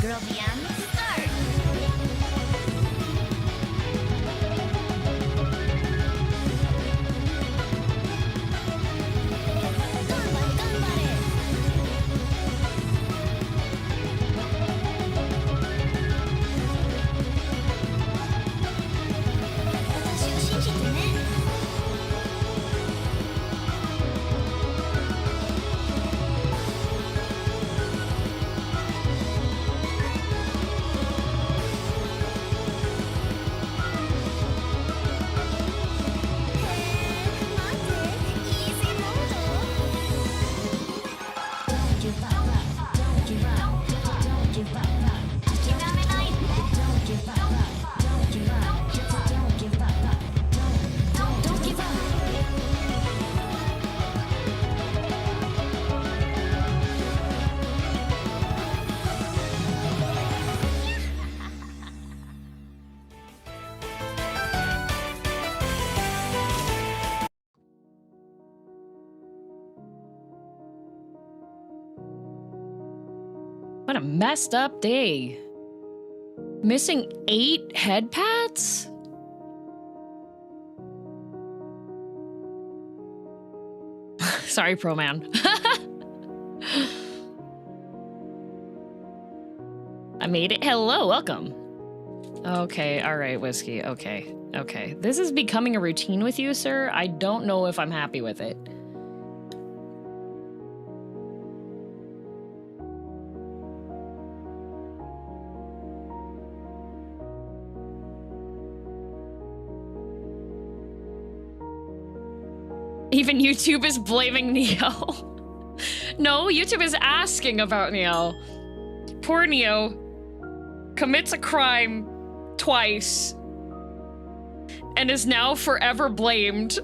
girldm, start! What a messed up day. Missing 8 head pads? Sorry, pro man. I made it. Hello, welcome. Okay, all right, Whiskey. Okay, okay. This is becoming a routine with you, sir. I don't know if I'm happy with it. Even YouTube is blaming Neo. No, YouTube is asking about Neo. Poor Neo commits a crime twice and is now forever blamed.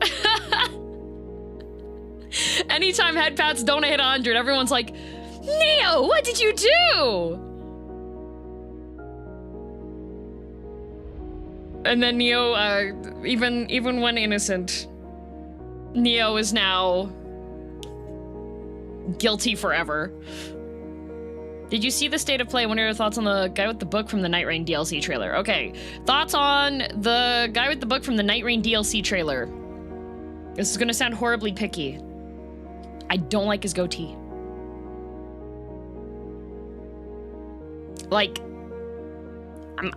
Anytime headpads don't hit 100, everyone's like, Neo, what did you do? And then Neo, even when innocent, Neo is now guilty forever. Did you see the state of play? What are your thoughts on the guy with the book from the Night Rain DLC trailer? Okay, thoughts on the guy with the book from the Night Rain DLC trailer. This is gonna sound horribly picky. I don't like his goatee. Like,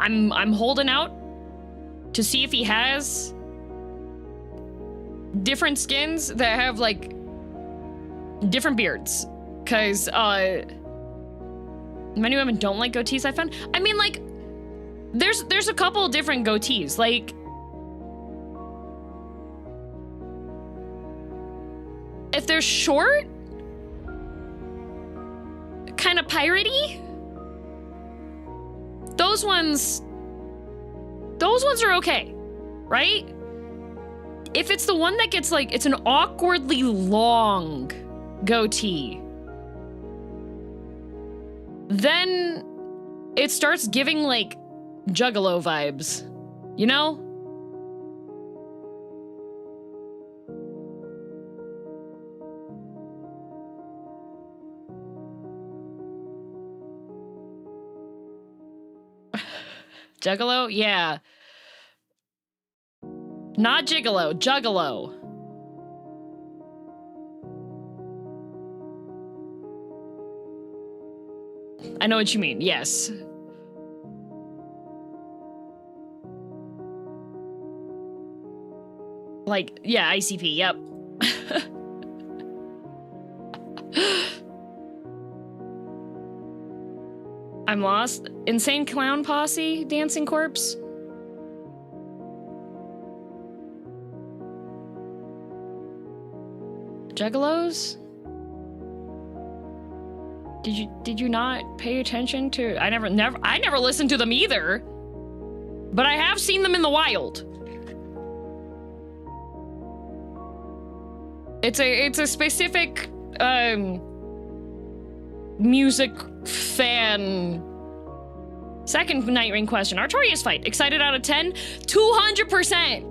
I'm holding out to see if he has different skins that have like different beards, because many women don't like goatees. I found, I mean, like, there's a couple different goatees. Like, if they're short, kind of piratey, those ones are okay, right? If it's the one that gets like, it's an awkwardly long goatee, then it starts giving like Juggalo vibes, you know? Juggalo? Yeah. Not gigolo, juggalo. I know what you mean, yes. Like, yeah, ICP, yep. I'm lost. Insane Clown Posse, Dancing Corpse. Juggalos? Did you not pay attention to? I never listened to them either. But I have seen them in the wild. It's a specific music fan. Second Night Ring question. Artorias fight. Excited out of 10? 200%.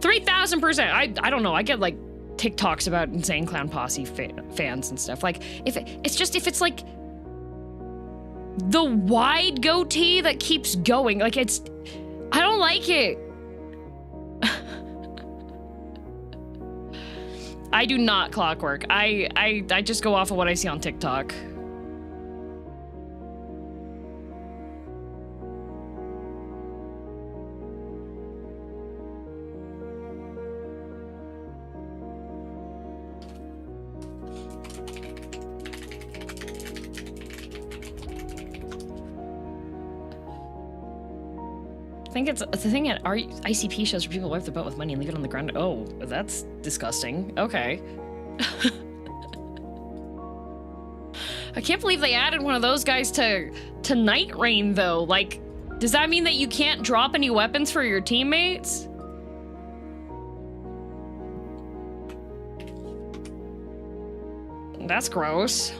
%. I don't know. I get like TikToks about Insane Clown Posse fans and stuff. Like, if it's like the wide goatee that keeps going. Like, I don't like it. I do not clockwork. I just go off of what I see on TikTok. I think it's the thing at ICP shows where people wipe their butt with money and leave it on the ground. Oh, that's disgusting. Okay. I can't believe they added one of those guys to Night Rain, though. Like, does that mean that you can't drop any weapons for your teammates? That's gross.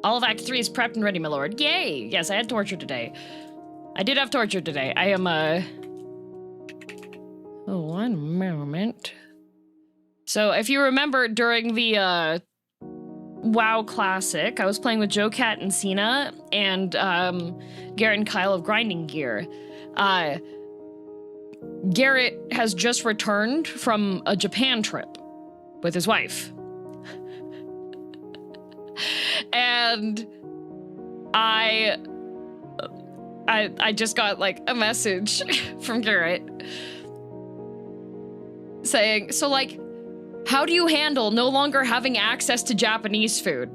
All of Act 3 is prepped and ready, my lord. Yay! Yes, I had torture today. I did have torture today. I am, Oh, one moment. So, if you remember, during the, WoW Classic, I was playing with Joe Cat and Cena, and, Garrett and Kyle of Grinding Gear. Garrett has just returned from a Japan trip with his wife. And I just got like a message from Garrett saying, so like, how do you handle no longer having access to Japanese food?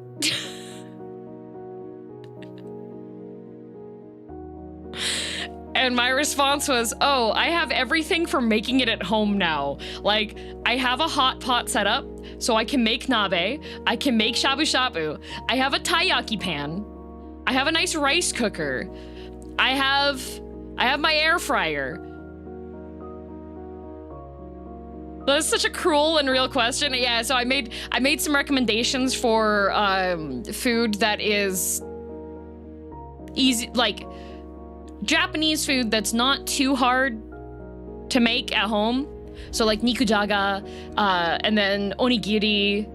And my response was, oh, I have everything for making it at home now. Like, I have a hot pot set up, so I can make nabe, I can make shabu shabu, I have a taiyaki pan, I have a nice rice cooker, I have my air fryer. That's such a cruel and real question. Yeah, so I made some recommendations for food that is easy, like Japanese food that's not too hard to make at home. So like nikujaga, and then onigiri.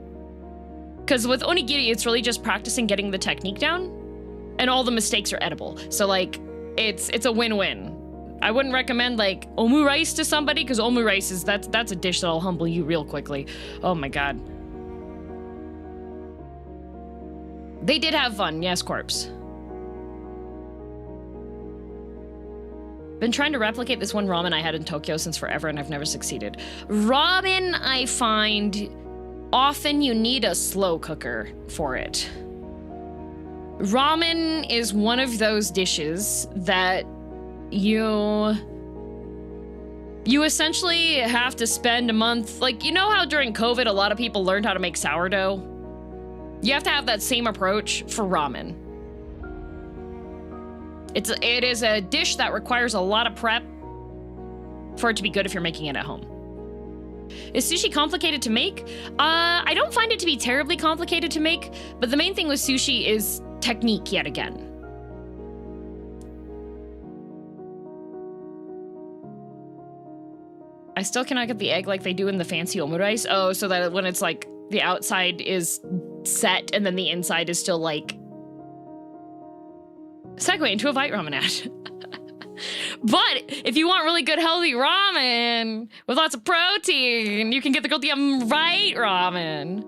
Because with onigiri, it's really just practicing getting the technique down, and all the mistakes are edible. So like, it's a win-win. I wouldn't recommend like omu rice to somebody, because omu rice is that's a dish that'll humble you real quickly. Oh my god. They did have fun, yes, Corpse. Been trying to replicate this one ramen I had in Tokyo since forever, and I've never succeeded. Ramen, I find often you need a slow cooker for it. Ramen is one of those dishes that you essentially have to spend a month, like, you know how during COVID a lot of people learned how to make sourdough? You have to have that same approach for ramen. It is a dish that requires a lot of prep for it to be good if you're making it at home. Is sushi complicated to make? I don't find it to be terribly complicated to make, but the main thing with sushi is technique yet again. I still cannot get the egg like they do in the fancy omurice. Oh, so that when it's like the outside is set and then the inside is still like... Segue into a Vite ramen ad. But if you want really good healthy ramen with lots of protein, you can get the girldm Vite ramen.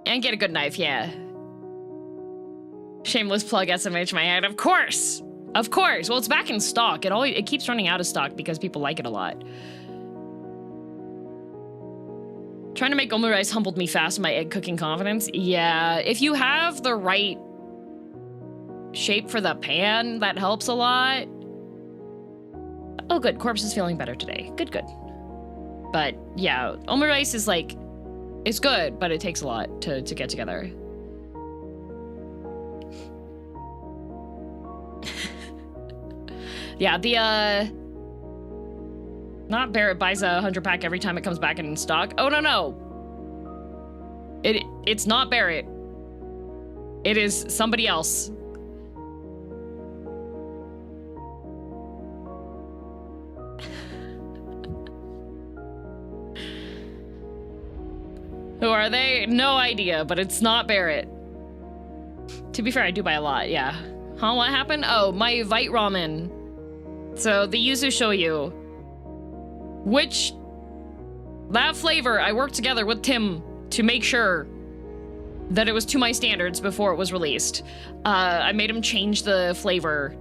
And get a good knife, yeah. Shameless plug SMH my head, of course! Of course! Well, it's back in stock. It keeps running out of stock because people like it a lot. Trying to make omurice humbled me fast in my egg cooking confidence. Yeah, if you have the right shape for the pan, that helps a lot. Oh, good. Corpse is feeling better today. Good, good. But yeah, omurice is like, it's good, but it takes a lot to get together. Yeah, the, not Barrett buys a 100-pack every time it comes back in stock. Oh, no. It's not Barrett. It is somebody else. Who are they? No idea, but it's not Barrett. To be fair, I do buy a lot, yeah. Huh, what happened? Oh, my Vite Ramen. So, the yuzu shoyu. Which, that flavor, I worked together with Tim to make sure that it was to my standards before it was released. I made him change the flavor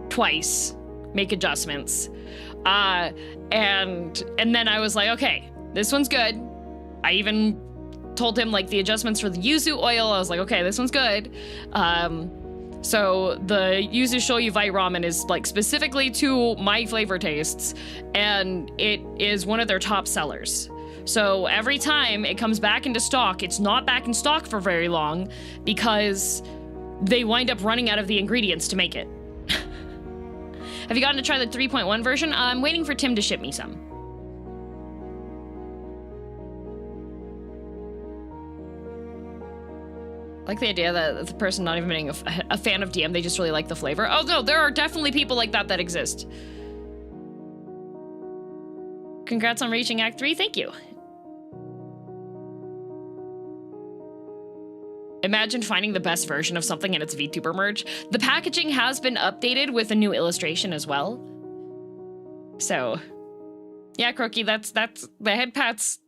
twice, make adjustments. And then I was like, okay, this one's good. I even told him like the adjustments for the yuzu oil. I was like, okay, this one's good. So the yuzu shoyu Vite Ramen is like specifically to my flavor tastes, and it is one of their top sellers. So every time it comes back into stock, it's not back in stock for very long because they wind up running out of the ingredients to make it. Have you gotten to try the 3.1 version? I'm waiting for Tim to ship me some. I like the idea that the person not even being a fan of DM, they just really like the flavor. Oh no, there are definitely people like that exist. Congrats on reaching Act 3, thank you. Imagine finding the best version of something in its VTuber merch. The packaging has been updated with a new illustration as well. So, yeah, Croaky, that's the head pats.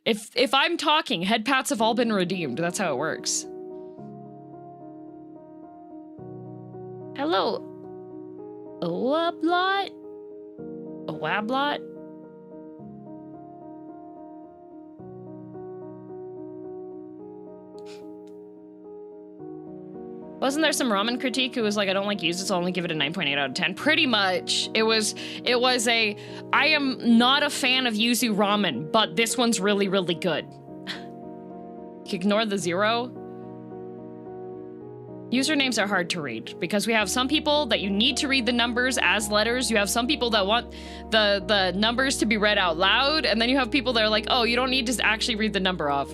If I'm talking, head pats have all been redeemed. That's how it works. Hello. A wablot? A wablot? Wasn't there some ramen critique who was like, I don't like yuzu, so I'll only give it a 9.8 out of 10? Pretty much. It was a, I am not a fan of yuzu ramen, but this one's really, really good. Ignore the 0. Usernames are hard to read because we have some people that you need to read the numbers as letters. You have some people that want the numbers to be read out loud. And then you have people that are like, oh, you don't need to actually read the number off.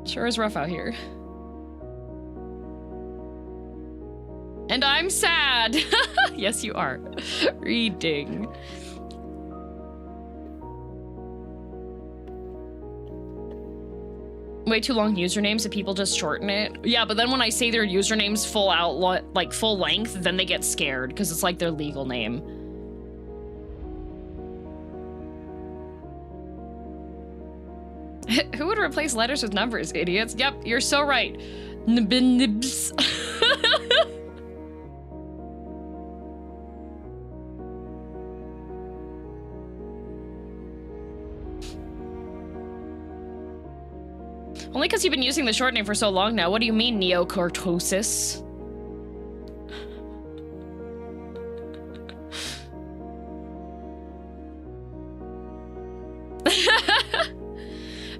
Sure is rough out here. And I'm sad. Yes, you are. Reading. Way too long usernames so people just shorten it. Yeah, but then when I say their usernames full out, like full length, then they get scared because it's like their legal name. Who would replace letters with numbers, idiots? Yep, you're so right. Nibs. Only because you've been using the short name for so long now. What do you mean, neocortosis?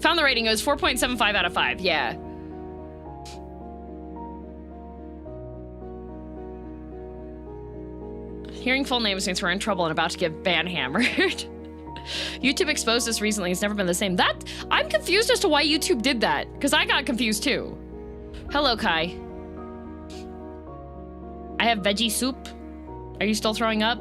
Found the rating. It was 4.75 out of 5. Yeah. Hearing full names means we're in trouble and about to get ban hammered. YouTube exposed this recently. It's never been the same. I'm confused as to why YouTube did that, because I got confused too. Hello, Kai. I have veggie soup. Are you still throwing up?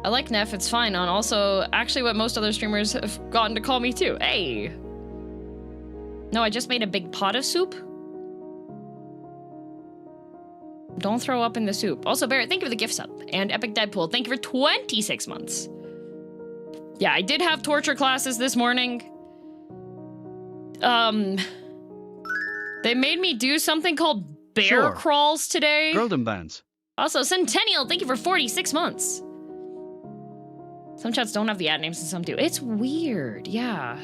I like Neff, it's fine. On also actually what most other streamers have gotten to call me too. Hey. No, I just made a big pot of soup. Don't throw up in the soup. Also, Barrett, thank you for the gift sub. And Epic Deadpool, thank you for 26 months. Yeah, I did have torture classes this morning. They made me do something called bear crawls today. Girldom bands. Also, Centennial, thank you for 46 months. Some chats don't have the ad names and some do. It's weird, yeah.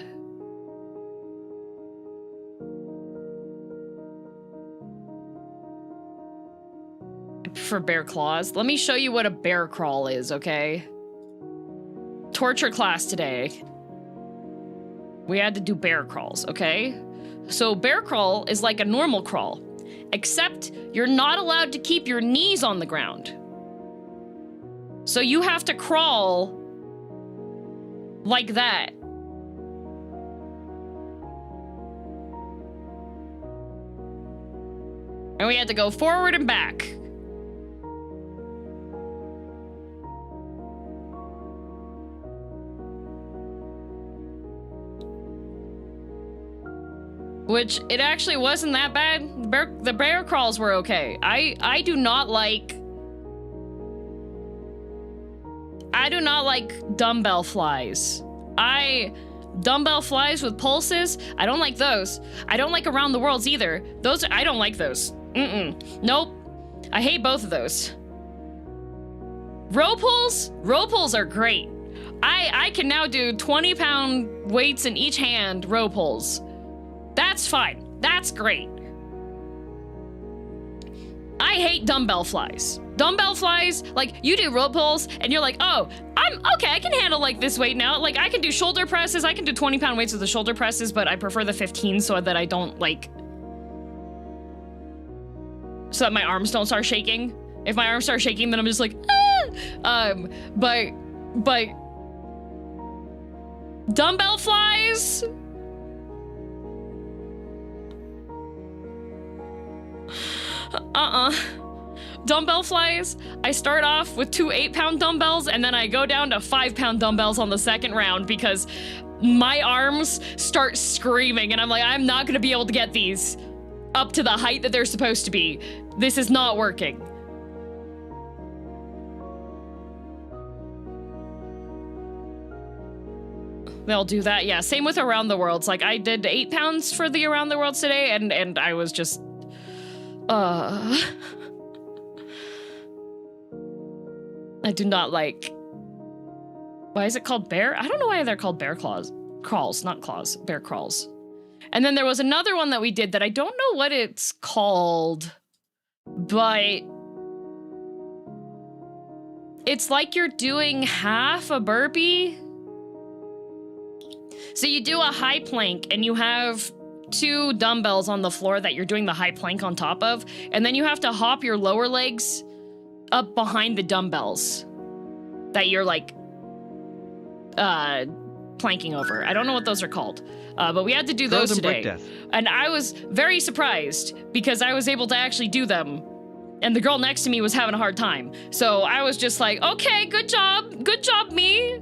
For bear claws. Let me show you what a bear crawl is, okay? Torture class today. we had to do bear crawls, okay? So bear crawl is like a normal crawl, except you're not allowed to keep your knees on the ground. So you have to crawl like that. And we had to go forward and back. Which, it actually wasn't that bad. The bear crawls were okay. I do not like dumbbell flies. Dumbbell flies with pulses, I don't like those. I don't like around the worlds either. I don't like those. Nope. I hate both of those. Row pulls are great. I can now do 20-pound weights in each hand row pulls. That's fine. That's great. I hate dumbbell flies. Dumbbell flies, like, you do row pulls, and you're like, oh, I'm okay, I can handle, like, this weight now. Like, I can do shoulder presses, I can do 20-pound weights with the shoulder presses, but I prefer the 15 so that I don't, like... so that my arms don't start shaking. If my arms start shaking, then I'm just like, ah! But... dumbbell flies? Dumbbell flies, I start off with 2 8-pound dumbbells, and then I go down to 5-pound dumbbells on the second round because my arms start screaming, and I'm like, I'm not gonna be able to get these up to the height that they're supposed to be. This is not working. They'll do that, yeah. Same with around the worlds. Like, I did 8 pounds for the around the worlds today, and I was just... I do not like... Why is it called bear? I don't know why they're called bear claws. Crawls, not claws. Bear crawls. And then there was another one that we did that I don't know what it's called, but... it's like you're doing half a burpee. So you do a high plank, and you have 2 dumbbells on the floor that you're doing the high plank on top of, and then you have to hop your lower legs up behind the dumbbells that you're, like, planking over. I don't know what those are called, but we had to do those today. And I was very surprised because I was able to actually do them, and the girl next to me was having a hard time. So I was just like, okay, good job, me.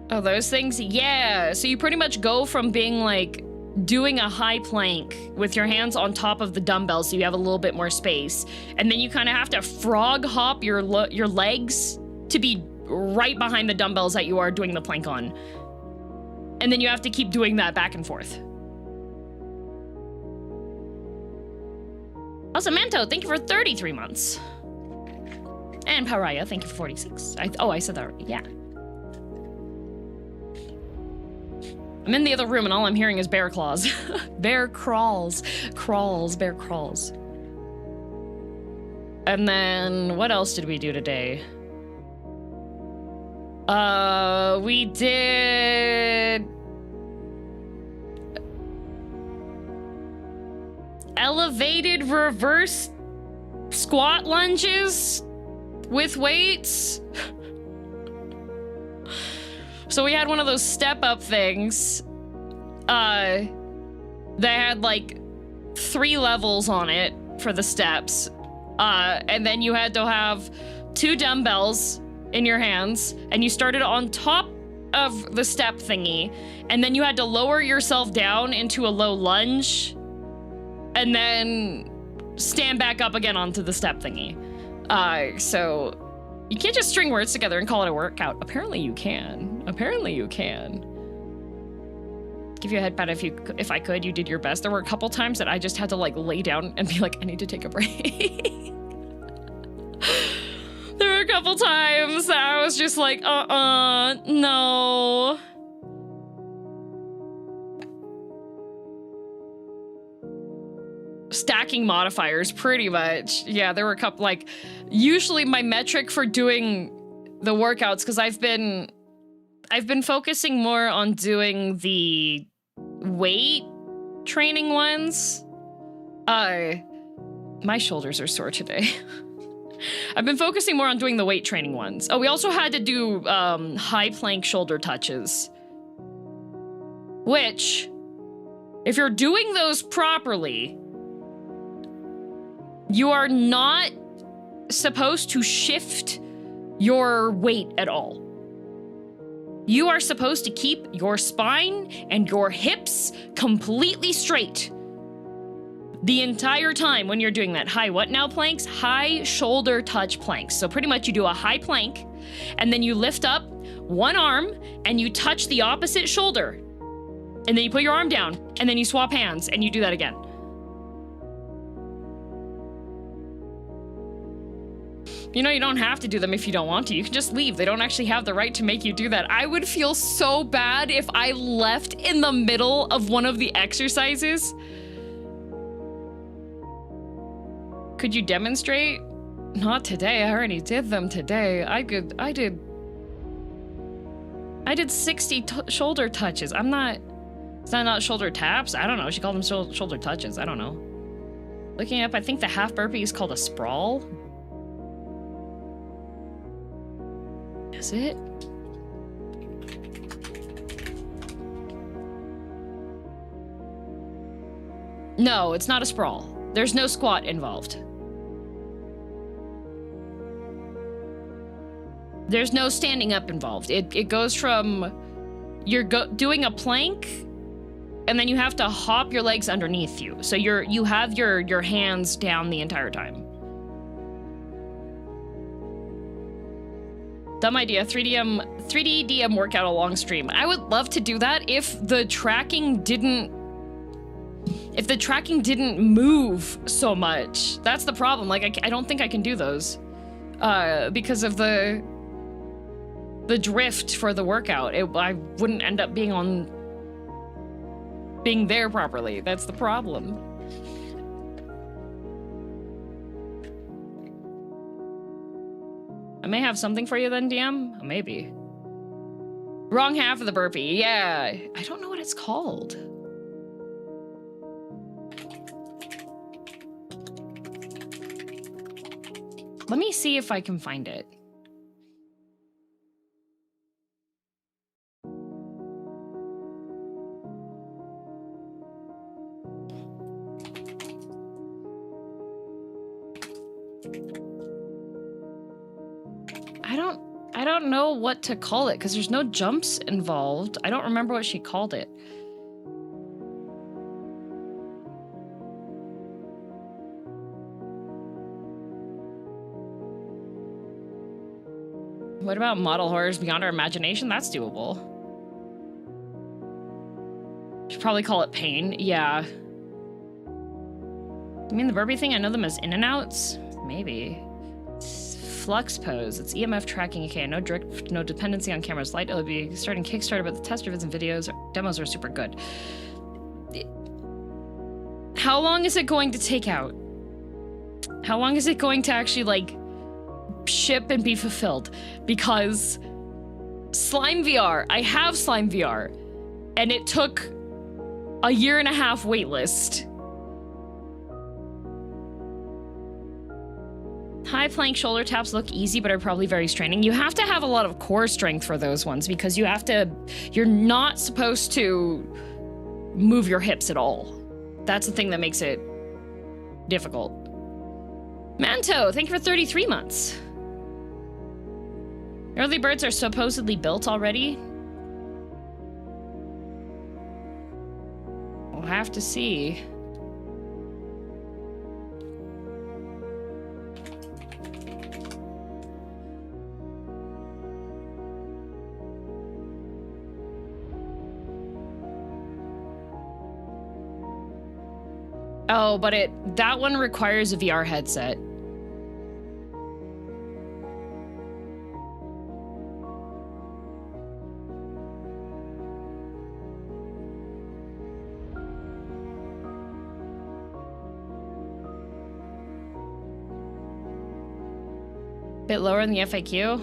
Oh, those things? Yeah. So you pretty much go from being like doing a high plank with your hands on top of the dumbbells so you have a little bit more space. And then you kind of have to frog hop your legs to be right behind the dumbbells that you are doing the plank on. And then you have to keep doing that back and forth. Also, Manto, thank you for 33 months. And Pariah, thank you for 46. I said that already. Yeah. I'm in the other room and all I'm hearing is bear claws. Bear crawls. Bear crawls. And then, what else did we do today? We did... elevated reverse squat lunges with weights. So we had one of those step-up things that had, like, 3 levels on it for the steps. And then you had to have 2 dumbbells in your hands, and you started on top of the step thingy, and then you had to lower yourself down into a low lunge, and then stand back up again onto the step thingy. So... you can't just string words together and call it a workout. Apparently you can. Apparently you can. Give you a head pat if I could. You did your best. There were a couple times that I just had to, like, lay down and be like, I need to take a break. There were a couple times that I was just like, no. Stacking modifiers, pretty much. Yeah, there were a couple, like, usually my metric for doing the workouts, because I've been I've been focusing more on doing the weight training ones. My shoulders are sore today. I've been focusing more on doing the weight training ones. Oh, we also had to do high plank shoulder touches. Which, if you're doing those properly, you are not supposed to shift your weight at all. You are supposed to keep your spine and your hips completely straight the entire time when you're doing that. High what now planks? High shoulder touch planks. So pretty much you do a high plank and then you lift up one arm and you touch the opposite shoulder. And then you put your arm down and then you swap hands and you do that again. You know, you don't have to do them if you don't want to. You can just leave. They don't actually have the right to make you do that. I would feel so bad if I left in the middle of one of the exercises. Could you demonstrate? Not today. I already did them today. I did 60 shoulder touches. Is that not shoulder taps? I don't know. She called them shoulder touches. I don't know. Looking up, I think the half burpee is called a sprawl. Is it? No, it's not a sprawl. There's no squat involved. There's no standing up involved. It goes from you're doing a plank and then you have to hop your legs underneath you. So you have your hands down the entire time. Dumb idea. 3D DM workout a long stream. I would love to do that if the tracking didn't move so much. That's the problem. Like I don't think I can do those because of the drift for the workout. I wouldn't end up being there properly. That's the problem. I may have something for you then, DM? Maybe. Wrong half of the burpee. Yeah. I don't know what it's called. Let me see if I can find it. I don't know what to call it because there's no jumps involved. I don't remember what she called it. What about model horrors beyond our imagination? That's doable. Should probably call it pain. Yeah. You mean the burpee thing? I know them as in and outs? Maybe. Flux pose. It's EMF tracking. Okay, no drift, no dependency on camera's light. It'll be starting Kickstarter, but the test vids and videos, demos are super good. How long is it going to take out? How long is it going to actually, like, ship and be fulfilled? Because Slime VR, I have Slime VR, and it took a 1.5 year waitlist. High plank shoulder taps look easy, but are probably very straining. You have to have a lot of core strength for those ones because you're not supposed to move your hips at all. That's the thing that makes it difficult. Manto, thank you for 33 months. Early birds are supposedly built already. We'll have to see. Oh, but that one requires a VR headset. Bit lower in the FAQ.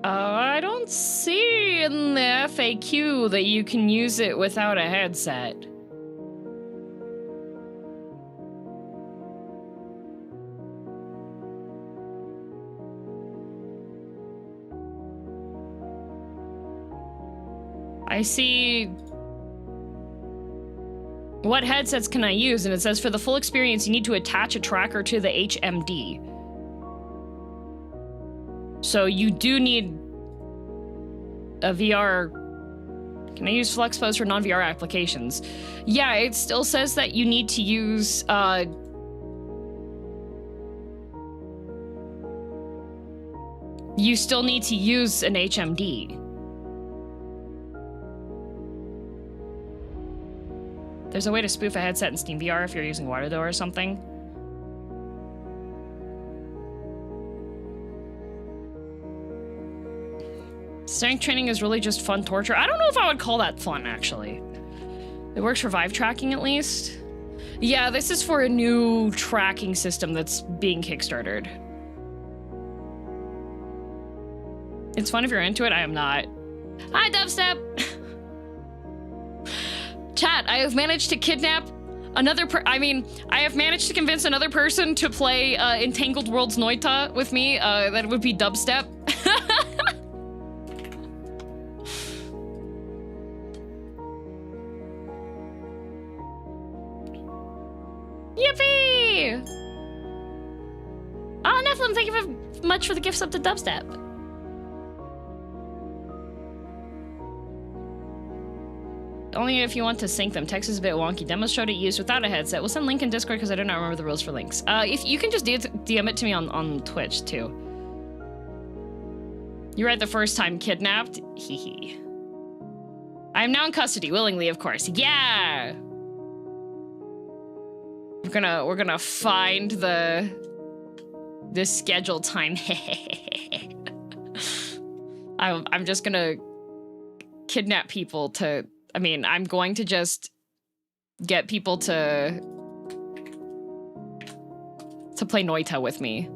I don't see in the FAQ that you can use it without a headset. I see what headsets can I use, and it says for the full experience you need to attach a tracker to the HMD. So you do need a VR. Can I use FlexPose for non-VR applications? Yeah, it still says that you need to use you still need to use an HMD. There's a way to spoof a headset in Steam VR if you're using Waterdo or something. Strength training is really just fun torture. I don't know if I would call that fun, actually. It works for Vive tracking, at least. Yeah, this is for a new tracking system that's being kickstarted. It's fun if you're into it. I am not. Hi, Dubstep! Chat, I have managed to kidnap another I have managed to convince another person to play Entangled Worlds Noita with me. That would be Dubstep. Yippee! Oh, Nephilim, thank you very much for the gifts up to Dubstep. Only if you want to sync them. Text is a bit wonky. Demo showed it used without a headset. We'll send link in Discord because I do not remember the rules for links. If you can just DM it to me on Twitch too. You're right the first time kidnapped. Hee hee. I am now in custody, willingly, of course. Yeah. We're gonna find the scheduled time. I'm just gonna kidnap people to. I'm going to just get people to play Noita with me.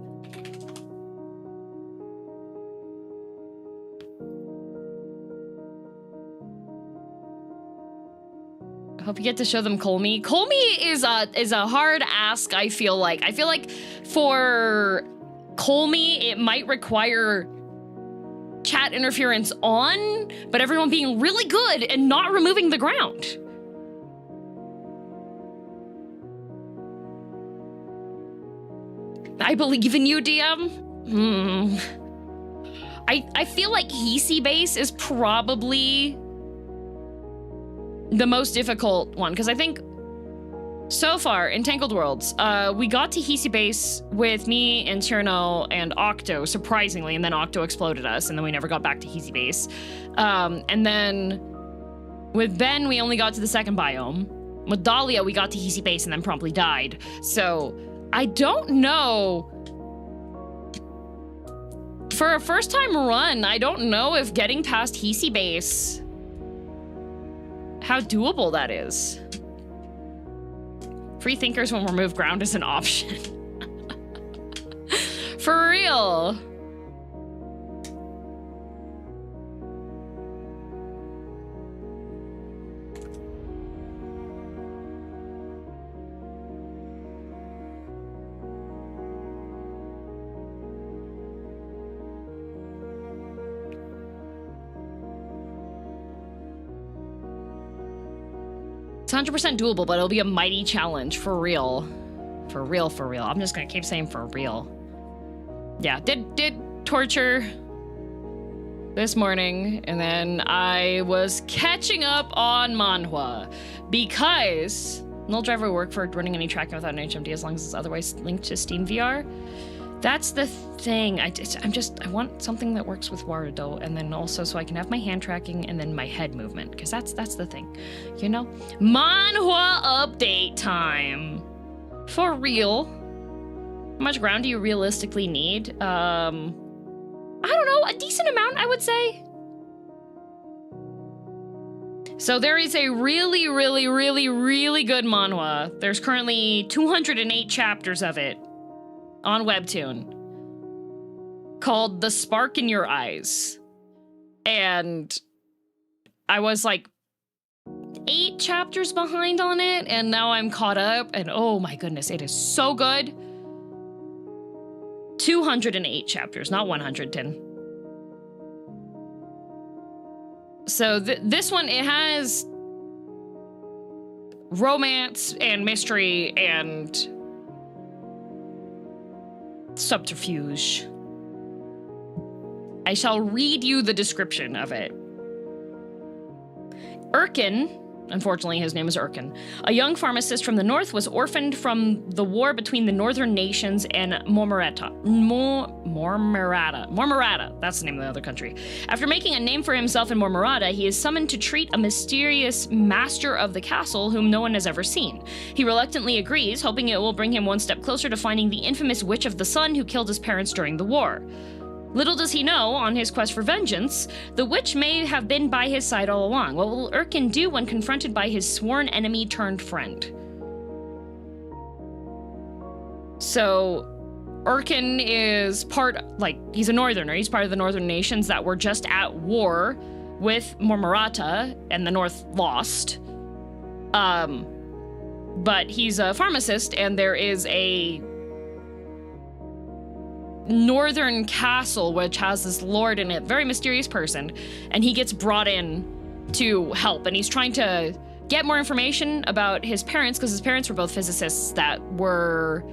I hope you get to show them Colmy. Colmy is a hard ask, I feel like. I feel like for Colmy, it might require chat interference on, but everyone being really good and not removing the ground. I believe in you, DM. I feel like Hisi base is probably the most difficult one, because I think so far, Entangled Worlds, we got to Hisi base with me and Tierno and Octo, surprisingly, and then Octo exploded us, and then we never got back to Hisi base. And then with Ben, we only got to the second biome. With Dahlia, we got to Hisi base and then promptly died. So I don't know. For a first time run, I don't know if getting past Hisi base, how doable that is. Free thinkers when remove ground is an option. For real. It's 100% doable, but it'll be a mighty challenge, for real. For real, for real. I'm just gonna keep saying for real. Yeah, did torture this morning, and then I was catching up on manhwa because null driver will work for running any tracking without an HMD as long as it's otherwise linked to Steam VR. That's the thing. I want something that works with Warudo, and then also so I can have my hand tracking and then my head movement, because that's the thing, you know? Manhwa update time. For real. How much ground do you realistically need? I don't know, a decent amount, I would say. So there is a really, really, really, really good manhwa. There's currently 208 chapters of it on Webtoon called The Spark in Your Eyes. And I was like 8 chapters behind on it, and now I'm caught up, and oh my goodness, it is so good. 208 chapters, not 110. So this one, it has romance and mystery and subterfuge. I shall read you the description of it. Erkin, unfortunately his name is Erkin, a young pharmacist from the north, was orphaned from the war between the northern nations and Mormarata, that's the name of the other country. After making a name for himself in Mormarata, he is summoned to treat a mysterious master of the castle whom no one has ever seen. He reluctantly agrees, hoping it will bring him one step closer to finding the infamous Witch of the Sun who killed his parents during the war. Little does he know, on his quest for vengeance, the witch may have been by his side all along. What will Erkin do when confronted by his sworn enemy turned friend? So, Erkin is he's a northerner. He's part of the northern nations that were just at war with Mormarata, and the north lost. But he's a pharmacist, and there is a northern castle which has this lord in it, very mysterious person, and he gets brought in to help, and he's trying to get more information about his parents, because his parents were both physicists that were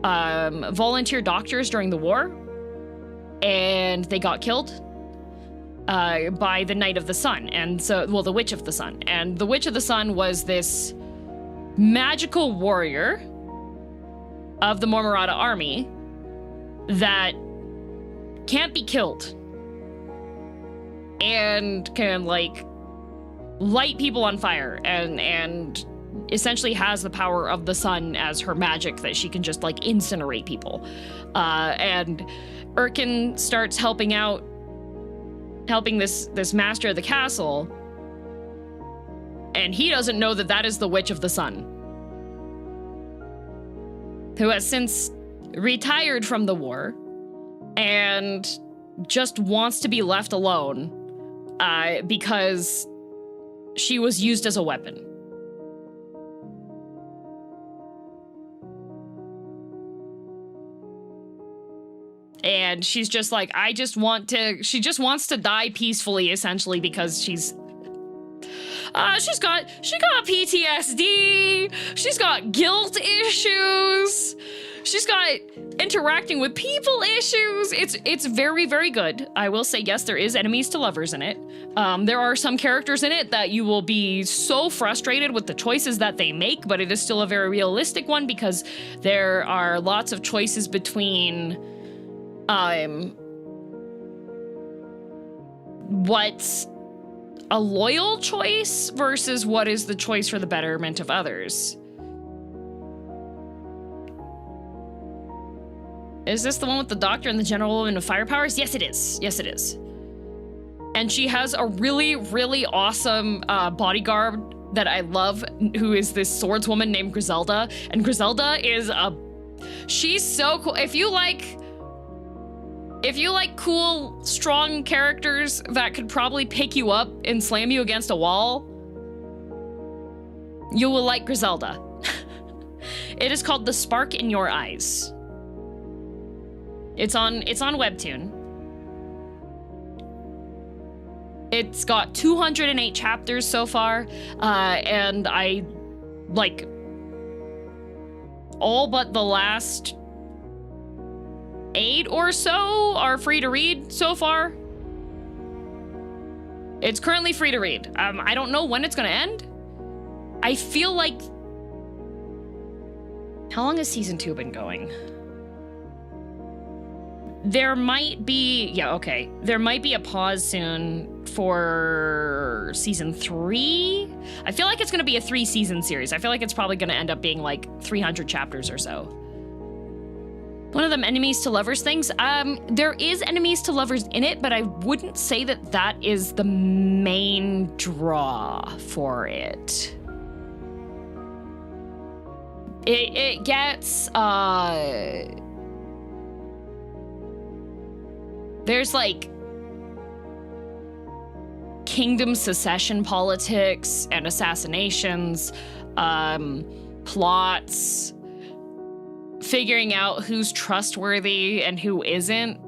volunteer doctors during the war, and they got killed by the Knight of the Sun, and so, well, the Witch of the Sun. And the Witch of the Sun was this magical warrior of the Mormarata army that can't be killed and can light people on fire and essentially has the power of the sun as her magic, that she can just incinerate people. And Erkin starts helping this master of the castle, and he doesn't know that is the Witch of the Sun, who has since retired from the war and just wants to be left alone because she was used as a weapon. And she's just like, she just wants to die peacefully, essentially, because she's got PTSD, she's got guilt issues, she's got interacting with people issues. It's very, very good. I will say, yes, there is enemies to lovers in it. There are some characters in it that you will be so frustrated with the choices that they make, but it is still a very realistic one, because there are lots of choices between what's a loyal choice versus what is the choice for the betterment of others. Is this the one with the doctor and the general woman of fire powers? Yes, it is. Yes, it is. And she has a really, really awesome bodyguard that I love, who is this swordswoman named Griselda. And Griselda she's so cool. If you like cool, strong characters that could probably pick you up and slam you against a wall, you will like Griselda. It is called The Spark in Your Eyes. It's on Webtoon. It's got 208 chapters so far, and I all but the last 8 or so are free to read so far. It's currently free to read. I don't know when it's gonna end. I feel like... How long has season 2 been going? There might be... Yeah, okay. There might be a pause soon for season 3. I feel like it's gonna be a 3-season series. I feel like it's probably gonna end up being like 300 chapters or so. One of them enemies to lovers things. There is enemies to lovers in it, but I wouldn't say that that is the main draw for it. It gets, there's like kingdom secession politics and assassinations, plots, figuring out who's trustworthy and who isn't.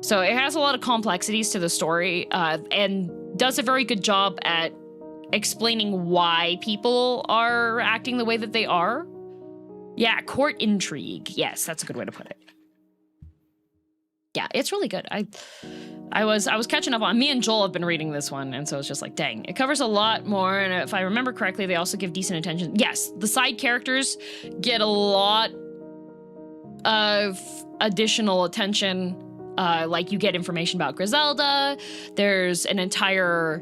So it has a lot of complexities to the story, and does a very good job at explaining why people are acting the way that they are. Yeah, court intrigue. Yes, that's a good way to put it. Yeah, it's really good. I was catching up on... Me and Joel have been reading this one, and so it's just like, dang. It covers a lot more, and if I remember correctly, they also give decent attention. Yes, the side characters get a lot of additional attention. Like, you get information about Griselda. There's an entire...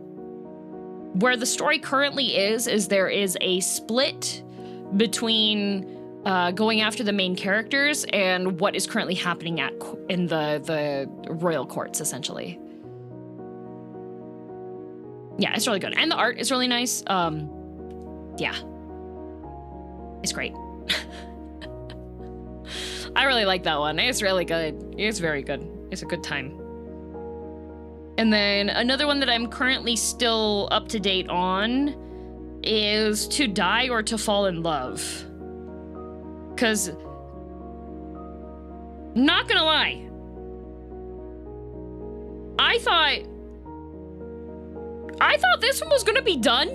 Where the story currently is there is a split between going after the main characters and what is currently happening in the royal courts, essentially. Yeah, it's really good. And the art is really nice. Yeah. It's great. I really like that one. It's really good. It's very good. It's a good time. And then another one that I'm currently still up to date on is To Die or To Fall in Love. Because, not gonna lie, I thought this one was gonna be done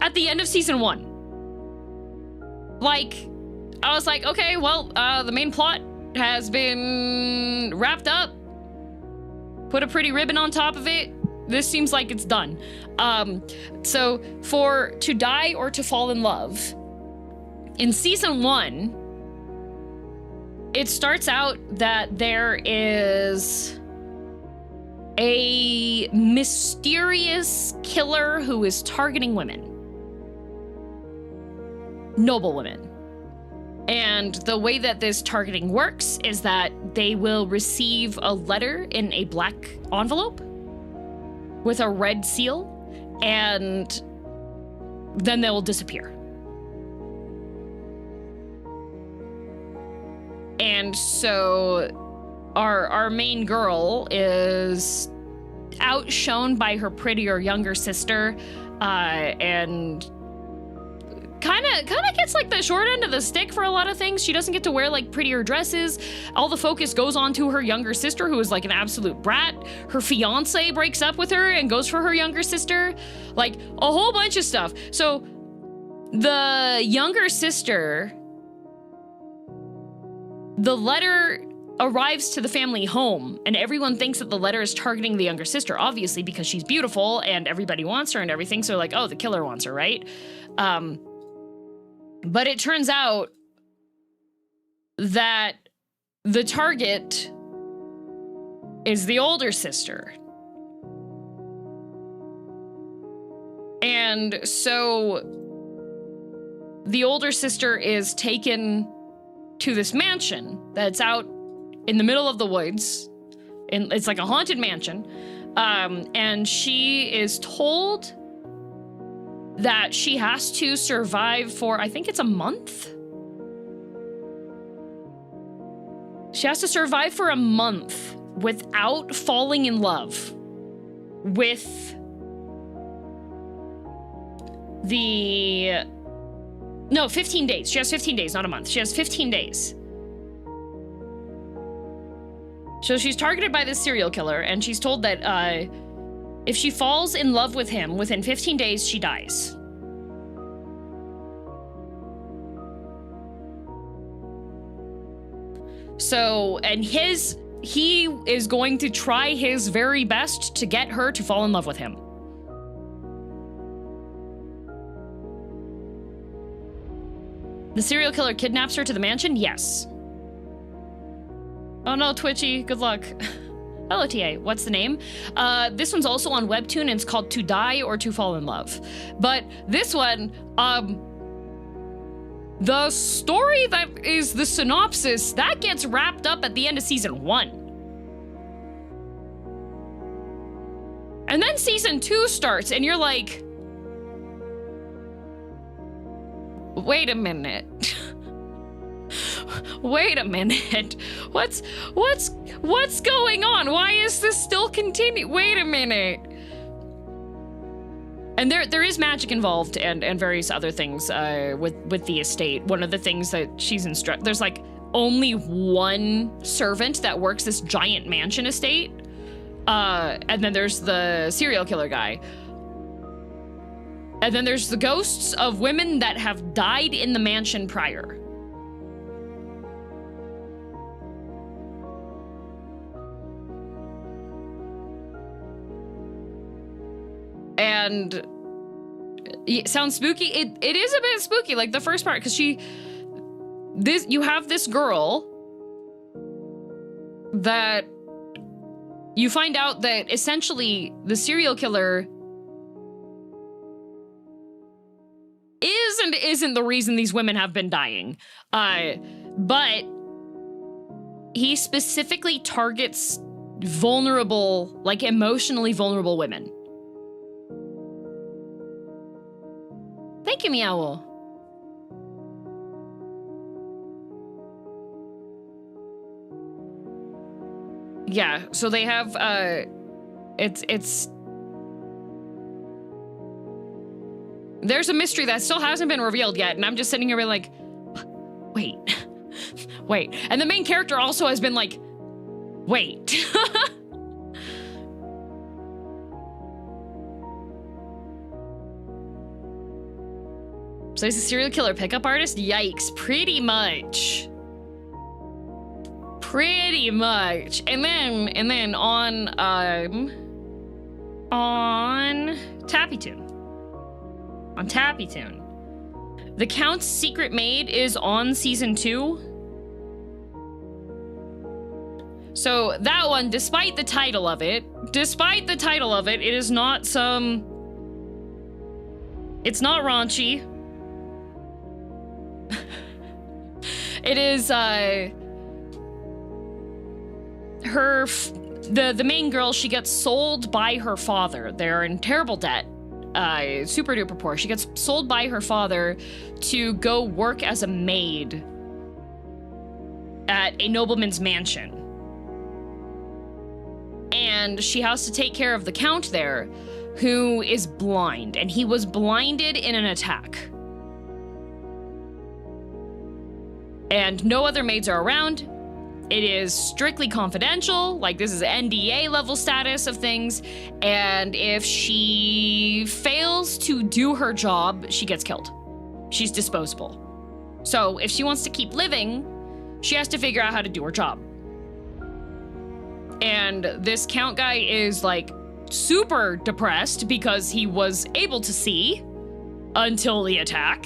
at the end of season 1. Like, I was like, okay, well, the main plot has been wrapped up. Put a pretty ribbon on top of it. This seems like it's done. So for To Die or To Fall in Love, in season 1, it starts out that there is a mysterious killer who is targeting women. Noble women. And the way that this targeting works is that they will receive a letter in a black envelope with a red seal, and then they will disappear. And so our main girl is outshone by her prettier younger sister, and kind of gets like the short end of the stick for a lot of things. She doesn't get to wear like prettier dresses. All the focus goes on to her younger sister, who is like an absolute brat. Her fiance breaks up with her and goes for her younger sister. Like a whole bunch of stuff. So the younger sister, the letter arrives to the family home, and everyone thinks that the letter is targeting the younger sister, obviously, because she's beautiful and everybody wants her and everything. So like, oh, the killer wants her, right? But it turns out that the target is the older sister. And so the older sister is taken to this mansion that's out in the middle of the woods. And it's like a haunted mansion. And she is told that she has to survive for, I think it's a month? She has to survive for a month without falling in love with the... No, 15 days. She has 15 days, not a month. She has 15 days. So she's targeted by this serial killer, and she's told that if she falls in love with him within 15 days, she dies. So, and his he is going to try his very best to get her to fall in love with him. The serial killer kidnaps her to the mansion? Yes. Oh no, Twitchy, good luck. Hello, TA. What's the name? This one's also on Webtoon, and it's called To Die or To Fall in Love. But this one, the story that is the synopsis, that gets wrapped up at the end of season 1. And then season 2 starts, and you're like, wait a minute. Wait a minute. What's going on? Why is this still continuing? Wait a minute. And there is magic involved and various other things with the estate. One of the things that she's there's like only one servant that works this giant mansion estate. And then there's the serial killer guy. And then there's the ghosts of women that have died in the mansion prior. And it sounds spooky. It is a bit spooky, like the first part, because you have this girl that you find out that essentially the serial killer is and isn't the reason these women have been dying. But he specifically targets vulnerable, like emotionally vulnerable women. Thank you, Meow. Yeah, so they have, it's... There's a mystery that still hasn't been revealed yet, and I'm just sitting here being like, wait, wait. And the main character also has been like, wait. So he's a serial killer pickup artist? Yikes, pretty much. Pretty much. And then on Tappytoon. On Tappytoon. The Count's Secret Maid is on season 2. So that one, despite the title of it, it is not it's not raunchy. It is, the main girl, she gets sold by her father. They're in terrible debt, super duper poor. She gets sold by her father to go work as a maid at a nobleman's mansion. And she has to take care of the Count there, who is blind, and he was blinded in an attack. And no other maids are around. It is strictly confidential, like this is NDA level status of things, and if she fails to do her job, she gets killed. She's disposable. So if she wants to keep living, she has to figure out how to do her job. And this Count guy is like super depressed because he was able to see until the attack.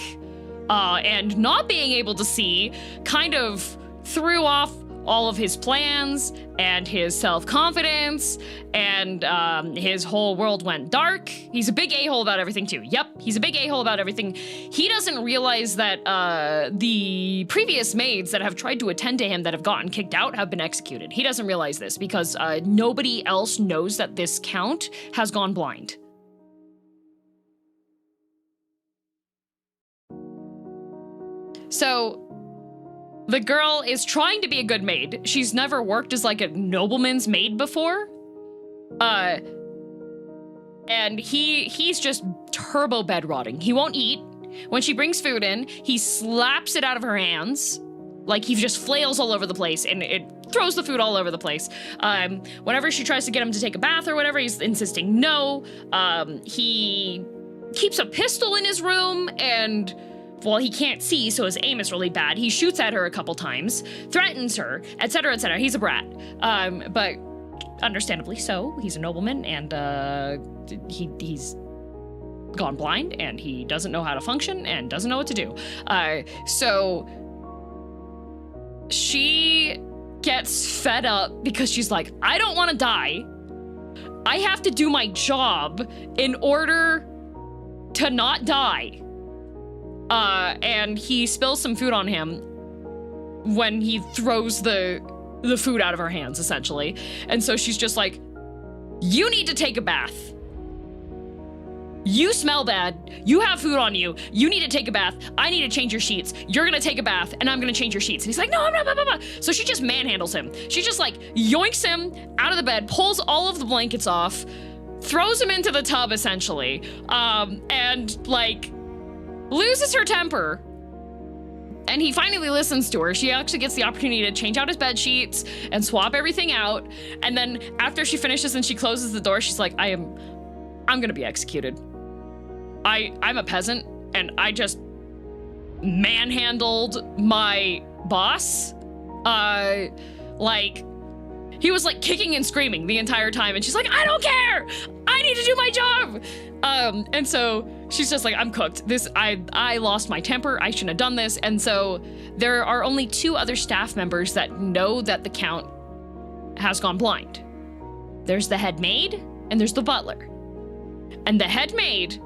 And not being able to see kind of threw off all of his plans and his self-confidence, and his whole world went dark. He's a big a-hole about everything too. Yep, he's a big a-hole about everything. He doesn't realize that the previous maids that have tried to attend to him that have gotten kicked out have been executed. He doesn't realize this because nobody else knows that this Count has gone blind. So the girl is trying to be a good maid. She's never worked as like a nobleman's maid before. And he's just turbo bed rotting. He won't eat. When she brings food in, he slaps it out of her hands. Like he just flails all over the place and it throws the food all over the place. Whenever she tries to get him to take a bath or whatever, he's insisting no. He keeps a pistol in his room and well, he can't see, so his aim is really bad. He shoots at her a couple times, threatens her, etc., etc. He's a brat. But understandably so. He's a nobleman, and he's gone blind, and he doesn't know how to function, and doesn't know what to do. So she gets fed up because she's like, I don't want to die. I have to do my job in order to not die. And he spills some food on him when he throws the food out of her hands, essentially. And so she's just like, you need to take a bath. You smell bad. You have food on you. You need to take a bath. I need to change your sheets. You're gonna take a bath, and I'm gonna change your sheets. And he's like, no, I'm not, blah, blah, blah. So she just manhandles him. She just like yoinks him out of the bed, pulls all of the blankets off, throws him into the tub, essentially, and like loses her temper. And he finally listens to her. She actually gets the opportunity to change out his bed sheets and swap everything out. And then after she finishes and she closes the door, she's like, I'm gonna be executed. I'm a peasant, and I just manhandled my boss. Like, he was like kicking and screaming the entire time, and she's like, I don't care! I need to do my job! And so she's just like, I'm cooked. I lost my temper. I shouldn't have done this. And so there are only 2 other staff members that know that the Count has gone blind. There's the head maid, and there's the butler. And the head maid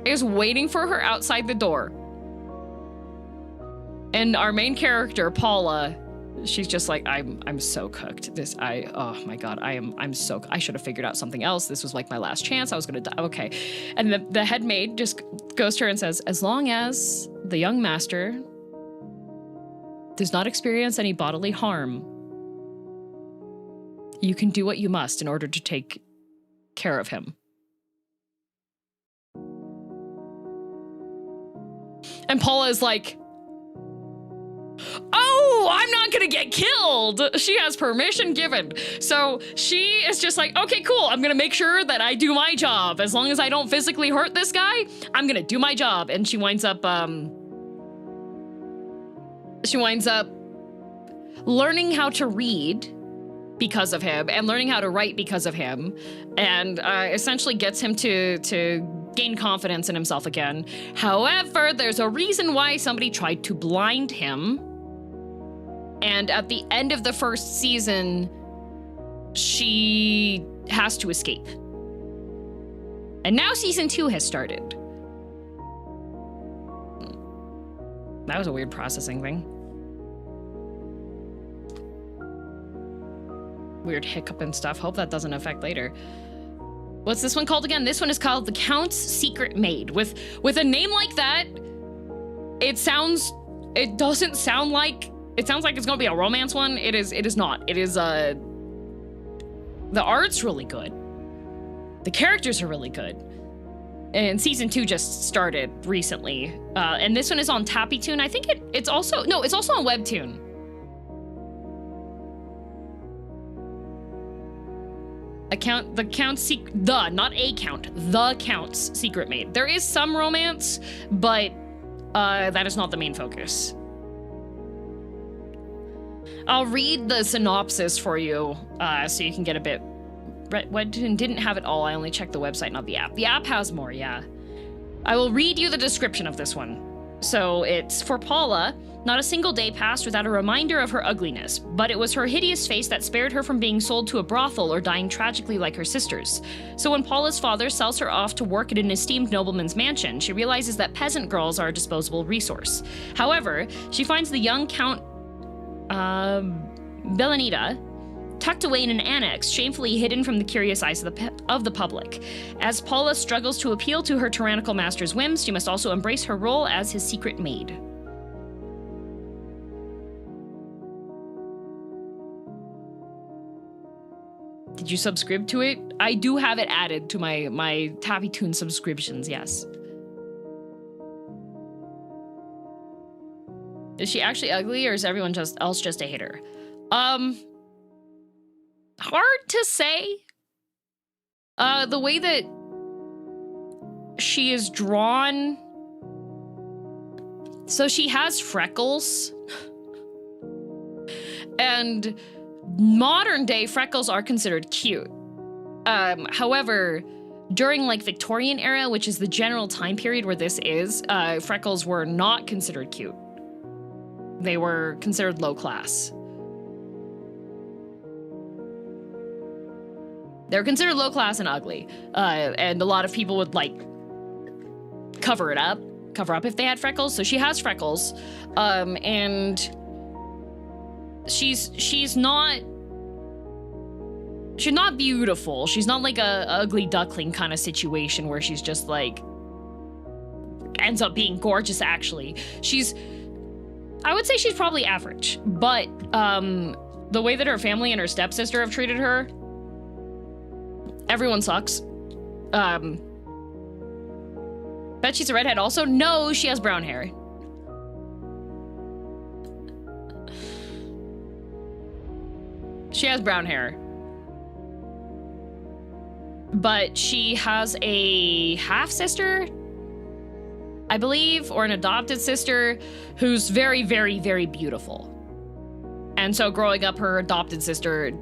is waiting for her outside the door. And our main character, Paula, she's just like, I'm so cooked. Oh my God, I should have figured out something else. This was like my last chance. I was gonna die. Okay. And the head maid just goes to her and says, as long as the young master does not experience any bodily harm, you can do what you must in order to take care of him. And Paula is like, oh, I'm not gonna get killed. She has permission given. So she is just like, okay, cool. I'm gonna make sure that I do my job. As long as I don't physically hurt this guy, I'm gonna do my job. And she winds up learning how to read because of him, and learning how to write because of him, and essentially gets him to gain confidence in himself again. However, there's a reason why somebody tried to blind him. And at the end of the first season, she has to escape. And now season 2 has started. That was a weird processing thing. Weird hiccup and stuff. Hope that doesn't affect later. What's this one called again? This one is called The Count's Secret Maid. With a name like that, it sounds like it's gonna be a romance one. It is not. It is the art's really good. The characters are really good. And season 2 just started recently. And this one is on Tappytoon. I think it's also on Webtoon. The Count's Secret Maid. There is some romance, but that is not the main focus. I'll read the synopsis for you, so you can get a bit. Webtoon didn't have it all. I only checked the website, not the app. The app has more, yeah. I will read you the description of this one. So it's for Paula. Not a single day passed without a reminder of her ugliness, but it was her hideous face that spared her from being sold to a brothel or dying tragically like her sisters. So when Paula's father sells her off to work at an esteemed nobleman's mansion, she realizes that peasant girls are a disposable resource. However, she finds the young Count Belenita tucked away in an annex, shamefully hidden from the curious eyes of the public. As Paula struggles to appeal to her tyrannical master's whims, she must also embrace her role as his secret maid. Did you subscribe to it? I do have it added to my Tappytoon subscriptions, yes. Is she actually ugly, or is everyone else just a hater? Hard to say. The way that she is drawn, So she has freckles. And modern day freckles are considered cute. However, during like Victorian era, which is the general time period where this is, freckles were not considered cute. They were considered low class. They're considered low class and ugly. And a lot of people would like cover up if they had freckles. So she has freckles. And she's not beautiful. She's not like a ugly duckling kind of situation where she's just like ends up being gorgeous. Actually, I would say she's probably average, but the way that her family and her stepsister have treated her, everyone sucks. Bet she's a redhead also. No, she has brown hair. She has brown hair. But she has a half-sister, I believe, or an adopted sister who's very, very, very beautiful. And so growing up, her adopted sister,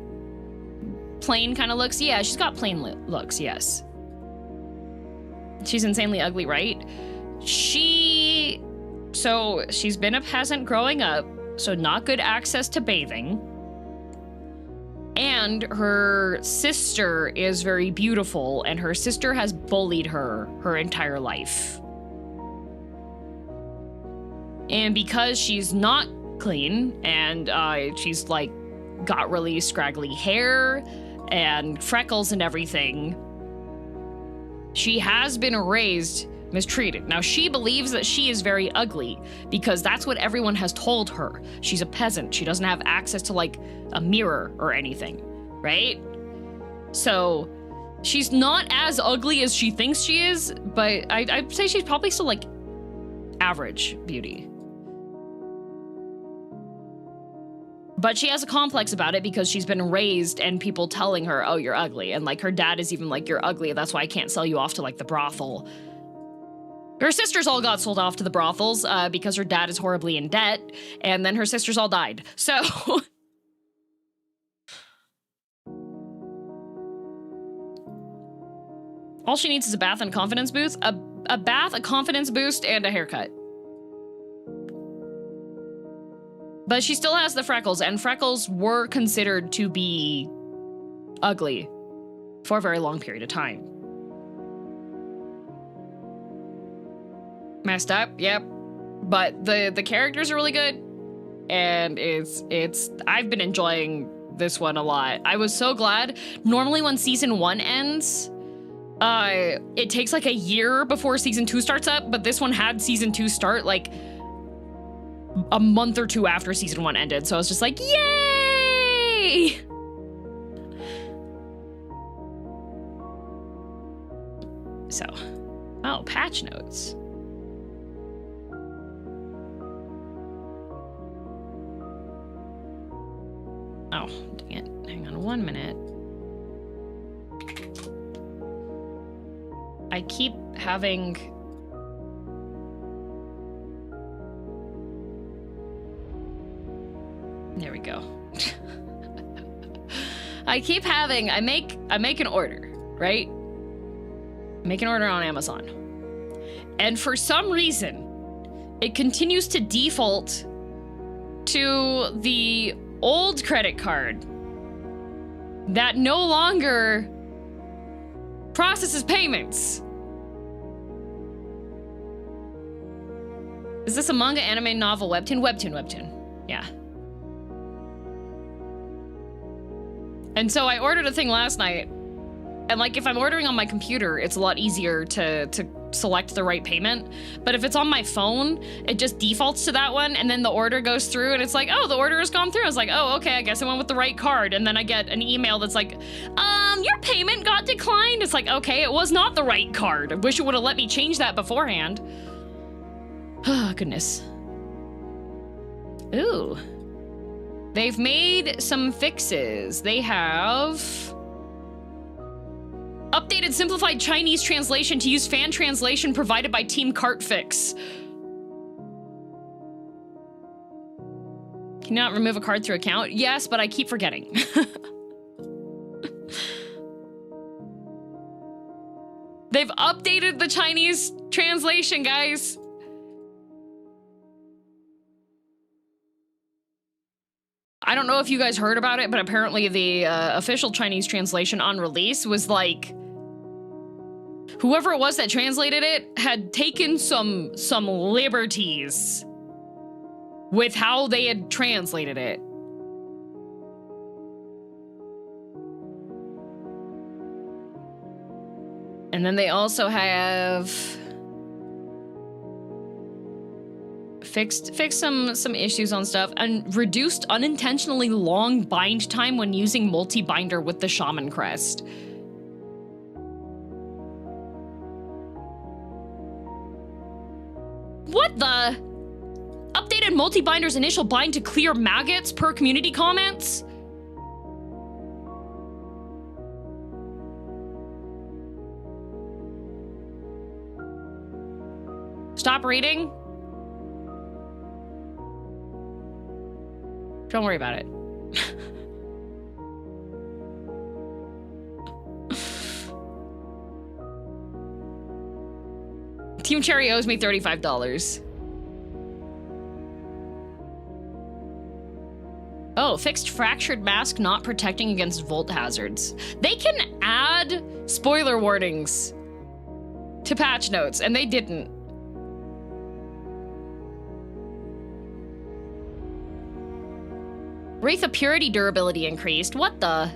plain kind of looks. Yeah, she's got plain looks, yes. She's insanely ugly, right? So she's been a peasant growing up, so not good access to bathing. And her sister is very beautiful, and her sister has bullied her entire life. And because she's not clean, and she's like got really scraggly hair and freckles and everything, she has been raised mistreated. Now, she believes that she is very ugly because that's what everyone has told her. She's a peasant. She doesn't have access to like a mirror or anything, right? So she's not as ugly as she thinks she is, but I'd say she's probably still like average beauty. But she has a complex about it because she's been raised and people telling her, oh, you're ugly. And like her dad is even like, you're ugly. That's why I can't sell you off to like the brothel. Her sisters all got sold off to the brothels because her dad is horribly in debt. And then her sisters all died. So all she needs is a bath and confidence boost. A bath, a confidence boost, and a haircut. But she still has the freckles, and freckles were considered to be ugly for a very long period of time. Messed up, yep. But the characters are really good, and I've been enjoying this one a lot. I was so glad. Normally when season 1 ends, it takes like a year before season 2 starts up, but this one had season 2 start like a month or two after season 1 ended. So I was just like, yay! So, oh, patch notes. Oh, dang it. Hang on 1 minute. I keep having... There we go. I make an order, right? Make an order on Amazon. And for some reason, it continues to default to the old credit card that no longer processes payments. Is this a manga, anime, novel, webtoon? Webtoon. Yeah. And so I ordered a thing last night, and like if I'm ordering on my computer, it's a lot easier to select the right payment. But if it's on my phone, it just defaults to that one, and then the order goes through, and it's like, oh, the order has gone through. I was like, oh, okay, I guess I went with the right card. And then I get an email that's like, your payment got declined. It's like, okay, it was not the right card. I wish it would have let me change that beforehand. Oh, goodness. Ooh. They've made some fixes. They have updated simplified Chinese translation to use fan translation provided by Team Cartfix. Can you not remove a card through account? Yes, but I keep forgetting. They've updated the Chinese translation, guys. I don't know if you guys heard about it, but apparently the official Chinese translation on release was like, whoever it was that translated it had taken some liberties with how they had translated it. And then they also have fixed some issues on stuff and reduced unintentionally long bind time when using multi-binder with the shaman crest. What the? Updated multi-binder's initial bind to clear maggots per community comments? Stop reading. Don't worry about it. Team Cherry owes me $35. Oh, fixed fractured mask not protecting against volt hazards. They can add spoiler warnings to patch notes, and they didn't. Wraith of Purity durability increased. What the?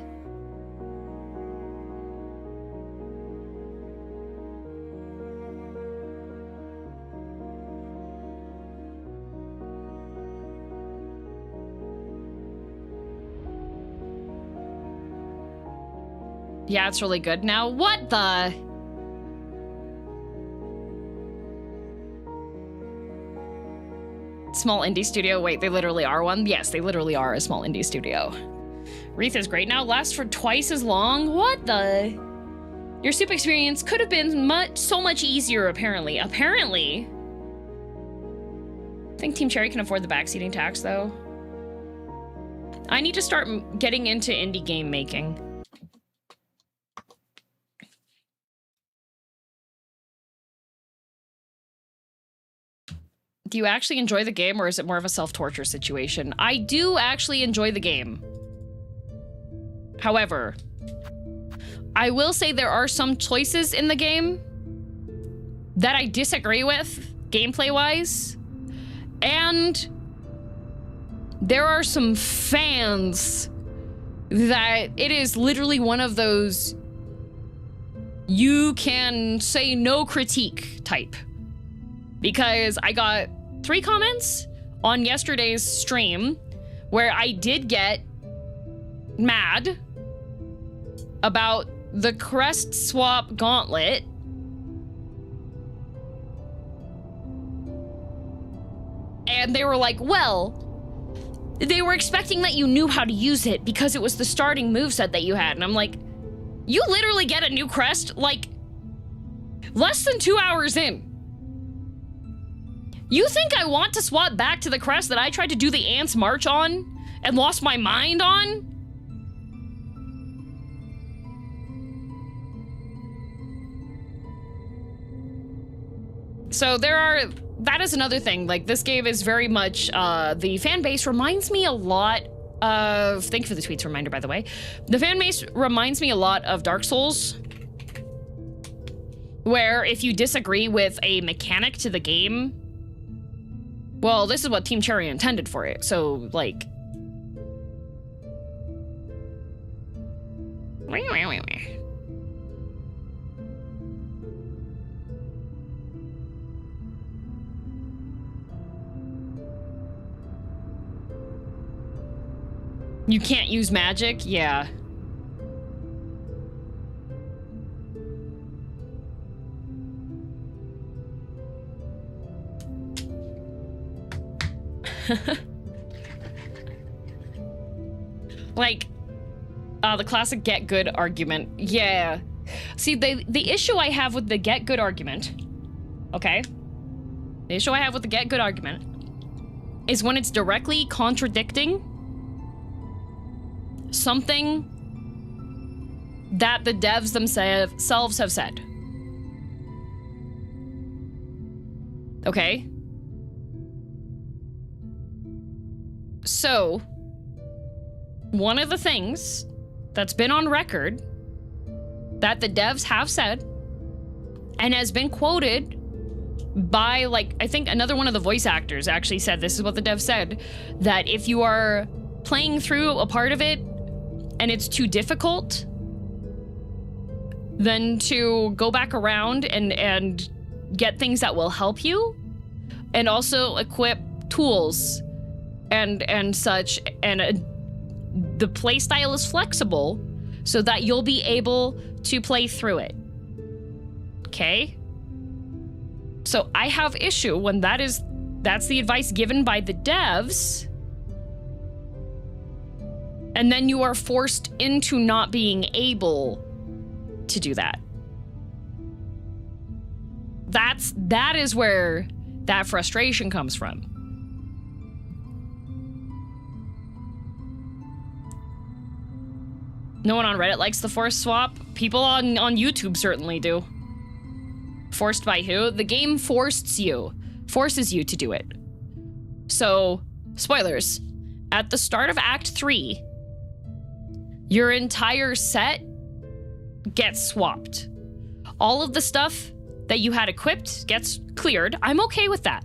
Yeah, it's really good now. What the? Small indie studio. Wait, they literally are one? Yes, they literally are a small indie studio. Wreath is great now. Lasts for twice as long. What the? Your soup experience could have been so much easier, apparently. Apparently. I think Team Cherry can afford the backseating tax, though. I need to start getting into indie game making. Do you actually enjoy the game, or is it more of a self-torture situation? I do actually enjoy the game. However, I will say there are some choices in the game that I disagree with, gameplay-wise. And there are some fans that it is literally one of those you can say no critique type. Because I got 3 comments on yesterday's stream where I did get mad about the crest swap gauntlet. And they were like, well, they were expecting that you knew how to use it because it was the starting moveset that you had. And I'm like, you literally get a new crest like less than 2 hours in. You think I want to swap back to the crest that I tried to do the Ants March on and lost my mind on? So that is another thing. Like, this game is very much, the fan base reminds me a lot of, thank you for the tweets reminder, by the way. The fan base reminds me a lot of Dark Souls, where if you disagree with a mechanic to the game, well, this is what Team Cherry intended for it, so, like... You can't use magic? Yeah. Like, the classic get good argument. Yeah. See, the issue I have with the get good argument, okay? The issue I have with the get good argument is when it's directly contradicting something that the devs themselves have said. Okay? So, one of the things that's been on record that the devs have said and has been quoted by, like, I think another one of the voice actors actually said, this is what the dev said, that if you are playing through a part of it and it's too difficult, then to go back around and get things that will help you, and also equip tools and such, and the playstyle is flexible so that you'll be able to play through it. Okay? So I have issue when that's the advice given by the devs, and then you are forced into not being able to do that. That is where that frustration comes from. No one on Reddit likes the forced swap. People on YouTube certainly do. Forced by who? The game forces you to do it. So, spoilers. At the start of Act 3, your entire set gets swapped. All of the stuff that you had equipped gets cleared. I'm okay with that.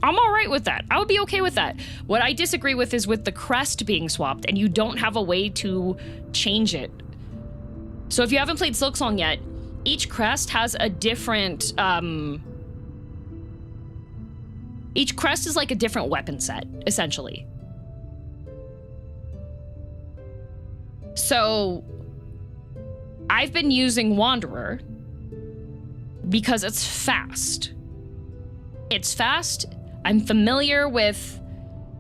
I'm all right with that. I would be okay with that. What I disagree with is with the crest being swapped, and you don't have a way to change it. So if you haven't played Silksong yet, each crest has a different, each crest is like a different weapon set, essentially. So I've been using Wanderer because it's fast. It's fast. I'm familiar with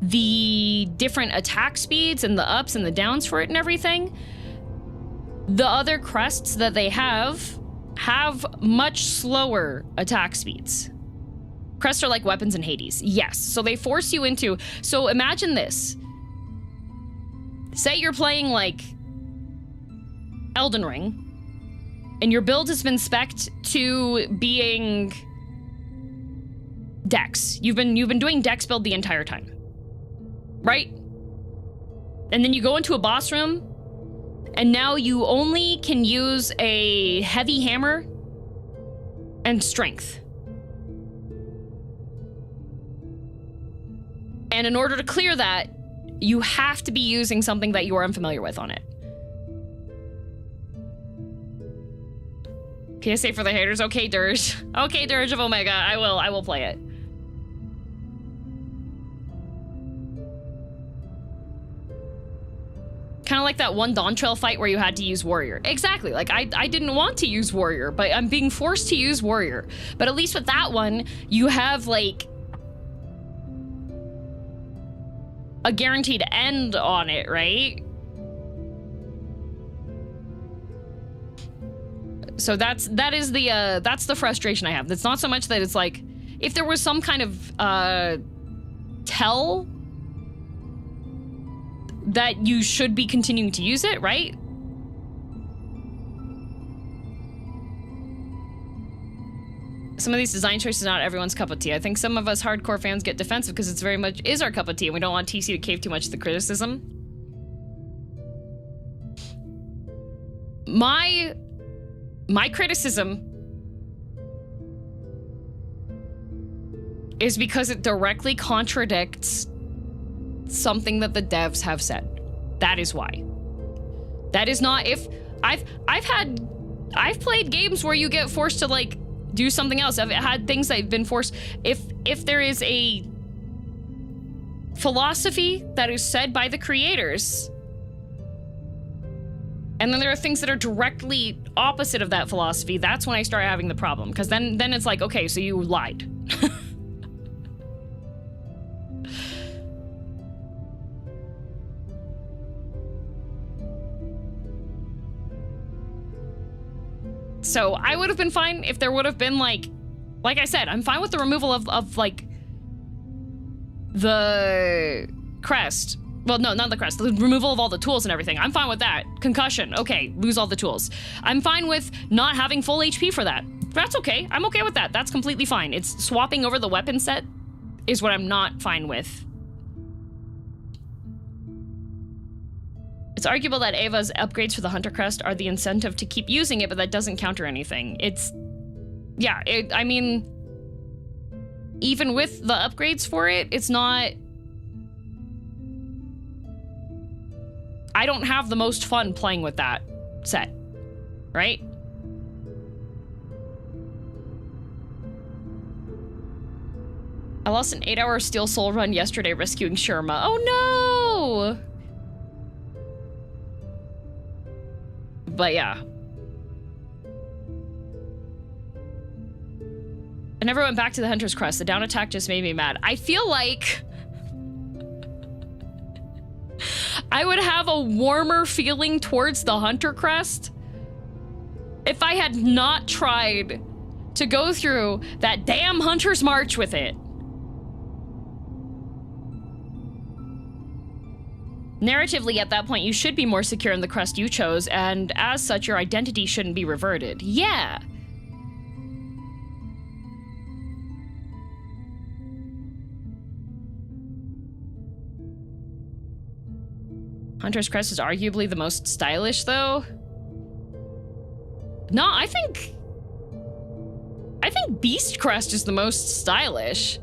the different attack speeds and the ups and the downs for it and everything. The other crests that they have much slower attack speeds. Crests are like weapons in Hades. Yes, so they force you into... So imagine this. Say you're playing like Elden Ring, and your build has been spec'd to being Dex. You've been doing Dex build the entire time, right? And then you go into a boss room, and now you only can use a heavy hammer and strength. And in order to clear that, you have to be using something that you are unfamiliar with on it. PSA for the haters. Okay, Dirge. Okay, Dirge of Omega. I will play it. Kind of like that one Dawn Trail fight where you had to use Warrior. Exactly. Like, I didn't want to use Warrior, but I'm being forced to use Warrior. But at least with that one, you have, like, a guaranteed end on it, right? So that's the frustration I have. It's not so much that it's like, if there was some kind of tell that you should be continuing to use it, right? Some of these design choices are not everyone's cup of tea. I think some of us hardcore fans get defensive because it's very much is our cup of tea, and we don't want TC to cave too much to the criticism. My criticism is because it directly contradicts something that the devs have said. That is why. That is not, if I've played games where you get forced to, like, do something else. I've had things that have been forced. If there is a philosophy that is said by the creators, and then there are things that are directly opposite of that philosophy, that's when I start having the problem. Because then it's like, okay, so you lied. So I would have been fine if there would have been, like I said, I'm fine with the removal of like, the crest. Well, no, not the crest. The removal of all the tools and everything. I'm fine with that. Concussion. Okay, lose all the tools. I'm fine with not having full HP for that. That's okay. I'm okay with that. That's completely fine. It's swapping over the weapon set is what I'm not fine with. It's arguable that Ava's upgrades for the Hunter Crest are the incentive to keep using it, but that doesn't counter anything. It's... Yeah, I mean... Even with the upgrades for it, it's not... I don't have the most fun playing with that set, right? I lost an 8-hour Steel Soul run yesterday rescuing Sherma. Oh no! But yeah. I never went back to the Hunter's Crest. The down attack just made me mad. I feel like I would have a warmer feeling towards the Hunter Crest if I had not tried to go through that damn Hunter's March with it. Narratively, at that point, you should be more secure in the crest you chose, and as such, your identity shouldn't be reverted. Yeah. Hunter's Crest is arguably the most stylish, though. No, I think Beast Crest is the most stylish.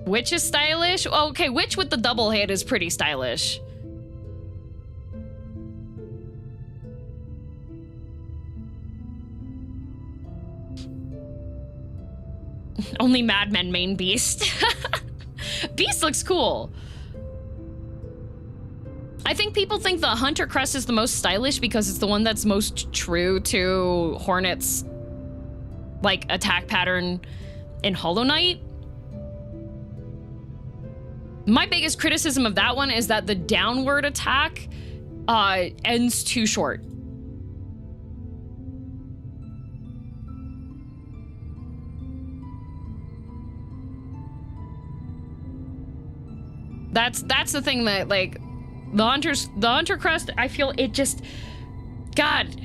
Witch is stylish? Oh, okay, Witch with the double hit is pretty stylish. Only Madmen main Beast. Beast looks cool. I think people think the Hunter Crest is the most stylish because it's the one that's most true to Hornet's like attack pattern in Hollow Knight. My biggest criticism of that one is that the downward attack ends too short. That's the thing that, like, the Hunter Crest, I feel it just, God,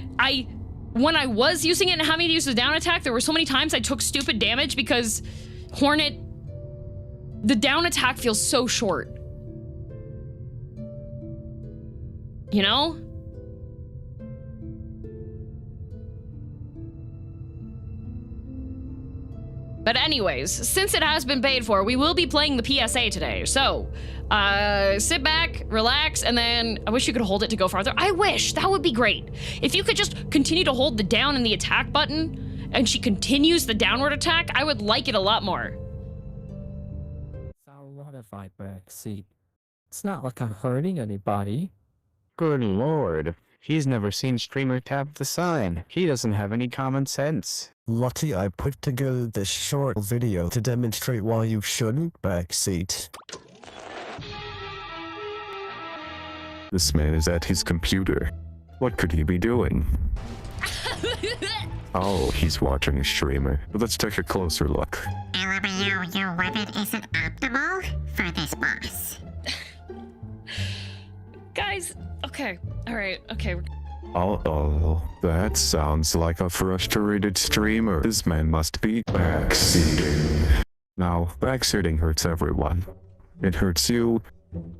when I was using it and having to use the down attack, there were so many times I took stupid damage because Hornet, the down attack feels so short. You know? But anyways, since it has been paid for, we will be playing the PSA today. So, sit back, relax, and then I wish you could hold it to go farther. I wish, that would be great. If you could just continue to hold the down and the attack button, and she continues the downward attack, I would like it a lot more. Our modified backseat. It's not like I'm hurting anybody. Good lord. He's never seen streamer tap the sign. He doesn't have any common sense. Lucky I put together this short video to demonstrate why you shouldn't backseat. This man is at his computer. What could he be doing? Oh, he's watching a streamer. Let's take a closer look. LMAO, your weapon isn't optimal for this boss. Guys, okay, all right, okay. Oh, that sounds like a frustrated streamer. This man must be backseating. Now, backseating hurts everyone. It hurts you,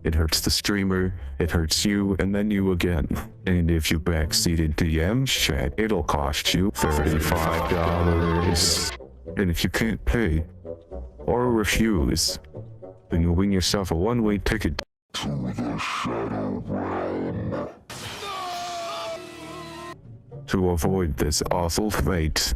it hurts the streamer, it hurts you, and then you again. And if you backseat into Yam's chat, it'll cost you $35. And if you can't pay, or refuse, then you'll win yourself a one-way ticket to the Shadow Realm. To avoid this awful fate,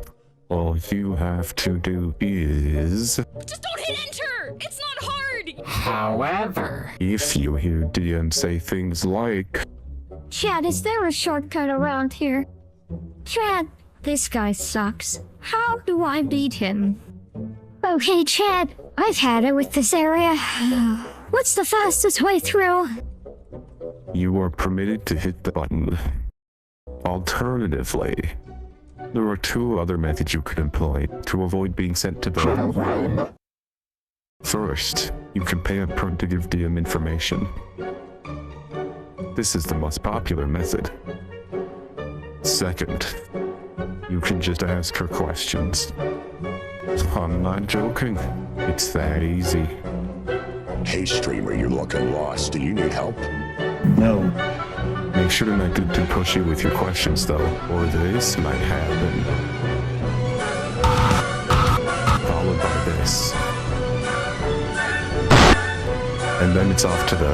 all you have to do is... Just don't hit enter! It's not hard! However, if you hear DM say things like... Chad, is there a shortcut around here? Chad, this guy sucks. How do I beat him? Okay, Chad, I've had it with this area. What's the fastest way through? You are permitted to hit the button. Alternatively, there are two other methods you could employ to avoid being sent to bed. First, you can pay up front to give DM information. This is the most popular method. Second, you can just ask her questions. I'm not joking. It's that easy. Hey streamer, you're looking lost. Do you need help? No. Make sure to not get too pushy with your questions though, or this might happen. Followed by this. And then it's off to the...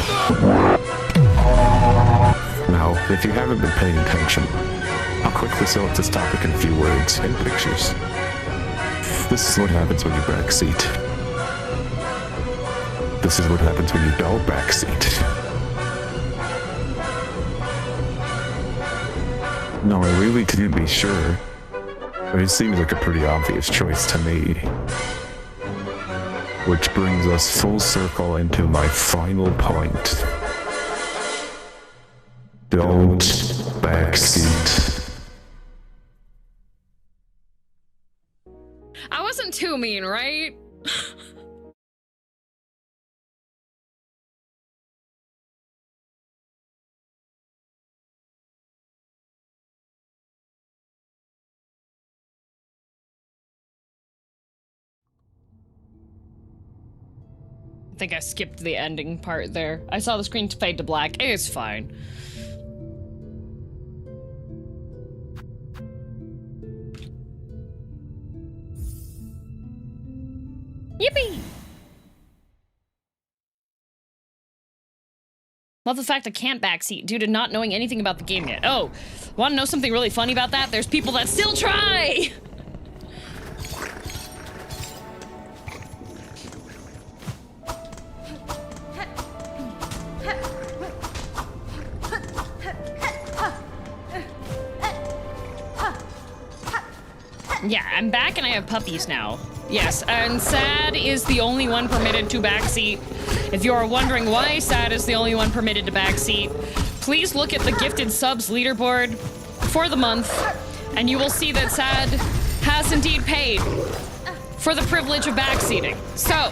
Now, if you haven't been paying attention, I'll quickly sell this topic in a few words and pictures. This is what happens when you backseat. This is what happens when you don't backseat. No, I really couldn't be sure, but it seems like a pretty obvious choice to me. Which brings us full circle into my final point. Don't backseat. I wasn't too mean, right? I think I skipped the ending part there. I saw the screen fade to black. It's fine. Yippee! Love the fact I can't backseat due to not knowing anything about the game yet. Oh, want to know something really funny about that? There's people that still try! Yeah, I'm back and I have puppies now. Yes, and Sad is the only one permitted to backseat. If you are wondering why Sad is the only one permitted to backseat, please look at the gifted subs leaderboard for the month, and you will see that Sad has indeed paid for the privilege of backseating. So...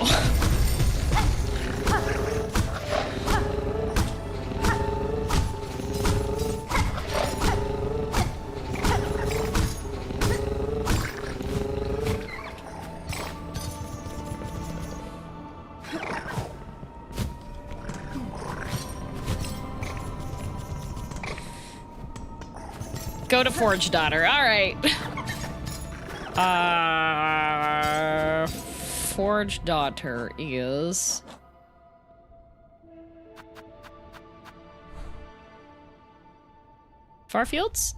Go to Forge Daughter. All right. Forge Daughter is... Farfields?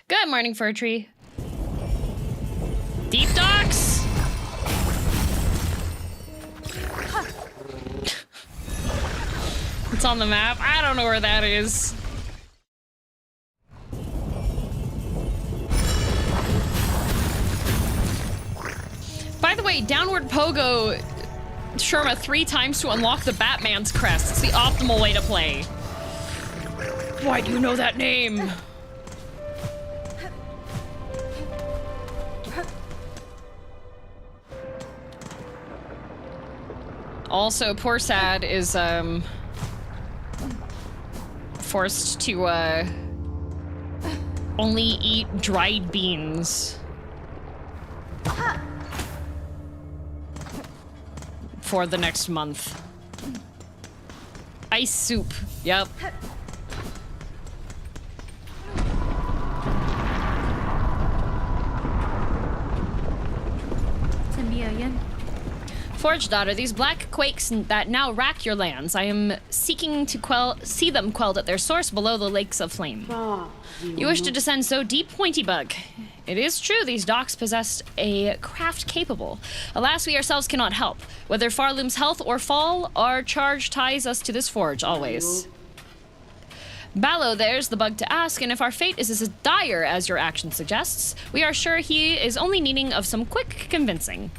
Good morning, Fir Tree. Deep Docks? It's on the map. I don't know where that is. By the way, downward pogo Sherma 3 times to unlock the Batman's crest. It's the optimal way to play. Why do you know that name? Also, poor Sad is, forced to, only eat dried beans. For the next month. Ice soup, yep. Forge Daughter, these black quakes that now rack your lands, I am seeking to see them quelled at their source below the lakes of flame. You wish to descend so deep, Pointy Bug. It is true these docks possess a craft capable. Alas, we ourselves cannot help. Whether Farloom's health or fall, our charge ties us to this forge, always. Ballo, there's the bug to ask, and if our fate is as dire as your action suggests, we are sure he is only needing of some quick convincing.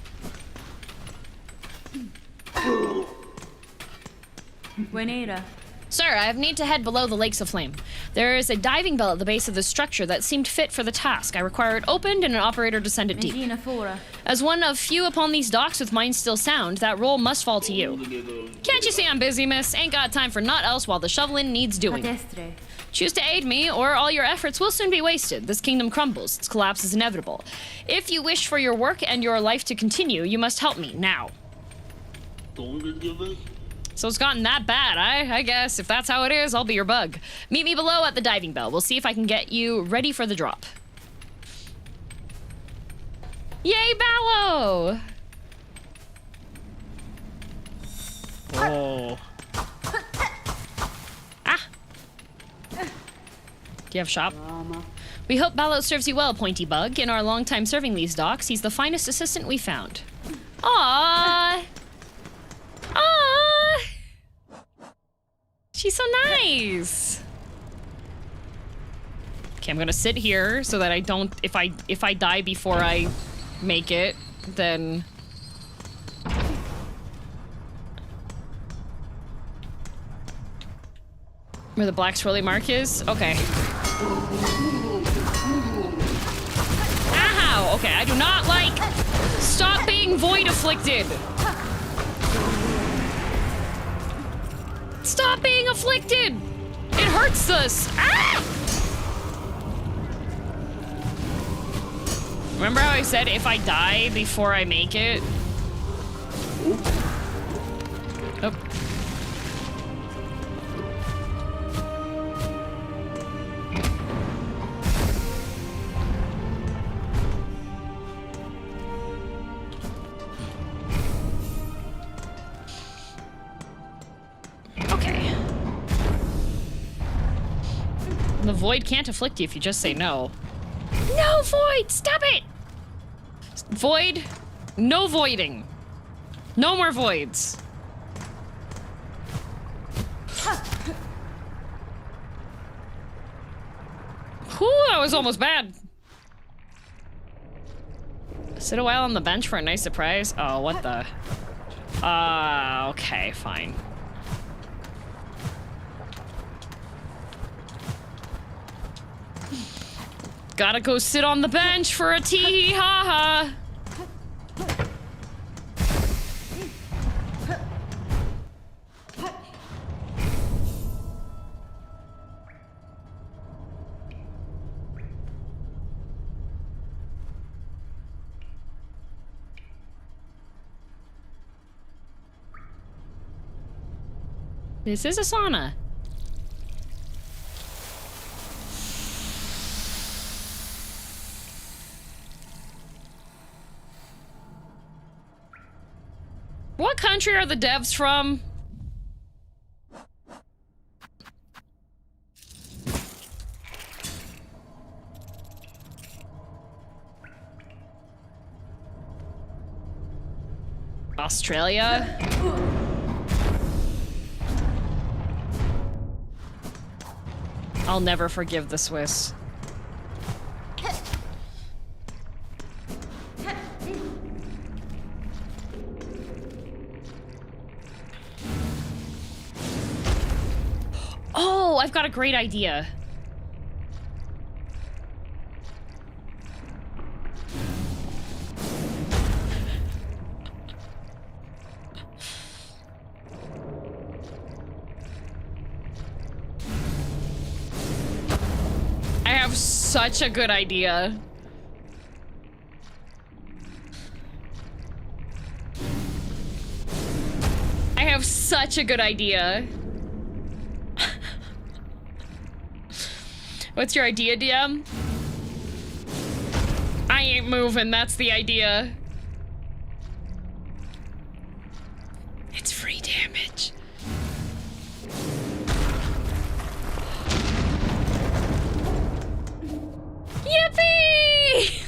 Buenera. Sir, I have need to head below the Lakes of Flame. There is a diving bell at the base of the structure that seemed fit for the task. I require it opened and an operator to send it deep. Medina Fora. As one of few upon these docks with mind still sound, that role must fall to you. Can't you see I'm busy, miss? Ain't got time for naught else while the shoveling needs doing. Cadestre. Choose to aid me, or all your efforts will soon be wasted. This kingdom crumbles. Its collapse is inevitable. If you wish for your work and your life to continue, you must help me, now. So it's gotten that bad, I guess. If that's how it is, I'll be your bug. Meet me below at the diving bell. We'll see if I can get you ready for the drop. Yay, Ballo! Oh. Ah! Do you have shop? We hope Ballo serves you well, Pointy Bug. In our long time serving these docks, he's the finest assistant we found. Aww! Aww! She's so nice! Okay, I'm gonna sit here so that I don't... If I die before I make it, then... Where the black swirly mark is? Okay. Ow! Okay, I do not like... Stop being void afflicted! Stop being afflicted! It hurts us! Ah! Remember how I said if I die before I make it? Oh. Okay. The void can't afflict you if you just say no. No, Void! Stop it! Void, no voiding. No more voids. Whew, that was almost bad. Sit a while on the bench for a nice surprise. Oh, what the? Okay, fine. Gotta go sit on the bench for a tee ha ha. This is a sauna. What country are the devs from? Australia? I'll never forgive the Swiss. Oh, I've got a great idea. I have such a good idea. I have such a good idea. What's your idea, DM? I ain't moving, that's the idea. It's free damage. Yippee!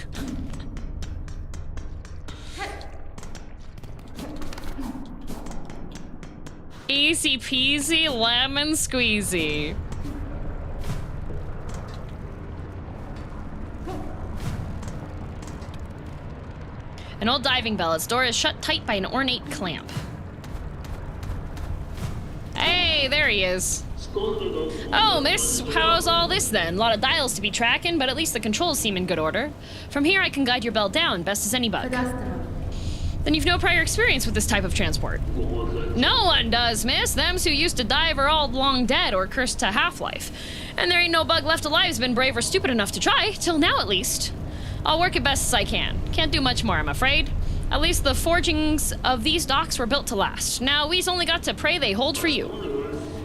Easy peasy lemon squeezy. An old diving bell. Its door is shut tight by an ornate clamp. Hey, there he is. Oh, miss, how's all this then? A lot of dials to be tracking, but at least the controls seem in good order. From here, I can guide your belt down, best as any bug. Then you've no prior experience with this type of transport. No one does, miss. Thems who used to dive are all long dead or cursed to half-life. And there ain't no bug left alive who's been brave or stupid enough to try, till now at least. I'll work it best as I can. Can't do much more, I'm afraid. At least the forgings of these docks were built to last. Now we's only got to pray they hold for you.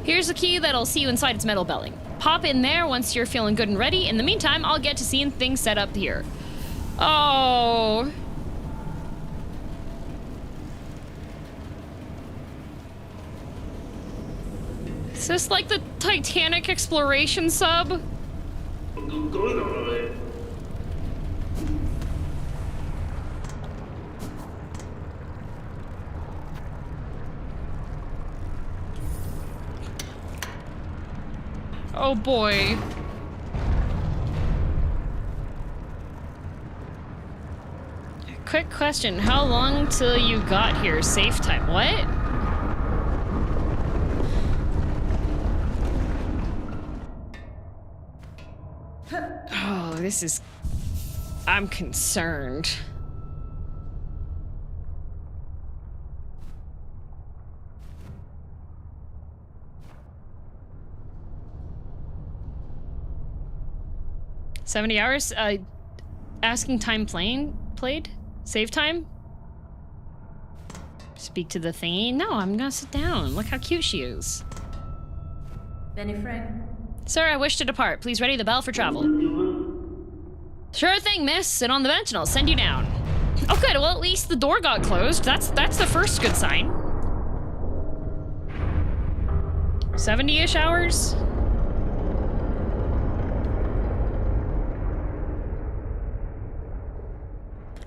Here's a key that'll see you inside its metal belly. Pop in there once you're feeling good and ready. In the meantime, I'll get to seeing things set up here. Oh. Is this like the Titanic exploration sub? Oh boy. Quick question, how long till you got here? Safe time, what? Oh, this is... I'm concerned. $70 hours? Asking time played? Save time? Speak to the thingy? No, I'm gonna sit down. Look how cute she is. Benny Frank. Sir, I wish to depart. Please ready the bell for travel. Sure thing, miss. Sit on the bench and I'll send you down. Oh good, well at least the door got closed. That's the first good sign. 70-ish hours?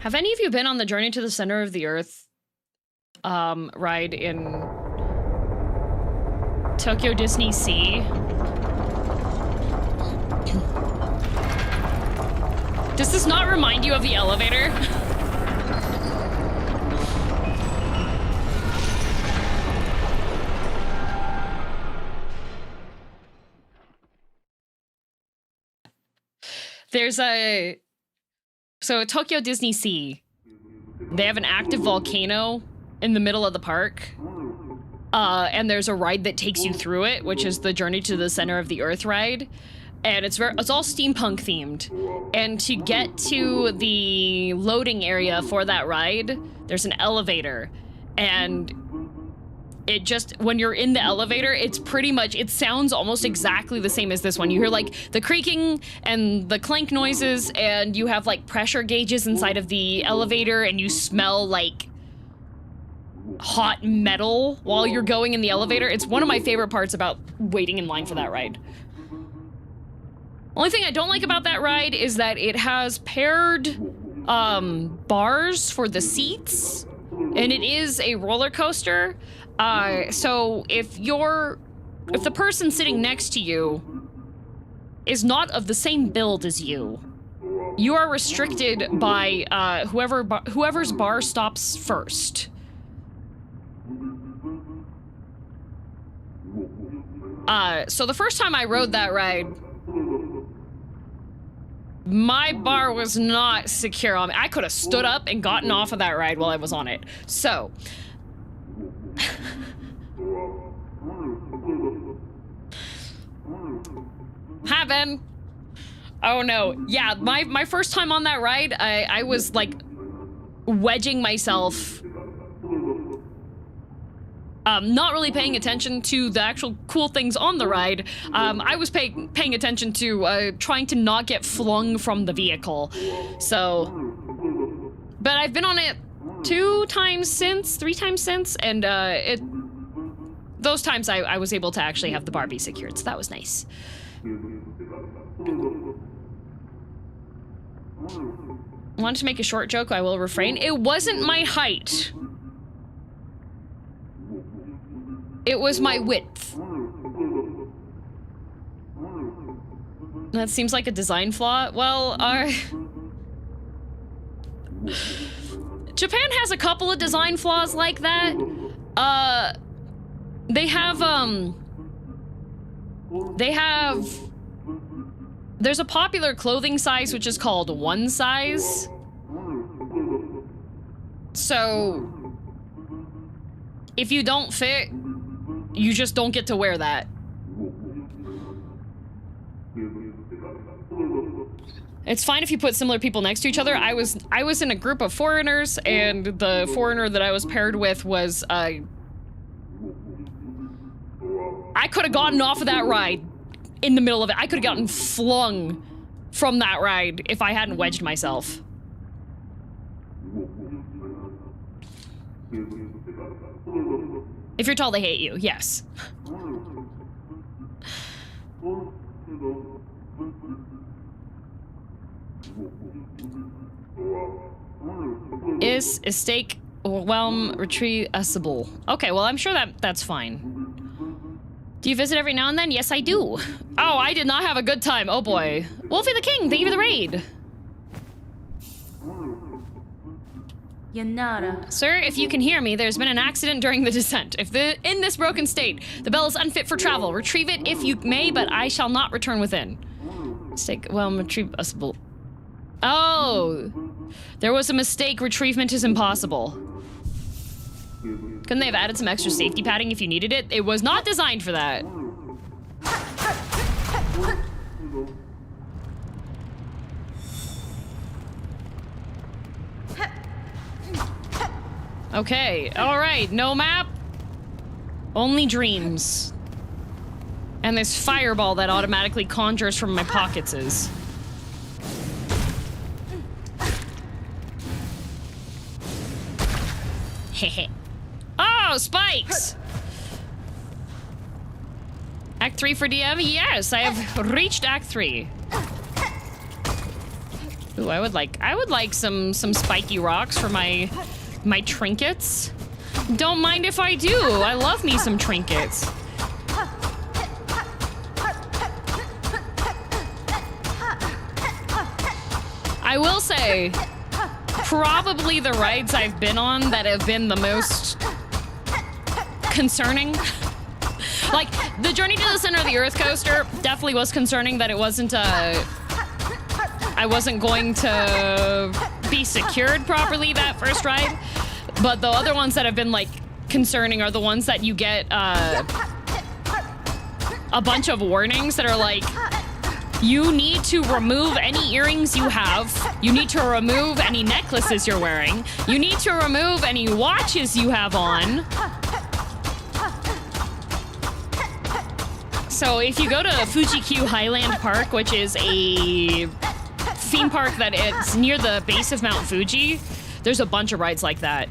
Have any of you been on the Journey to the Center of the Earth ride in Tokyo Disney Sea? Does this not remind you of the elevator? There's a... So Tokyo Disney Sea, they have an active volcano in the middle of the park. And there's a ride that takes you through it, which is the Journey to the Center of the Earth ride. And it's all steampunk themed. And to get to the loading area for that ride, there's an elevator. And it just, when you're in the elevator, it's pretty much, it sounds almost exactly the same as this one. You hear like the creaking and the clank noises, and you have like pressure gauges inside of the elevator, and you smell like hot metal while you're going in the elevator. It's one of my favorite parts about waiting in line for that ride. Only thing I don't like about that ride is that it has paired bars for the seats, and it is a roller coaster. So if the person sitting next to you is not of the same build as you, you are restricted by whoever's bar stops first. So the first time I rode that ride, my bar was not secure on me. I could have stood up and gotten off of that ride while I was on it. So... Hi, Ben. Oh no. Yeah, my first time on that ride, I was like wedging myself, not really paying attention to the actual cool things on the ride. I was paying attention to trying to not get flung from the vehicle. So, but I've been on it 3 times since, and those times I was able to actually have the bar be secured, so that was nice. Wanted to make a short joke, I will refrain. It wasn't my height. It was my width. That seems like a design flaw. Well, Japan has a couple of design flaws like that. They have, they have... There's a popular clothing size which is called one size. So, if you don't fit, you just don't get to wear that. It's fine if you put similar people next to each other. I was in a group of foreigners, and the foreigner that I was paired with was, I could have gotten off of that ride in the middle of it. I could have gotten flung from that ride if I hadn't wedged myself. If you're tall, they hate you. Yes. Is a steak overwhelm retrievable? Okay, well, I'm sure that's fine. Do you visit every now and then? Yes, I do. Oh, I did not have a good time. Oh boy. Wolfie the King, thank you for the raid. Yanara. Sir, if you can hear me, there's been an accident during the descent. In this broken state, the bell is unfit for travel. Retrieve it if you may, but I shall not return within. Steak, well, retrievable. Oh, there was a mistake. Retrievement is impossible. Couldn't they have added some extra safety padding if you needed it? It was not designed for that. Okay, all right, no map, only dreams. And this fireball that automatically conjures from my pockets is. Hehe. Oh, spikes! Act 3 for DM? Yes, I have reached Act 3. Ooh, I would like some spiky rocks for my trinkets. Don't mind if I do. I love me some trinkets. I will say, probably the rides I've been on that have been the most concerning. Like, the Journey to the Center of the Earth coaster definitely was concerning that it wasn't, I wasn't going to be secured properly that first ride. But the other ones that have been, like, concerning are the ones that you get, a bunch of warnings that are like, you need to remove any earrings you have. You need to remove any necklaces you're wearing. You need to remove any watches you have on. So if you go to Fuji-Q Highland Park, which is a theme park that it's near the base of Mount Fuji, there's a bunch of rides like that.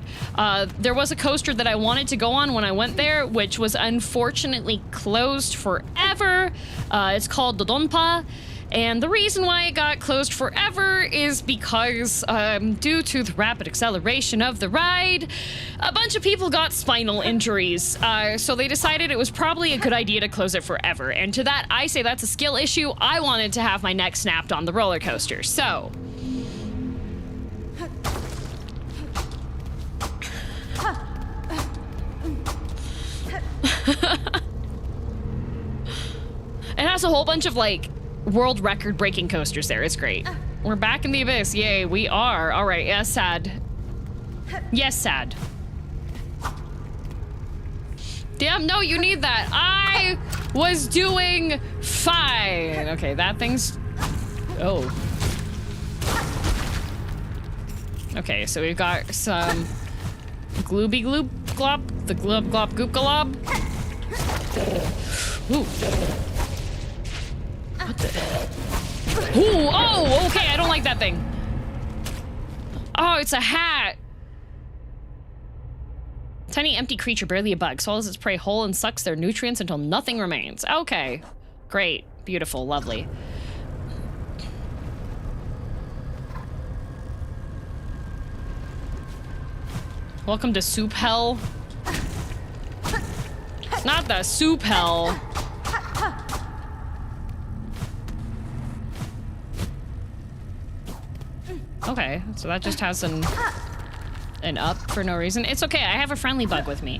There was a coaster that I wanted to go on when I went there, which was unfortunately closed forever. It's called Dodonpa. And the reason why it got closed forever is because, due to the rapid acceleration of the ride, a bunch of people got spinal injuries. So they decided it was probably a good idea to close it forever. And to that, I say that's a skill issue. I wanted to have my neck snapped on the roller coaster, so... It has a whole bunch of, like, world record breaking coasters there. It's great. We're back in the abyss. Yay, we are. All right, yes, sad. Yes, sad. Damn, no, you need that. I was doing fine. Okay, that thing's... Oh. Okay, so we've got some glooby gloop glop, the glub glop goop glob. Ooh. What the? Ooh, oh, okay, I don't like that thing. Oh, it's a hat. Tiny empty creature, barely a bug, swallows its prey whole and sucks their nutrients until nothing remains. Okay, great, beautiful, lovely. Welcome to Soup Hell. Not the Soup Hell. Okay, so that just has an up for no reason. It's okay, I have a friendly bug with me.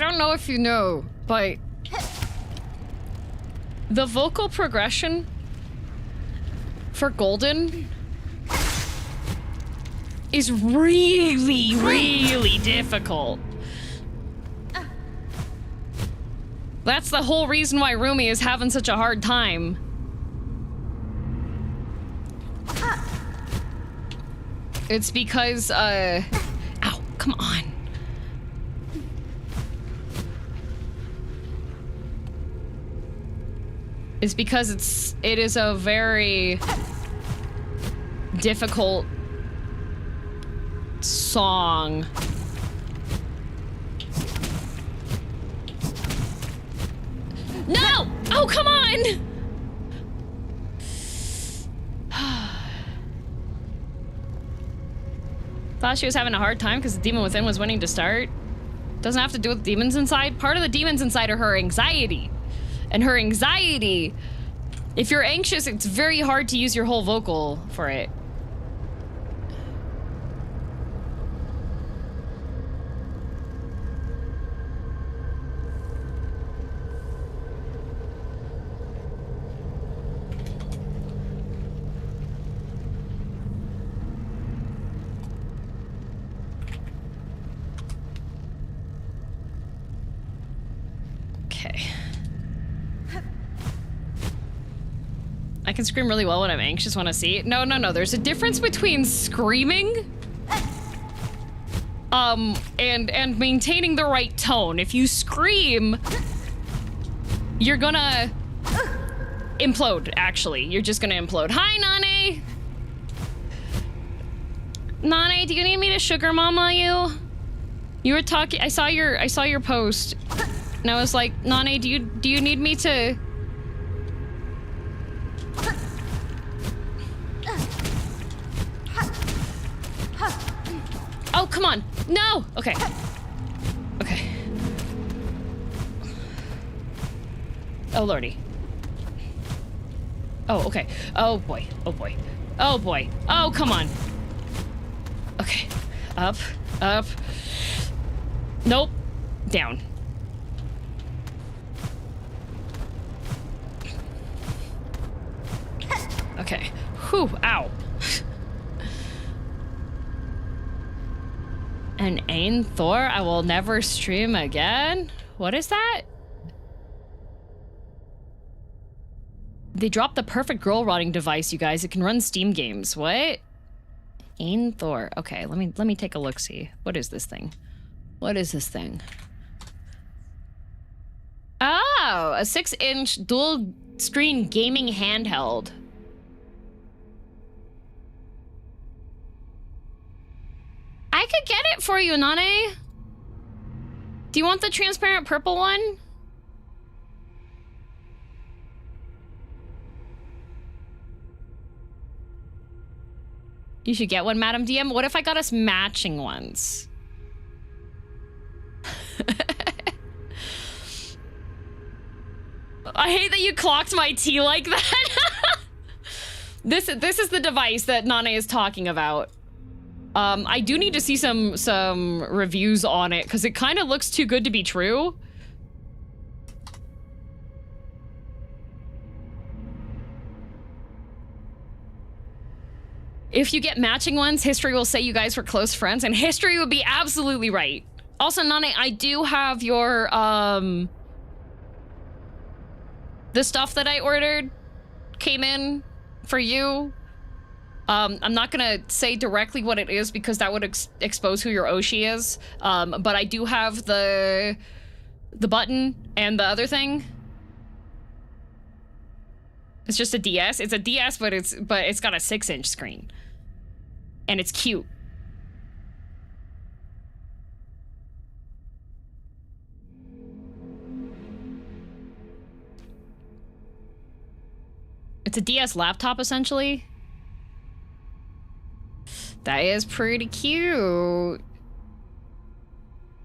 don't know if you know, but the vocal progression for Golden is really, really difficult. That's the whole reason why Rumi is having such a hard time. It's because, ow, come on. It's because it is a very difficult song. No! Oh, come on! Thought she was having a hard time because the demon within was winning to start. Doesn't have to do with demons inside. Part of the demons inside are her anxiety. And her anxiety, if you're anxious, it's very hard to use your whole vocal for it. Okay. I can scream really well when I'm anxious, want to see it. No, there's a difference between screaming and maintaining the right tone. If you scream, you're gonna implode, actually. You're just gonna implode. Hi, Nane! Nane, do you need me to sugar mama you? You were talking, I saw your post. And I was like, Nane, do you need me to... Oh, come on. No! Okay. Okay. Oh, lordy. Oh, okay. Oh, boy. Oh, boy. Oh, boy. Oh, come on. Okay. Up. Up. Nope. Down. Okay. Whew. Ow. An Ain Thor, I will never stream again? What is that? They dropped the perfect girl rotting device, you guys. It can run Steam games. What? Ain Thor. Okay, let me take a look-see. What is this thing? What is this thing? Oh, a 6-inch dual screen gaming handheld. I could get it for you, Nane. Do you want the transparent purple one? You should get one, Madam DM. What if I got us matching ones? I hate that you clocked my tea like that. This is the device that Nane is talking about. I do need to see some reviews on it because it kind of looks too good to be true. If you get matching ones, history will say you guys were close friends, and history would be absolutely right. Also, Nane, I do have your the stuff that I ordered came in for you. I'm not gonna say directly what it is because that would expose who your Oshi is. But I do have the button and the other thing. It's just a DS. It's a DS, but it's got a 6-inch screen, and it's cute. It's a DS laptop essentially. That is pretty cute.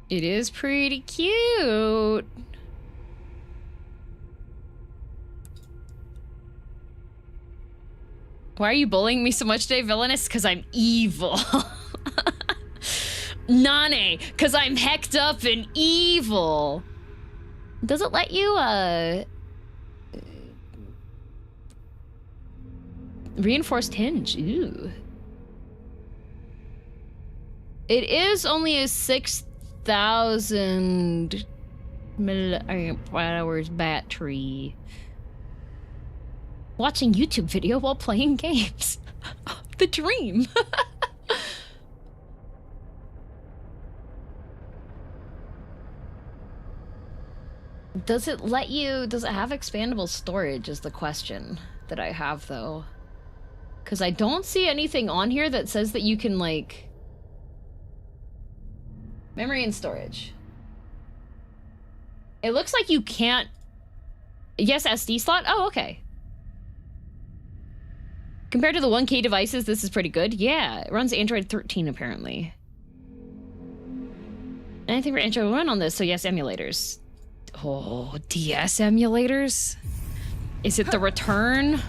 It is pretty cute. Why are you bullying me so much today, villainous? Because I'm evil. Nane, because I'm hecked up and evil. Does it let you, reinforced hinge? Ooh. It is only a 6,000 hours battery. Watching YouTube video while playing games. The dream. Does it let you, does it have expandable storage is the question that I have though. Because I don't see anything on here that says that you can like... Memory and storage. It looks like you can't... Yes, SD slot? Oh, okay. Compared to the 1K devices, this is pretty good. Yeah, it runs Android 13 apparently. Anything for Android will run on this, so yes, emulators. Oh, DS emulators? Is it the return?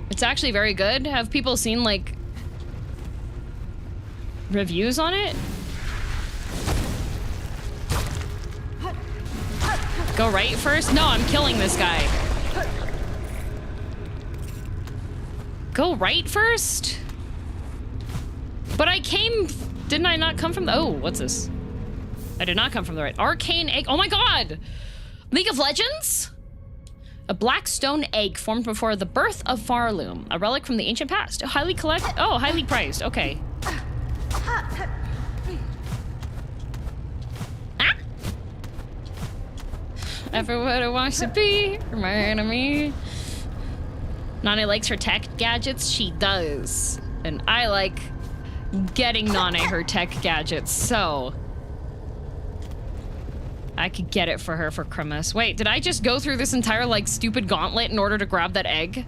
It's actually very good. Have people seen, like, reviews on it? Go right first? No, I'm killing this guy. Go right first? But I came... Didn't I not come from the... Oh, what's this? I did not come from the right. Arcane egg. Oh my god! League of Legends? A black stone egg formed before the birth of Farloom. A relic from the ancient past. Highly highly prized. Okay. Ah! Everybody wants to be my enemy. Nane likes her tech gadgets. She does. And I like... getting Nane her tech gadgets, so I could get it for her for Christmas. Wait, did I just go through this entire, like, stupid gauntlet in order to grab that egg?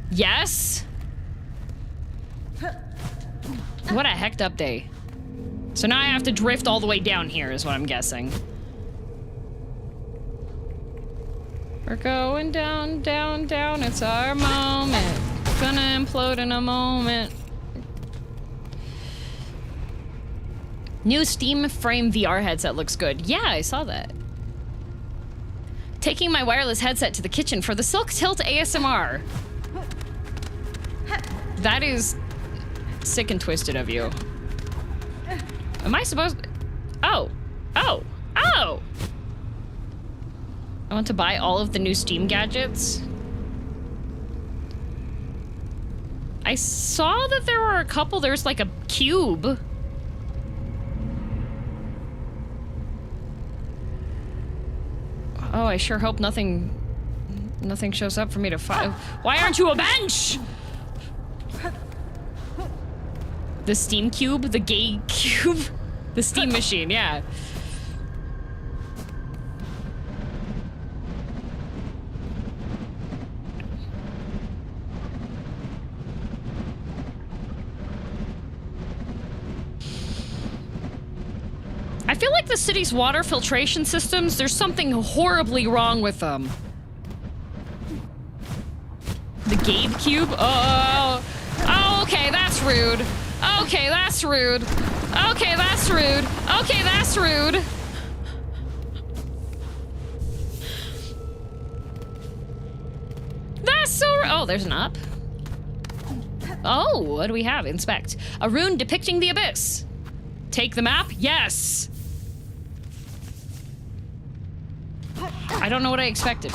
Yes? What a hecked up day. So now I have to drift all the way down here, is what I'm guessing. We're going down, down, down. It's our moment. Gonna implode in a moment. New Steam Frame VR headset looks good. Yeah, I saw that. Taking my wireless headset to the kitchen for the Silk Tilt ASMR. That is sick and twisted of you. Am I supposed... Oh. Oh. Oh! I want to buy all of the new Steam gadgets. I saw that there were a couple. There's like a cube. Oh, I sure hope nothing shows up for me to fight. Why aren't you a bench? The Steam cube? The gay cube? The Steam machine, yeah. I feel like the city's water filtration systems, there's something horribly wrong with them. The Gabe Cube? Oh, okay, that's rude. Okay, that's rude. Okay, that's rude. Okay, that's rude. That's so... Oh, there's an up. Oh, what do we have? Inspect. A rune depicting the abyss. Take the map? Yes. I don't know what I expected.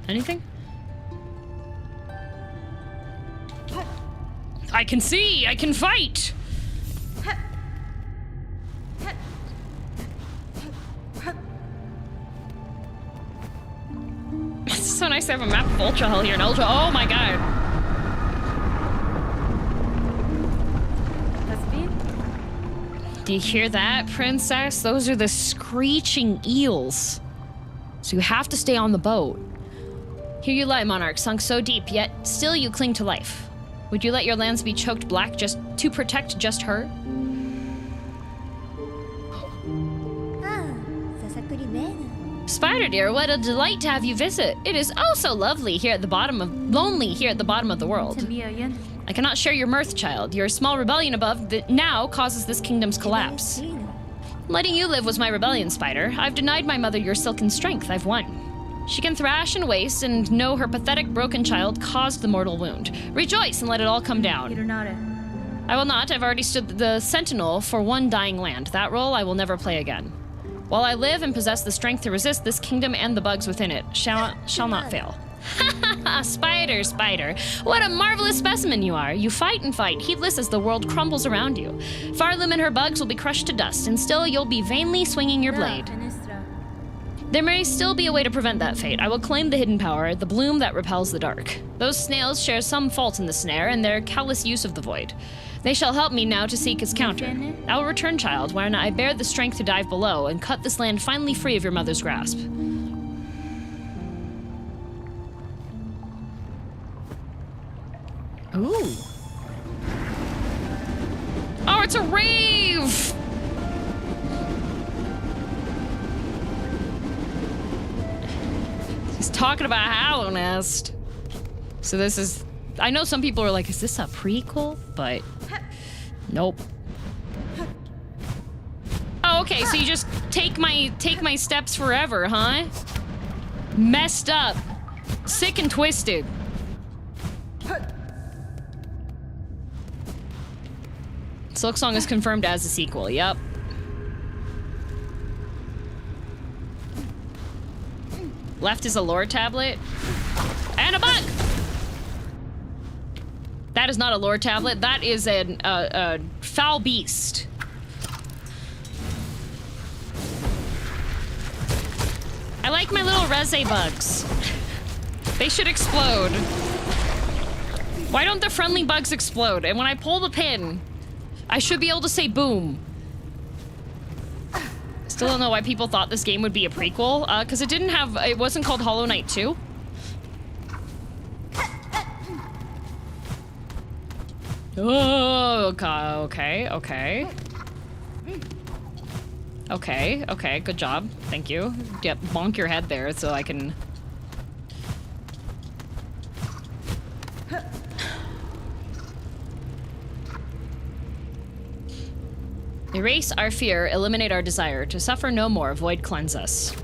Anything? I can see! I can fight! It's so nice to have a map of Ultra Hell here in Ultra. Oh my god. Do you hear that, princess? Those are the screeching eels. So you have to stay on the boat. Here you lie, monarch, sunk so deep, yet still you cling to life. Would you let your lands be choked black just to protect just her? Spider dear, what a delight to have you visit. It is oh so lovely here at the bottom of the world. I cannot share your mirth, child. Your small rebellion above that now causes this kingdom's collapse. Letting you live was my rebellion, Spider. I've denied my mother your silken strength. I've won. She can thrash and waste and know her pathetic broken child caused the mortal wound. Rejoice and let it all come down. I will not. I've already stood the sentinel for one dying land. That role I will never play again. While I live and possess the strength to resist this kingdom and the bugs within it, shall not fail. Ha ha ha! Spider, Spider! What a marvelous specimen you are! You fight and fight, heedless as the world crumbles around you. Farloom and her bugs will be crushed to dust, and still you'll be vainly swinging your blade. There may still be a way to prevent that fate. I will claim the hidden power, the bloom that repels the dark. Those snails share some fault in the snare and their callous use of the void. They shall help me now to seek its counter. I will return, child, when I bear the strength to dive below and cut this land finally free of your mother's grasp. Ooh. Oh, it's a rave! He's talking about Hollow Nest. So this is... I know some people are like, is this a prequel? But... Nope. Oh, okay, so you just take my steps forever, huh? Messed up. Sick and twisted. Silksong is confirmed as a sequel, yep. Left is a lore tablet. And a bug! That is not a lore tablet, that is a foul beast. I like my little rese bugs. They should explode. Why don't the friendly bugs explode? And when I pull the pin, I should be able to say boom. Still don't know why people thought this game would be a prequel, because it wasn't called Hollow Knight 2. Oh, okay. Okay, good job. Thank you. Yep, bonk your head there so I can... Erase our fear, eliminate our desire. To suffer no more, void cleanse us.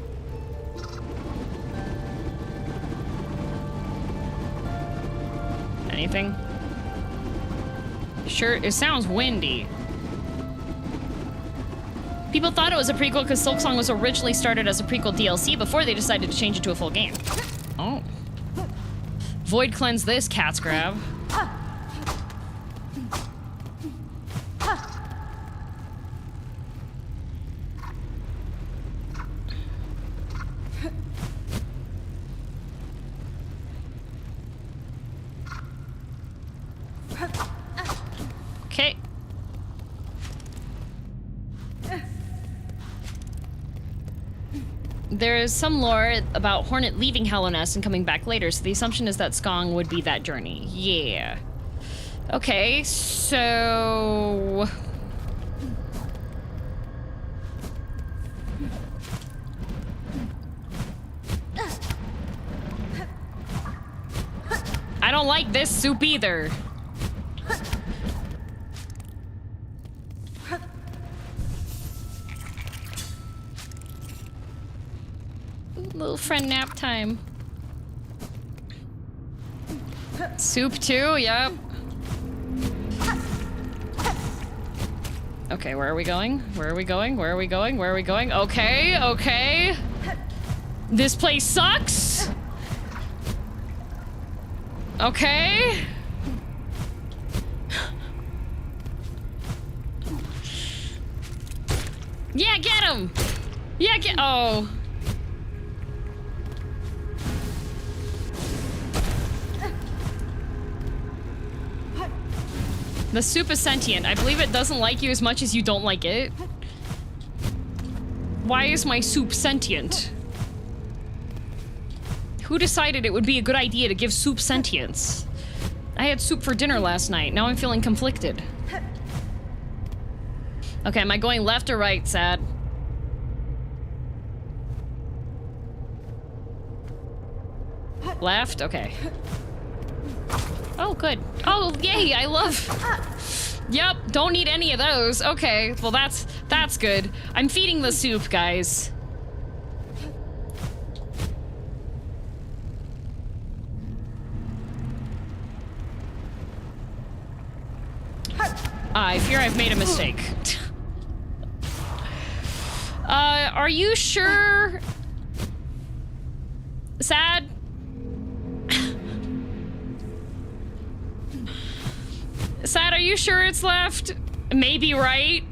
Anything? Sure, it sounds windy. People thought it was a prequel because Silksong was originally started as a prequel DLC before they decided to change it to a full game. Oh. Void cleanse this, cat's grab. Okay. There is some lore about Hornet leaving Hollow Nest and coming back later, so the assumption is that Skong would be that journey. Yeah. Okay, so... I don't like this soup either. Little friend nap time. Soup too, yep. Okay, where are we going? Where are we going? Where are we going? Where are we going? Okay, okay. This place sucks. Okay. Yeah, get him. Yeah, get. Oh. The soup is sentient. I believe it doesn't like you as much as you don't like it. Why is my soup sentient? Who decided it would be a good idea to give soup sentience? I had soup for dinner last night. Now I'm feeling conflicted. Okay, am I going left or right, Sad? Left? Okay. Oh, good. Oh, yay, I love... Yep, don't need any of those. Okay, well that's good. I'm feeding the soup, guys. I fear I've made a mistake. Are you sure? Sad? Sad, are you sure it's left? Maybe right?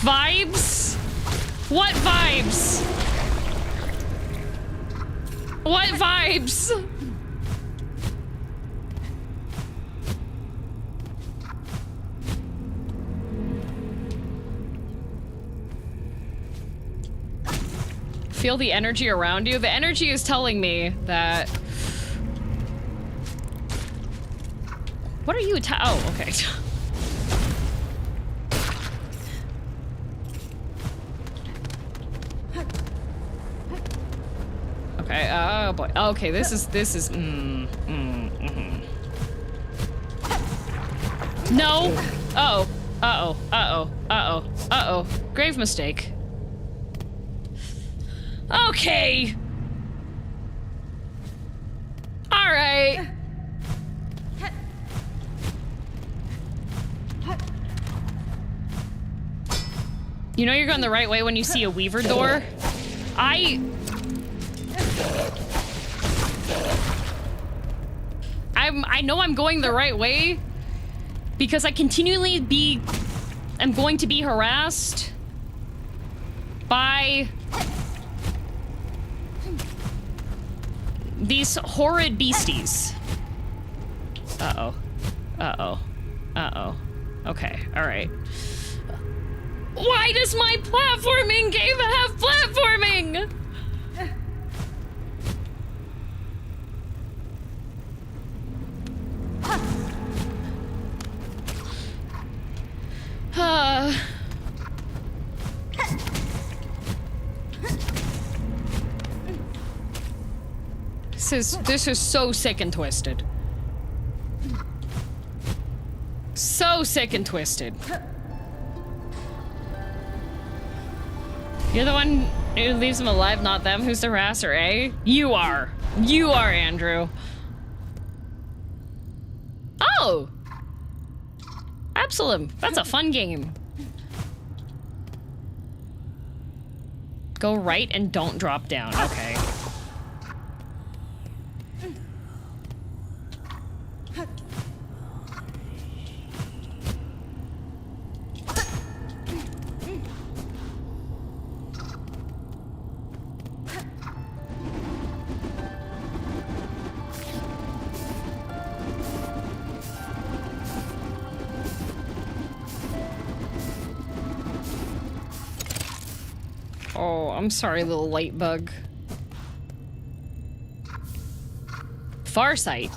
Vibes? What vibes? What vibes? Feel the energy around you? The energy is telling me that... What are you oh, okay. Okay, oh boy. Okay, this is, No! Uh-oh. Uh-oh. Uh-oh. Uh-oh. Uh-oh. Grave mistake. Okay! Alright. You know you're going the right way when you see a weaver door? I know I'm going the right way because I continually am going to be harassed by these horrid beasties. Uh-oh. Uh-oh. Uh-oh. Okay, alright. Why does my platforming game have platforming? This is so sick and twisted. So sick and twisted. You're the one who leaves them alive, not them. Who's the harasser, eh? You are. You are, Andrew. Oh! Absalom. That's a fun game. Go right and don't drop down. Okay. Oh, I'm sorry, little light bug. Farsight.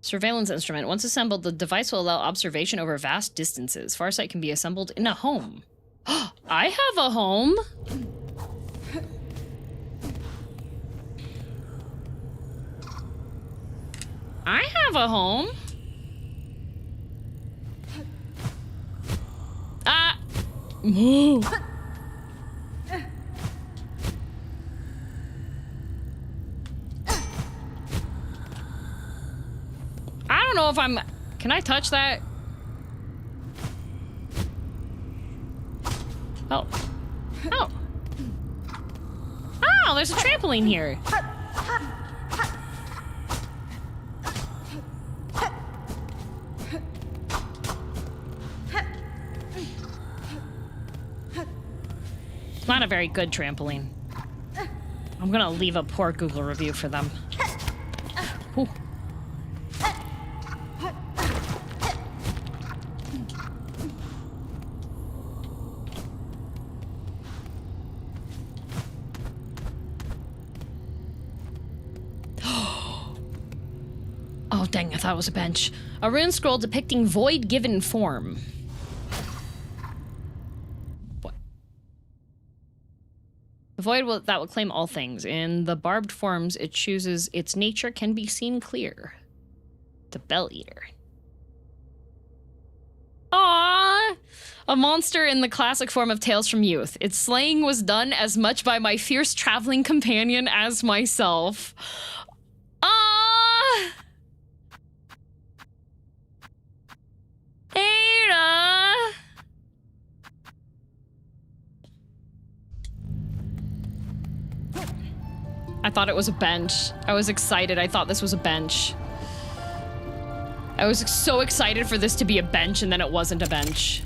Surveillance instrument. Once assembled, the device will allow observation over vast distances. Farsight can be assembled in a home. I have a home. I have a home. Move. I don't know if I'm... Can I touch that? Oh. Oh. Oh, there's a trampoline here. It's not a very good trampoline. I'm gonna leave a poor Google review for them. Ooh. dang, I thought it was a bench. A rune scroll depicting void given form. What? The void that will claim all things. In the barbed forms it chooses, its nature can be seen clear. The Bell Eater. Aww! A monster in the classic form of Tales from Youth. Its slaying was done as much by my fierce traveling companion as myself. Ah! Ada! I thought it was a bench. I was excited. I thought this was a bench. I was so excited for this to be a bench, and then it wasn't a bench.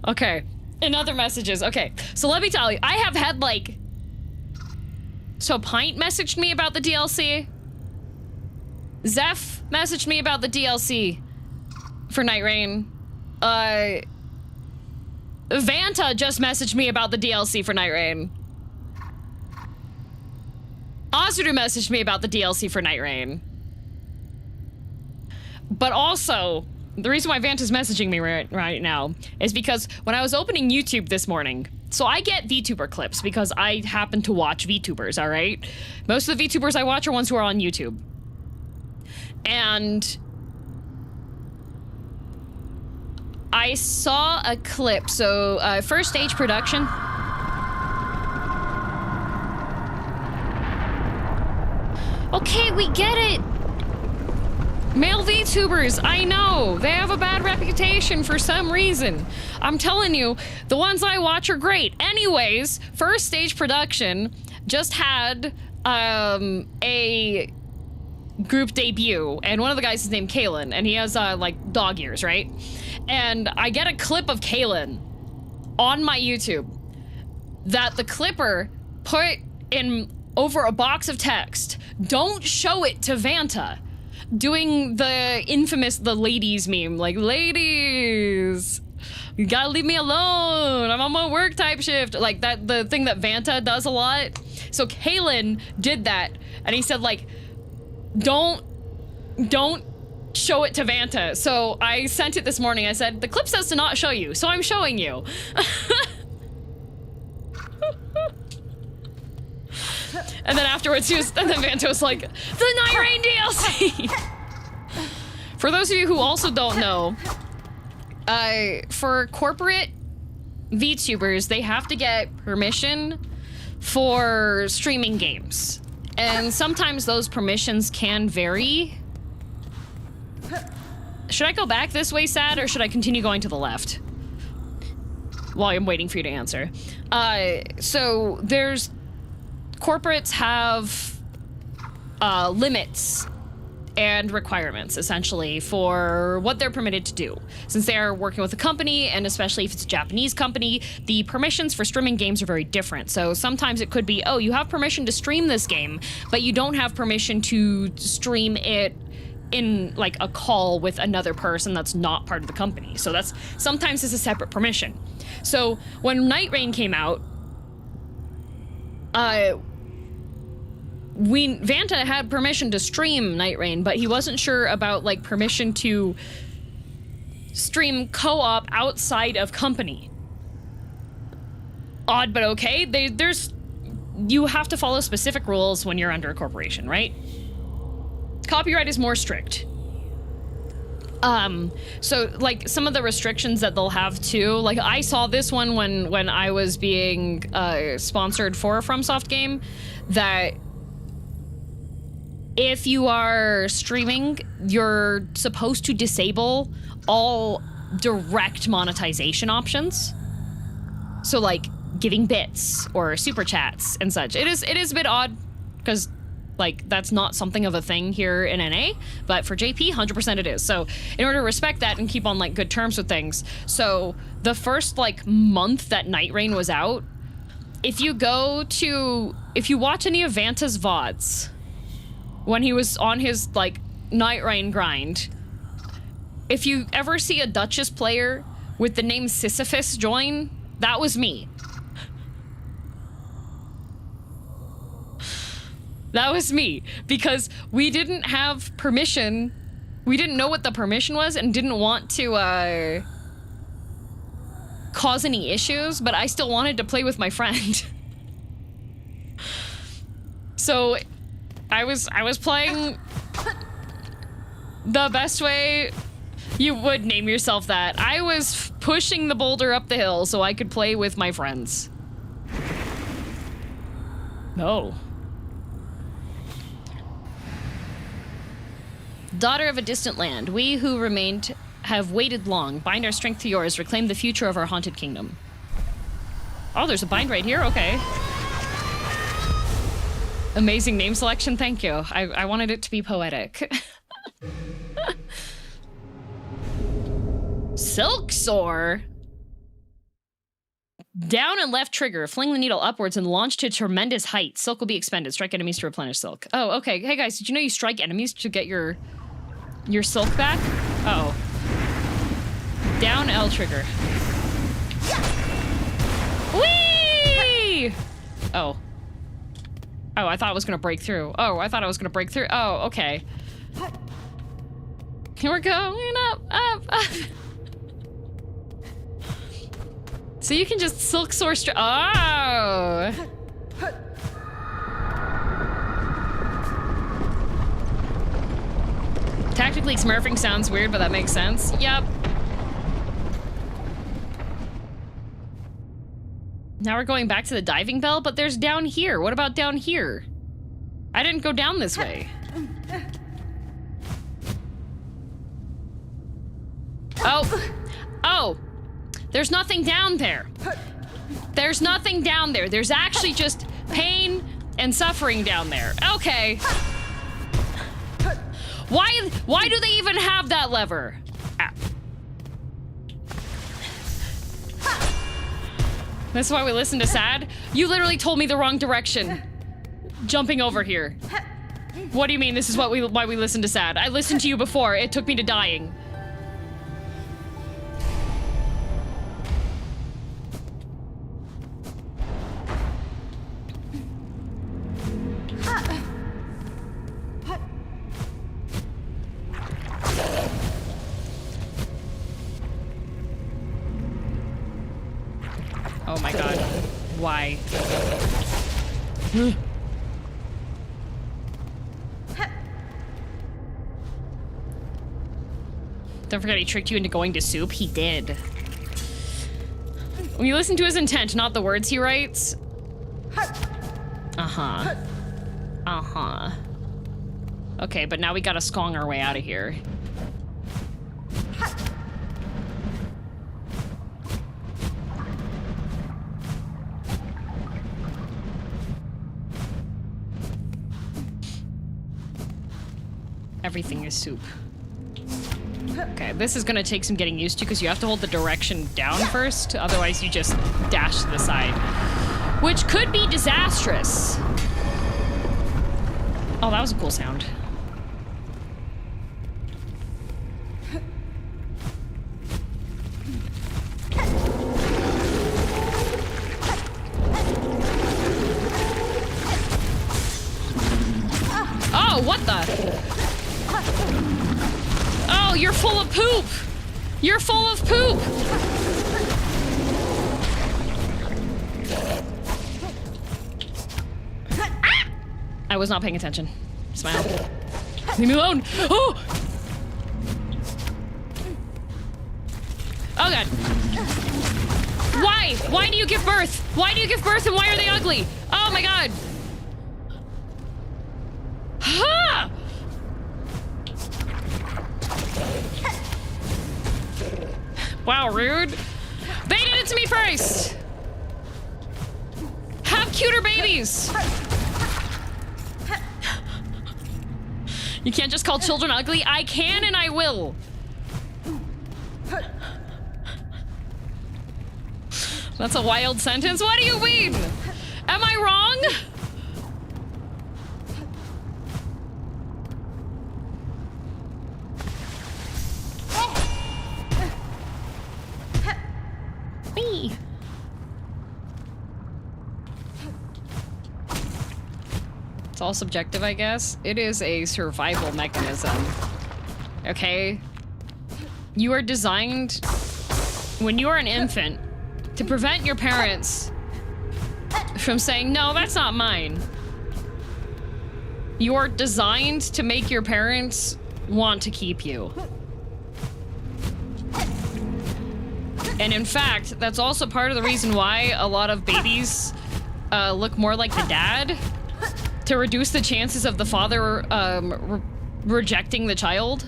Okay, in other messages. Okay, so let me tell you, I have had like... So Pint messaged me about the DLC. Zeph messaged me about the DLC for Night Rain. Vanta just messaged me about the DLC for Night Rain. Ozuru messaged me about the DLC for Night Rain. But also, the reason why Vanta's messaging me right now is because when I was opening YouTube this morning, so I get VTuber clips because I happen to watch VTubers, all right? Most of the VTubers I watch are ones who are on YouTube. And I saw a clip, so First Stage Production. Okay, we get it. Male VTubers, I know. They have a bad reputation for some reason. I'm telling you, the ones I watch are great. Anyways, First Stage Production just had a group debut, and one of the guys is named Kalen, and he has like dog ears, right? And I get a clip of Kalen on my YouTube that the clipper put in over a box of text. Don't show it to Vanta. Doing the infamous, the ladies meme, like, ladies, you gotta leave me alone. I'm on my work type shift. Like that, the thing that Vanta does a lot. So Kalen did that, and he said like, don't show it to Vanta. So I sent it this morning. I said, the clip says to not show you, so I'm showing you. And then afterwards and then Vanta was like, the Night Rain DLC! For those of you who also don't know, for corporate VTubers, they have to get permission for streaming games. And sometimes those permissions can vary. Should I go back this way, Sad, or should I continue going to the left? While I'm waiting for you to answer. So there's... Corporates have limits and requirements, essentially, for what they're permitted to do. Since they are working with a company, and especially if it's a Japanese company, the permissions for streaming games are very different. So sometimes it could be, oh, you have permission to stream this game, but you don't have permission to stream it in, like, a call with another person that's not part of the company. So that's, sometimes it's a separate permission. So when Night Rain came out, Vanta had permission to stream Night Rain, but he wasn't sure about like permission to stream co-op outside of company. Odd, but okay. You have to follow specific rules when you're under a corporation, right? Copyright is more strict. So like some of the restrictions that they'll have too, like I saw this one when I was being sponsored for a FromSoft game, that if you are streaming, you're supposed to disable all direct monetization options. So like giving bits or super chats and such. It is a bit odd because like that's not something of a thing here in NA, but for JP, 100% it is. So in order to respect that and keep on like good terms with things, so the first like month that Night Rain was out, if you watch any of Vanta's VODs, when he was on his like Night Rain grind, if you ever see a Duchess player with the name Sisyphus join, that was me. That was me, because we didn't have permission. We didn't know what the permission was and didn't want to, cause any issues, but I still wanted to play with my friend. So, I was playing the best way you would name yourself that. I was pushing the boulder up the hill so I could play with my friends. No. Daughter of a distant land, we who remained have waited long. Bind our strength to yours, reclaim the future of our haunted kingdom. Oh, there's a bind right here? Okay. Amazing name selection, thank you. I wanted it to be poetic. Silksong? Down and left trigger, fling the needle upwards and launch to tremendous height. Silk will be expended. Strike enemies to replenish silk. Oh, okay. Hey guys, did you know you strike enemies to get your silk back? Uh oh. Down L trigger. Whee! Oh. Oh, I thought I was gonna break through. Oh, I thought I was gonna break through. Oh, okay. Here we're going up, up, up. So you can just silk soar straight. Oh! Tactically smurfing sounds weird, but that makes sense. Yep. Now we're going back to the diving bell, but there's down here. What about down here? I didn't go down this way. Oh. Oh. There's nothing down there. There's nothing down there. There's actually just pain and suffering down there. Okay. Why do they even have that lever? Ah. That's why we listen to Sad? You literally told me the wrong direction. Jumping over here. What do you mean this is why we listen to Sad? I listened to you before. It took me to dying. Oh my god. Why? Don't forget he tricked you into going to soup. He did. When you listen to his intent, not the words he writes. Uh-huh. Uh-huh. Okay, but now we gotta skong our way out of here. Everything is soup. Okay, this is gonna take some getting used to because you have to hold the direction down first, otherwise you just dash to the side. Which could be disastrous. Oh, that was a cool sound. Oh, what the? Oh, you're full of poop! You're full of poop! Ah! I was not paying attention. Smile. Leave me alone! Oh! Oh god. Why? Why do you give birth? Why do you give birth and why are they ugly? Oh my god. Ha! Wow, rude. They did it to me first! Have cuter babies! You can't just call children ugly. I can and I will. That's a wild sentence. What do you mean? Am I wrong? Me. all subjective, I guess. It is a survival mechanism. Okay? You are designed, when you are an infant, to prevent your parents from saying, no, that's not mine. You are designed to make your parents want to keep you. And in fact, that's also part of the reason why a lot of babies look more like the dad, to reduce the chances of the father rejecting the child.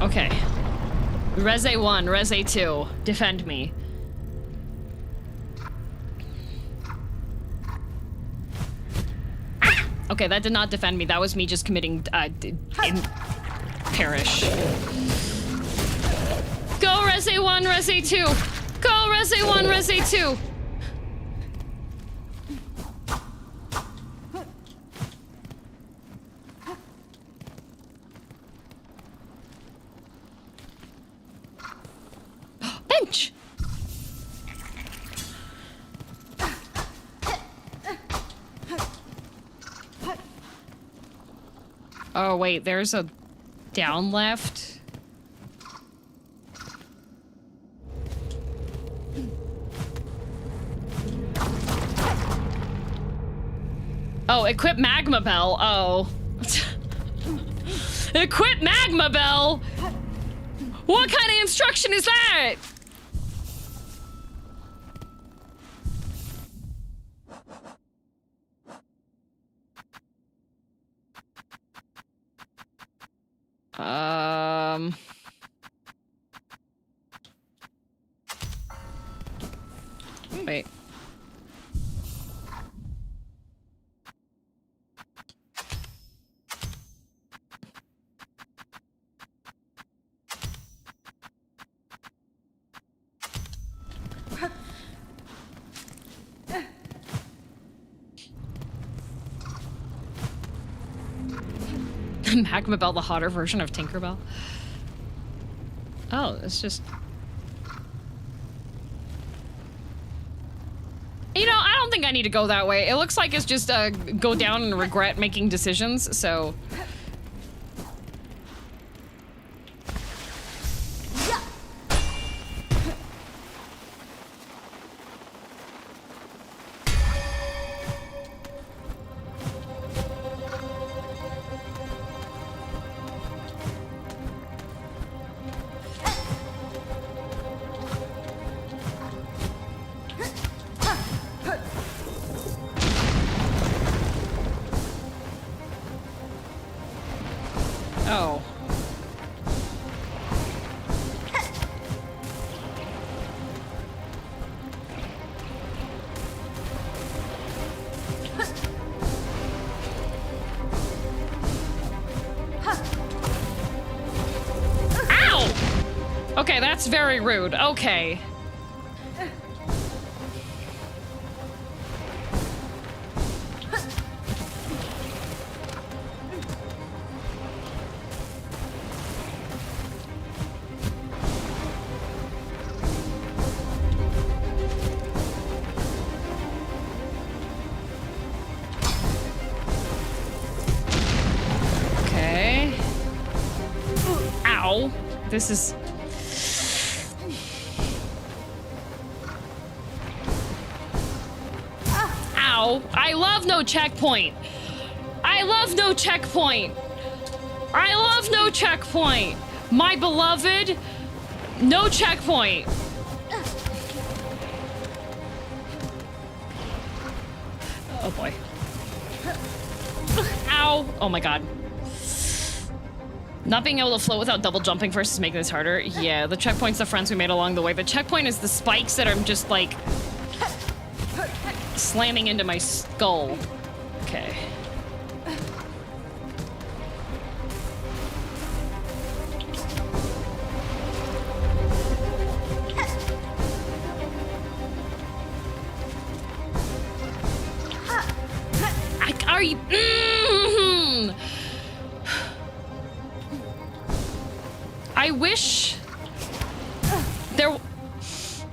Okay. Reze 1, Reze 2, defend me. Okay, that did not defend me. That was me just committing perish. Go Reze 1, Reze 2. Go Reze 1, Reze 2. Bench! Oh wait, there's a down left. Oh, equip magma bell. Oh. Equip magma bell! What kind of instruction is that? Wait. Magma Bell, the hotter version of Tinkerbell. Oh, it's just... You know, I don't think I need to go that way. It looks like it's just go down and regret making decisions, so... Oh. Ow! Okay, that's very rude. Okay. This is... Ow! I love no checkpoint! I love no checkpoint! I love no checkpoint! My beloved, no checkpoint! Oh boy. Ow! Oh my god. Not being able to float without double jumping first is making this harder. Yeah, the checkpoint's the friends we made along the way. The checkpoint is the spikes that I'm just like slamming into my skull. Okay.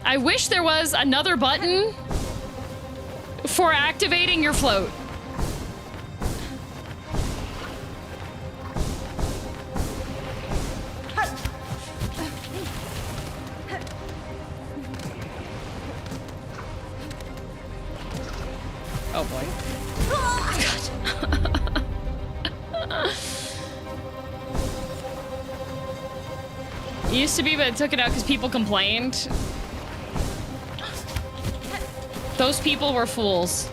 I wish there was another button for activating your float. Oh boy. God. It used to be, but I took it out because people complained. Those people were fools.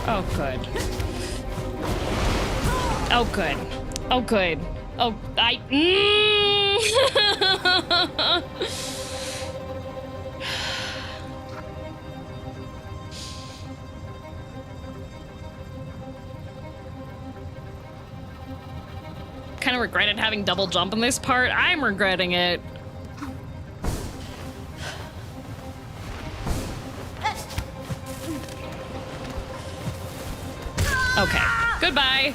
Oh, good. Oh, good. Oh, good. Oh, kind of regretted having double jump in this part. I'm regretting it. Okay. Goodbye.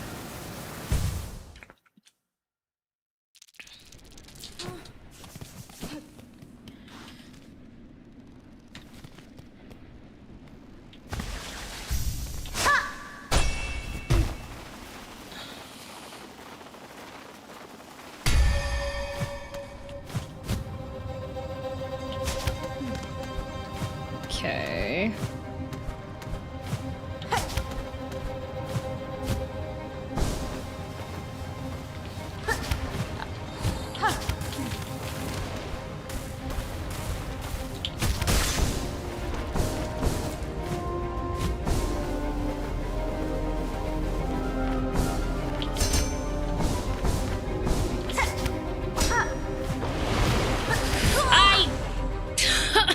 Okay.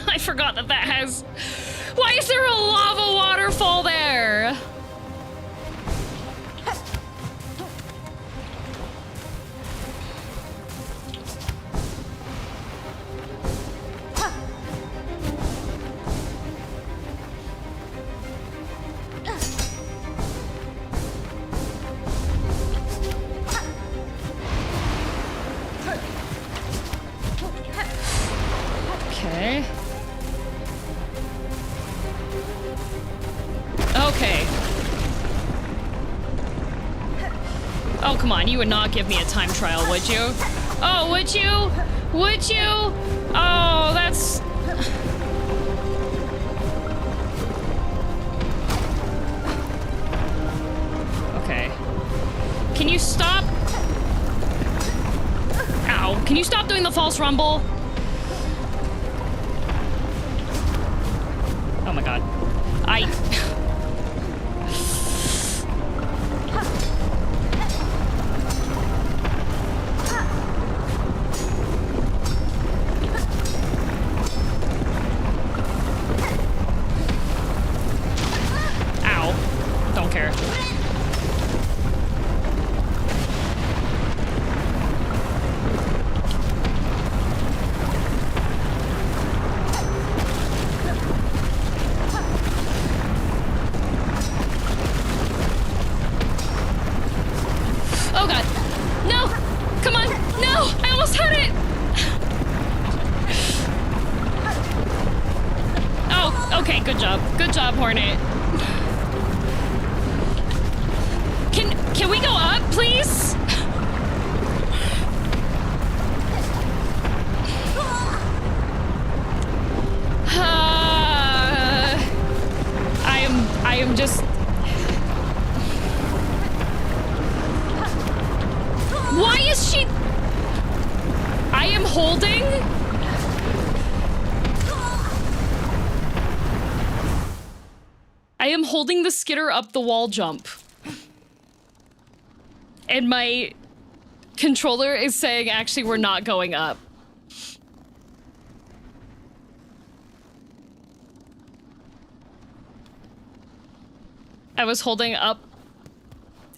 I forgot that that has... Why is there a lava waterfall there? Okay. Okay. Oh, come on. You would not give me a time trial, would you? Oh, would you? Would you? Oh, that's... Okay. Can you stop? Ow. Can you stop doing the false rumble? Oh my god. Ow. Don't care. Oh god. No! Come on! No! I almost had it! Oh, okay, good job. Good job, Hornet. Can we go up, please? I am just... Why is she... I am holding... I am holding the skitter up the wall jump. And my controller is saying, actually, we're not going up. I was holding up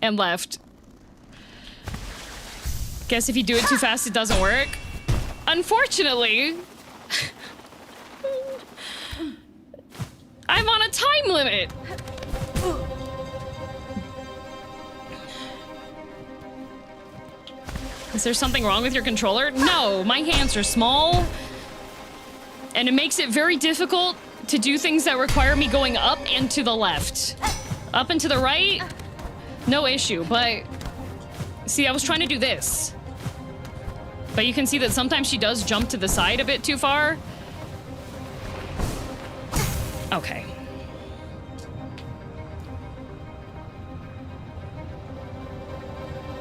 and left. Guess if you do it too fast, it doesn't work. Unfortunately, I'm on a time limit! Is there something wrong with your controller? No, my hands are small. And it makes it very difficult to do things that require me going up and to the left. Up and to the right, no issue, but... See, I was trying to do this. But you can see that sometimes she does jump to the side a bit too far. Okay.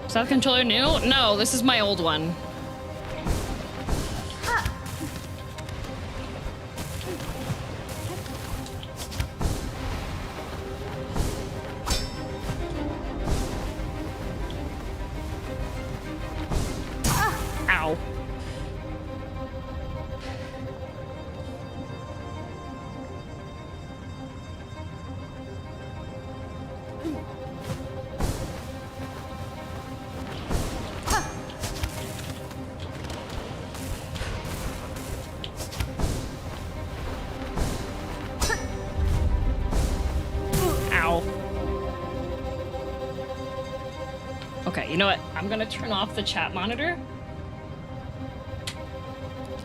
Is that controller new? No, this is my old one. Ow. Ow. Okay, you know what? I'm gonna turn off the chat monitor.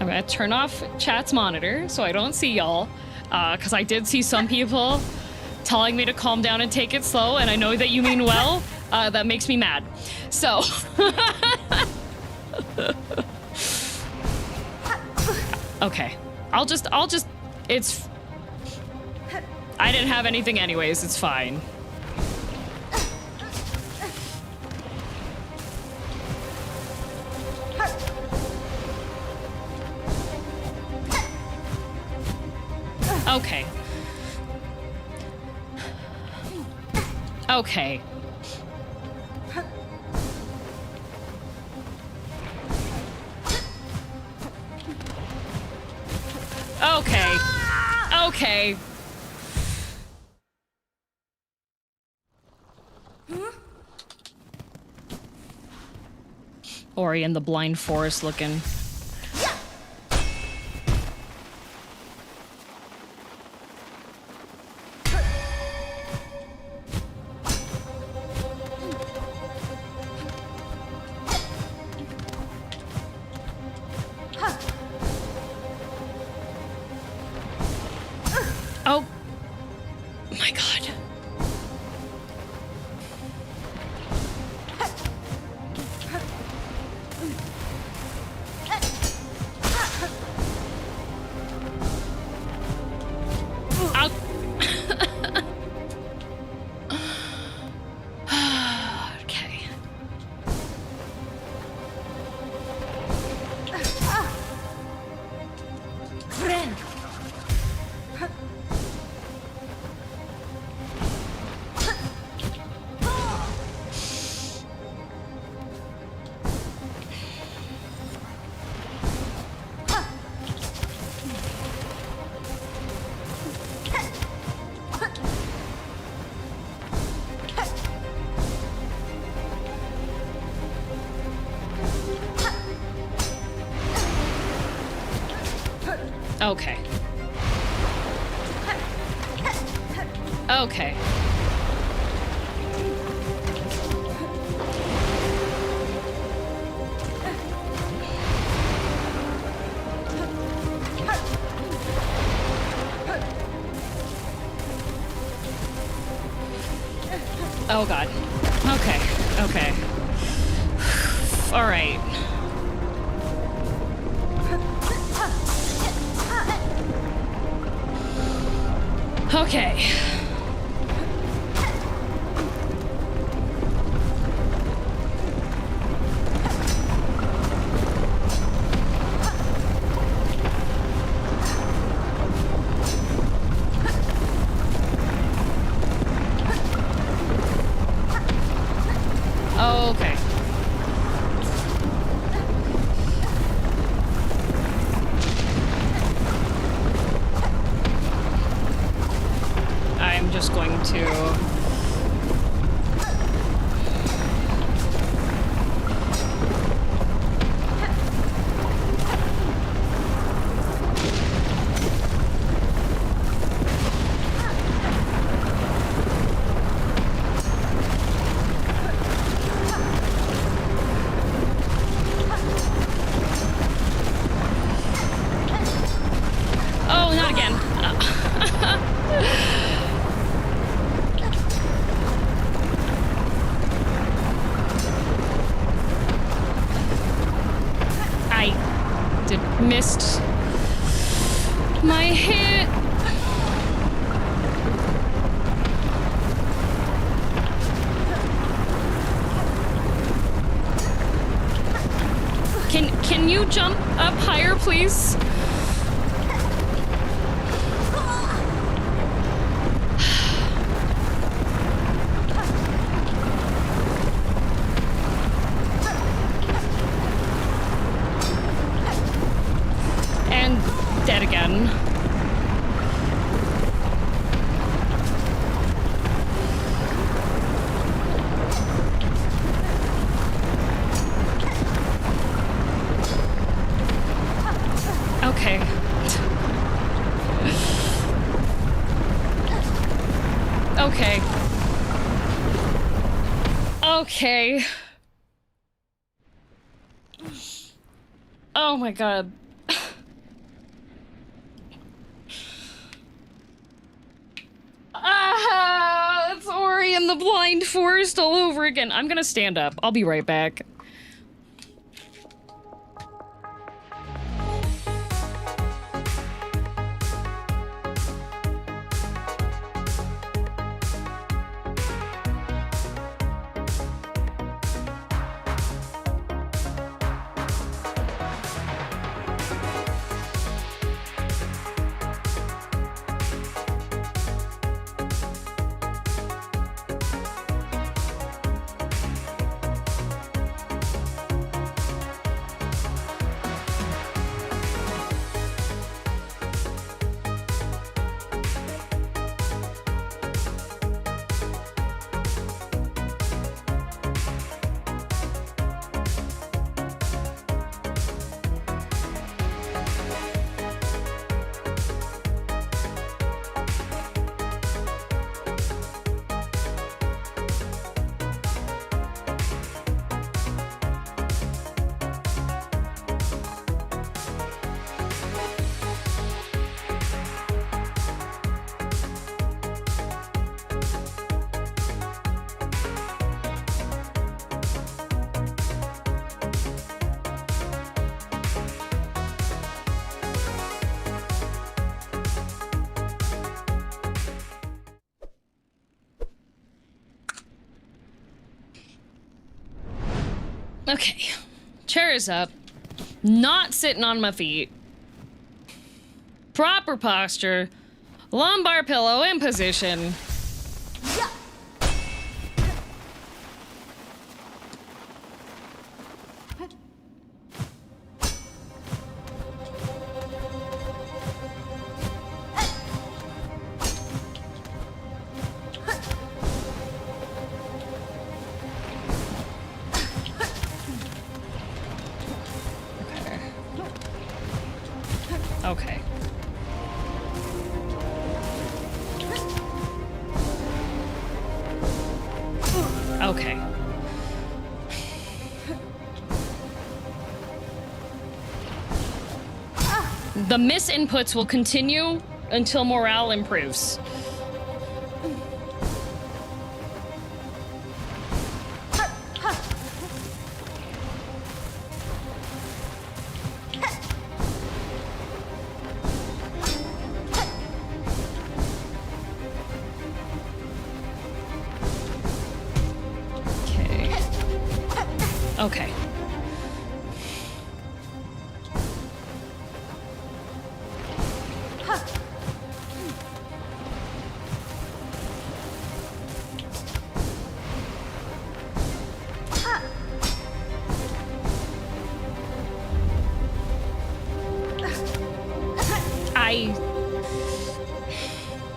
I'm gonna turn off chat's monitor so I don't see y'all. Because I did see some people telling me to calm down and take it slow, and I know that you mean well. That makes me mad. So. Okay. I'll just, it's. I didn't have anything anyways, it's fine. Okay. Okay. Okay. Okay. Ori in the blind forest looking. Oh my god. Okay. Friend. Okay. Okay. Oh god. Okay. Okay. All right. Okay. Okay. I'm just going to... missed my hit. Can you jump up higher, please? And dead again. Okay. Okay. Okay. Oh my god. Ah, it's Ori in the Blind Forest all over again. I'm gonna stand up. I'll be right back. Okay, chair is up, not sitting on my feet, proper posture, lumbar pillow in position. Okay. Okay. The misinputs will continue until morale improves. Okay.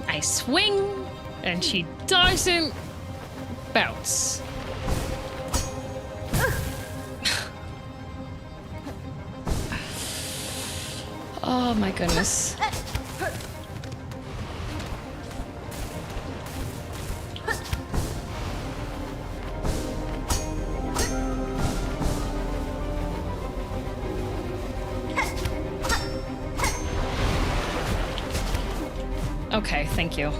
I swing and she doesn't bounce. Oh my goodness. Okay, thank you.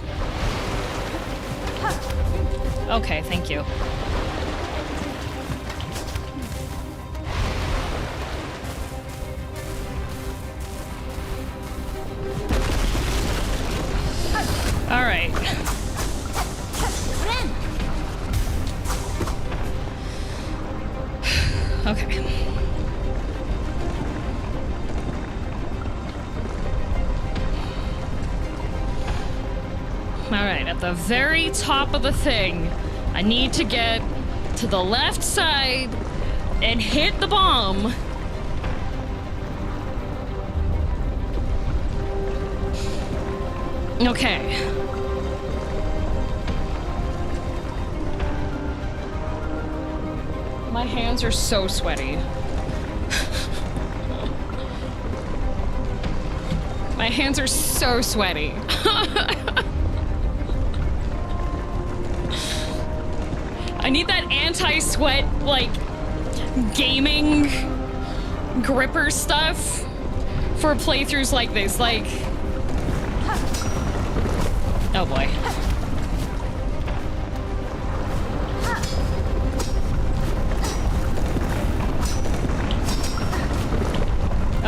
Okay, thank you. right. Okay. Alright, at the very top of the thing, I need to get to the left side and hit the bomb. Okay. My hands are so sweaty. My hands are so sweaty. I need that anti-sweat, like, gaming gripper stuff for playthroughs like this. Like, oh boy.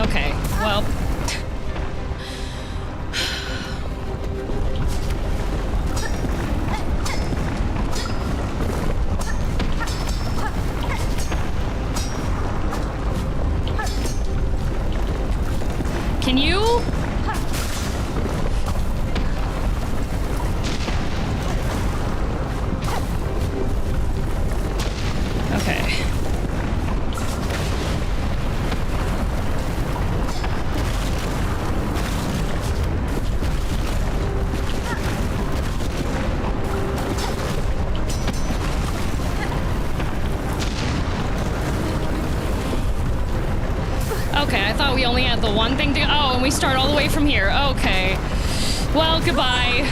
Okay, well. Can you? Okay. Okay, I thought we only had the one thing to- oh, and we start all the way from here. Okay. Well, goodbye.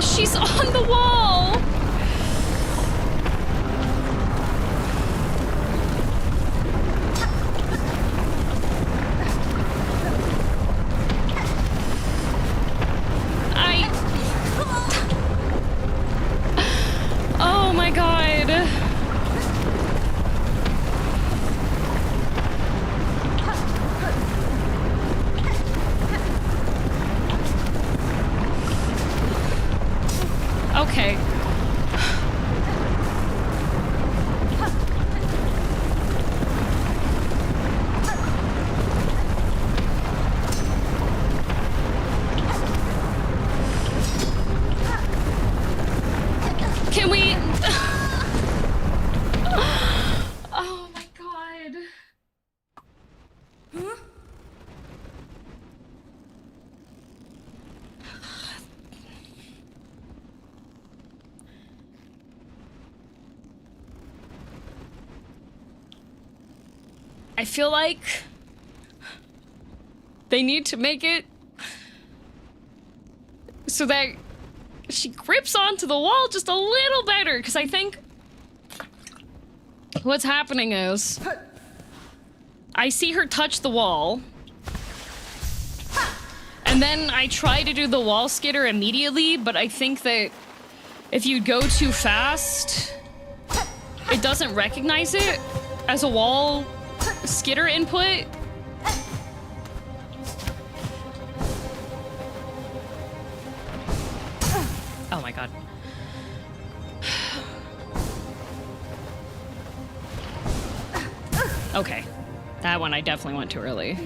She's on the wall! Oh my god. Okay. Can we? Oh my god. Huh? I feel like they need to make it so that she grips onto the wall just a little better, because I think what's happening is I see her touch the wall, and then I try to do the wall skitter immediately, but I think that if you go too fast, it doesn't recognize it as a wall skitter input. Oh my god. Okay. That one I definitely went too early.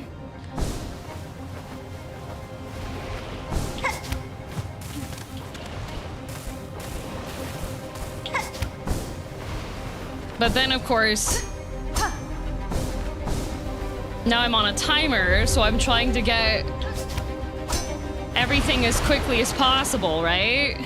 But then, of course, now I'm on a timer, so I'm trying to get everything as quickly as possible, right?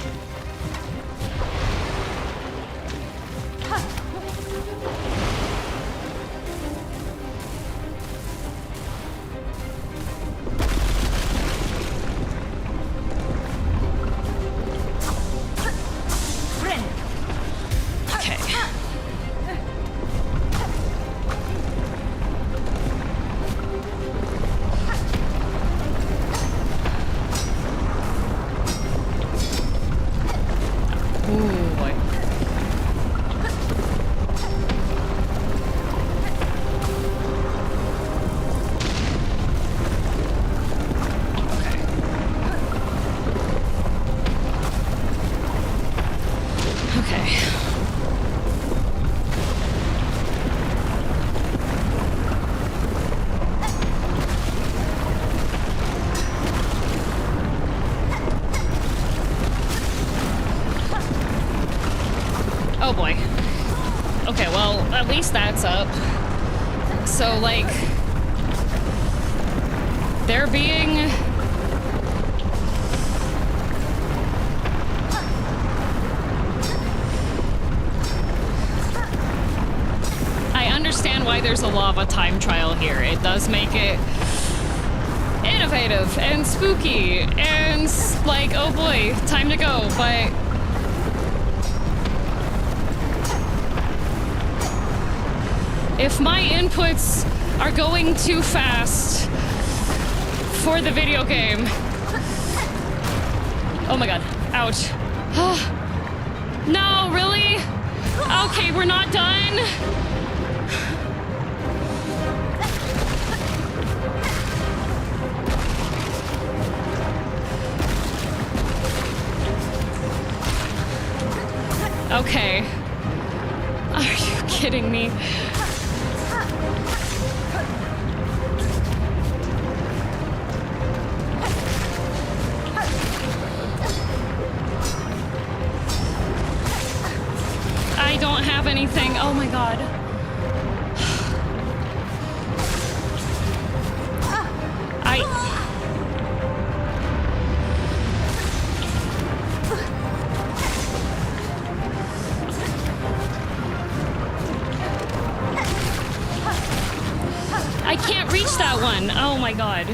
least that's up. So, like, they're being... I understand why there's a lava time trial here. It does make it innovative and spooky and like, oh boy, time to go, but if my inputs are going too fast for the video game. Oh my god, ouch. No, really? Okay, we're not done. Okay. Are you kidding me? I don't have anything. Oh my god. I can't reach that one. Oh my god.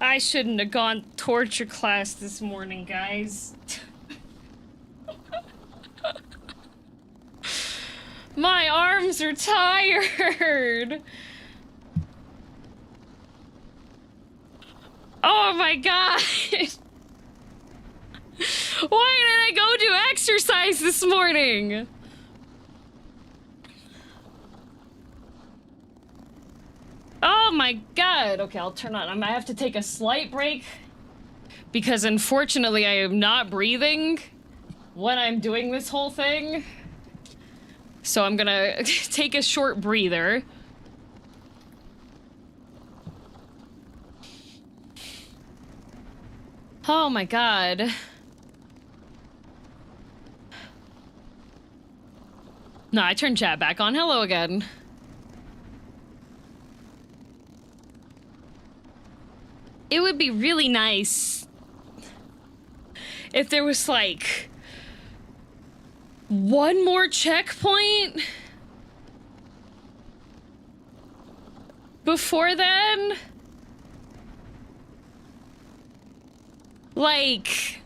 I shouldn't have gone torture class this morning, guys. My arms are tired. Oh my god. Why did I go do exercise this morning? Oh my god. Okay, I'll turn on. I might have to take a slight break because unfortunately I am not breathing when I'm doing this whole thing. So I'm gonna take a short breather. Oh my god. No, I turned chat back on. Hello again. It would be really nice if there was like one more checkpoint before then. Like,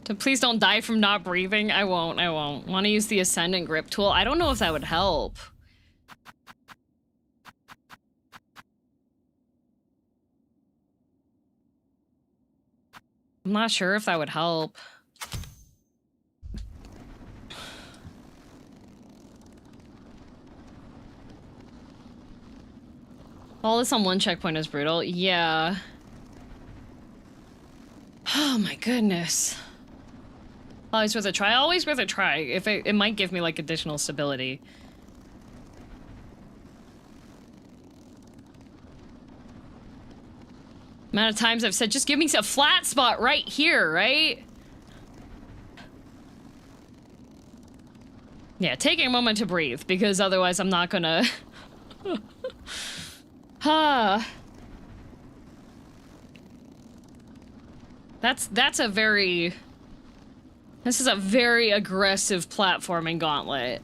so please don't die from not breathing. I won't. Want to use the Ascendant Grip tool? I don't know if that would help. I'm not sure if that would help. All this on one checkpoint is brutal. Yeah. Oh my goodness. Always worth a try. Always worth a try. If it might give me like additional stability. Amount of times I've said, just give me a flat spot right here, right? Yeah, taking a moment to breathe, because otherwise I'm not gonna... That's a very... This is a very aggressive platforming gauntlet.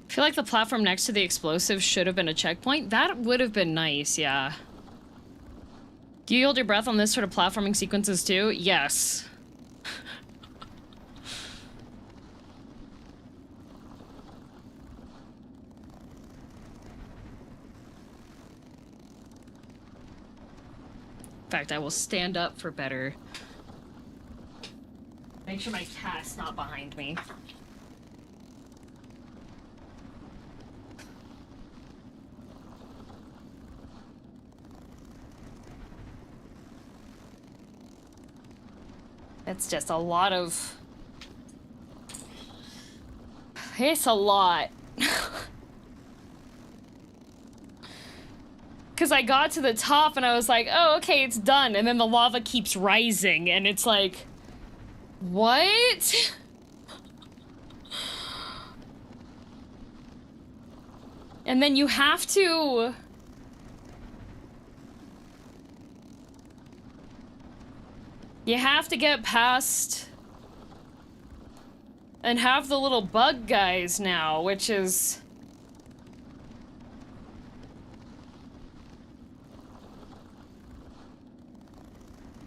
I feel like the platform next to the explosive should have been a checkpoint. That would have been nice, yeah. Do you hold your breath on this sort of platforming sequences too? Yes. In fact, I will stand up for better. Make sure my cat's not behind me. It's just a lot of... It's a lot. Because I got to the top and I was like, oh, okay, it's done. And then the lava keeps rising and it's like... What? And then you have to... You have to get past... and have the little bug guys now, which is...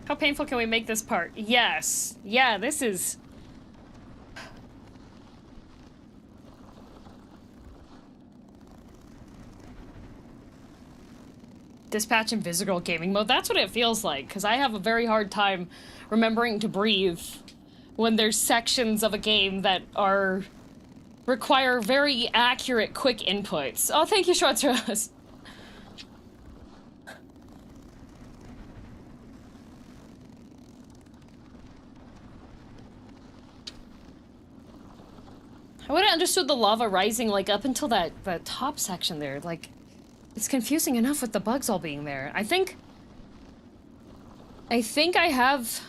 How painful can we make this part? Yes. Yeah, this is... Dispatch Invisible gaming mode. That's what it feels like, because I have a very hard time remembering to breathe when there's sections of a game that are... require very accurate, quick inputs. Oh, thank you, Schwartz. I would have understood the lava rising, like, up until that top section there. Like, it's confusing enough with the bugs all being there. I think I have...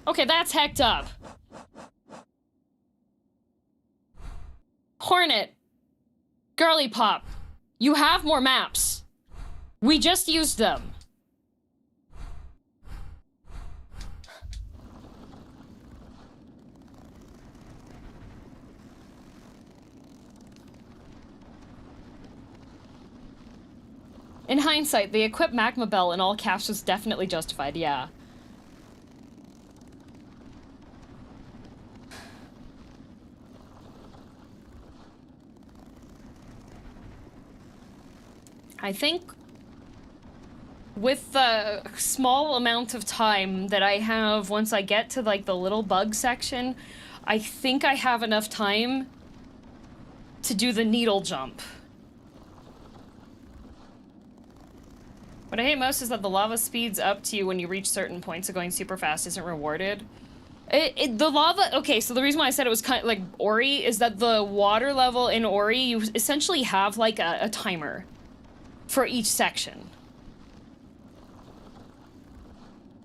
Okay, that's hecked up. Hornet. Girly Pop. You have more maps. We just used them. In hindsight, the equip magma bell in all caps was definitely justified, yeah. I think with the small amount of time that I have once I get to, like, the little bug section, I think I have enough time to do the needle jump. What I hate most is that the lava speeds up to you when you reach certain points, so going super fast isn't rewarded. The lava... Okay, so the reason why I said it was kind of like Ori is that the water level in Ori, you essentially have, like, a timer for each section.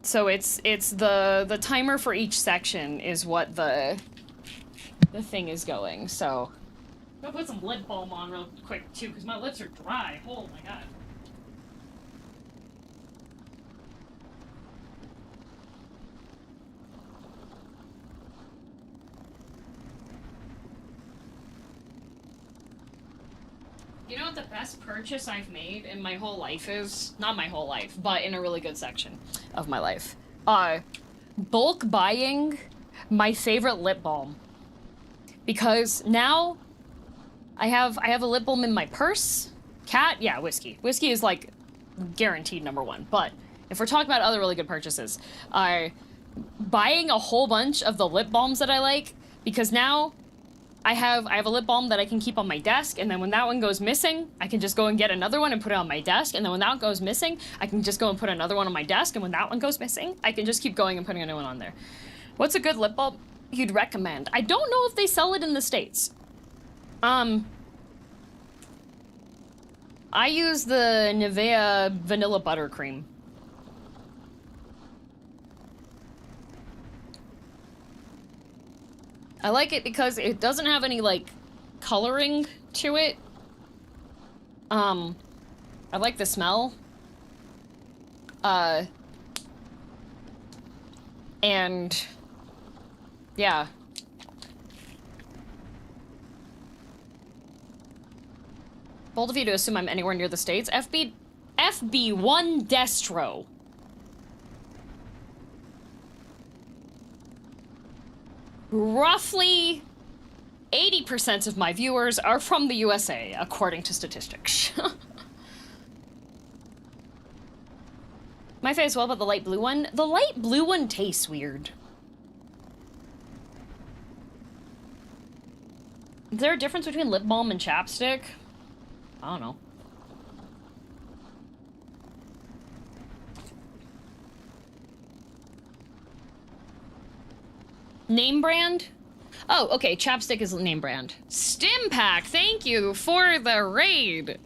So it's the timer for each section is what the thing is going, so... I'm gonna put some lip balm on real quick, too, because my lips are dry. Oh my god. You know what the best purchase I've made in my whole life is? Not my whole life, but in a really good section of my life. Bulk buying my favorite lip balm. Because now I have a lip balm in my purse. Cat, yeah, whiskey. Whiskey is, like, guaranteed #1. But if we're talking about other really good purchases, buying a whole bunch of the lip balms that I like, because now I have a lip balm that I can keep on my desk, and then when that one goes missing, I can just go and get another one and put it on my desk, and then when that one goes missing, I can just go and put another one on my desk, and when that one goes missing, I can just keep going and putting a new one on there. What's a good lip balm you'd recommend? I don't know if they sell it in the States. I use the Nivea Vanilla Buttercream. I like it because it doesn't have any, like, coloring to it. I like the smell. And yeah. Bold of you to assume I'm anywhere near the States. FB1 Destro. roughly 80% of my viewers are from the USA, according to statistics. My face well, but the light blue one? The light blue one tastes weird. Is there a difference between lip balm and chapstick? I don't know. Name brand? Oh, okay, chapstick is name brand. Stimpack, thank you for the raid.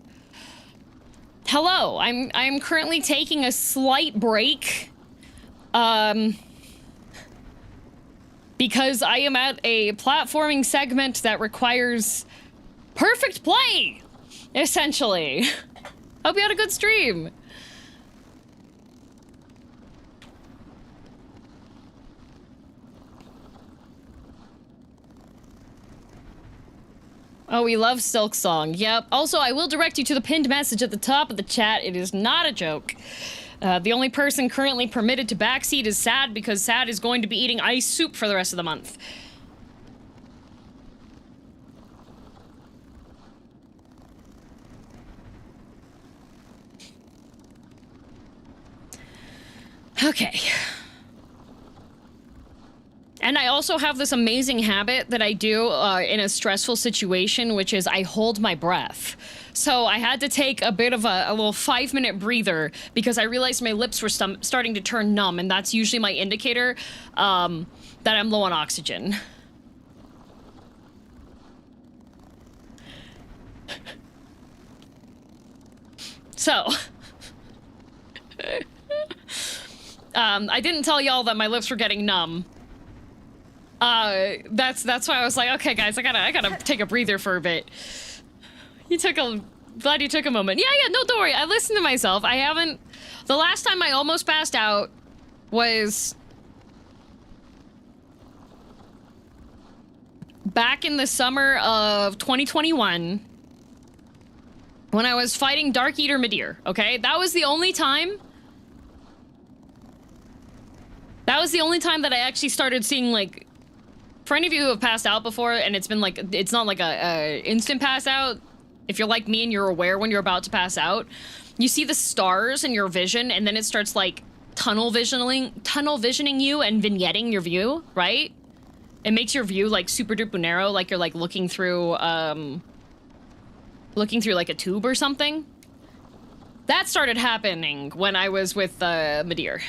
Hello, I'm currently taking a slight break. Because I am at a platforming segment that requires perfect play, essentially. Hope you had a good stream. Oh, we love Silksong. Yep. Also, I will direct you to the pinned message at the top of the chat. It is not a joke. The only person currently permitted to backseat is Sad, because Sad is going to be eating ice soup for the rest of the month. Okay. And I also have this amazing habit that I do in a stressful situation, which is I hold my breath. So I had to take a bit of a little 5-minute breather because I realized my lips were starting to turn numb, and that's usually my indicator that I'm low on oxygen. So, I didn't tell y'all that my lips were getting numb. That's why I was like, okay, guys, I gotta take a breather for a bit. Glad you took a moment. Yeah, no, don't worry. I listened to myself. The last time I almost passed out was back in the summer of 2021 when I was fighting Dark Eater Midir, okay? That was the only time that I actually started seeing, like, for any of you who have passed out before, and it's been like, it's not like a instant pass out. If you're like me and you're aware when you're about to pass out, you see the stars in your vision, and then it starts like tunnel visioning you and vignetting your view, right? It makes your view like super duper narrow, like you're like looking through like a tube or something. That started happening when I was with Midir.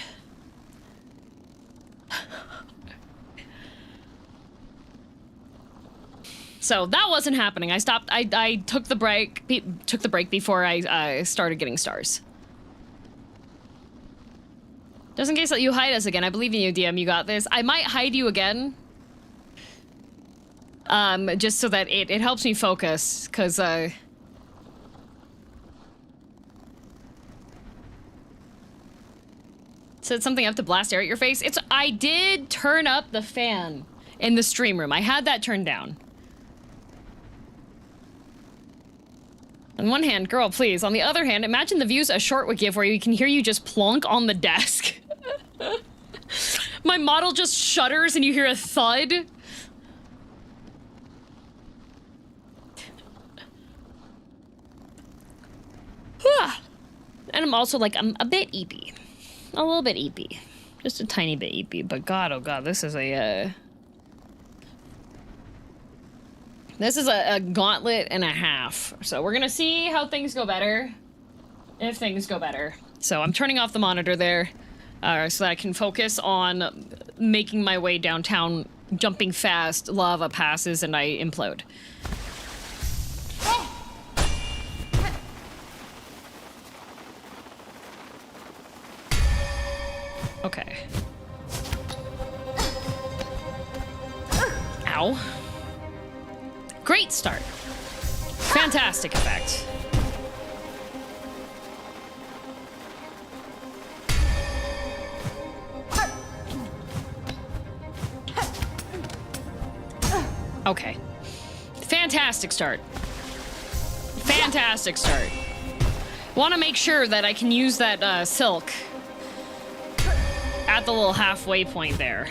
So that wasn't happening. I stopped. I took the break. Took the break before I started getting stars. Just in case that you hide us again, I believe in you, DM. You got this. I might hide you again. Just so that it helps me focus, cause said something I have to blast air at your face. I did turn up the fan in the stream room. I had that turned down. On one hand, girl, please. On the other hand, imagine the views a short would give where you can hear you just plonk on the desk. My model just shudders and you hear a thud. And I'm also like, I'm a bit eepy. A little bit eepy. Just a tiny bit eepy. But God, oh God, this is a gauntlet and a half. So we're gonna see how things go better. If things go better. So I'm turning off the monitor there so that I can focus on making my way downtown, jumping fast, lava passes, and I implode. Okay. Ow. Great start. Fantastic effect. Okay. Fantastic start. Fantastic start. Want to make sure that I can use that silk at the little halfway point there.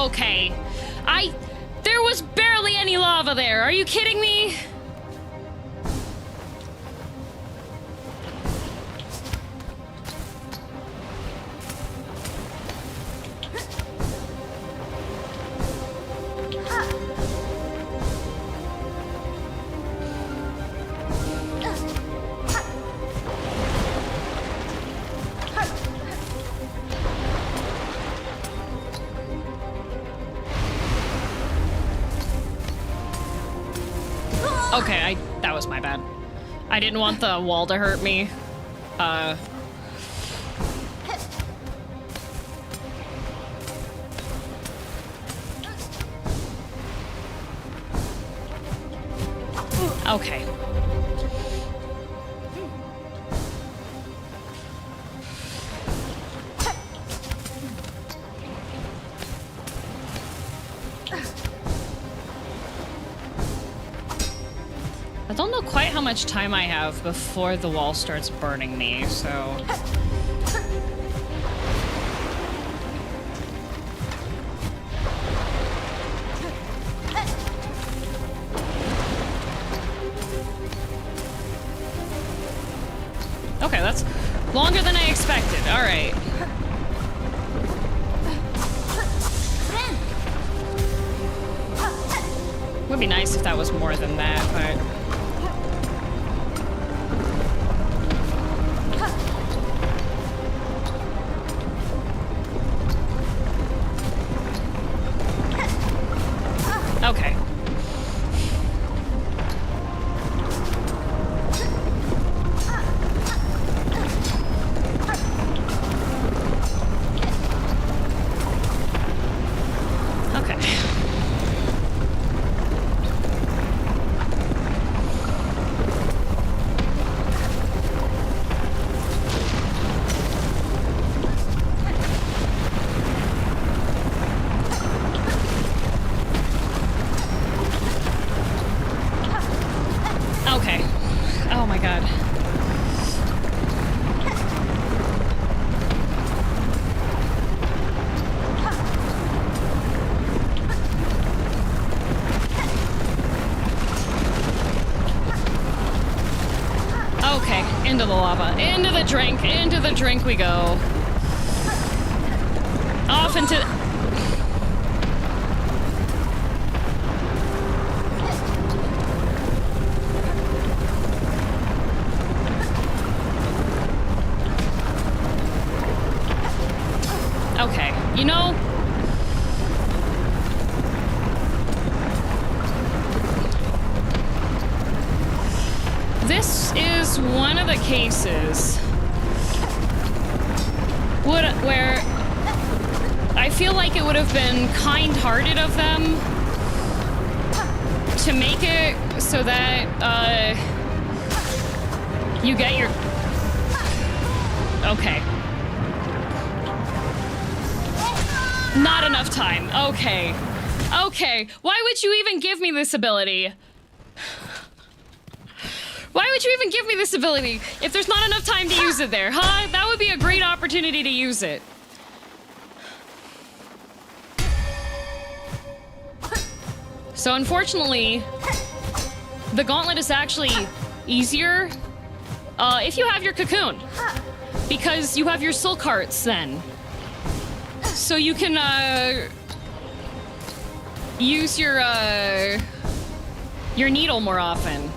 Okay. There was barely any lava there. Are you kidding me? Okay, that was my bad. I didn't want the wall to hurt me. Okay. I don't know quite how much time I have before the wall starts burning me, so... Okay, that's longer than I expected. All right. Would be nice if that was more than that, but... Okay. Into the lava. Into the drink. Into the drink we go. Off into... Okay. You know... This is one of the cases where I feel like it would have been kind-hearted of them to make it so that you get your... Okay. Not enough time. Okay. Okay. Why would you even give me this ability? Why would you even give me this ability if there's not enough time to use it there, huh? That would be a great opportunity to use it. So unfortunately, the gauntlet is actually easier if you have your cocoon, because you have your silk hearts then. So you can use your needle more often.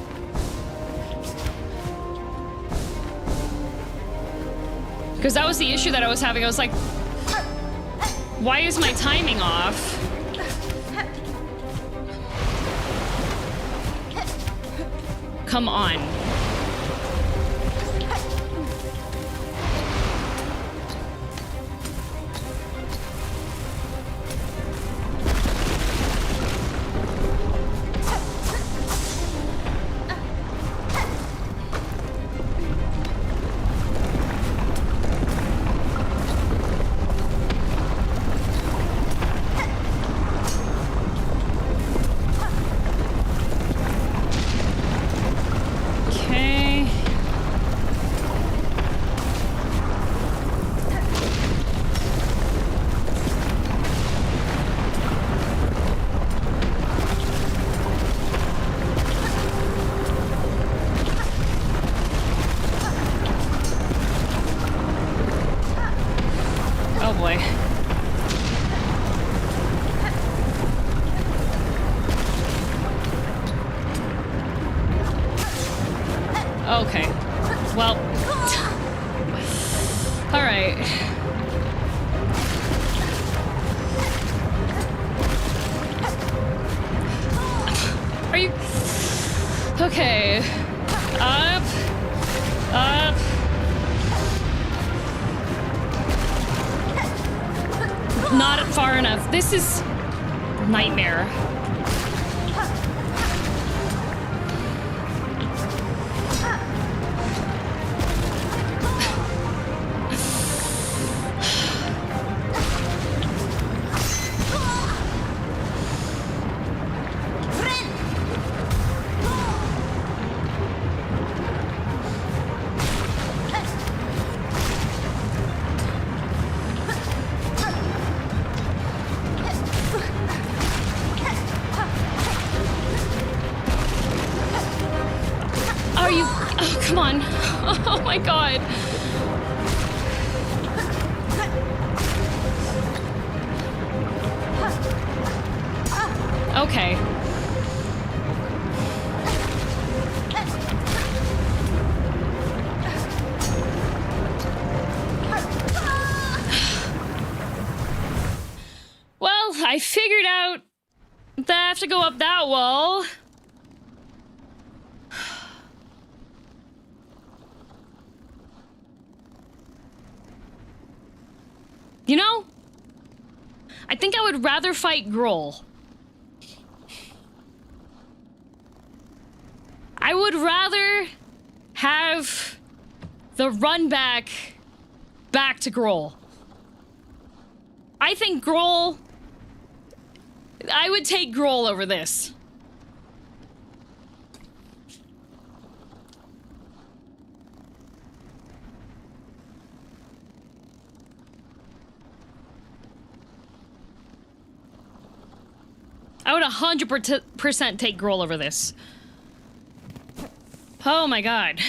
Because that was the issue that I was having. I was like, why is my timing off? Come on. boy. Okay. Well. Alright. Are you... Okay. Up. Up. Not far enough. This is... nightmare. Are you... Oh, come on. Oh my god. Okay. Well, I figured out that I have to go up that wall. You know, I think I would rather fight Grohl. I would rather have the run back to Grohl. I think Grohl... I would take Grohl over this. I would 100% take Grohl over this. Oh my god.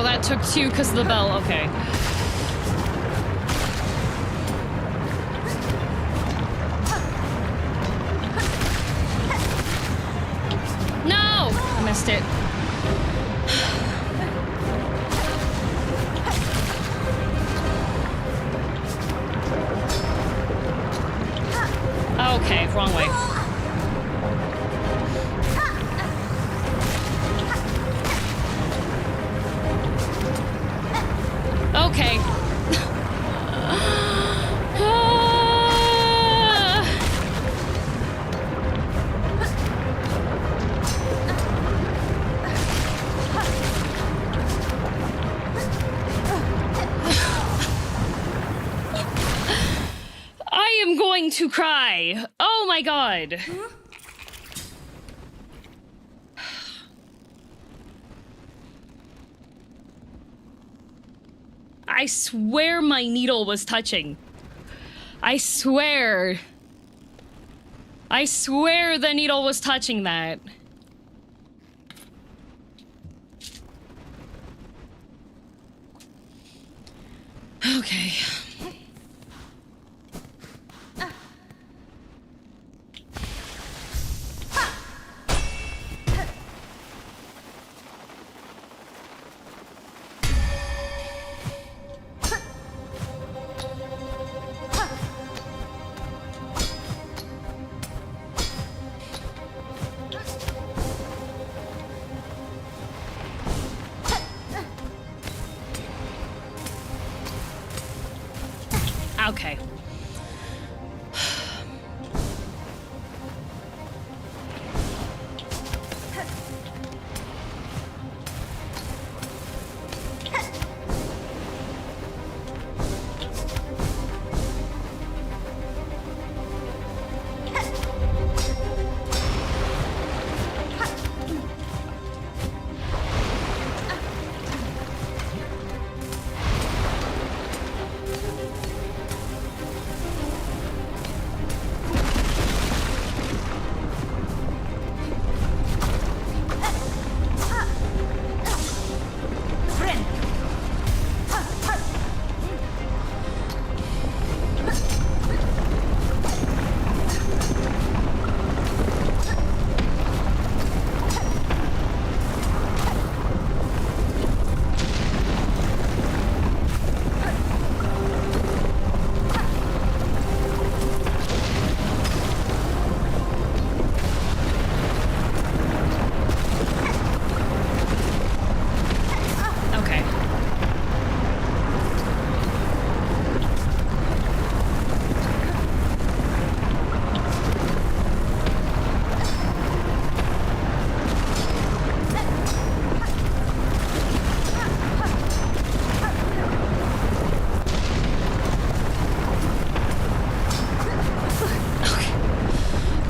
Oh, that took 2 because of the bell. Okay. No! I missed it. Okay, wrong way. Okay. I am going to cry. Oh my god. I swear my needle was touching. I swear. I swear the needle was touching that. Okay. Okay.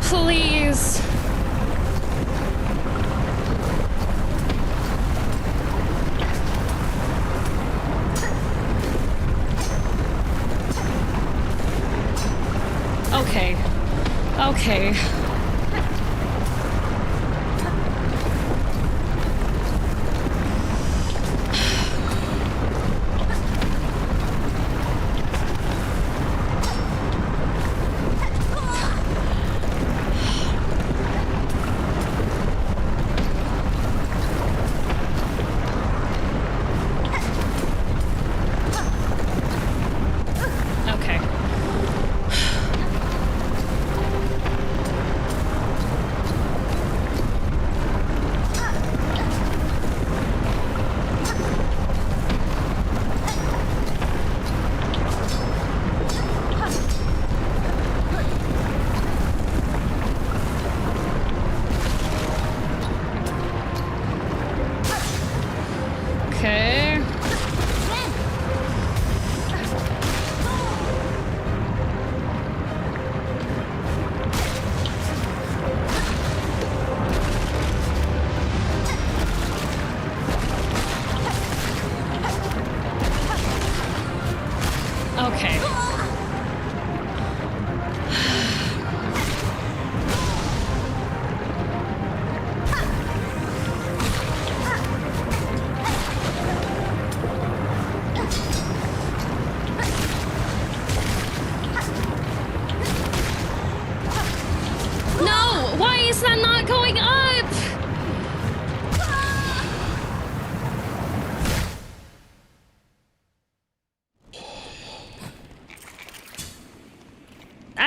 Please. Okay. Okay.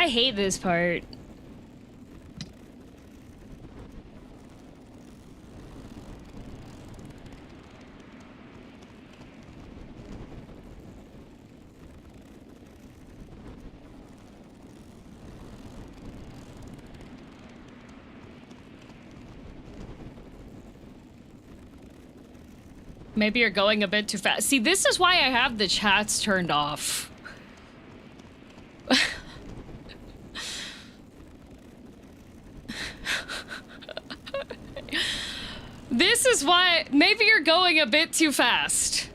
I hate this part. Maybe you're going a bit too fast. See, this is why I have the chats turned off. This is why... Maybe you're going a bit too fast.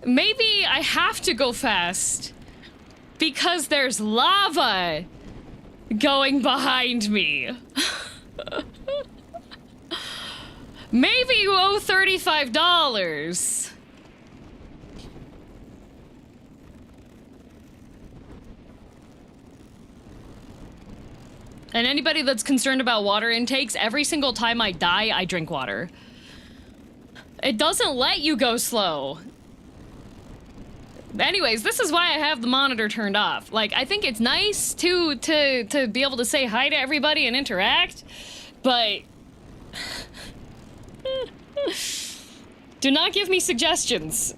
Maybe I have to go fast because there's lava going behind me. Maybe you owe $35. And anybody that's concerned about water intakes, every single time I die, I drink water. It doesn't let you go slow. Anyways, this is why I have the monitor turned off. Like, I think it's nice to be able to say hi to everybody and interact, but... do not give me suggestions.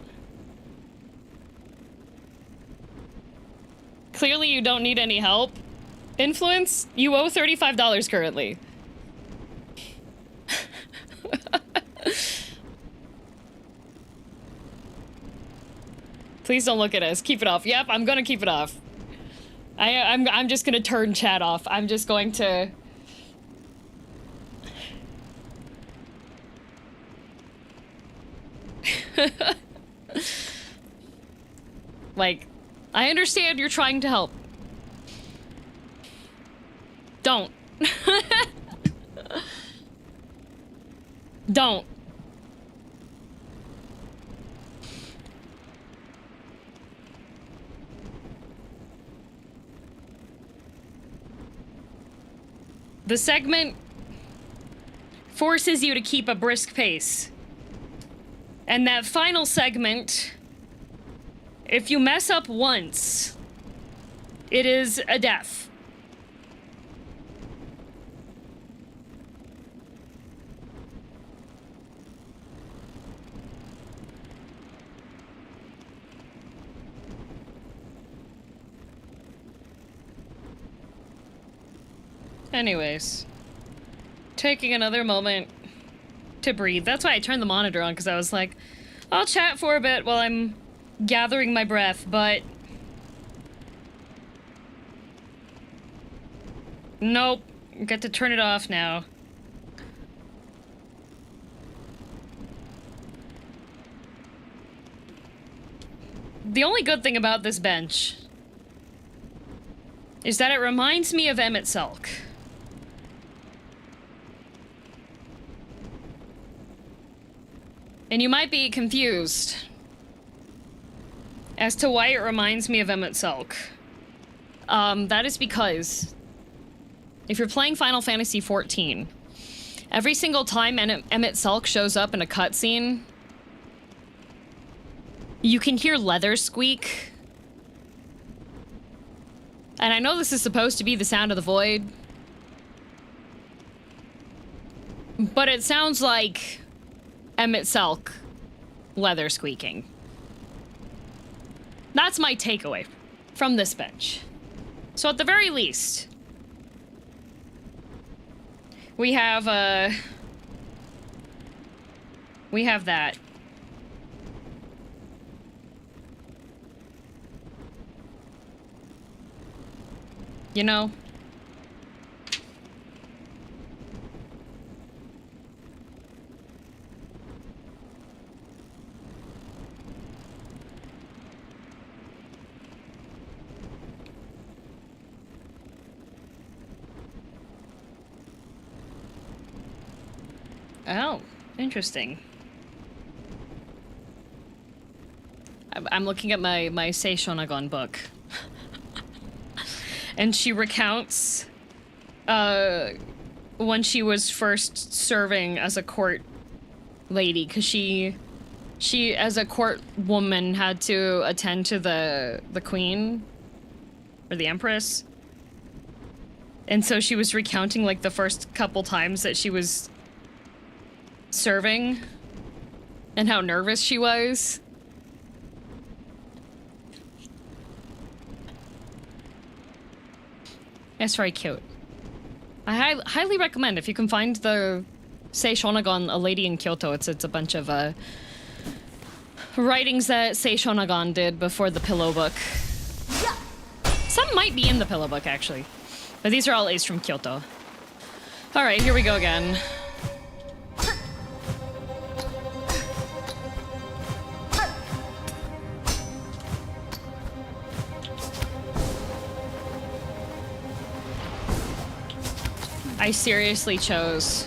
Clearly you don't need any help. Influence, you owe $35 currently. Please don't look at us. Keep it off. Yep, I'm gonna keep it off. I'm just gonna turn chat off. I'm just going to... Like, I understand you're trying to help. Don't. Don't. The segment forces you to keep a brisk pace. And that final segment, if you mess up once, it is a death. Anyways, taking another moment to breathe. That's why I turned the monitor on, because I was like, I'll chat for a bit while I'm gathering my breath, but... Nope. Get to turn it off now. The only good thing about this bench is that it reminds me of Emmett Selk. And you might be confused as to why it reminds me of Emmett Selk. That is because if you're playing Final Fantasy XIV, every single time Emmett Selk shows up in a cutscene, you can hear leather squeak. And I know this is supposed to be the sound of the void, but it sounds like Emmett Selk leather squeaking. That's my takeaway from this bench. So at the very least, we have that. You know? Oh, interesting. I'm looking at my Seishonagon book. And she recounts when she was first serving as a court lady, because she She, as a court woman, had to attend to the queen or the empress. And so she was recounting like the first couple times that she was serving and how nervous she was. It's very cute. I highly recommend if you can find the Sei Shonagon, A Lady in Kyoto. It's a bunch of writings that Sei Shonagon did before the Pillow Book. Some might be in the Pillow Book actually, but these are all A's from Kyoto. All right, here we go again. I seriously chose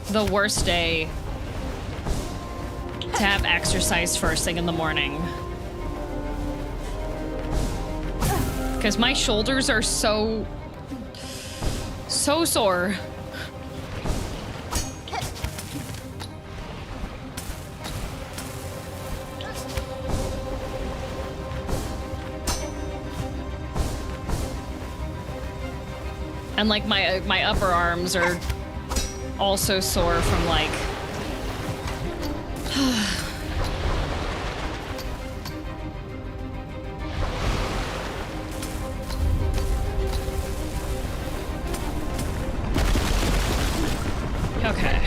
the worst day to have exercise first thing in the morning. Because my shoulders are so sore. And like my upper arms are also sore from like okay.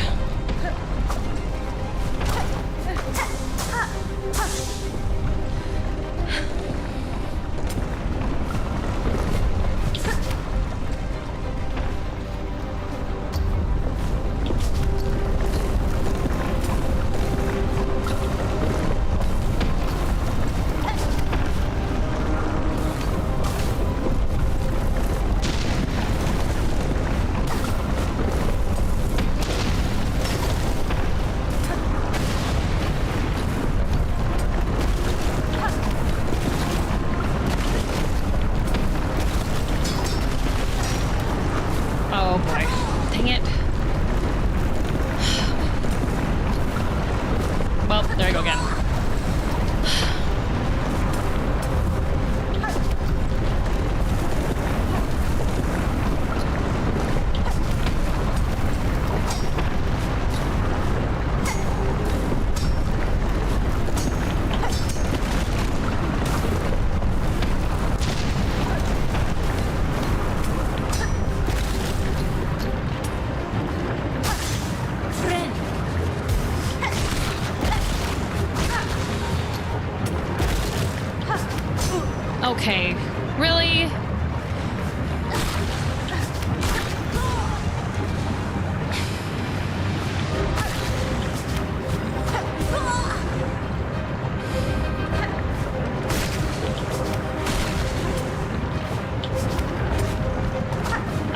Okay, really?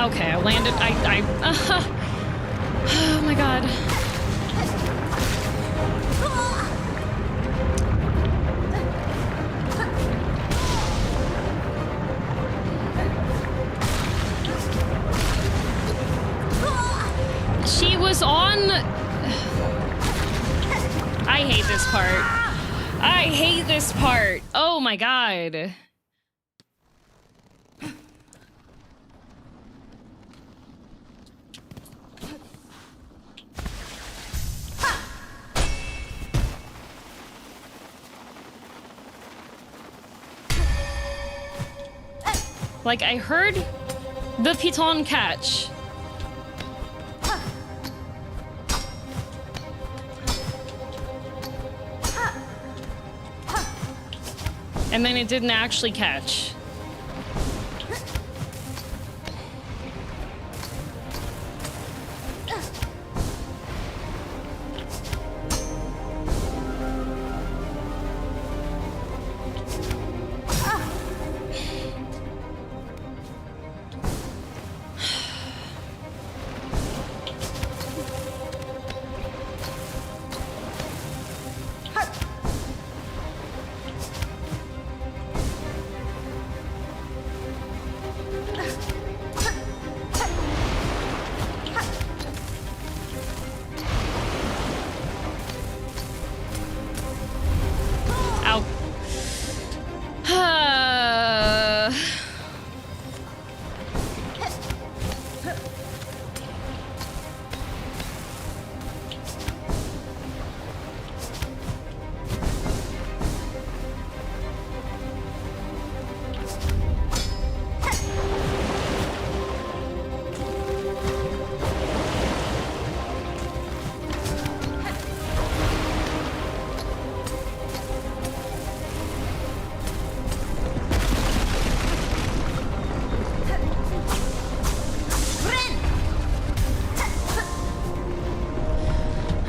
Okay, I landed. Oh my god. She was on. I hate this part. I hate this part. Oh my god. Like, I heard the piton catch. And then it didn't actually catch.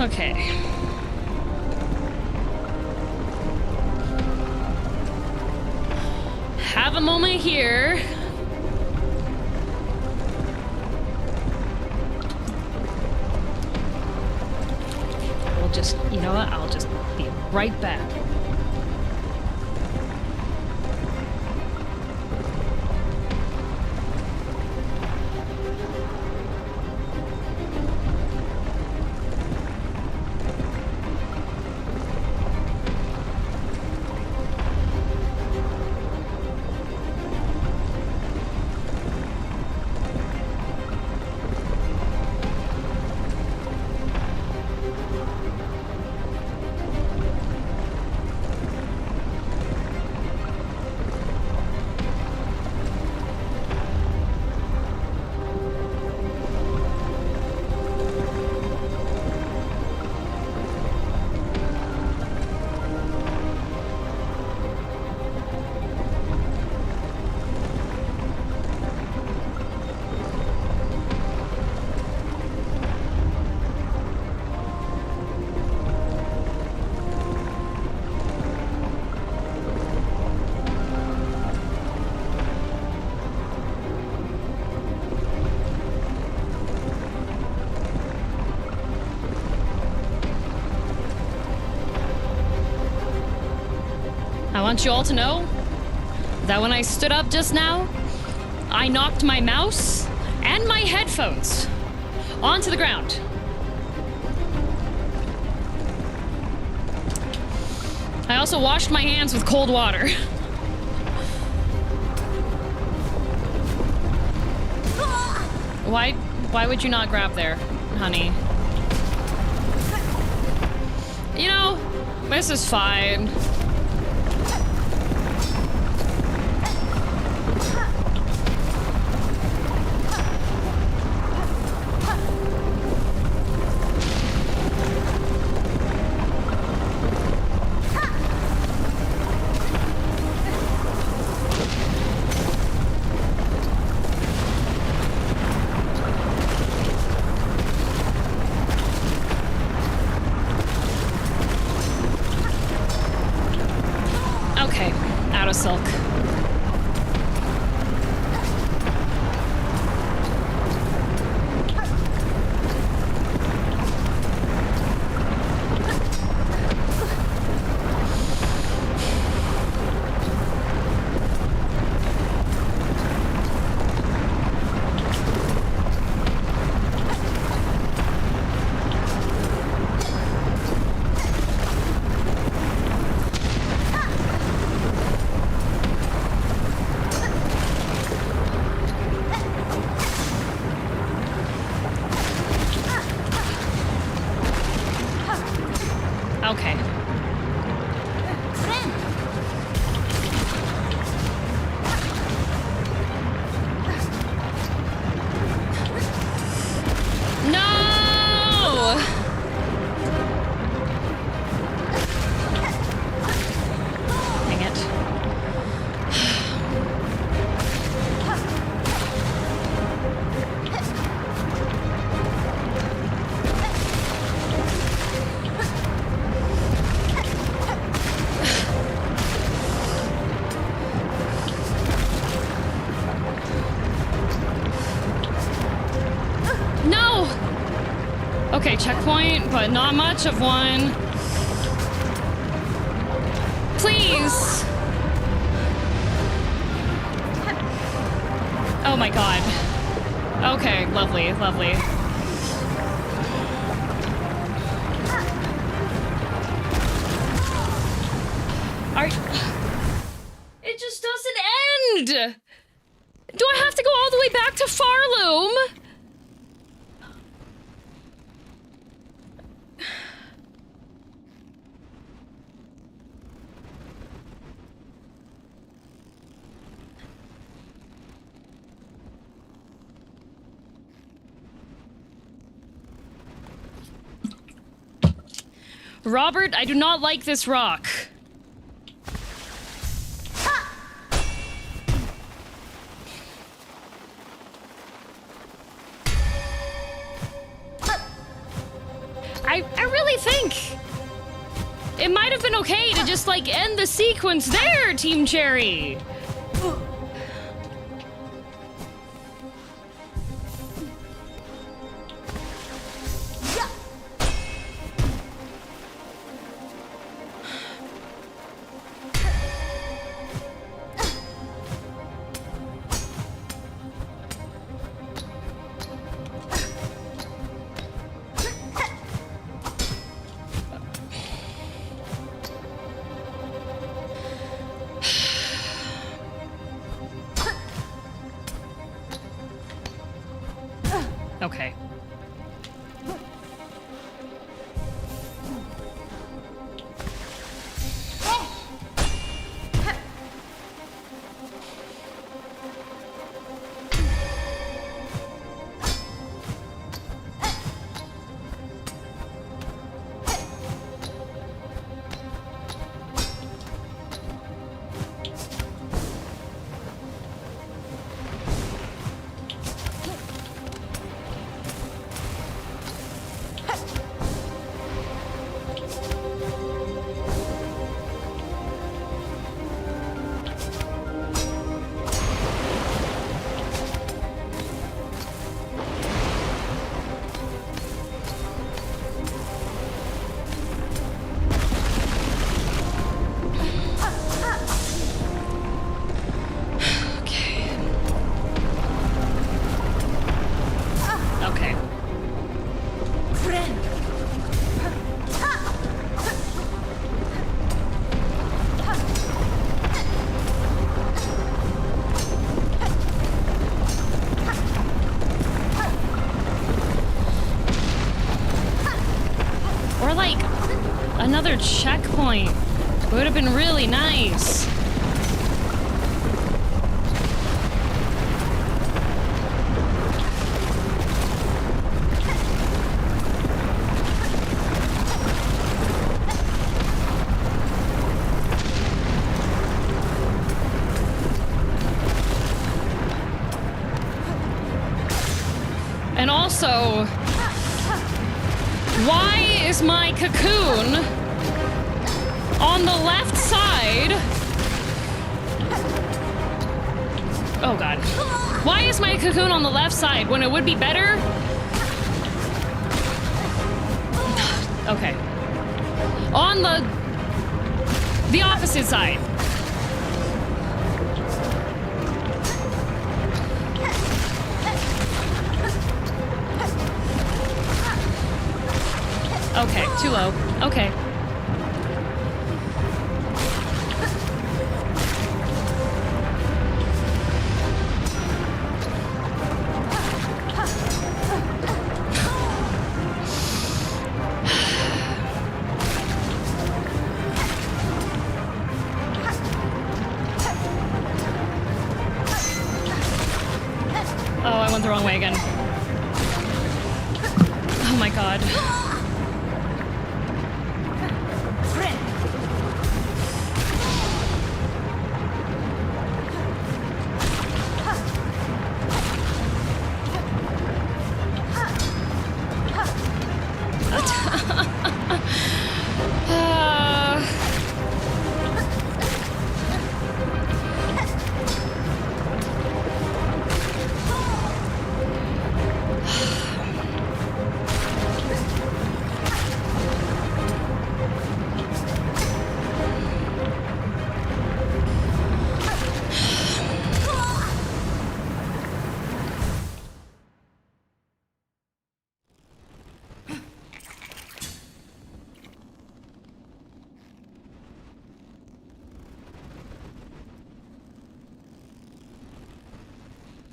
Okay. Have a moment here. We'll just, you know what? I'll just be right back. I want you all to know that when I stood up just now, I knocked my mouse and my headphones onto the ground. I also washed my hands with cold water. Why would you not grab there, honey? You know, this is fine. Silk. Okay. No! Dang it. Okay, checkpoint, but not much of one. Please! Oh my god. Okay, lovely, lovely. It just doesn't end! Do I have to go all the way back to Farloom? Robert, I do not like this rock. I really think it might have been okay to just like end the sequence there, Team Cherry. Okay. Another checkpoint would have been really nice. And also, why is my cocoon on the left side? Oh god. Why is my cocoon on the left side when it would be better? Okay. On the opposite side. Okay, too low. Okay. Oh, I went the wrong way again. Oh my god.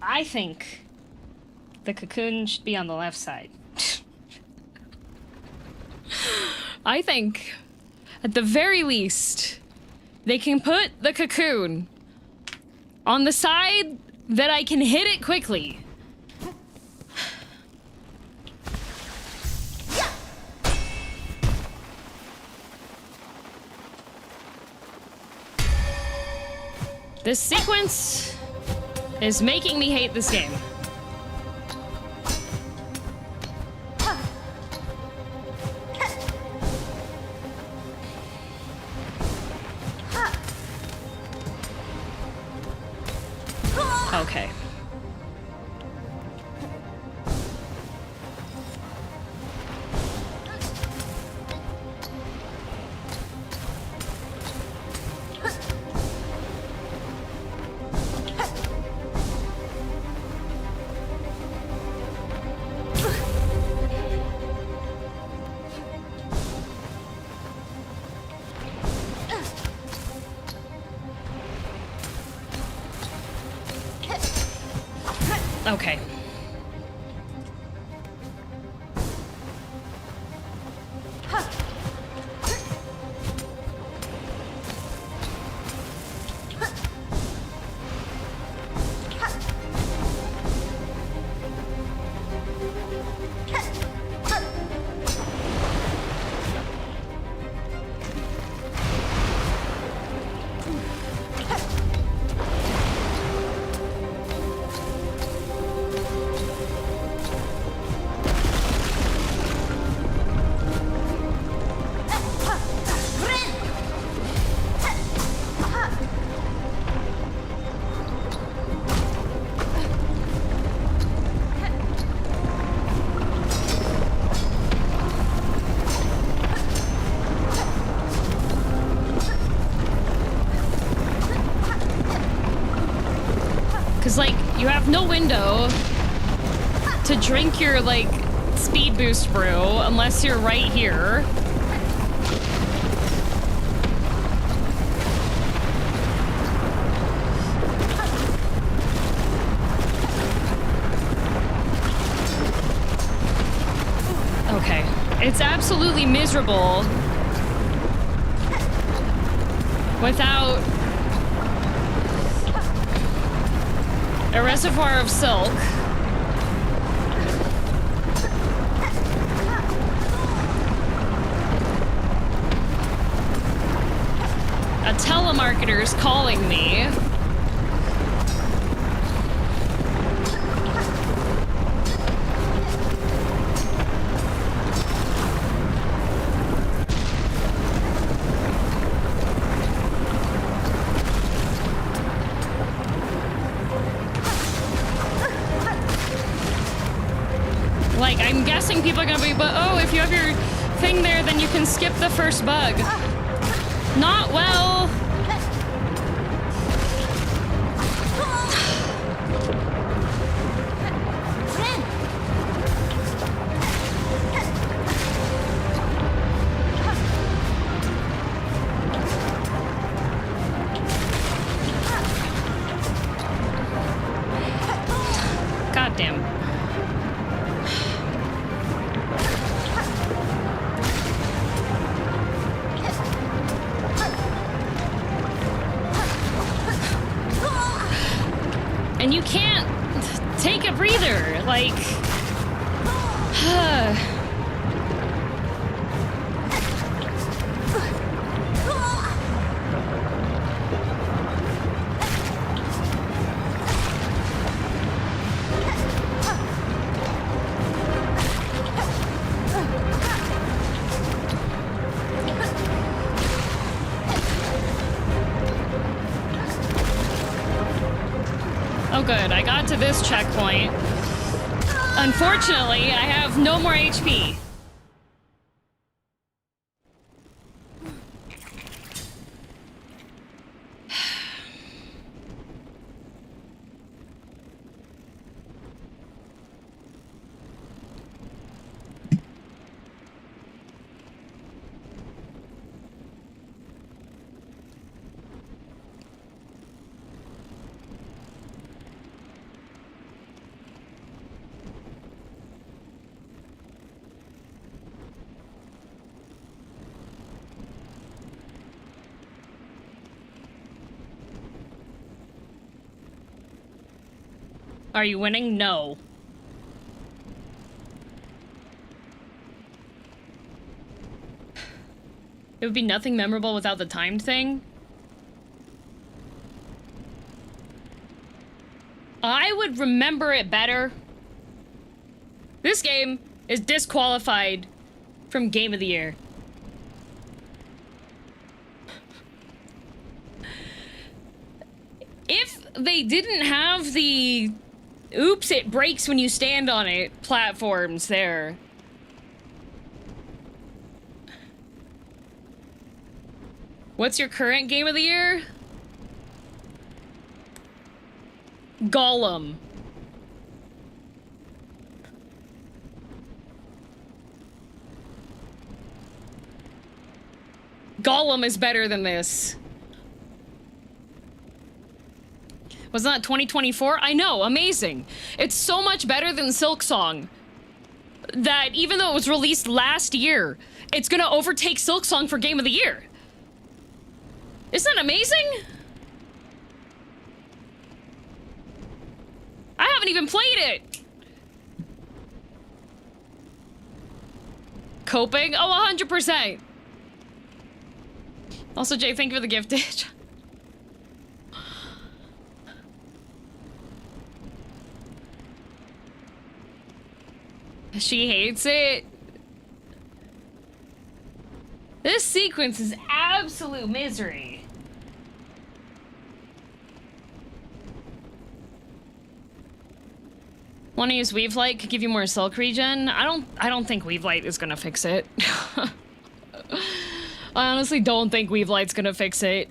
I think the cocoon should be on the left side. I think, at the very least, they can put the cocoon on the side that I can hit it quickly. This sequence is making me hate this game. Okay. Cause like, you have no window to drink your like speed boost brew unless you're right here. Okay, it's absolutely miserable without a reservoir of silk. A telemarketer's calling me. Like, I'm guessing people are gonna be, but oh, if you have your thing there, then you can skip the first bug. Not well. God damn. And you can't take a breather, like... Oh good, I got to this checkpoint. Unfortunately, I have no more HP. Are you winning? No. It would be nothing memorable without the timed thing. I would remember it better. This game is disqualified from Game of the Year. If they didn't have the oops, it breaks when you stand on it platforms there. What's your current Game of the Year? Gollum. Gollum is better than this. Was that 2024? I know, amazing. It's so much better than Silksong. That even though it was released last year, it's gonna overtake Silksong for Game of the Year. Isn't that amazing? I haven't even played it. Coping? Oh, 100%. Also, Jay, thank you for the giftage. She hates it. This sequence is absolute misery. Want to use Weave Light? Could give you more silk regen. I don't think Weave Light is gonna fix it. I honestly don't think Weave Light's gonna fix it.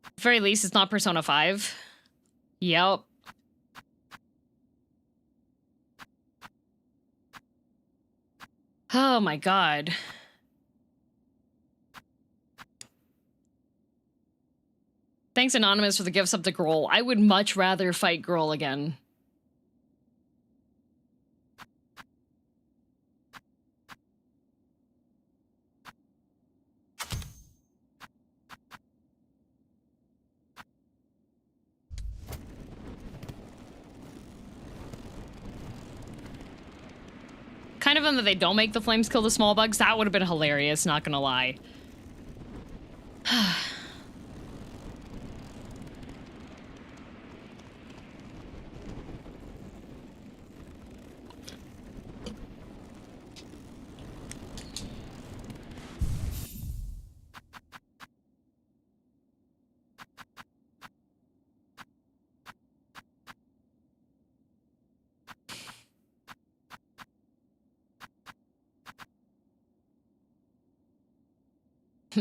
At the very least, it's not Persona 5. Yep. Oh my god. Thanks, Anonymous, for the gifts up to Grohl. I would much rather fight Grohl again. Kind of them that they don't make the flames kill the small bugs. That would have been hilarious, not gonna lie.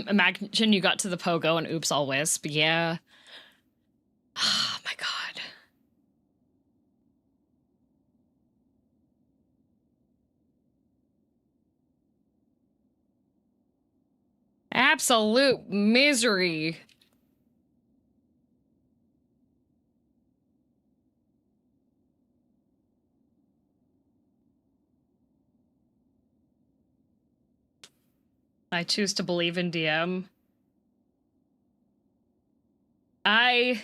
Imagine you got to the pogo and oops, all wisp. Yeah. Oh my god. Absolute misery. I choose to believe in DM. I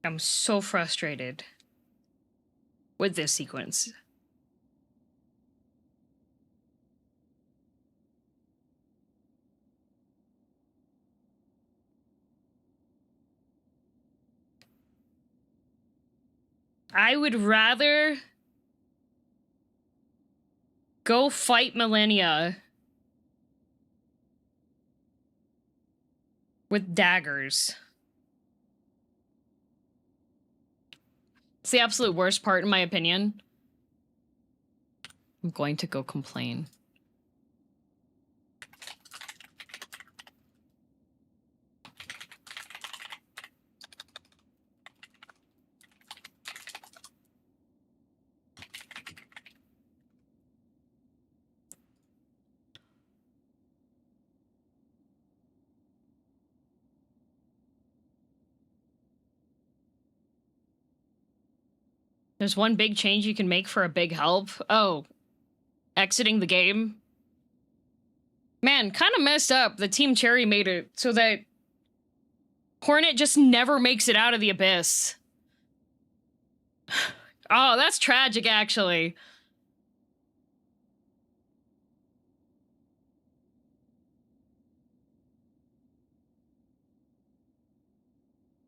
am so frustrated with this sequence. I would rather go fight Millennia with daggers. It's the absolute worst part, in my opinion. I'm going to go complain. There's one big change you can make for a big help. Oh, exiting the game. Man, kind of messed up. The Team Cherry made it so that Hornet just never makes it out of the abyss. Oh, that's tragic, actually.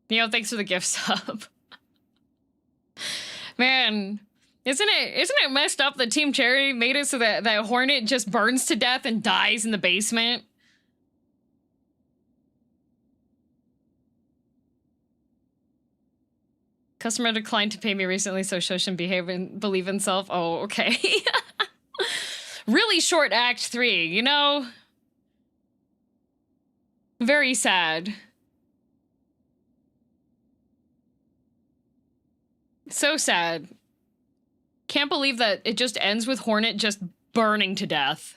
You know, thanks for the gift sub. Man, isn't it messed up that Team Cherry made it so that Hornet just burns to death and dies in the basement? Customer declined to pay me recently, so Shush and believe in self. Oh, okay. Really short Act 3, you know? Very sad. So sad. Can't believe that it just ends with Hornet just burning to death.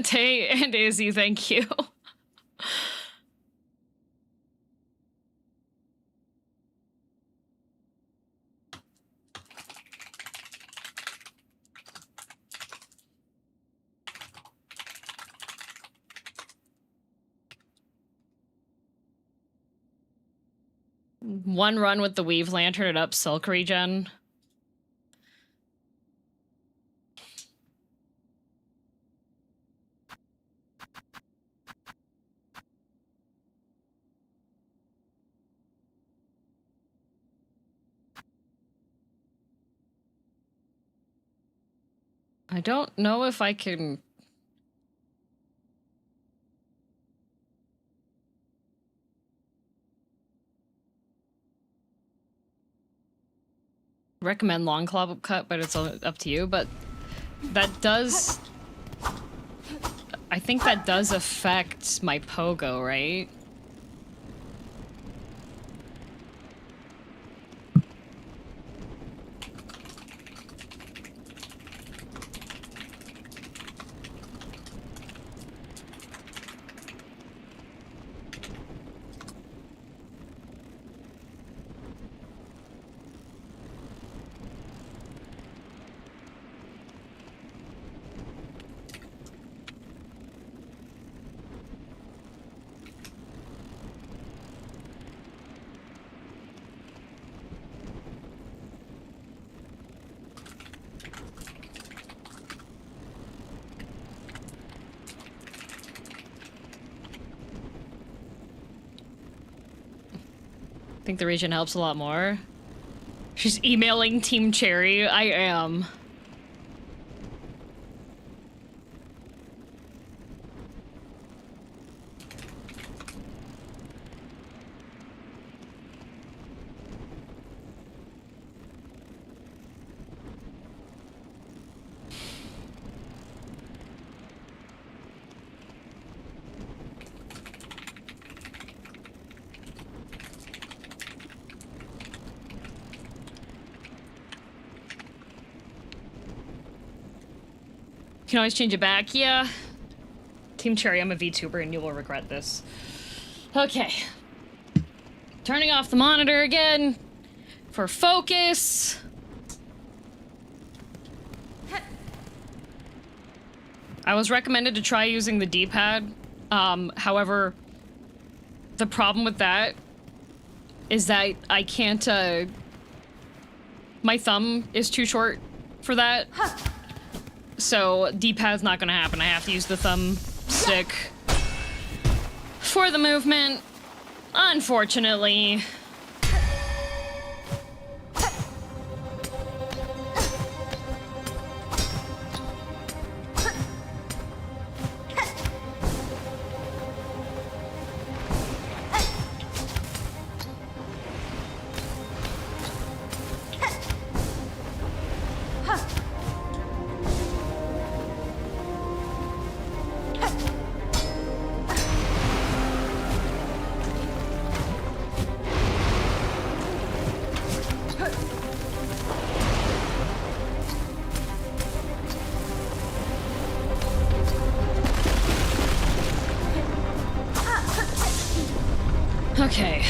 Tay and Izzy, thank you. One run with the Weave Lantern at up Silk regen. I don't know if I can... recommend long claw cut, but it's up to you. But that does... I think that does affect my pogo, right? I think the region helps a lot more. She's emailing Team Cherry. I am. You can always change it back. Yeah. Team Cherry, I'm a VTuber and you will regret this. Okay. Turning off the monitor again for focus. I was recommended to try using the D-pad. However, the problem with that is that I can't, my thumb is too short for that. So D-pad's not gonna happen. I have to use the thumb stick for the movement, unfortunately. Okay.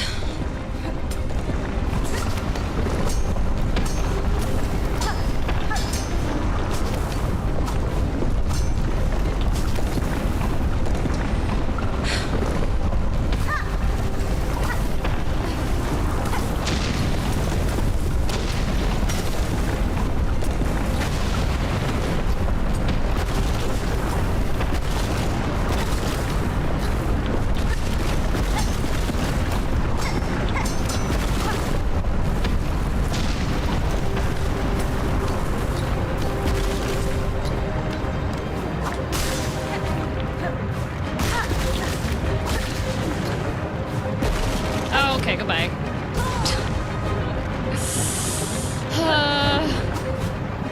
Okay, goodbye.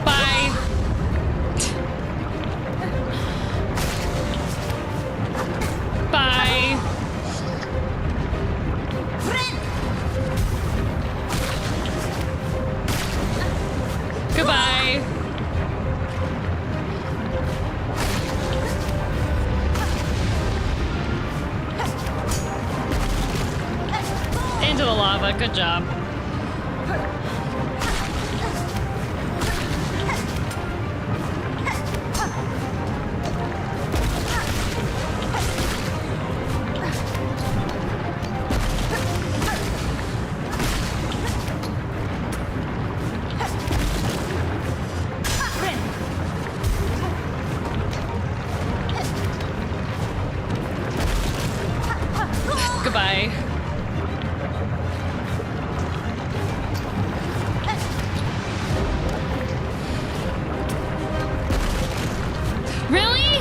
Bye. Bye. Goodbye. Into the lava. Good job. Goodbye. Really?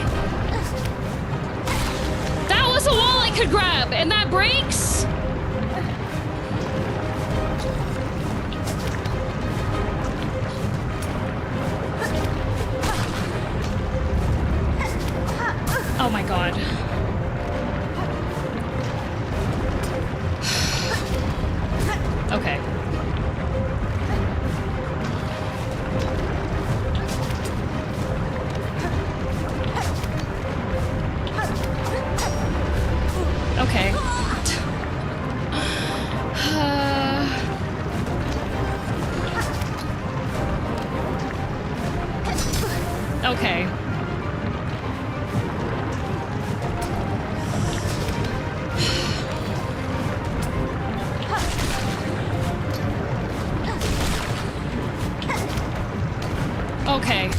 That was a wall I could grab, and that breaks? Oh my god. Okay. Okay. Okay. Okay.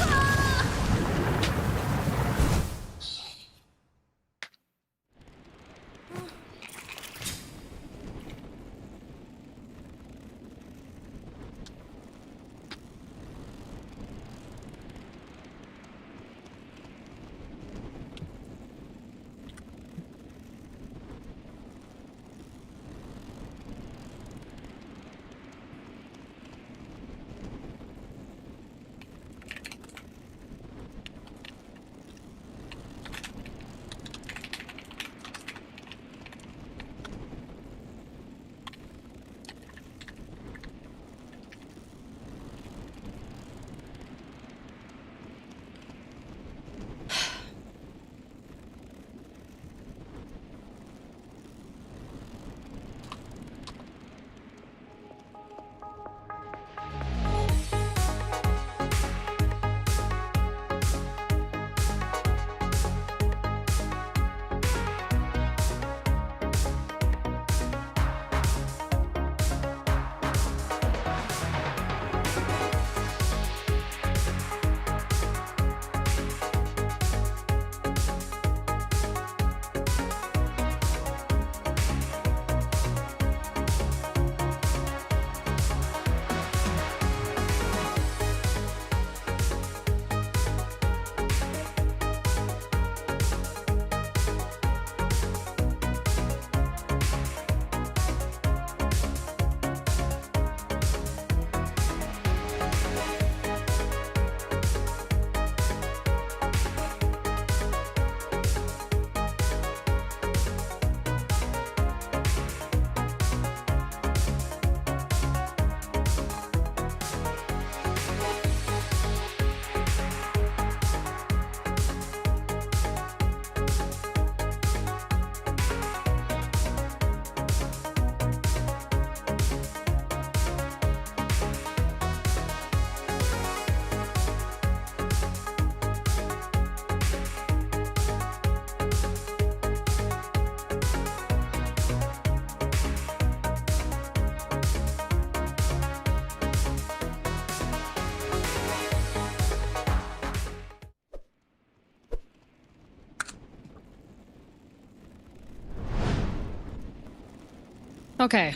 Okay.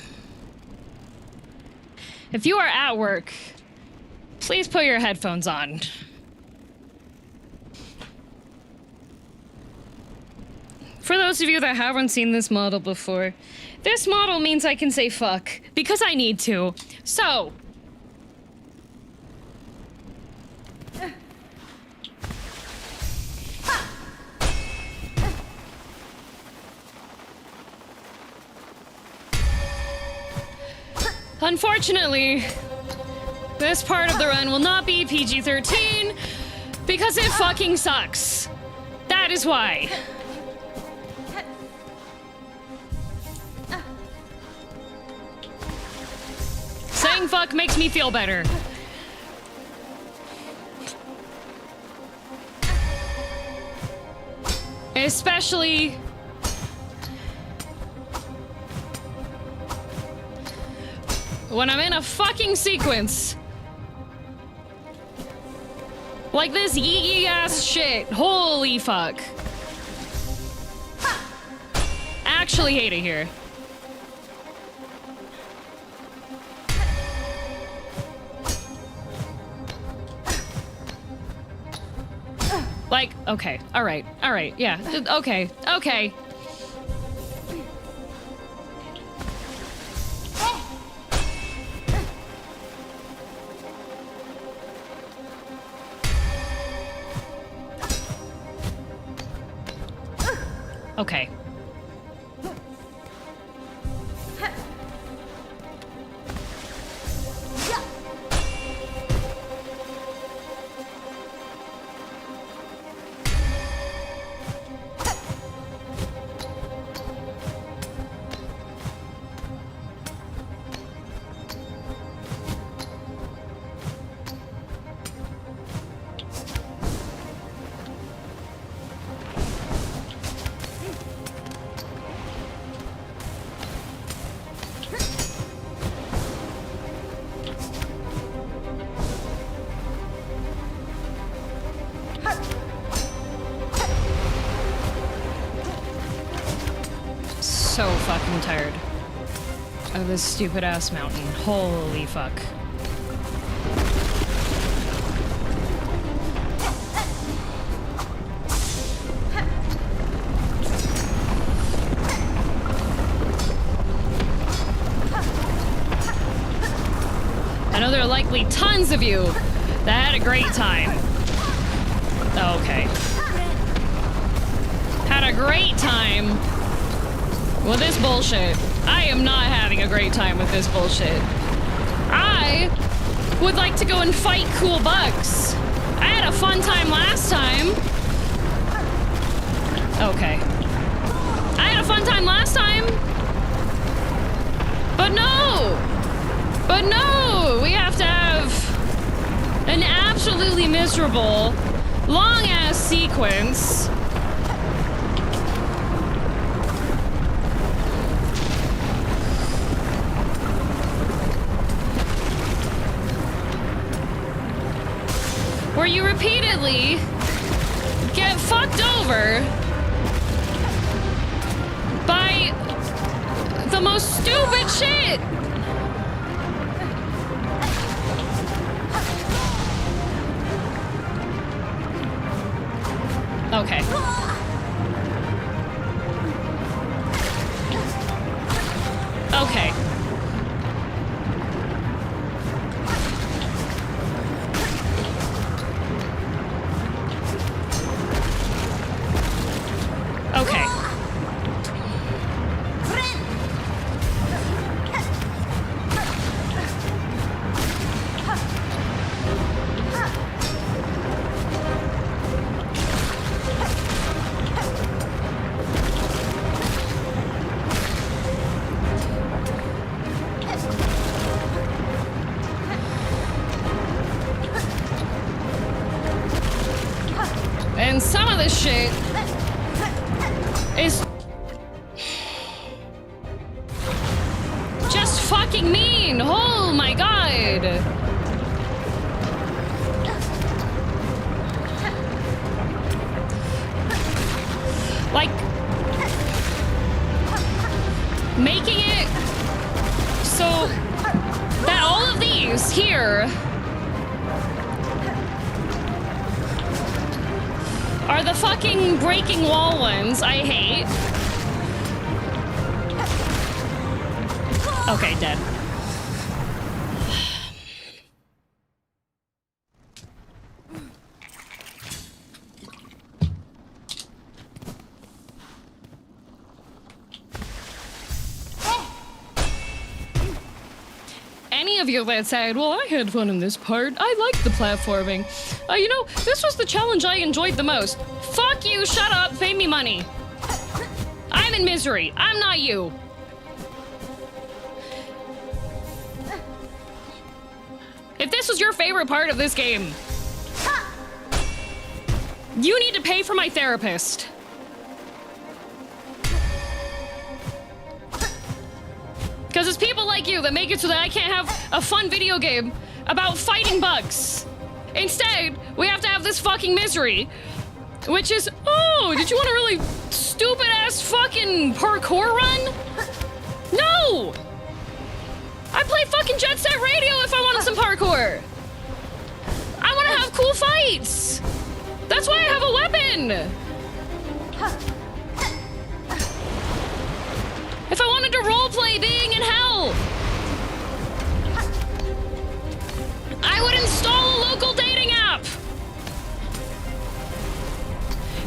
If you are at work, please put your headphones on. For those of you that haven't seen this model before, this model means I can say fuck, because I need to. So... Unfortunately, this part of the run will not be PG-13 because it fucking sucks. That is why. Saying fuck makes me feel better. Especially when I'm in a fucking sequence. Like this yee ass shit. Holy fuck. Actually hate it here. Like, okay, alright, yeah, okay. Okay. So fucking tired of this stupid ass mountain. Holy fuck. I know there are likely tons of you that had a great time. Okay. Had a great time with this bullshit. I am not having a great time with this bullshit. I would like to go and fight cool bugs. I had a fun time last time. Okay. I had a fun time last time. But no, we have to have an absolutely miserable, long-ass sequence. Where you repeatedly get fucked over by the most stupid shit. Okay. Okay. Okay. And some of this shit is just fucking mean. Oh my god. Like, making it so that all of these here are the fucking breaking wall ones I hate. Okay, dead. Any of you that said, well, I had fun in this part, I liked the platforming. You know, this was the challenge I enjoyed the most. Fuck you, shut up, pay me money. I'm in misery, I'm not you. If this was your favorite part of this game, you need to pay for my therapist. Because it's people like you that make it so that I can't have a fun video game about fighting bugs. Instead, we have to have this fucking misery. Which is, oh, did you want a really stupid-ass fucking parkour run? No! I play fucking Jet Set Radio if I wanted some parkour. I want to have cool fights. That's why I have a weapon. If I wanted to roleplay being in hell, I would install a local dating app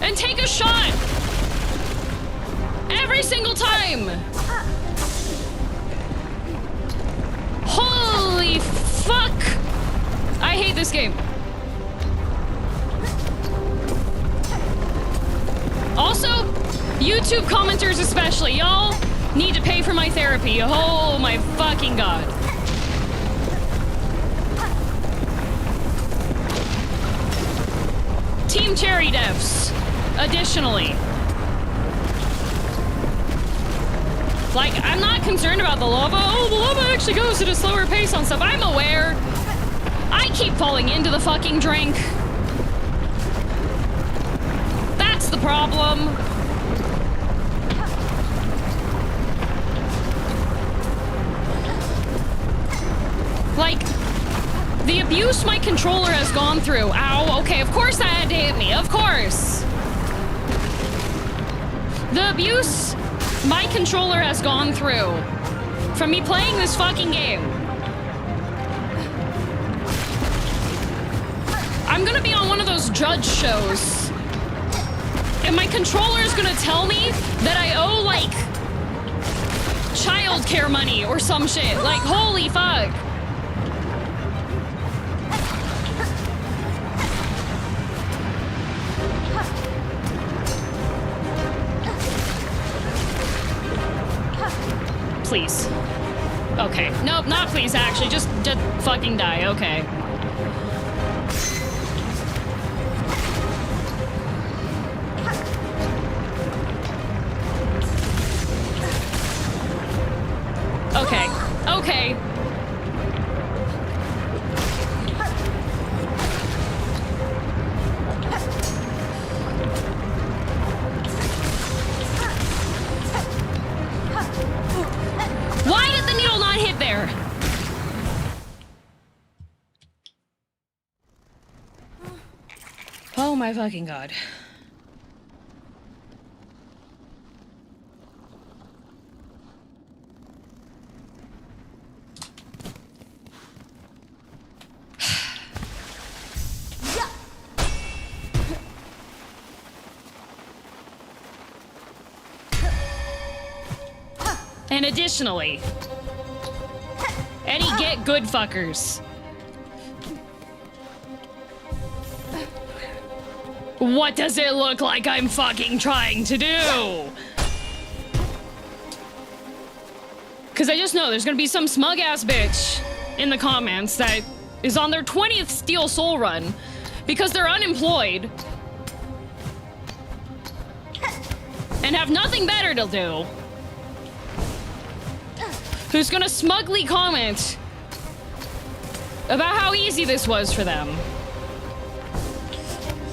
and take a shot every single time. Holy fuck! I hate this game. Also, YouTube commenters especially, y'all need to pay for my therapy. Oh my fucking god. Team Cherry devs, additionally. Like, I'm not concerned about the lava. Oh, the lava actually goes at a slower pace on stuff. I'm aware. I keep falling into the fucking drink. That's the problem. Like, the abuse my controller has gone through. Ow, okay, of course that had to hit me, of course. The abuse my controller has gone through from me playing this fucking game. I'm gonna be on one of those judge shows, and my controller is gonna tell me that I owe, like, childcare money or some shit. Like, holy fuck. Please. Okay. Nope, not please, actually. Just fucking die. Okay. Okay. Okay. Why did the needle not hit there? Oh my fucking god. And additionally, any get good fuckers. What does it look like I'm fucking trying to do? Cause I just know there's gonna be some smug ass bitch in the comments that is on their 20th Steel Soul run because they're unemployed and have nothing better to do. Who's gonna smugly comment about how easy this was for them.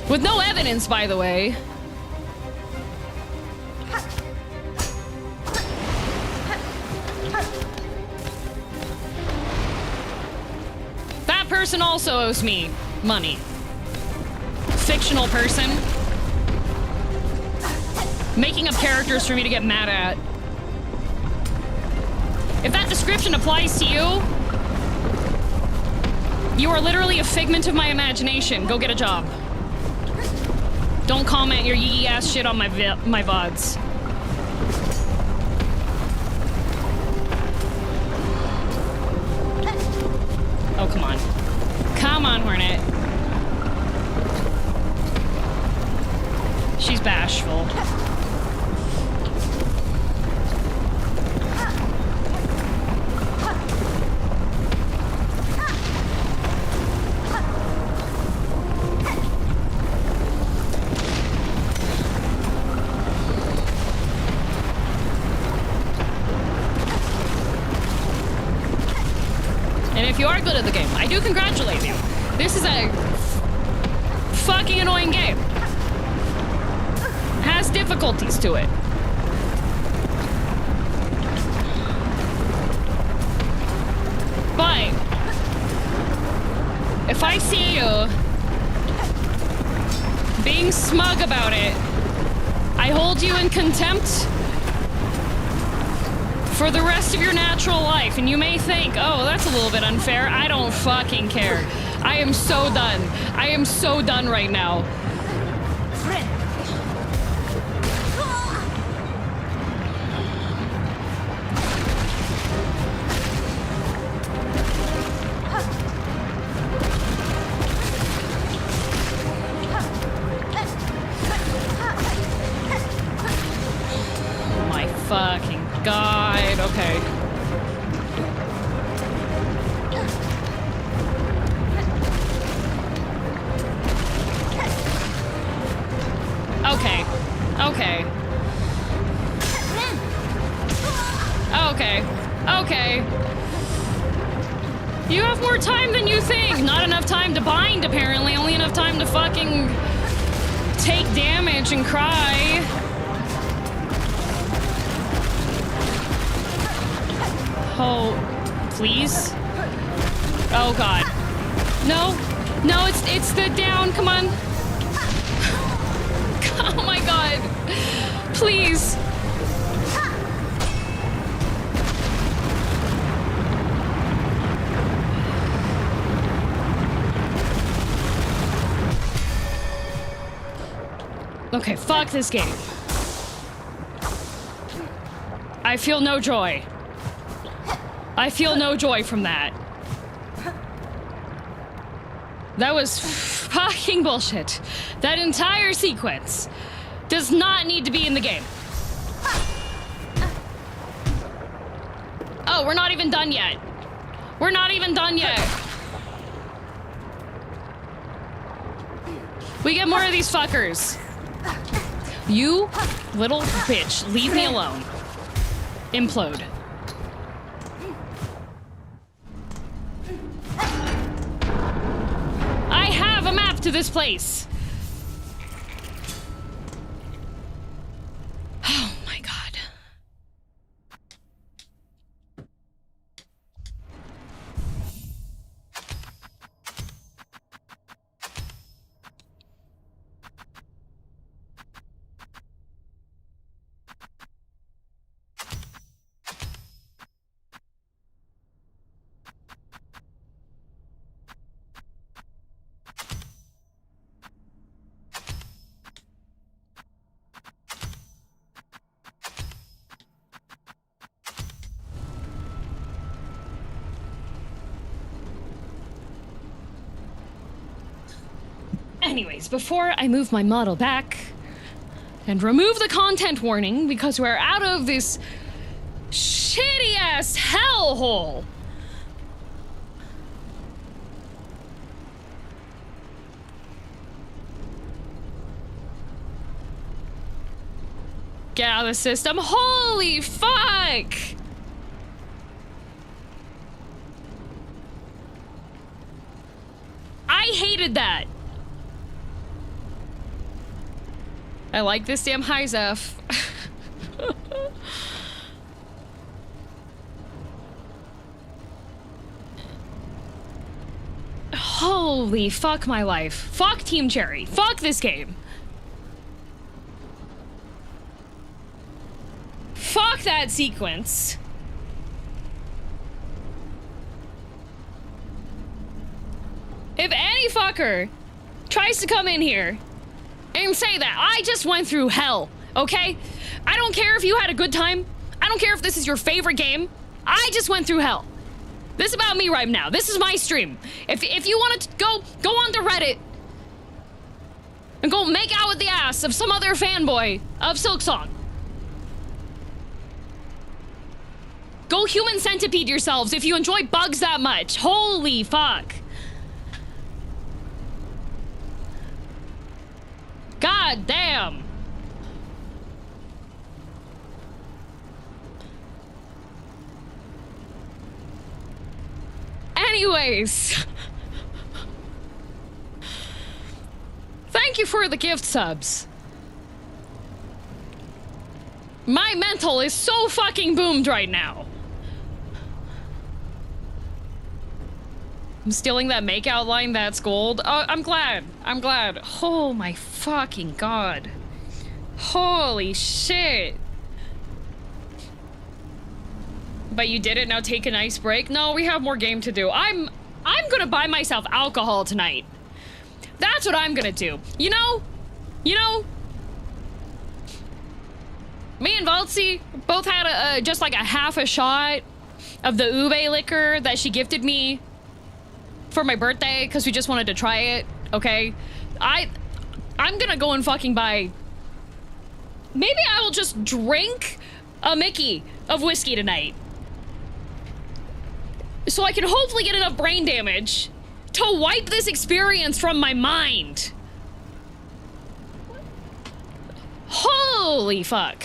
With no evidence, by the way. That person also owes me money. Fictional person. making up characters for me to get mad at. If that description applies to you, you are literally a figment of my imagination. Go get a job. Don't comment your yee ass shit on my VODs. Oh, come on. Come on, Hornet. She's bashful. And if you are good at the game, I do congratulate you. This is a fucking annoying game. Has difficulties to it. But if I see you being smug about it, I hold you in contempt for the rest of your natural life. And you may think, oh, that's a little bit unfair. I don't fucking care. I am so done. I am so done right now. Fucking God. Okay. Okay. Okay. Okay. Okay. You have more time than you think. Not enough time to bind, apparently. Only enough time to fucking take damage and cry. Oh, please? Oh God. No, no, it's the down, come on. Oh my God. Please. Okay, fuck this game. I feel no joy. I feel no joy from that. That was fucking bullshit. That entire sequence does not need to be in the game. Oh, we're not even done yet. We're not even done yet. We get more of these fuckers. You little bitch, leave me alone. Implode. I have a map to this place. Oh my God. Anyways, before I move my model back and remove the content warning because we're out of this shitty-ass hellhole. Get out of the system. Holy fuck! I hated that. I like this damn high Zeph. Holy fuck my life. Fuck Team Cherry. Fuck this game. fuck that sequence. If any fucker tries to come in here and say that I just went through hell, okay? I don't care if you had a good time. I don't care if this is your favorite game. I just went through hell. This is about me right now. This is my stream. If you want to go onto Reddit and go make out with the ass of some other fanboy of Silksong. Go human centipede yourselves if you enjoy bugs that much. Holy fuck. God damn. Anyways. Thank you for the gift subs. My mental is so fucking boomed right now. I'm stealing that makeout line, that's gold. Oh, I'm glad. I'm glad. Oh my fucking god. Holy shit. But you did it, now take a nice break? No, we have more game to do. I'm gonna buy myself alcohol tonight. That's what I'm gonna do. You know? Me and Valtzi both had just like a half a shot of the ube liquor that she gifted me for my birthday because we just wanted to try it, okay? I'm gonna go and fucking buy... Maybe I will just drink a Mickey of whiskey tonight. So I can hopefully get enough brain damage to wipe this experience from my mind. Holy fuck.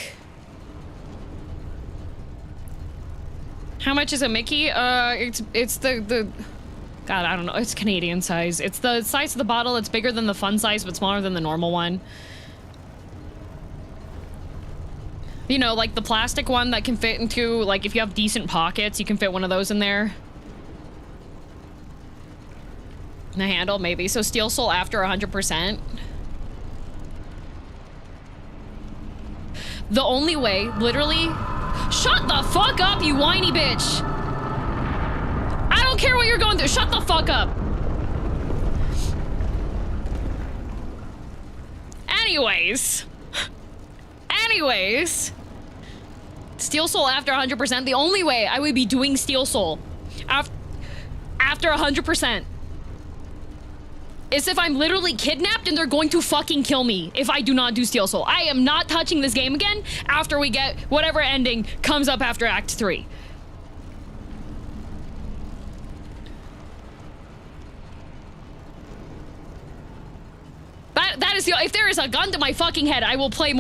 How much is a Mickey? It's the God, I don't know. It's Canadian size. It's the size of the bottle. It's bigger than the fun size, but smaller than the normal one. You know, like the plastic one that can fit into, like, if you have decent pockets, you can fit one of those in there. The handle, maybe. So Steel Soul after 100%. The only way, literally... Shut the fuck up, you whiny bitch! I don't care what you're going through. Shut the fuck up. Anyways. Steel Soul after 100%. The only way I would be doing Steel Soul after 100% is if I'm literally kidnapped and they're going to fucking kill me if I do not do Steel Soul. I am not touching this game again after we get whatever ending comes up after Act 3. That is the, if there is a gun to my fucking head, I will play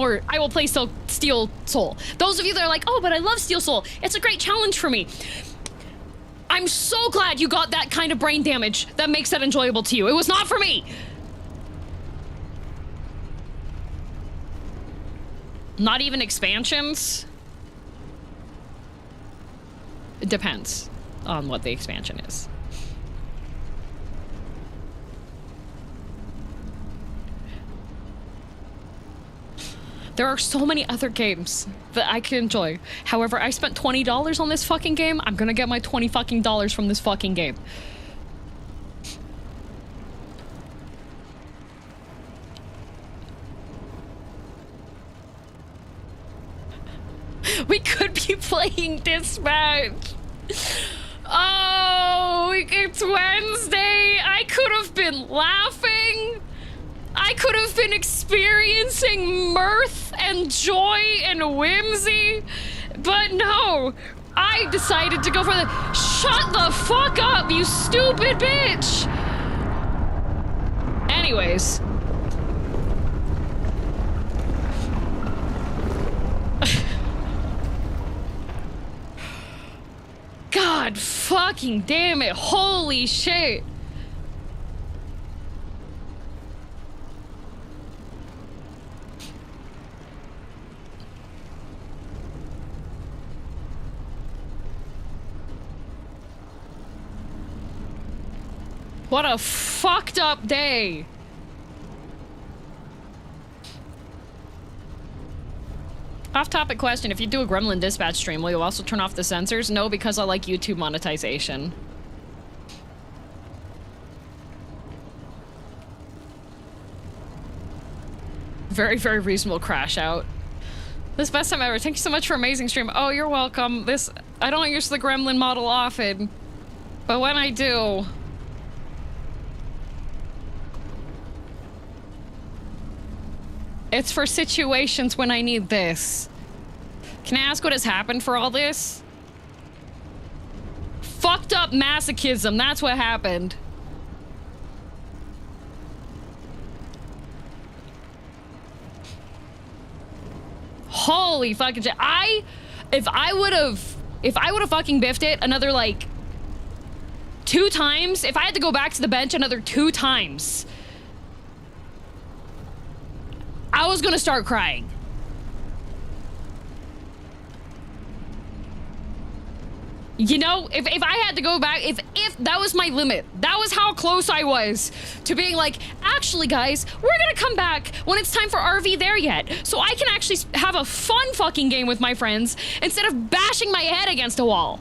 Steel Soul. Those of you that are like, oh, but I love Steel Soul. It's a great challenge for me. I'm so glad you got that kind of brain damage that makes that enjoyable to you. It was not for me. Not even expansions? It depends on what the expansion is. There are so many other games that I can enjoy. However, I spent $20 on this fucking game. I'm gonna get my $20 fucking dollars from this fucking game. We could be playing Dispatch. Oh, it's Wednesday. I could have been laughing. I could have been experiencing mirth and joy and whimsy, but no, I decided to go for the shut the fuck up, you stupid bitch. Anyways. God fucking damn it, holy shit. What a fucked up day. Off-topic question, if you do a Gremlin Dispatch stream, will you also turn off the censors? No, because I like YouTube monetization. Very, very reasonable crash out. This best time ever. Thank you so much for amazing stream. Oh, you're welcome. I don't use the Gremlin model often, but when I do... It's for situations when I need this. Can I ask what has happened for all this? Fucked up masochism, that's what happened. Holy fucking shit. If I would have fucking biffed it another like 2 times, if I had to go back to the bench another 2 times, I was gonna start crying. You know, if I had to go back, if that was my limit, that was how close I was to being like, actually guys, we're gonna come back when it's time for RV there yet, so I can actually have a fun fucking game with my friends instead of bashing my head against a wall.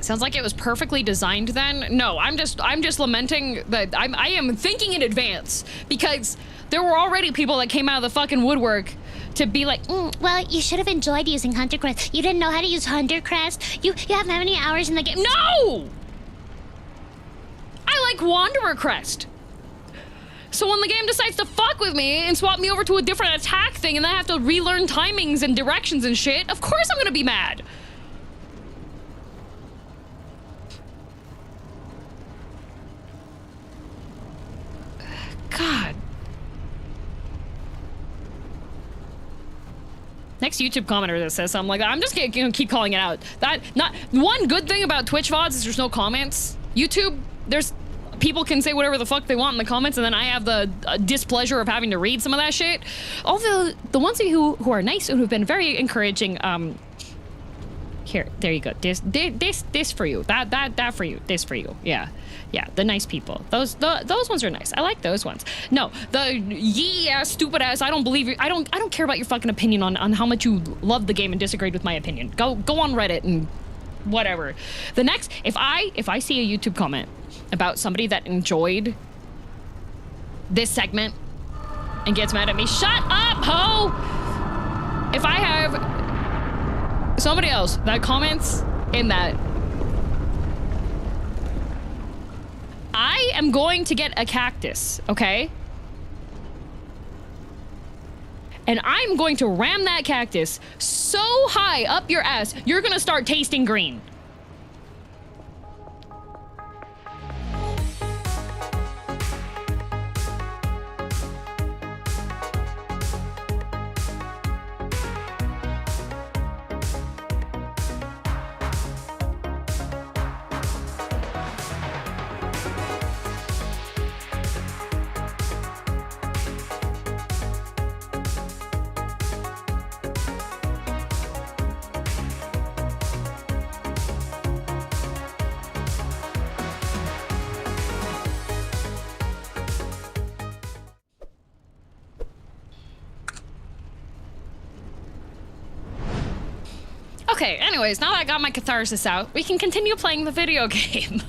Sounds like it was perfectly designed then. No, I'm just lamenting that I am thinking in advance, because there were already people that came out of the fucking woodwork to be like, well, you should have enjoyed using Hunter Crest. You didn't know how to use Hunter Crest. You have how many hours in the game? No! I like Wanderer Crest. So when the game decides to fuck with me and swap me over to a different attack thing and then I have to relearn timings and directions and shit, of course I'm gonna be mad. God. Next YouTube commenter that says something like that, I'm just gonna keep calling it out. One good thing about Twitch VODs is there's no comments. YouTube, people can say whatever the fuck they want in the comments, and then I have the displeasure of having to read some of that shit. Although the ones of you who are nice and who've been very encouraging, here, there you go. This for you. That for you. This for you. Yeah. Yeah, the nice people. Those ones are nice. I like those ones. No, the yee ass, stupid ass, I don't believe you. I don't care about your fucking opinion on how much you love the game and disagreed with my opinion. Go on Reddit and whatever. The next, if I see a YouTube comment about somebody that enjoyed this segment and gets mad at me, shut up, ho! If I have somebody else that comments in that, I am going to get a cactus, okay? And I'm going to ram that cactus so high up your ass, you're gonna start tasting green. Okay, anyways, now that I got my catharsis out, we can continue playing the video game.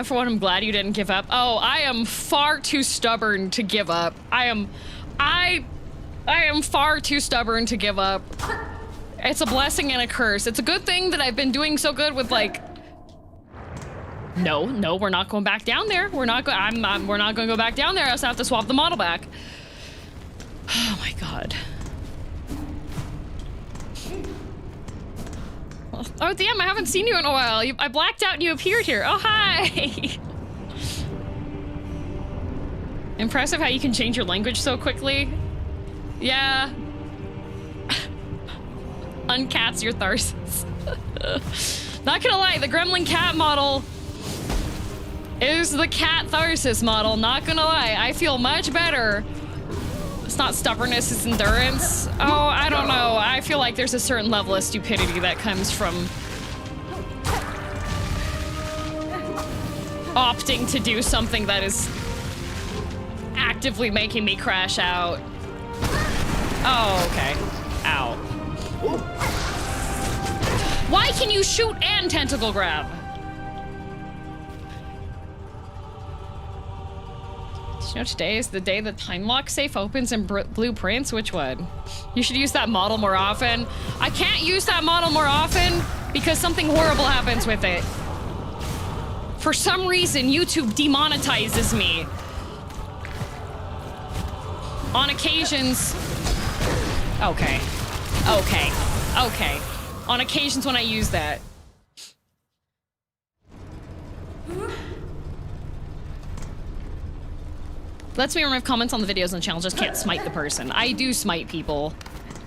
For one, I'm glad you didn't give up. Oh, I am far too stubborn to give up. I am far too stubborn to give up. It's a blessing and a curse. It's a good thing that I've been doing so good with, like... No, we're not going back down there. We're not going to go back down there. I also have to swap the model back. Oh my god. Oh damn, I haven't seen you in a while. I blacked out and you appeared here. Oh, hi. Impressive how you can change your language so quickly. Yeah. Uncats your tharsis. Not gonna lie, the gremlin cat model is the cat tharsis model, not gonna lie. I feel much better. It's not stubbornness, it's endurance. Oh, I don't know. I feel like there's a certain level of stupidity that comes from opting to do something that is actively making me crash out. Oh, okay. Ow. Why can you shoot and tentacle grab? Did you know today is the day the time lock safe opens in Blueprints? Which one? You should use that model more often. I can't use that model more often because something horrible happens with it. For some reason, YouTube demonetizes me. On occasions... Okay. Okay. Okay. On occasions when I use that. Lets me remove comments on the videos on the channel, just can't smite the person. I do smite people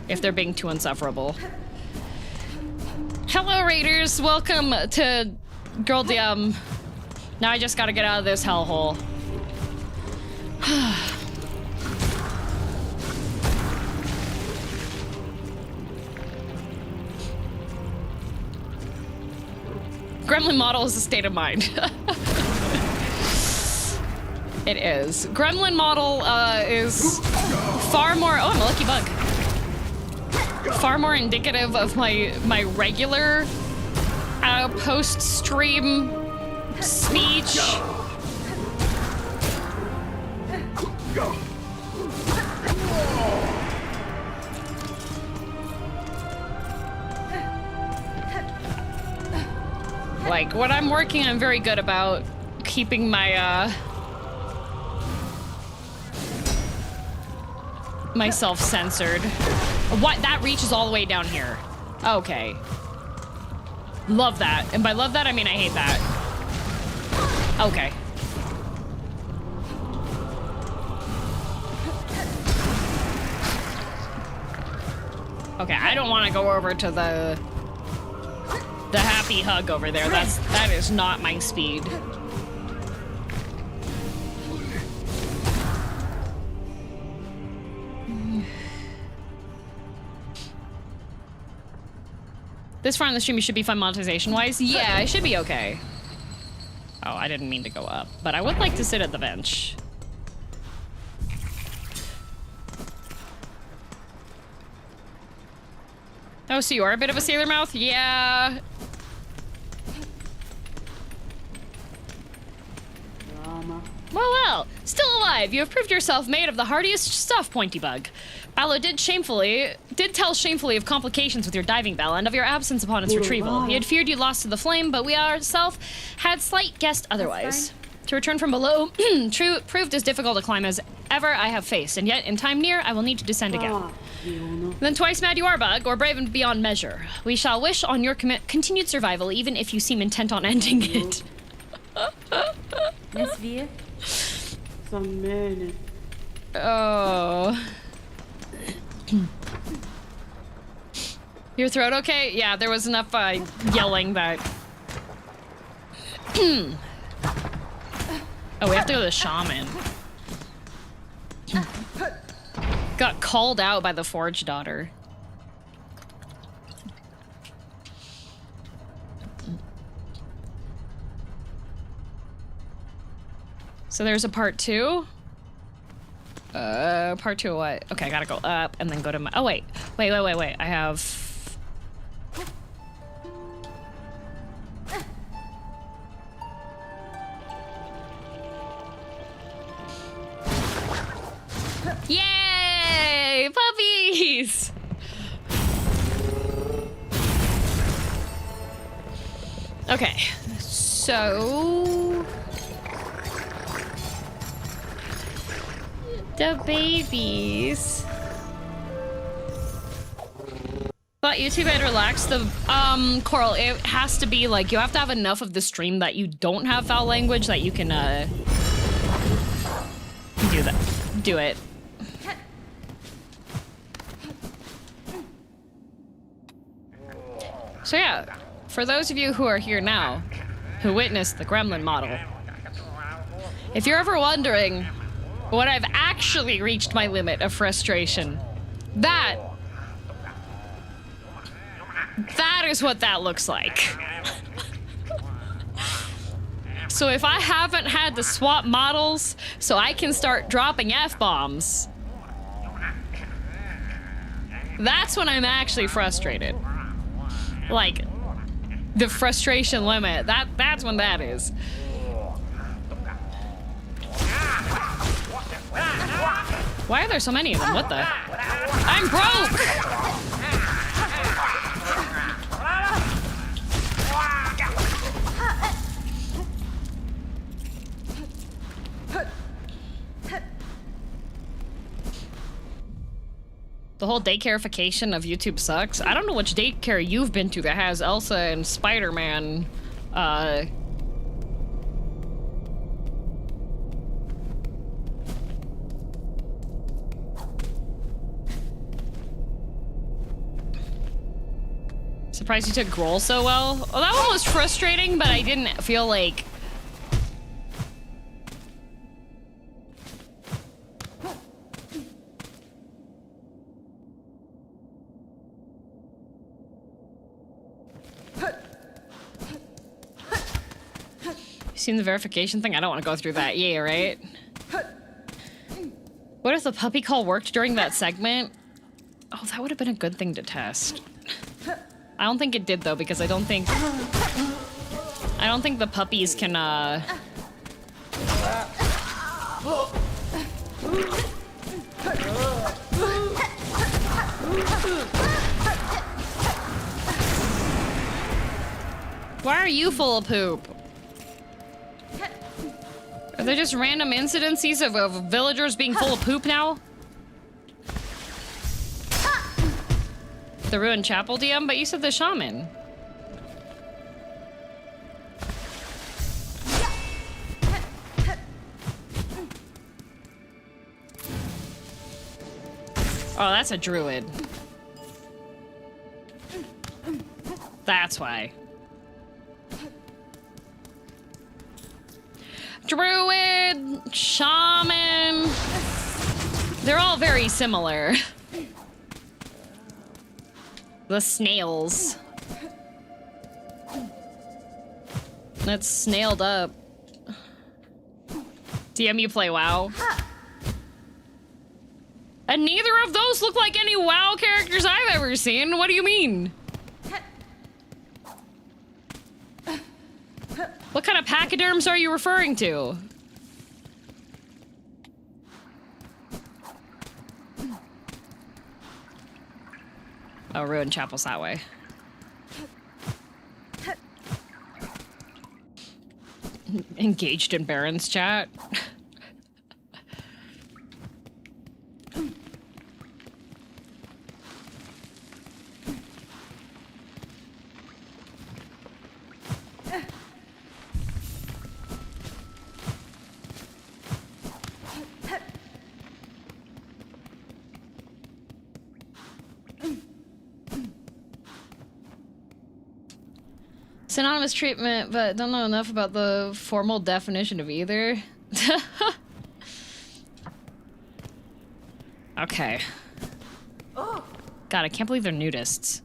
if they're being too insufferable. Hello, Raiders. Welcome to girldm. Now I just gotta get out of this hellhole. Gremlin model is a state of mind. It is. Gremlin model is far more... Oh, I'm a lucky bug. Far more indicative of my regular post-stream speech. Like, when I'm working, I'm very good about keeping my, myself censored. What? That reaches all the way down here. Okay. Love that. And by love that, I mean I hate that. Okay. Okay, I don't want to go over to the happy hug over there. That is not my speed. This far on the stream, you should be fine monetization-wise. Yeah, I should be okay. Oh, I didn't mean to go up, but I would like to sit at the bench. Oh, so you are a bit of a sailor mouth? Yeah. Well, still alive. You have proved yourself made of the hardiest stuff, Pointy Bug. Ballo did tell shamefully of complications with your diving bell and of your absence upon its retrieval. He had feared you lost to the flame, but we ourselves had slight guessed otherwise. To return from below proved as difficult a climb as ever I have faced, and yet in time near I will need to descend again. Then twice mad you are, Bug, or brave and beyond measure. We shall wish on your continued survival, even if you seem intent on ending it. Oh. Your throat okay? Yeah, there was enough yelling that... Oh, we have to go to the shaman. Got called out by the Forge Daughter. So there's a part 2? Part 2 of what? Okay, I gotta go up and then go to my... Oh, wait. Wait. I have... Yay! Puppies! Okay, so... The babies. But YouTube had relaxed the Coral, it has to be like you have to have enough of the stream that you don't have foul language that you can do it. So yeah, for those of you who are here now, who witnessed the gremlin model, if you're ever wondering when I've actually reached my limit of frustration, that is what that looks like. So if I haven't had to swap models so I can start dropping F-bombs, that's when I'm actually frustrated. Like, the frustration limit, that's when that is. Why are there so many of them? What the? I'm broke! The whole daycareification of YouTube sucks. I don't know which daycare you've been to that has Elsa and Spider-Man, Surprised you took Groll so well. Well, that one was frustrating, but I didn't feel like... Seen the verification thing? I don't want to go through that. Yeah, right? What if the puppy call worked during that segment? Oh, that would have been a good thing to test. I don't think it did though, because I don't think the puppies can Why are you full of poop? Are there just random incidences of villagers being full of poop now? The Ruined Chapel DM, but you said the shaman. Oh, that's a druid. That's why. Druid, shaman. They're all very similar. The snails. That's snailed up. DM, you play WoW? And neither of those look like any WoW characters I've ever seen. What do you mean? What kind of pachyderms are you referring to? Oh, Ruined Chapel's that way. Engaged in Baron's chat. Synonymous treatment, but don't know enough about the formal definition of either. Okay. Oh, God, I can't believe they're nudists.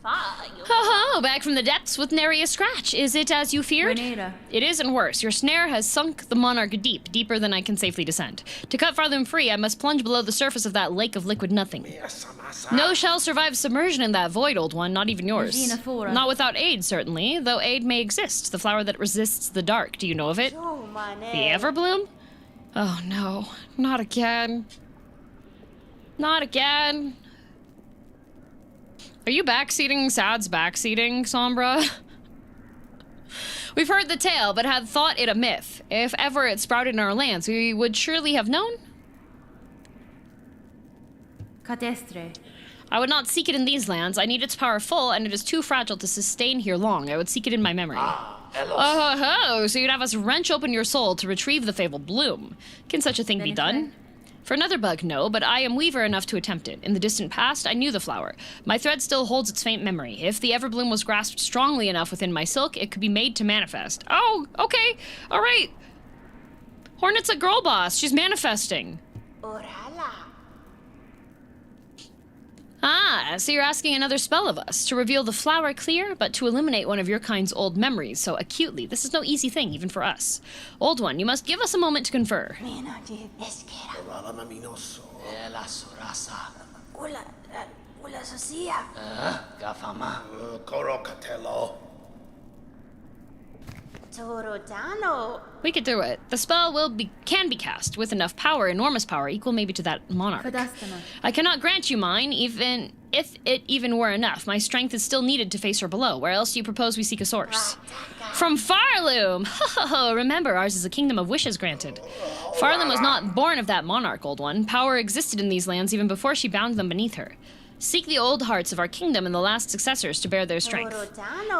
fire. Ho ho, back from the depths with nary a scratch. Is it as you feared? Renata. It is and worse. Your snare has sunk the monarch deep, deeper than I can safely descend. To cut farther free, I must plunge below the surface of that lake of liquid nothing. No shell survives submersion in that void, old one, not even yours. Xenophora. Not without aid, certainly, though aid may exist. The flower that resists the dark. Do you know of it? Oh, my name. The Everbloom? Oh no, not again. Not again. Are you backseating Sad's backseating, Sombra? We've heard the tale, but had thought it a myth. If ever it sprouted in our lands, we would surely have known. Catestre. I would not seek it in these lands. I need its power full, and it is too fragile to sustain here long. I would seek it in my memory. Oh ho, so you'd have us wrench open your soul to retrieve the fabled bloom. Can such a thing be done? For another bug, no, but I am weaver enough to attempt it. In the distant past, I knew the flower. My thread still holds its faint memory. If the Everbloom was grasped strongly enough within my silk, it could be made to manifest. Oh, okay, all right. Hornet's a girl boss. She's manifesting. Ah, so you're asking another spell of us, to reveal the flower clear, but to eliminate one of your kind's old memories so acutely. This is no easy thing, even for us. Old one, you must give us a moment to confer. We could do it. The spell can be cast with enough power, enormous power, equal maybe to that monarch. I cannot grant you mine, even if it even were enough. My strength is still needed to face her below. Where else do you propose we seek a source? From Farloom! Remember, ours is a kingdom of wishes granted. Farloom was not born of that monarch, old one. Power existed in these lands even before she bound them beneath her. Seek the old hearts of our kingdom and the last successors to bear their strength.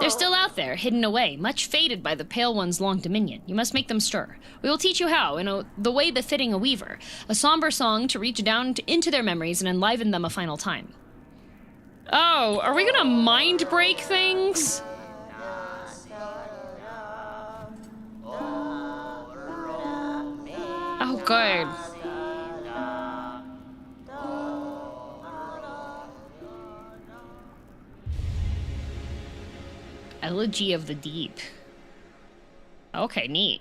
They're still out there, hidden away, much faded by the Pale One's long dominion. You must make them stir. We will teach you how, in the way befitting a weaver. A somber song to reach down into their memories and enliven them a final time. Oh, are we gonna mind break things? Oh, good. Elegy of the Deep. Okay, neat.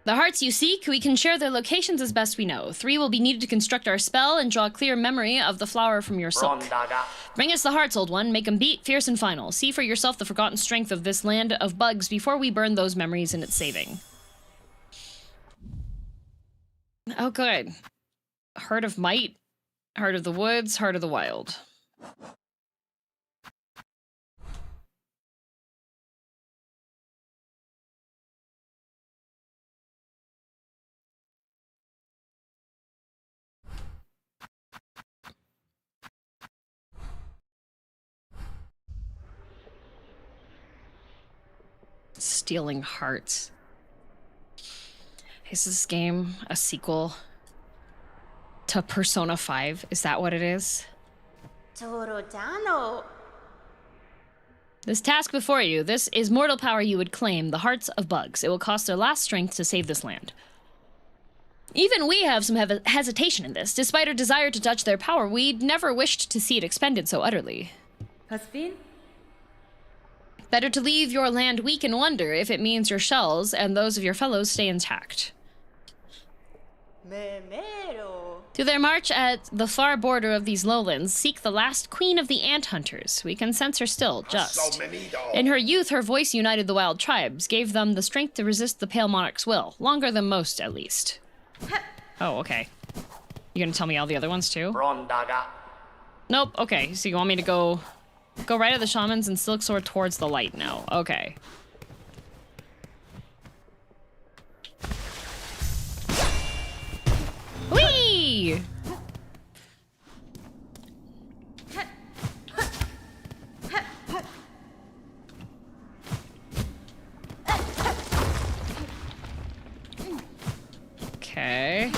The hearts you seek, we can share their locations as best we know. 3 will be needed to construct our spell and draw clear memory of the flower from your silk. Bring us the hearts, old one. Make them beat, fierce and final. See for yourself the forgotten strength of this land of bugs before we burn those memories in its saving. Oh, good. Heart of Might, Heart of the Woods, Heart of the Wild. Stealing Hearts. Is this game a sequel to Persona 5? Is that what it is? This task before you, this is mortal power you would claim, the hearts of bugs. It will cost their last strength to save this land. Even we have some hesitation in this. Despite our desire to touch their power, we'd never wished to see it expended so utterly. Better to leave your land weak in wonder if it means your shells and those of your fellows stay intact. To their march at the far border of these lowlands, seek the last queen of the ant hunters. We can sense her still, just. In her youth, her voice united the wild tribes, gave them the strength to resist the Pale Monarch's will. Longer than most, at least. Oh, okay. You gonna tell me all the other ones, too? Nope, okay. So you want me to go right at the shamans and silk sword towards the light now. Okay. Whee! Okay.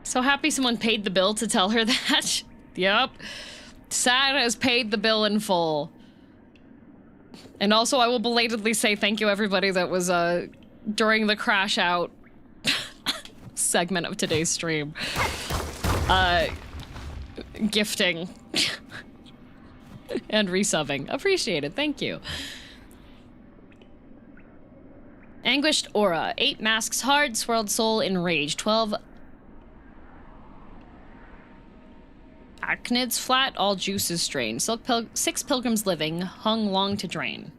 So happy someone paid the bill to tell her that. Yep. Sad has paid the bill in full. And also, I will belatedly say thank you, everybody that was during the crash out segment of today's stream. Gifting. And resubbing. Appreciate it. Thank you. Anguished Aura. 8 masks hard, swirled soul in rage. 12 Acnids flat, all juices strained. 6 pilgrims living, hung long to drain.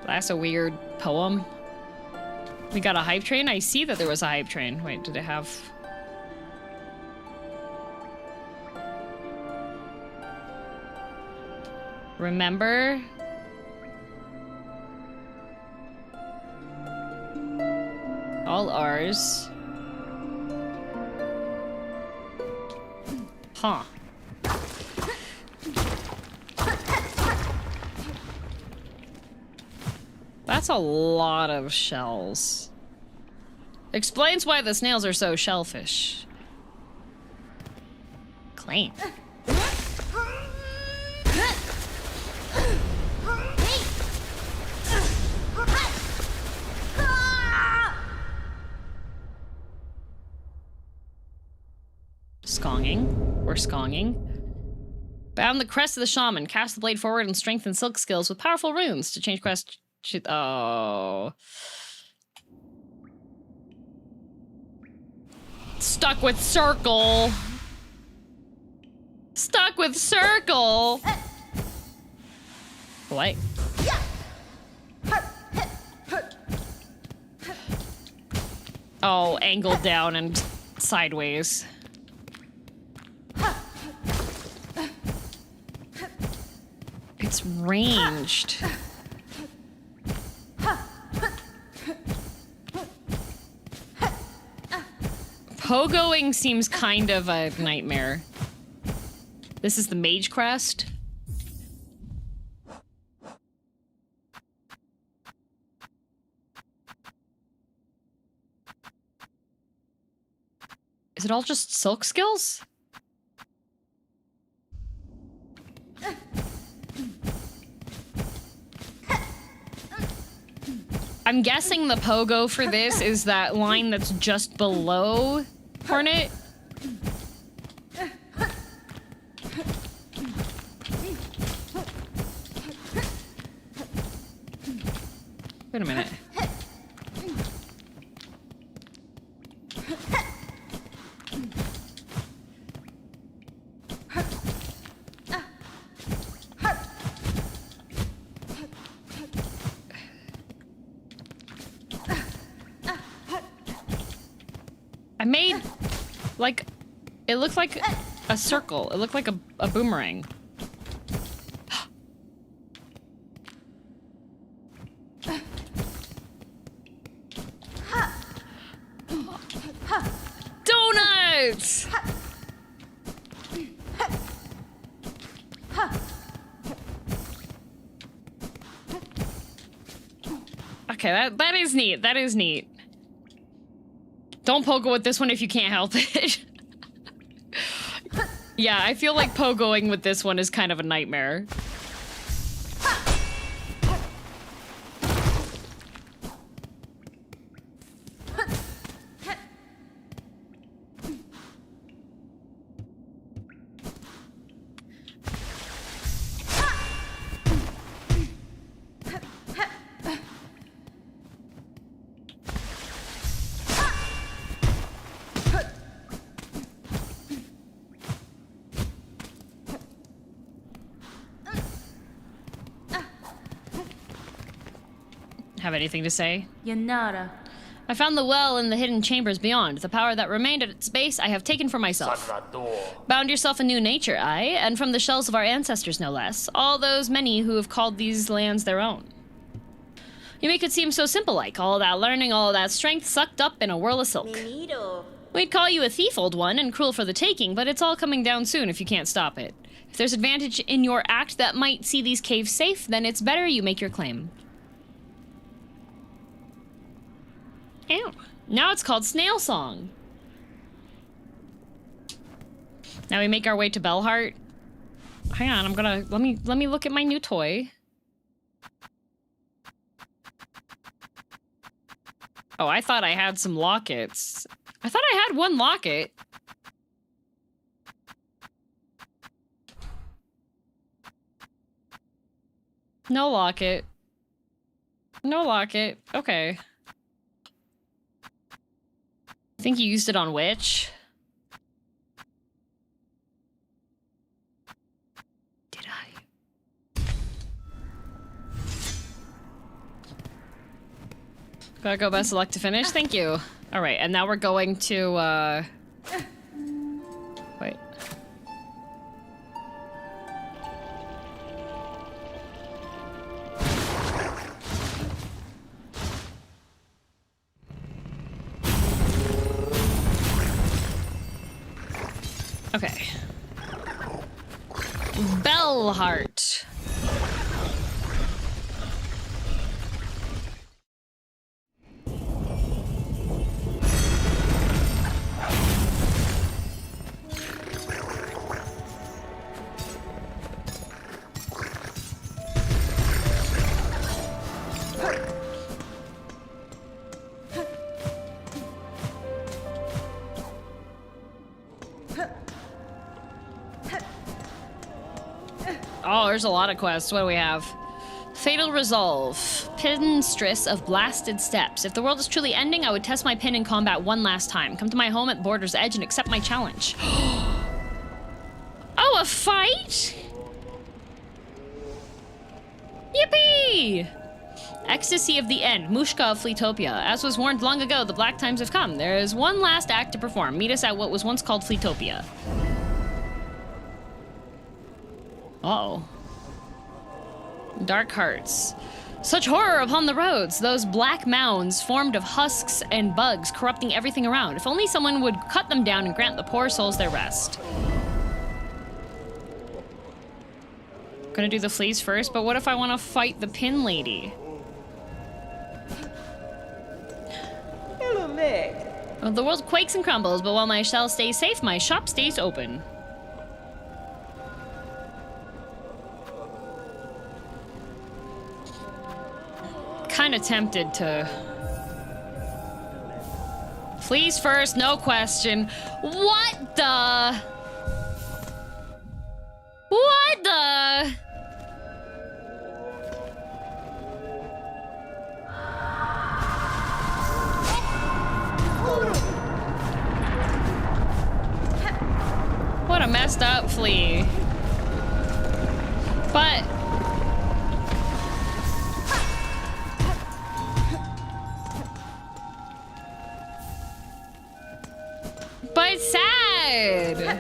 That's a weird poem. We got a hype train? I see that there was a hype train. Wait, did it have... Remember? All ours. Huh. That's a lot of shells. Explains why the snails are so shellfish. Claim. Skonging. We're skonging. Bound the crest of the shaman. Cast the blade forward and strengthen silk skills with powerful runes to change crest. Oh. Stuck with circle. Stuck with circle. What? Oh, angled down and sideways. It's ranged. Pogoing seems kind of a nightmare. This is the mage crest. Is it all just silk skills? I'm guessing the pogo for this is that line that's just below Hornet. Wait a minute. I made, like, it looked like a circle. It looked like a boomerang. Donuts! Okay, that is neat. That is neat. Don't pogo with this one if you can't help it. Yeah, I feel like pogoing with this one is kind of a nightmare. Have anything to say? Yanara. I found the well in the hidden chambers beyond. The power that remained at its base I have taken for myself. Bound yourself a new nature, aye, and from the shells of our ancestors no less. All those many who have called these lands their own. You make it seem so simple like, all that learning, all that strength sucked up in a whirl of silk. We'd call you a thief, old one, and cruel for the taking, but it's all coming down soon if you can't stop it. If there's advantage in your act that might see these caves safe, then it's better you make your claim. Ew. Now it's called Snail Song. Now we make our way to Bellheart. Hang on, I'm gonna let me look at my new toy. Oh, I thought I had some lockets. I thought I had one locket. No locket. No locket. Okay. I think you used it on which? Did I? Gotta go best of luck to finish. Thank you. All right, and now we're going to, wait. Okay. Bellheart. Oh, there's a lot of quests. What do we have? Fatal Resolve. Pin stress of blasted steps. If the world is truly ending, I would test my pin in combat one last time. Come to my home at Border's Edge and accept my challenge. Oh, a fight? Yippee! Ecstasy of the End. Mushka of Fleetopia. As was warned long ago, the black times have come. There is one last act to perform. Meet us at what was once called Fleetopia. Uh-oh. Dark Hearts. Such horror upon the roads. Those black mounds formed of husks and bugs corrupting everything around. If only someone would cut them down and grant the poor souls their rest. Gonna do the fleas first, but what if I want to fight the pin lady? Hello, Meg. Well, the world quakes and crumbles, but while my shell stays safe, my shop stays open. Kind of tempted to... Fleas first, no question. What the... What the... What a messed up Flea. But... But it's sad.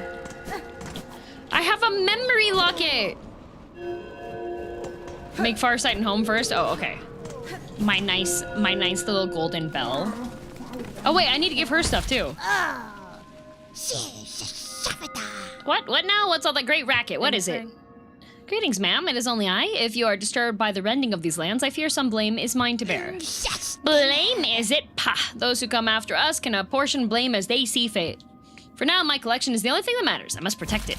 I have a memory locket. Make Farsight and home first. Oh, okay. My nice little golden bell. Oh wait, I need to give her stuff too. What now? What's all that great racket? What is it? Greetings, ma'am. It is only I. If you are disturbed by the rending of these lands, I fear some blame is mine to bear. Blame, is it? Pah! Those who come after us can apportion blame as they see fit. For now, my collection is the only thing that matters. I must protect it.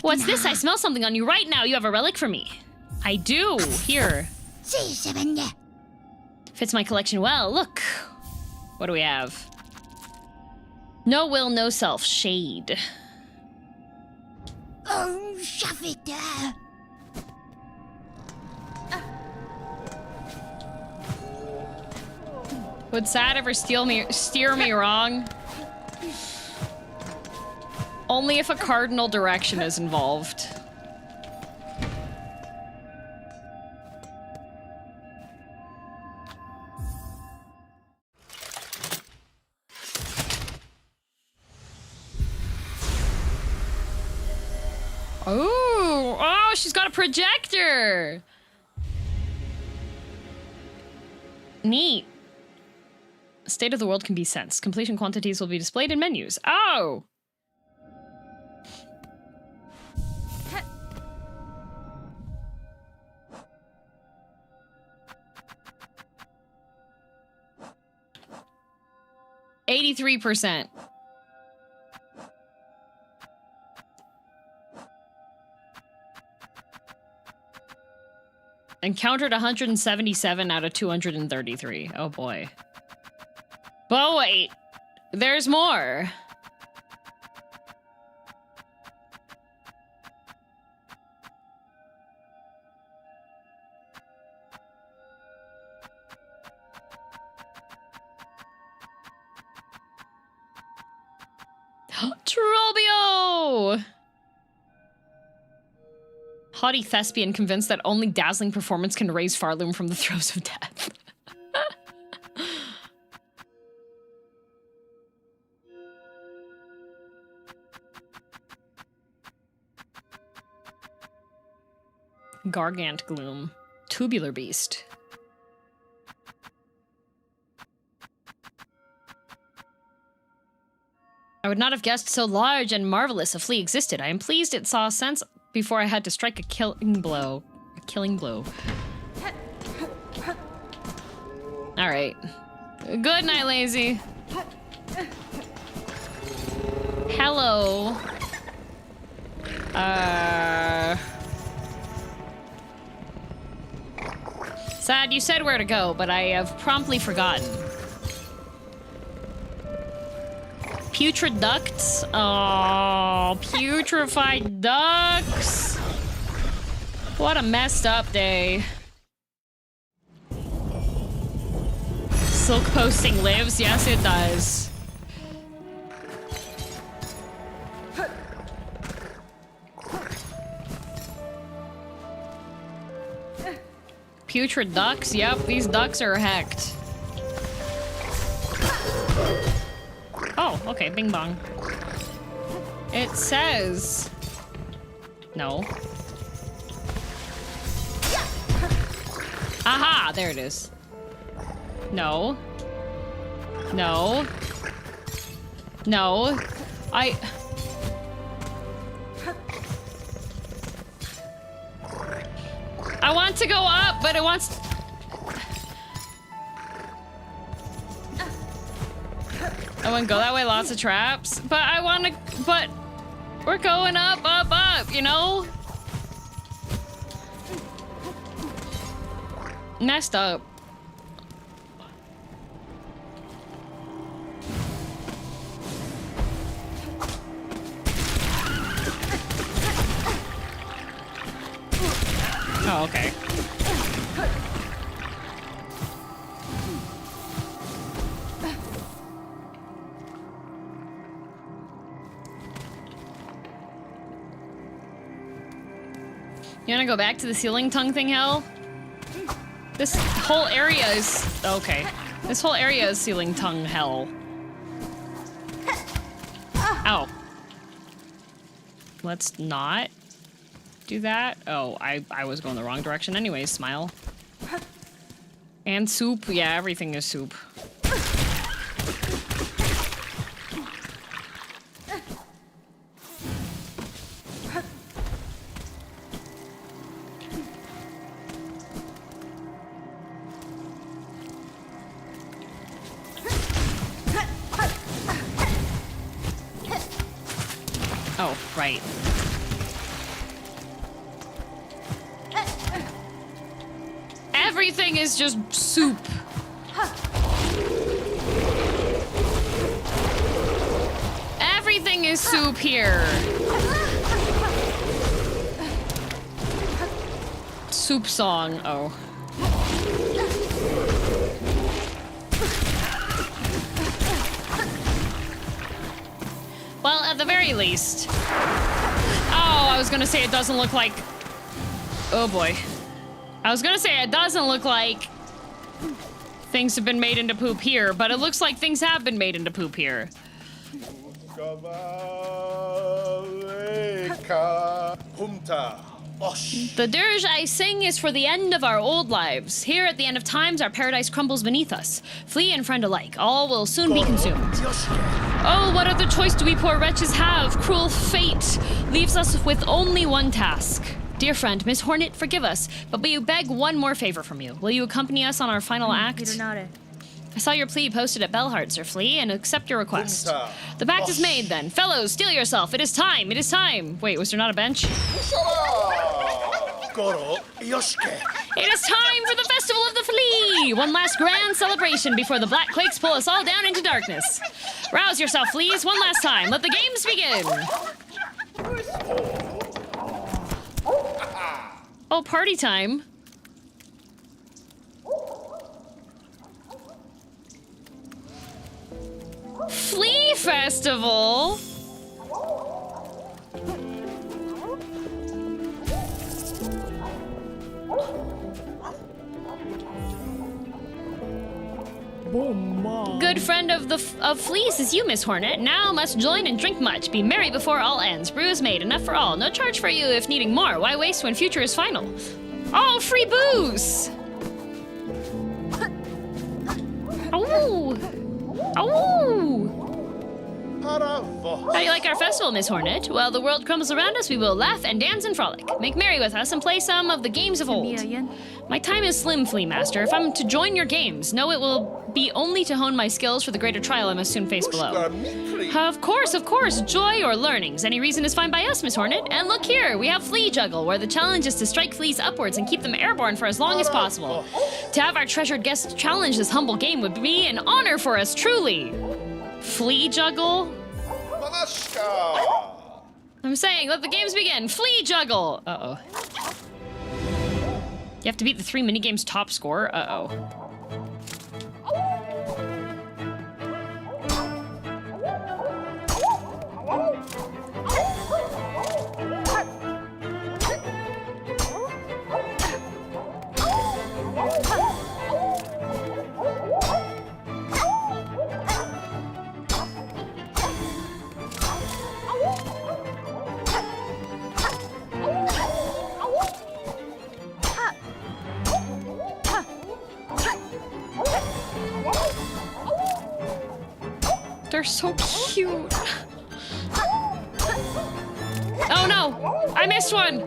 What's this? I smell something on you right now. You have a relic for me. I do. Here. Fits my collection well. Look. What do we have? No will, no self. Shade. Would Sad ever steer me wrong? Only if a cardinal direction is involved. Oh, she's got a projector. Neat. State of the world can be sensed. Completion quantities will be displayed in menus. Oh! %. Encountered 177 out of 233. Oh boy. But wait, there's more. Trobio! Haughty thespian convinced that only dazzling performance can raise Farloom from the throes of death. Gargant Gloom. Tubular Beast. I would not have guessed so large and marvelous a flea existed. I am pleased it saw sense before I had to strike a killing blow. A killing blow. Alright. Good night, Lazy. Hello. Sad, you said where to go, but I have promptly forgotten. Putrid ducts? Oh, putrefied ducks. What a messed up day. Silk posting lives? Yes, it does. Putrid ducks? Yep, these ducks are hacked. Oh, okay, bing bong. It says... No. Aha! There it is. No. No. No. I want to go up, but it wants... I wouldn't go that way, lots of traps. But I want to... But... We're going up, up, up, you know? Messed up. Oh, okay. You wanna go back to the ceiling tongue thing, Hell? This whole area is... Okay. This whole area is ceiling tongue hell. Ow. Let's not do that. Oh, I was going the wrong direction anyways, smile. And soup. Yeah, everything is soup. Oh, right. Everything is just soup. Everything is soup here. Soup song. Oh. Well, at the very least. Oh, I was gonna say it doesn't look like... Oh boy. I was gonna say it doesn't look like things have been made into poop here, but it looks like things have been made into poop here. The dirge I sing is for the end of our old lives. Here at the end of times, our paradise crumbles beneath us. Flea and friend alike, all will soon be consumed. Oh, what other choice do we poor wretches have? Cruel fate leaves us with only one task. Dear friend, Miss Hornet, forgive us, but we beg one more favor from you. Will you accompany us on our final act? I saw your plea posted at Bellheart, Sir Flea, and accept your request. The pact is made, then. Fellows, steel yourself. It is time. It is time. Wait, was there not a bench? It is time for the Festival of the Flea! One last grand celebration before the Black Quakes pull us all down into darkness. Rouse yourself, Fleas, one last time. Let the games begin! Oh, party time. Flea Festival? Good friend of Fleas is you, Miss Hornet. Now must join and drink much. Be merry before all ends. Brew is made, enough for all. No charge for you if needing more. Why waste when future is final? All free booze! Oh! Oh! How do you like our festival, Miss Hornet? While the world crumbles around us, we will laugh and dance and frolic. Make merry with us and play some of the games of old. My time is slim, Flea Master. If I'm to join your games, know it will be only to hone my skills for the greater trial I must soon face below. Of course, joy or learnings. Any reason is fine by us, Miss Hornet. And look here, we have Flea Juggle, where the challenge is to strike fleas upwards and keep them airborne for as long as possible. To have our treasured guest challenge this humble game would be an honor for us, truly. Flea Juggle? I'm saying, let the games begin. Flea Juggle! Uh-oh. You have to beat the 3 minigames top score? Uh-oh. They're so cute. Oh no! I missed one!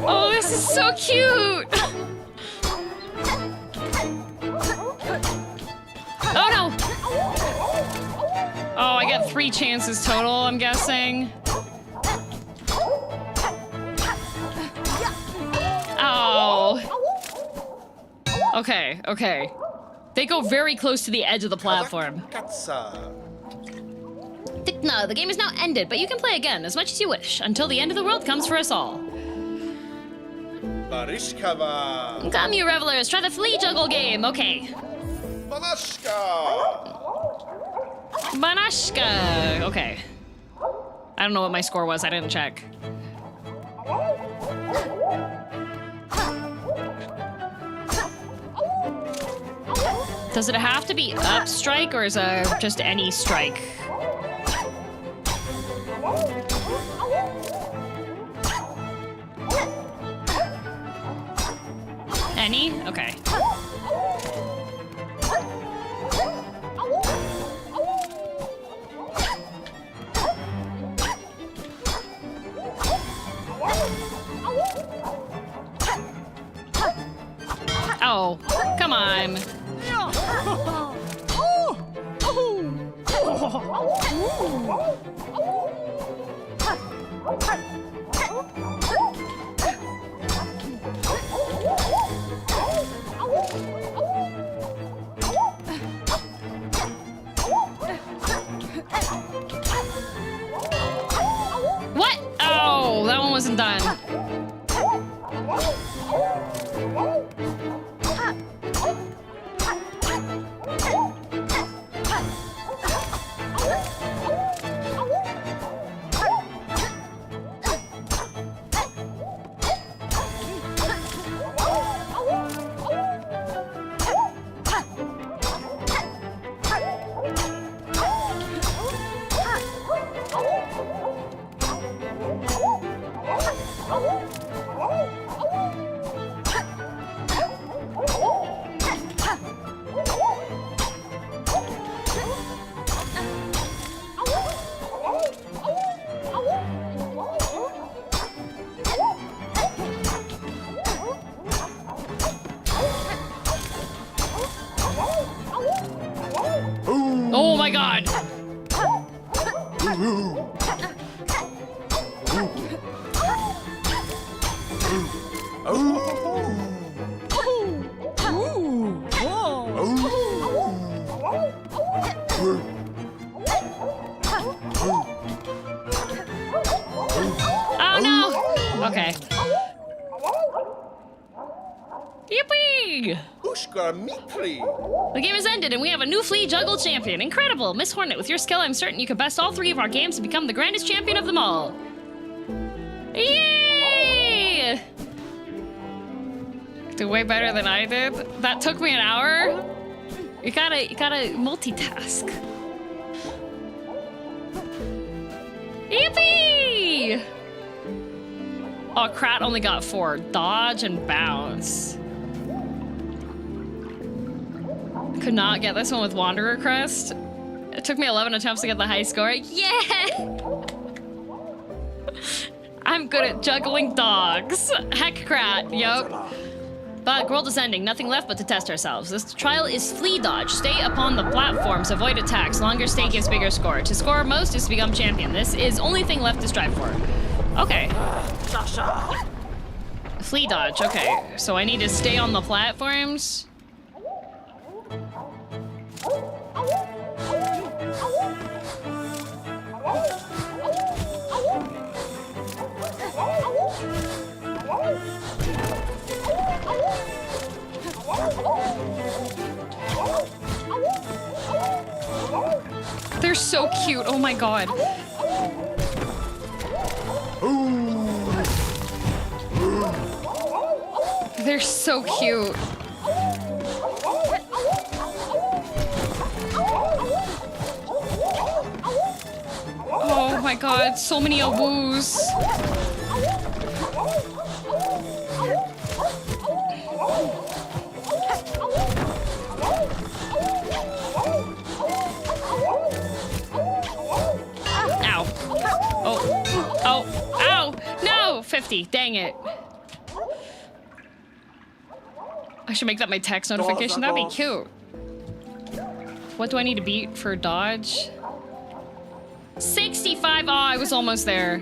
Oh, this is so cute! Oh no! Oh, I get 3 chances total, I'm guessing. Oh. Okay, okay. They go very close to the edge of the platform. No, the game is now ended, but you can play again as much as you wish until the end of the world comes for us all. Come, you revelers, try the Flea juggle game. Okay. Banashka. Okay. I don't know what my score was. I didn't check. Does it have to be up strike, or is it just any strike? Any? Okay. Oh, come on. What? Oh, that one wasn't done. Oh my god! Oh no! Okay. Yippee! The game has ended and we have a new Flea Juggle champion. Incredible! Miss Hornet, with your skill, I'm certain you could best all 3 of our games to become the grandest champion of them all. Yay! Did way better than I did. That took me an hour. You gotta multitask. Yippee! Oh, Krat only got 4. Dodge and bounce. Could not get this one with Wanderer Crest. It took me 11 attempts to get the high score. Yeah! I'm good at juggling dogs. Heck, Krat. Yup. But world is ending. Nothing left but to test ourselves. This trial is Flea dodge. Stay upon the platforms. Avoid attacks. Longer stay gives bigger score. To score most is to become champion. This is only thing left to strive for. Okay. Flea dodge. Okay. So I need to stay on the platforms. They're so cute. Oh my god. They're so cute. Oh my god, so many awus. Ow. Oh. Oh. Ow! No! 50. Dang it. I should make that my text notification. That'd be cute. What do I need to beat for dodge? 65. Oh, I was almost there.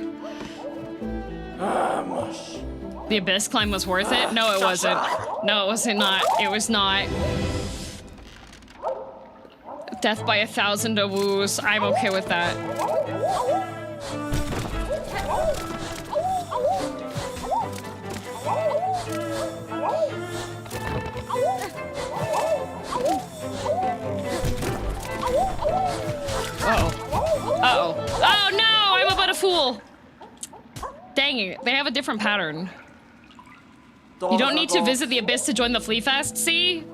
The abyss climb was worth it? No, it wasn't. No, it wasn't not. It was not. Death by 1,000 awus. I'm okay with that. Uh-oh. Uh-oh. Oh no! I'm about a fool! Dang it. They have a different pattern. You don't need to visit the abyss to join the Flea Fest, see?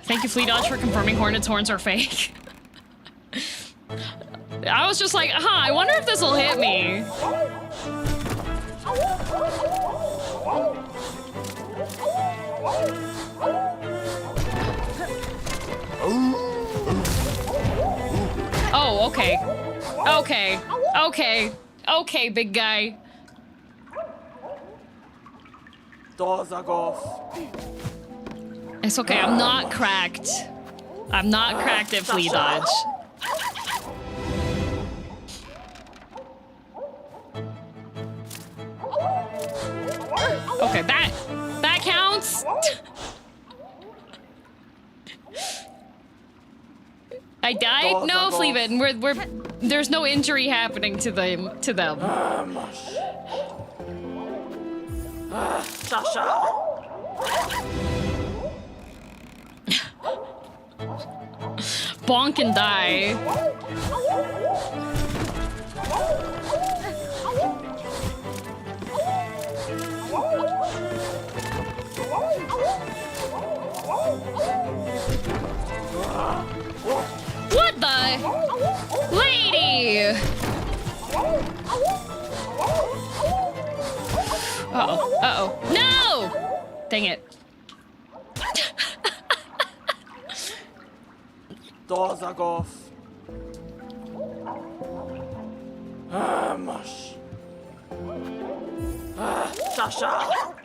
Thank you, Flea Dodge, for confirming Hornet's horns are fake. I was just like, I wonder if this will hit me. Oh, okay. Okay. Okay. Okay, big guy. It's okay, I'm not cracked. I'm not cracked at Flea Dodge. Okay, that counts. I died? No, Fleabin. We're there's no injury happening to them. Bonk and die. What the? Lady! Uh-oh. Uh-oh. No! Dang it.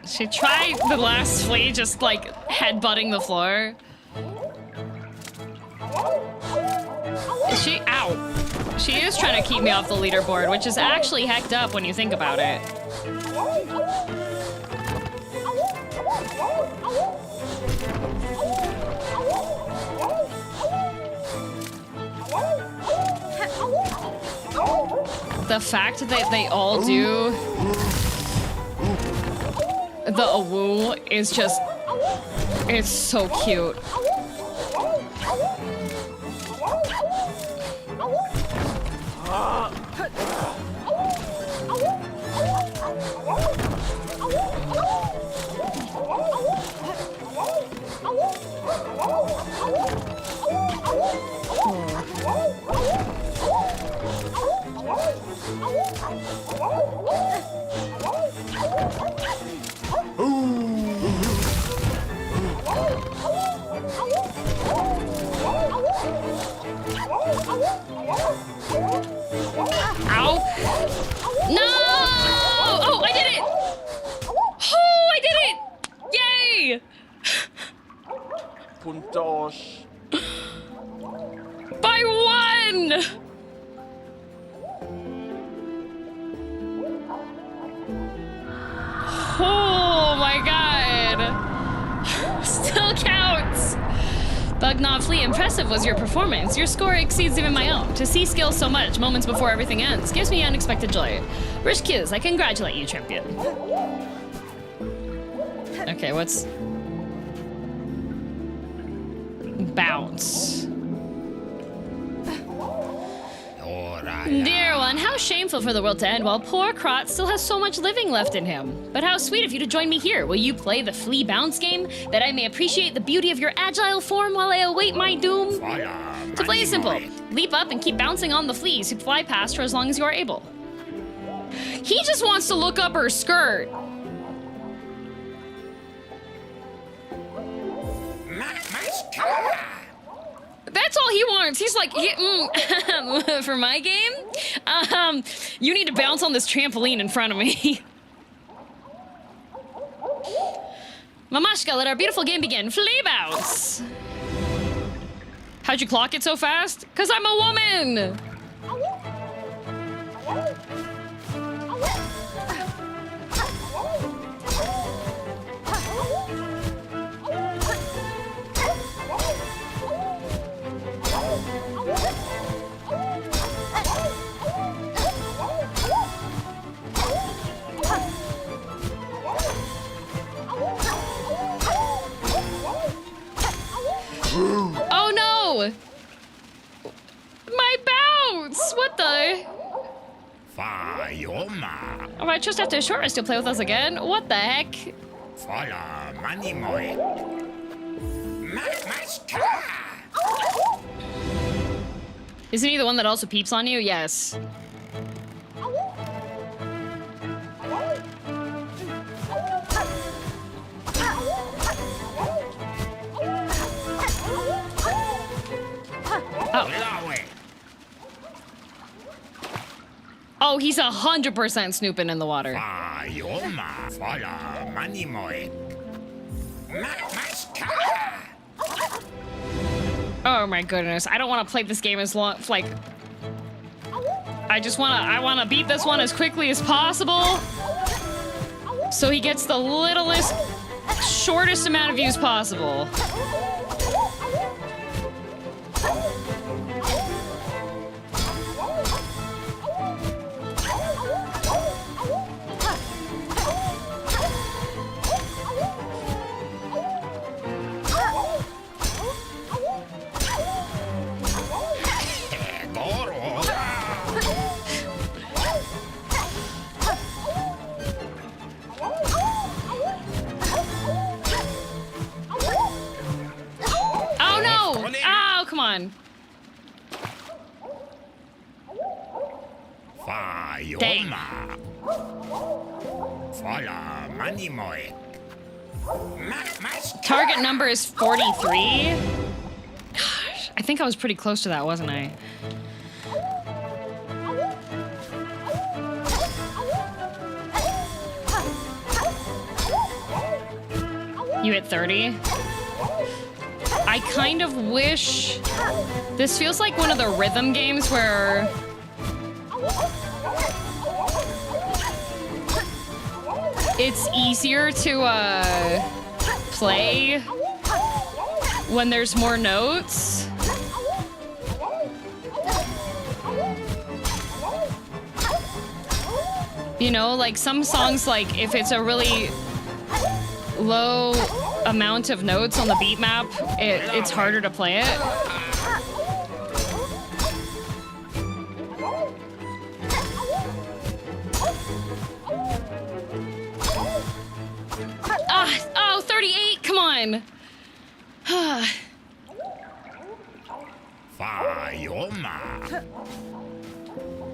She tried the last flea just like headbutting the floor. Is she? Ow. She is trying to keep me off the leaderboard, which is actually hecked up when you think about it. The fact that they all do the awoo is just, it's so cute. Ow! No! Not Flea, impressive was your performance. Your score exceeds even my own. To see skill so much moments before everything ends gives me unexpected joy. Rich Q's, I congratulate you, champion. Okay, what's... Bounce. Dear one, how shameful for the world to end while poor Krot still has so much living left in him. But how sweet of you to join me here. Will you play the Flea bounce game, that I may appreciate the beauty of your agile form while I await my doom? To play is simple. Leap up and keep bouncing on the fleas who fly past for as long as you are able. He just wants to look up her skirt. That's all he wants. He's like, for my game, you need to bounce on this trampoline in front of me. Mamashka, let our beautiful game begin. Flea bounce. How'd you clock it so fast? 'Cause I'm a woman. Oh no! My bounce! What the? Oh, I just after a short rest you'll play with us again? What the heck? Isn't he the one that also peeps on you? Yes. Oh, he's 100% snooping in the water. Oh my goodness, I don't want to play this game as long, like... I want to beat this one as quickly as possible. So he gets the littlest, shortest amount of views possible. On. Dang. Target number is 43. Gosh, I think I was pretty close to that, wasn't I? You hit 30? I kind of wish... This feels like one of the rhythm games where... It's easier to, play when there's more notes. You know, like some songs, like if it's a really low amount of notes on the beat map, it's harder to play it. Oh, 38, come on.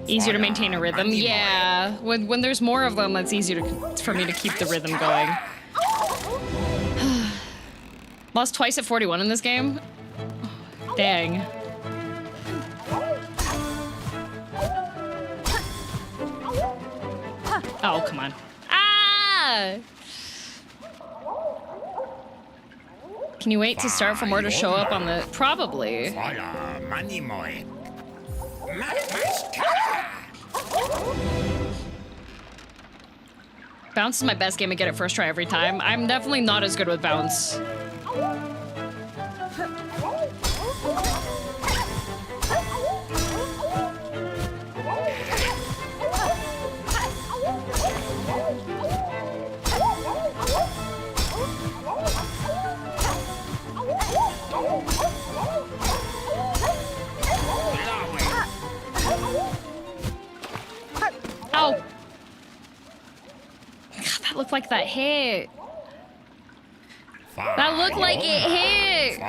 Easier to maintain a rhythm, yeah. When there's more of them, it's easier for me to keep the rhythm going. Lost twice at 41 in this game? Dang. Oh, come on. Ah! Can you wait to start for more to show up on the... Probably. Bounce is my best game to get it first try every time. I'm definitely not as good with bounce. looked like that hit. That looked like it hit.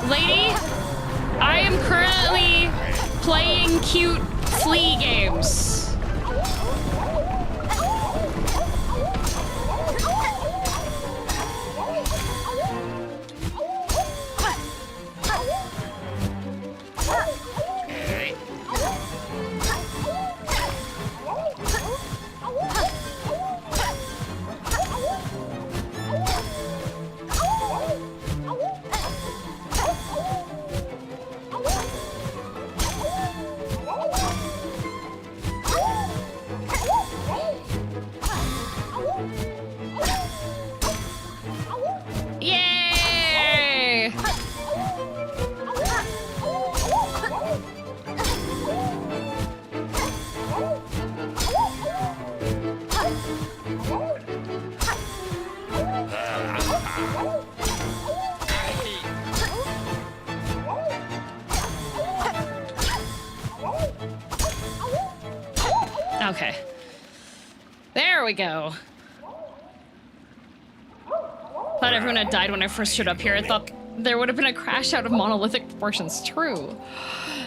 Lady, I am currently playing cute Flea games. Yay! Okay. There we go. Thought everyone had died when I first showed up here. I thought there would have been a crash out of monolithic proportions. True.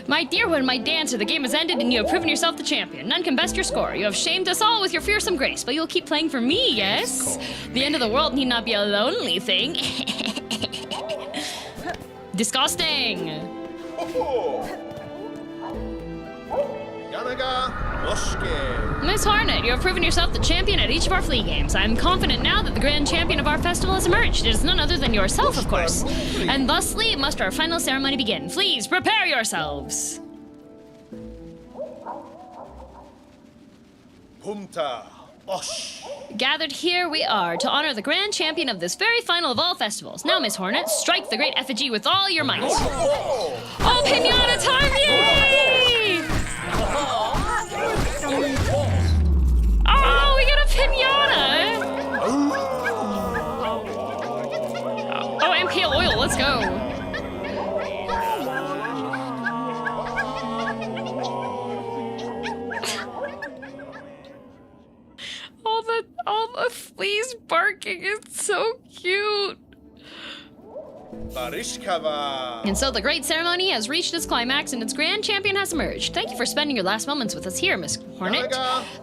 My dear one, my dancer, the game has ended and you have proven yourself the champion. None can best your score. You have shamed us all with your fearsome grace, but you'll keep playing for me, yes? The end of the world need not be a lonely thing. Disgusting. Miss Hornet, you have proven yourself the champion at each of our Flea games. I am confident now that the grand champion of our festival has emerged. It is none other than yourself, of course. And thusly must our final ceremony begin. Please prepare yourselves. Gathered here we are to honor the grand champion of this very final of all festivals. Now, Miss Hornet, strike the great effigy with all your might. Oh, pinata time! Yay! Oh, we got a pinata! Oh, and pale oil, let's go. all the fleas barking, it's so cute. And so the great ceremony has reached its climax and its grand champion has emerged. Thank you for spending your last moments with us here, Miss Hornet.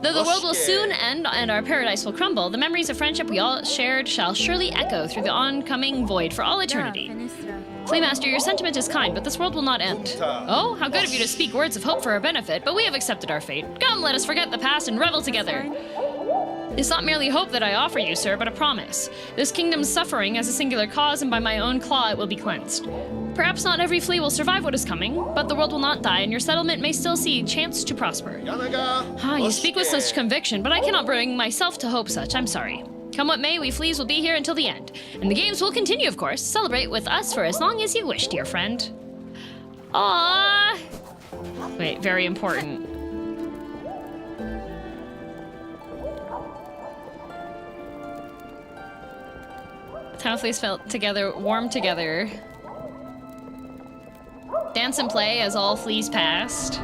Though the world will soon end and our paradise will crumble, the memories of friendship we all shared shall surely echo through the oncoming void for all eternity. Flea Master, your sentiment is kind, but this world will not end. Oh, how good of you to speak words of hope for our benefit, but we have accepted our fate. Come, let us forget the past and revel together. It's not merely hope that I offer you, sir, but a promise. This kingdom's suffering has a singular cause, and by my own claw it will be cleansed. Perhaps not every flea will survive what is coming, but the world will not die, and your settlement may still see chance to prosper. You speak with such conviction, but I cannot bring myself to hope such. I'm sorry. Come what may, we fleas will be here until the end. And the games will continue, of course. Celebrate with us for as long as you wish, dear friend. Aww. Wait, very important. Town fleas felt together, warm together. Dance and play as all fleas passed.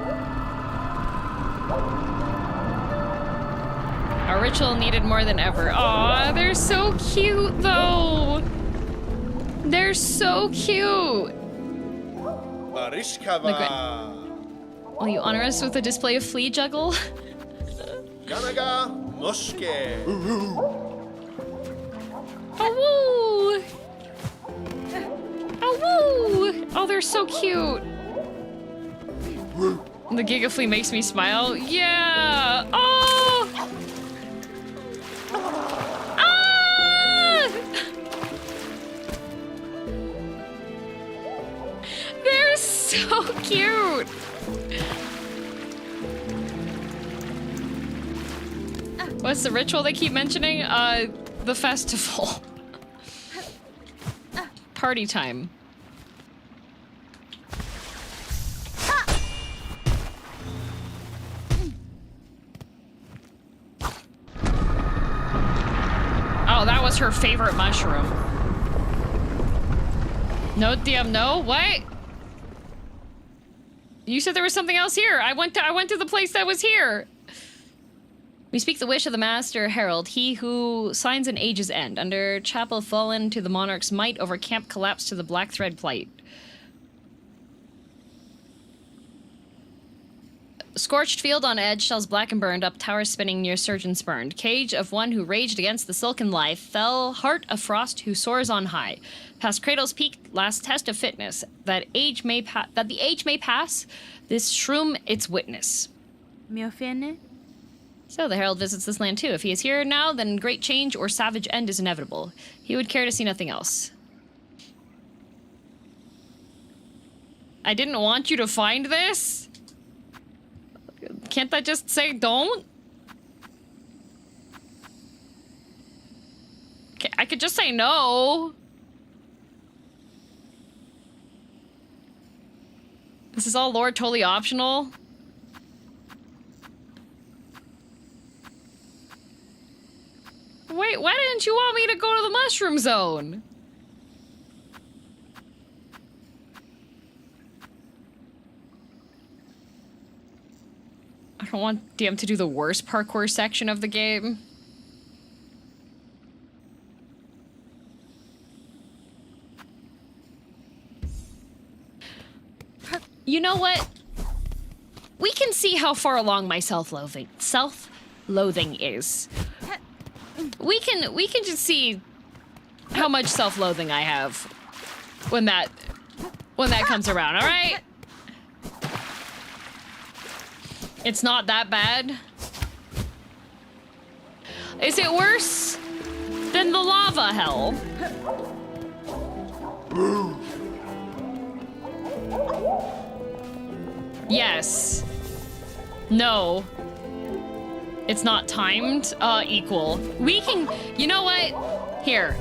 Our ritual needed more than ever. Aw, they're so cute though. They're so cute. Will you honor us with a display of flea juggle? Oh, woo! Oh, they're so cute. The Giga Flea makes me smile. Yeah. Oh. Ah! They're so cute. What's the ritual they keep mentioning? The festival. Party time. was her favorite mushroom. No, DM, no? What? You said there was something else here. I went to the place that was here. We speak the wish of the Master Herald, he who signs an age's end. Under chapel fallen to the monarch's might, over camp collapsed to the black thread plight. Scorched field on edge, shells black and burned, up tower spinning near surgeon spurned. Cage of one who raged against the silken life, fell heart of frost who soars on high. Past cradle's peak, last test of fitness, that the age may pass, this shroom its witness. So the herald visits this land too. If he is here now, then great change or savage end is inevitable. He would care to see nothing else. I didn't want you to find this. Can't I just say don't? Okay, I could just say no. This is all lore totally optional. Wait, why didn't you want me to go to the mushroom zone? I don't want DM to do the worst parkour section of the game. You know what? We can see how far along my self-loathing is. We can just see how much self-loathing I have when that comes around, all right? It's not that bad. Is it worse than the lava hell? Yes. No. It's not timed. Equal. We can... You know what? Here.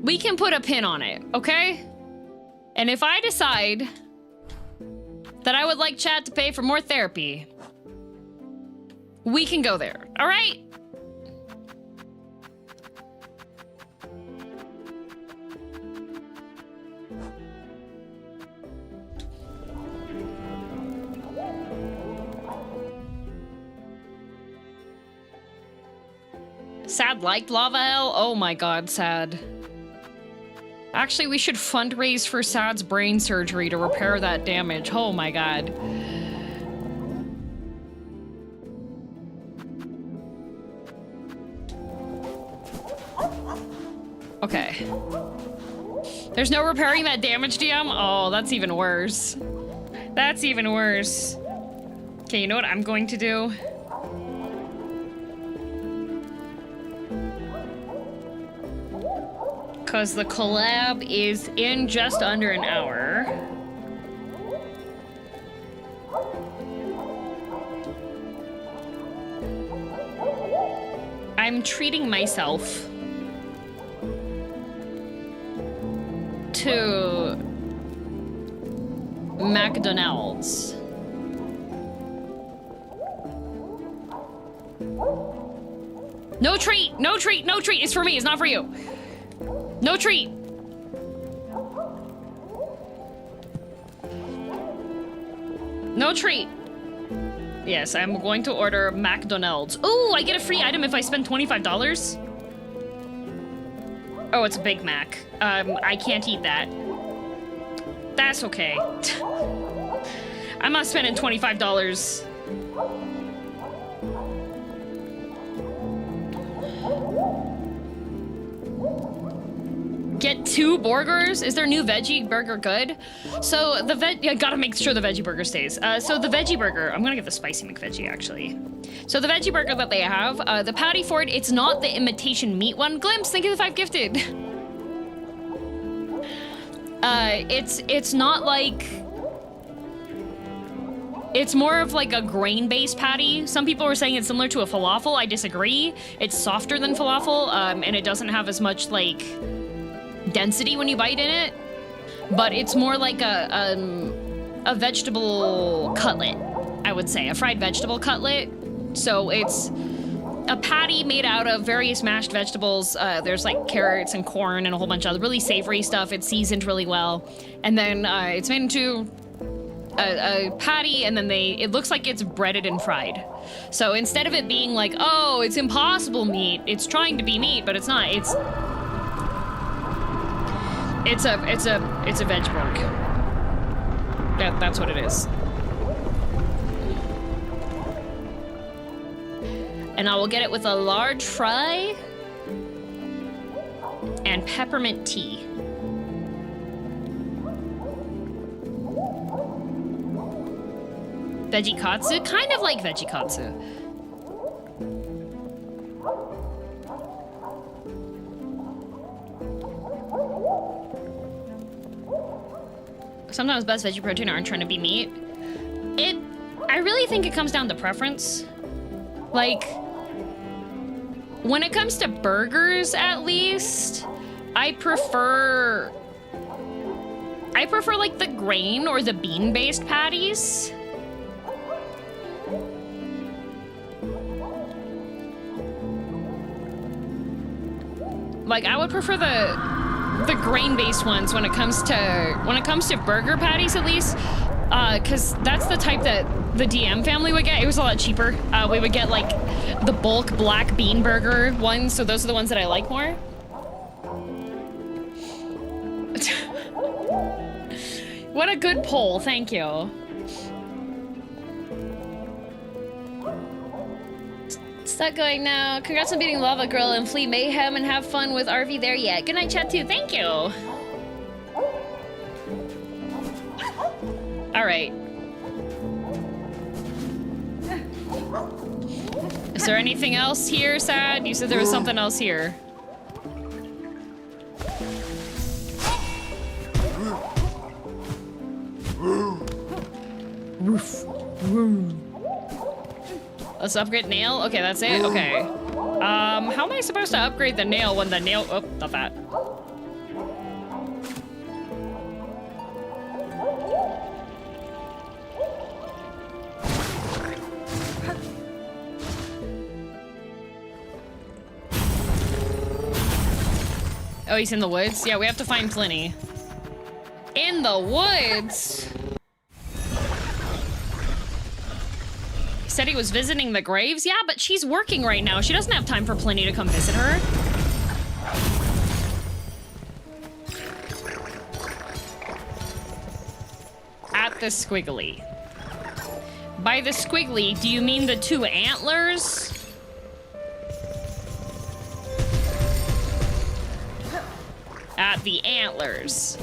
We can put a pin on it, okay? And if I decide that I would like chat to pay for more therapy, we can go there, all right? Sad liked lava hell? Oh my god, Sad. Actually, we should fundraise for Sad's brain surgery to repair that damage. Oh my god. Okay. There's no repairing that damage, DM? Oh, that's even worse. That's even worse. Okay, you know what I'm going to do? Because the collab is in just under an hour. I'm treating myself to McDonald's. No treat! No treat! No treat! It's for me, it's not for you! No treat! No treat! Yes, I'm going to order McDonald's. Ooh, I get a free item if I spend $25? Oh, it's a Big Mac. I can't eat that. That's okay. I'm not spending $25. Get 2 burgers? Is their new veggie burger good? So the yeah, gotta make sure the veggie burger stays. So the veggie burger, I'm gonna get the spicy McVeggie actually. So the veggie burger that they have, the patty for it, it's not the imitation meat one. Glimpse, thank you for the 5 gifted. It's not like, it's more of like a grain-based patty. Some people were saying it's similar to a falafel. I disagree. It's softer than falafel, and it doesn't have as much like density when you bite in it, but it's more like a a vegetable cutlet, I would say, a fried vegetable cutlet. So it's a patty made out of various mashed vegetables. There's like carrots and corn and a whole bunch of other really savory stuff. It's seasoned really well. And then it's made into a patty, and then it looks like it's breaded and fried. So instead of it being like, oh, it's impossible meat, it's trying to be meat, but it's not. It's a veg burg. That's what it is. And I will get it with a large fry and peppermint tea. Veggie katsu? Kind of like veggie katsu. Sometimes best veggie protein aren't trying to be meat. I really think it comes down to preference. Like, when it comes to burgers, at least, I prefer like the grain or the bean-based patties. Like, I would prefer the grain-based ones when it comes to burger patties, at least, because that's the type that the DM family would get. It was a lot cheaper. We would get like the bulk black bean burger ones, so those are the ones that I like more. What a good poll, thank you. Stuck going now. Congrats on beating Lava Girl and Flea Mayhem, and have fun with RV there yet. Good night, chat too. Thank you. All right. Is there anything else here, Sad? You said there was something else here. Let's upgrade nail. Okay, that's it. Okay. How am I supposed to upgrade the nail when the nail? Oh, not that. Oh, he's in the woods? Yeah, we have to find plenty. In the woods? He said he was visiting the graves? Yeah, but she's working right now. She doesn't have time for Pliny to come visit her. At the squiggly. By the squiggly, do you mean the two antlers? At the antlers.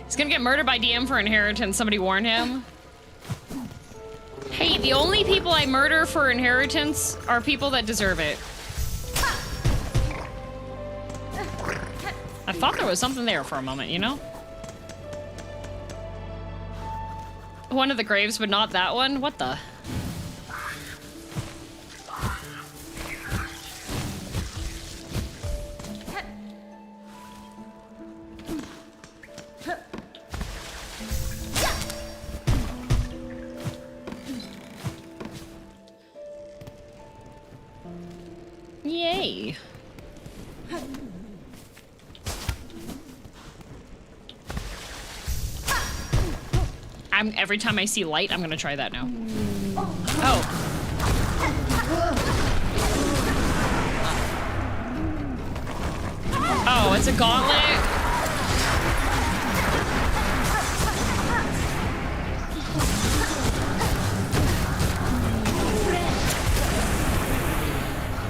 He's gonna get murdered by DM for inheritance. Somebody warn him. Hey, the only people I murder for inheritance are people that deserve it. I thought there was something there for a moment, you know? One of the graves, but not that one? What the? Yay. Every time I see light, I'm gonna try that now. Oh. Oh, it's a gauntlet.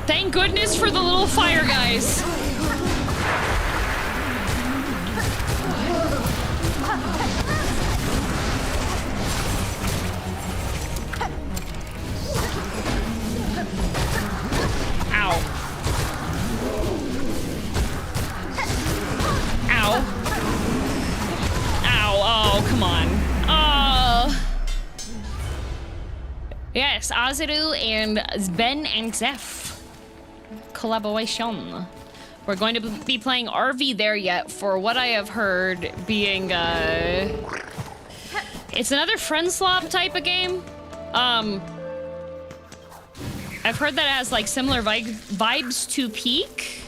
Thank goodness for the little fire guys. Ow. Ow. Ow. Oh, come on. Oh. Yes, Azaru and Ben and Zeph. Collaboration. We're going to be playing RV there yet for what I have heard being, it's another friend swap type of game. I've heard that it has like similar vibes to Peak.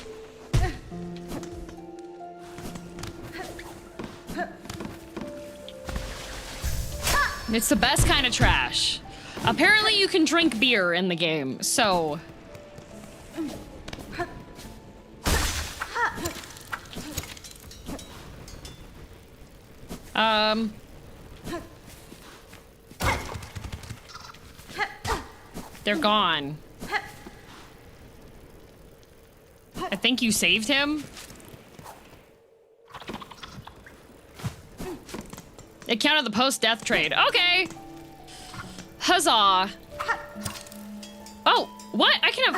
It's the best kind of trash. Apparently you can drink beer in the game, so... They're gone. I think you saved him. It counted the post-death trade. Okay. Huzzah. Oh, what? I can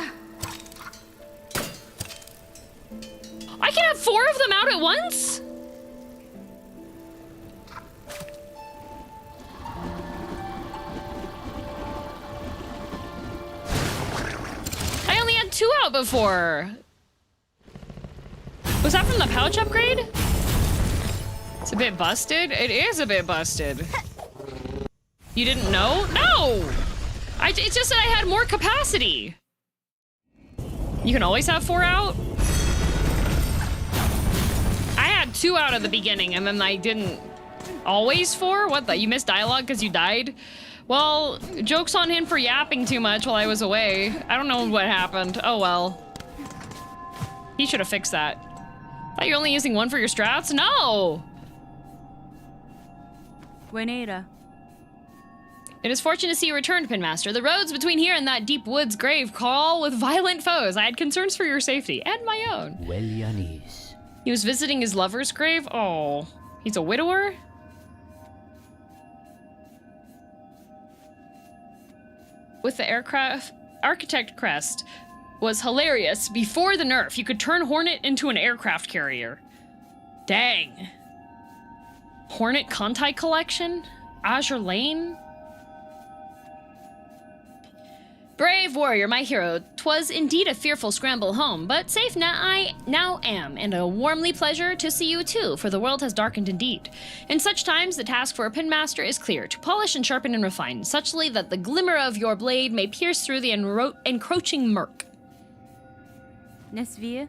have 4 of them out at once? I only had 2 out before. Was that from the pouch upgrade? It's a bit busted. It is a bit busted. You didn't know? No! It's just that I had more capacity. You can always have 4 out? I had 2 out at the beginning and then I didn't. Always 4? What the? You missed dialogue because you died? Well, joke's on him for yapping too much while I was away. I don't know what happened. Oh well. He should have fixed that. Thought you're only using 1 for your strats? No! Buenera. It is fortunate to see you returned, Pinmaster. The roads between here and that deep woods grave crawl with violent foes. I had concerns for your safety, and my own. Well, Yanis. He was visiting his lover's grave? Oh, he's a widower? With the aircraft architect crest was hilarious. Before the nerf, you could turn Hornet into an aircraft carrier. Dang. Hornet Conti Collection? Azure Lane? Brave warrior, my hero, 'twas indeed a fearful scramble home, but safe now I now am, and a warmly pleasure to see you too, for the world has darkened indeed. In such times, the task for a pinmaster is clear, to polish and sharpen and refine, suchly that the glimmer of your blade may pierce through the encroaching murk. Nesvia?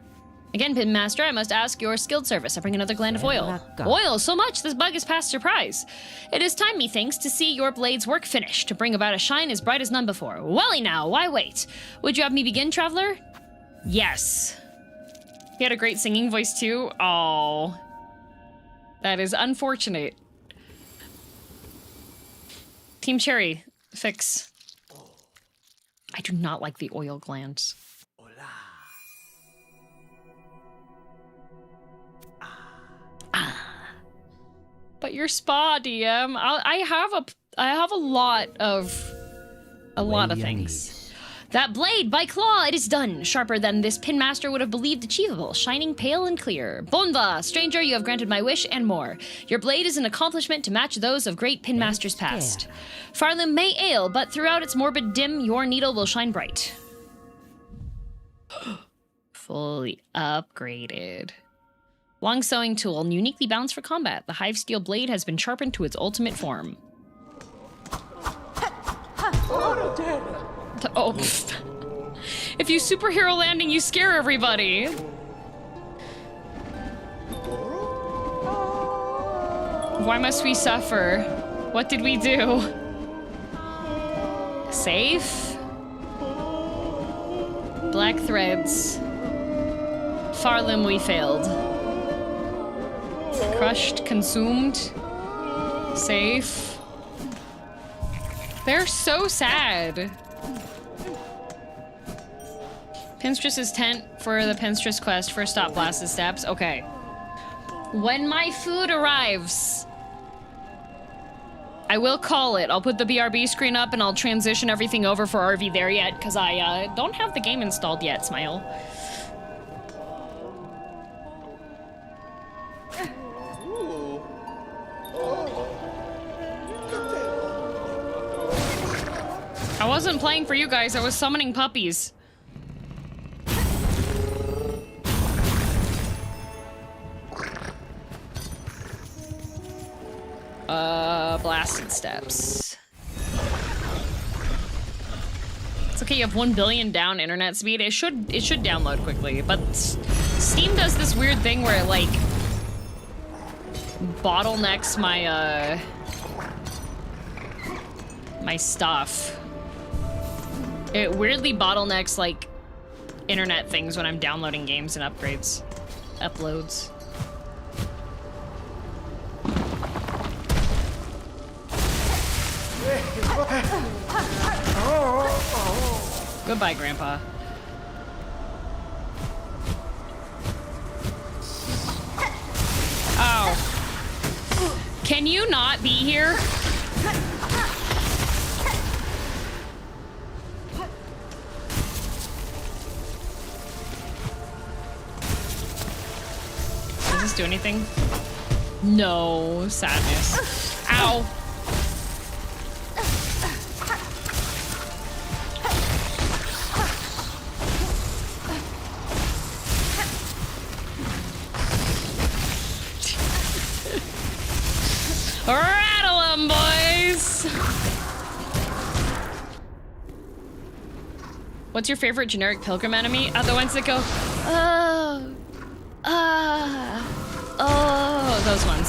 Again, Pinmaster, I must ask your skilled service. I bring another gland of oil. Oil, so much, this bug is past surprise. It is time, methinks, to see your blade's work finished, to bring about a shine as bright as none before. Welly now, why wait? Would you have me begin, traveler? Yes. He had a great singing voice, too. Oh. That is unfortunate. Team Cherry, fix. I do not like the oil glands. But your spa, DM. I have a lot of things. That blade, by claw, it is done. Sharper than this pinmaster would have believed achievable, shining pale and clear. Bonva, stranger, you have granted my wish and more. Your blade is an accomplishment to match those of great pinmasters past. Farlim may ail, but throughout its morbid dim, your needle will shine bright. Fully upgraded. Long sewing tool, uniquely balanced for combat. The hive steel blade has been sharpened to its ultimate form. Oh, if you superhero landing, you scare everybody. Why must we suffer? What did we do? Safe? Black threads. Farlim, we failed. Crushed, consumed. Safe. They're so sad. Pinstress's tent for the Pinstress quest. First stop, blasted steps. Okay. When my food arrives, I will call it. I'll put the BRB screen up and I'll transition everything over for RV there yet, because I don't have the game installed yet, Smile. I wasn't playing for you guys, I was summoning puppies. Blasted steps. It's okay, you have 1 billion down internet speed. It should download quickly, but Steam does this weird thing where it like bottlenecks my my stuff. It weirdly bottlenecks like internet things when I'm downloading games and uploads. Goodbye, Grandpa. Oh. Can you not be here? Does this do anything? No. Sadness. Ow. Rattle 'em, boys! What's your favorite generic pilgrim enemy? The ones that go, oh, those ones.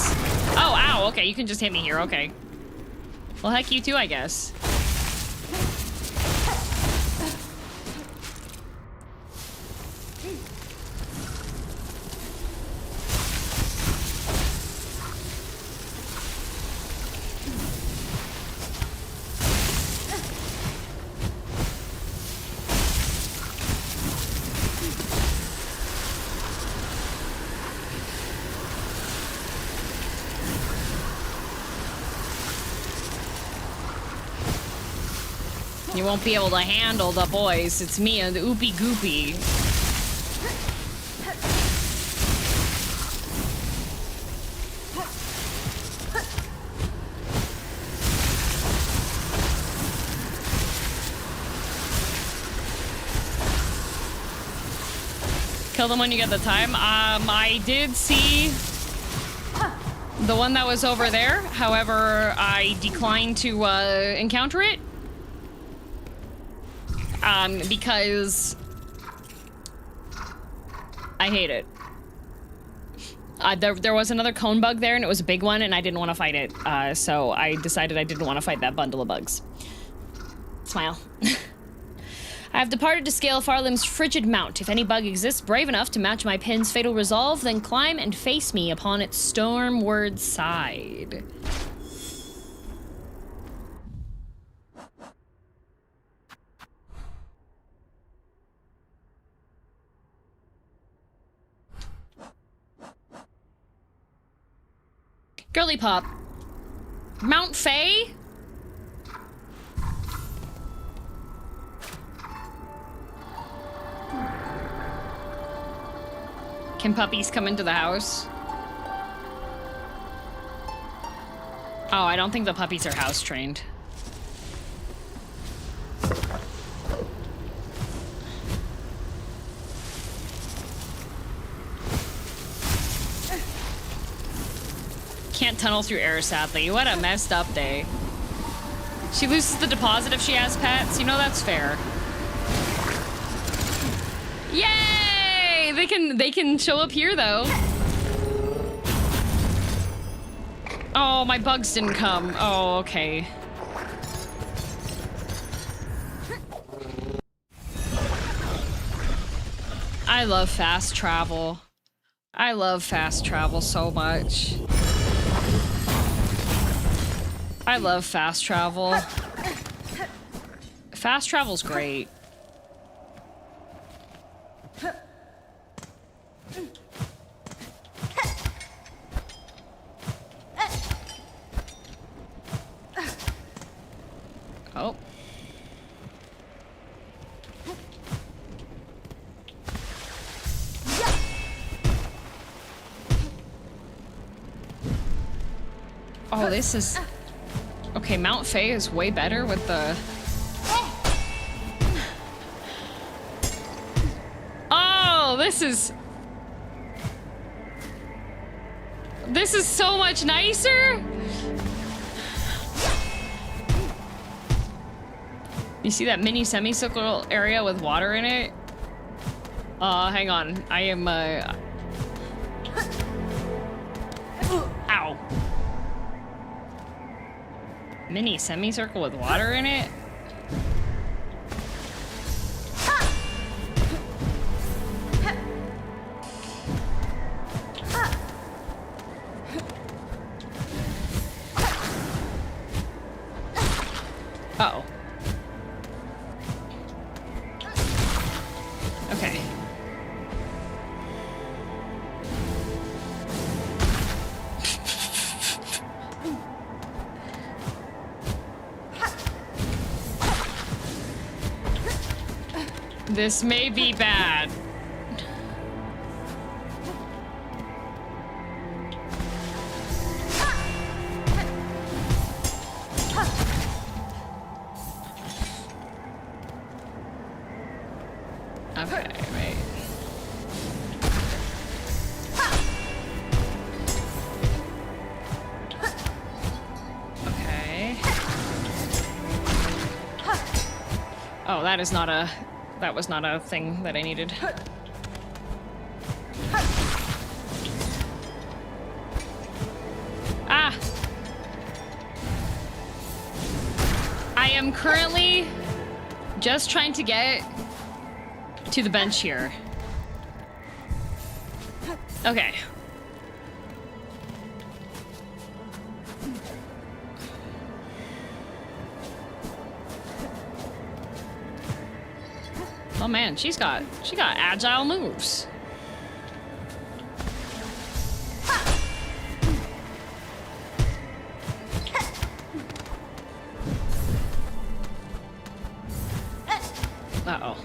Oh, ow, okay, you can just hit me here, okay. Well, heck, you too, I guess. You won't be able to handle the boys. It's me and the Oopie Goopy. Kill them when you get the time. I did see the one that was over there. However, I declined to encounter it. Because I hate it. There was another cone bug there, and it was a big one, and I didn't want to fight it. So I decided I didn't want to fight that bundle of bugs. Smile. I have departed to scale Farlim's frigid mount. If any bug exists brave enough to match my pin's fatal resolve, then climb and face me upon its stormward side. Girly Pop. Mount Faye? Can puppies come into the house? Oh, I don't think the puppies are house trained. Can't tunnel through air, sadly. What a messed up day. She loses the deposit if she has pets. You know, that's fair. Yay! They can show up here, though. Oh, my bugs didn't come. Oh, okay. I love fast travel. I love fast travel so much. I love fast travel. Fast travel's great. Oh. Oh, this is... Okay, Mount Faye is way better with the... Oh, this is... This is so much nicer! You see that mini semicircle area with water in it? Hang on. I am, Ow. Mini semicircle with water in it? Uh-oh. Okay. This may be bad. Okay, right. Okay. Oh, that is not a... That was not a thing that I needed. Ah! I am currently just trying to get to the bench here. Okay. Oh man, she got agile moves. Uh-oh.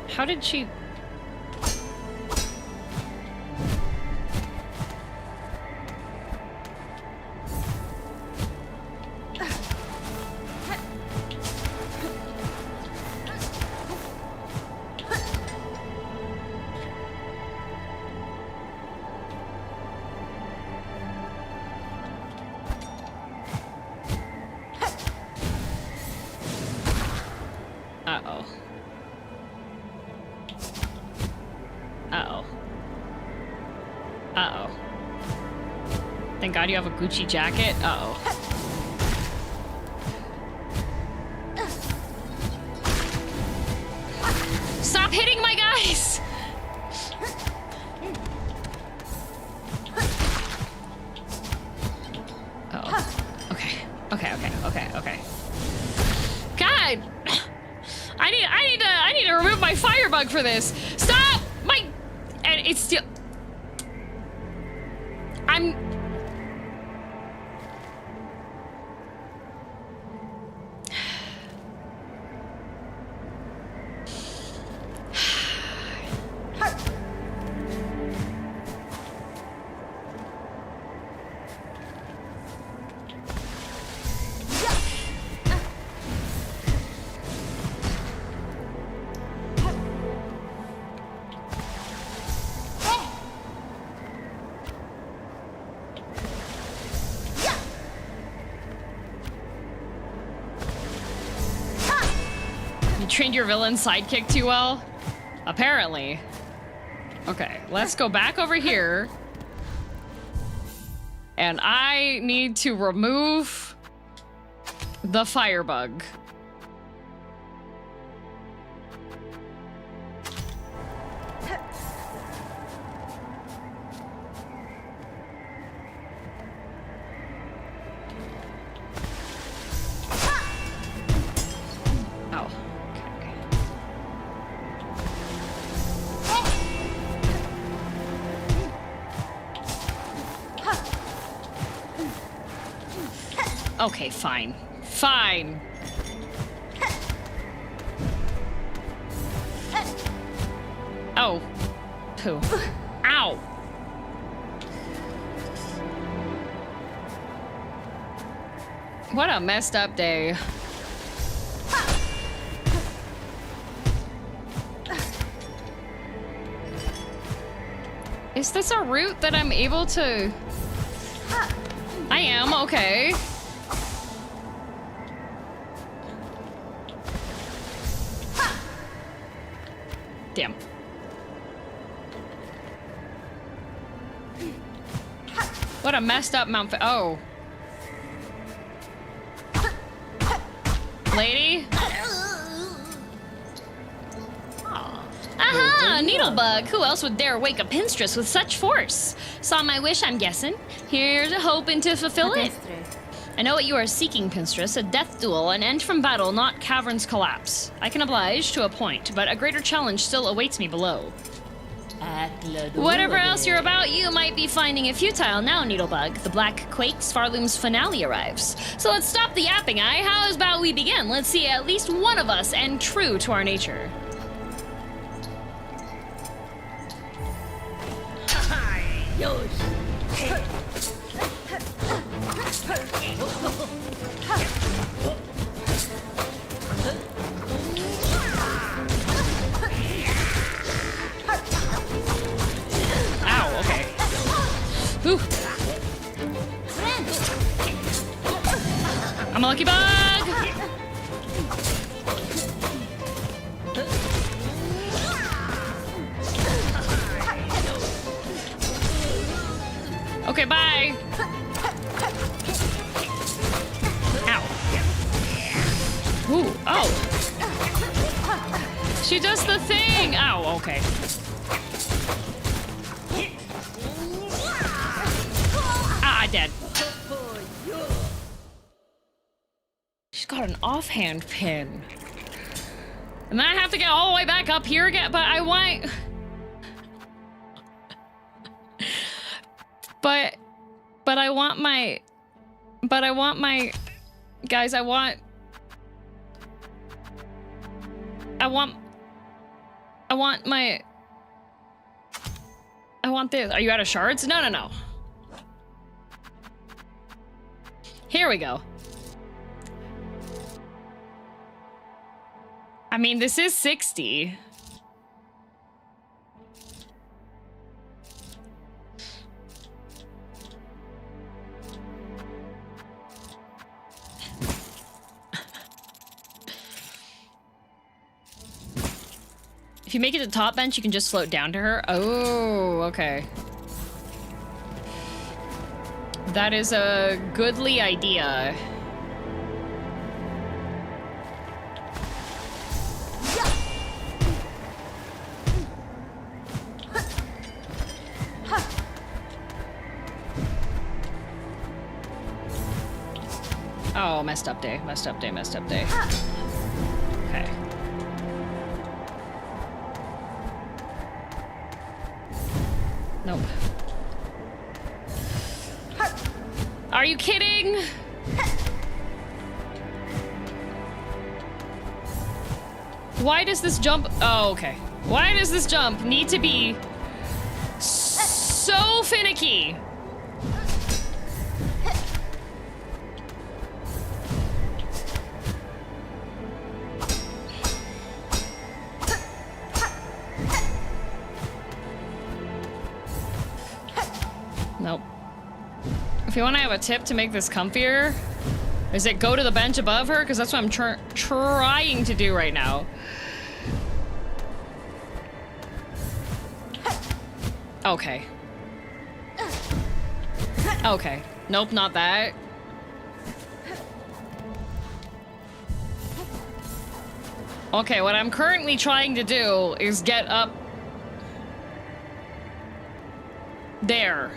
How did she... Uh-oh. Uh-oh. Uh-oh. Thank God you have a Gucci jacket. Uh-oh. Stop hitting my guys! Uh-oh. Okay. Okay. God! I need to remove my firebug for this. Stop! And it's still... I'm... Trained your villain sidekick too well? Apparently. Okay, let's go back over here. And I need to remove the firebug. Okay, fine. Fine. Oh. Poo. Ow. What a messed up day. Is this a route that I'm able to... I am, okay. Damn. What a messed up Mount... Oh. Lady? Aha! Needlebug! Who else would dare wake a pinstress with such force? Saw my wish, I'm guessing. Here's hoping to fulfill it. I know what you are seeking, pinstress. A death duel, an end from battle, not cavern's collapse. I can oblige to a point, but a greater challenge still awaits me below. Whatever else you're about, you might be finding it futile now, Needlebug. The black quakes, Farloom's finale arrives. So let's stop the yapping, How about we begin? Let's see at least one of us and true to our nature. Ow, okay. Whew. I'm a lucky bug! Okay, bye! Ow. Ooh, oh! She does the thing! Ow, okay. Ah, dead. She's got an offhand pin. And then I have to get all the way back up here again, but I want... But I want my... Guys, I want this. Are you out of shards? No, no, no. Here we go. I mean, this is 60. If you make it to the top bench, you can just float down to her. Oh, okay. That is a goodly idea. Oh, messed up day, messed up day, messed up day. Okay. Nope. Are you kidding? Why does this jump? Oh, okay. Why does this jump need to be so finicky? Nope. If you want to have a tip to make this comfier, is it go to the bench above her? Because that's what I'm trying to do right now. Okay. Okay. Nope, not that. Okay, what I'm currently trying to do is get up there.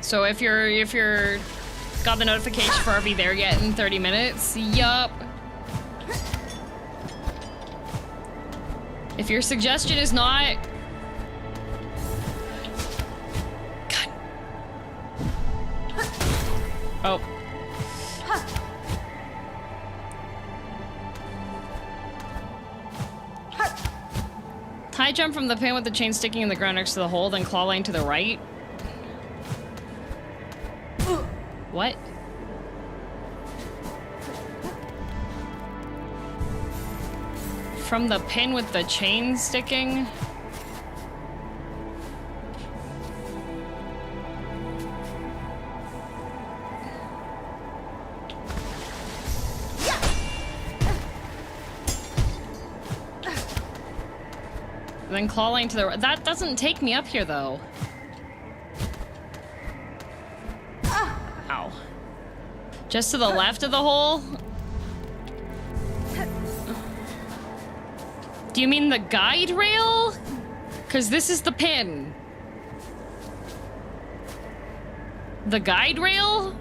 So if you're got the notification for Are we there yet in 30 minutes? Yup. If your suggestion is not... God. Oh. High jump from the pin with the chain sticking in the ground next to the hole, then claw line to the right. What? from the pin with the chain sticking. Then claw line to the right. That doesn't take me up here though. Ow. Just to the left of the hole? Do you mean the guide rail? Because this is the pin. The guide rail?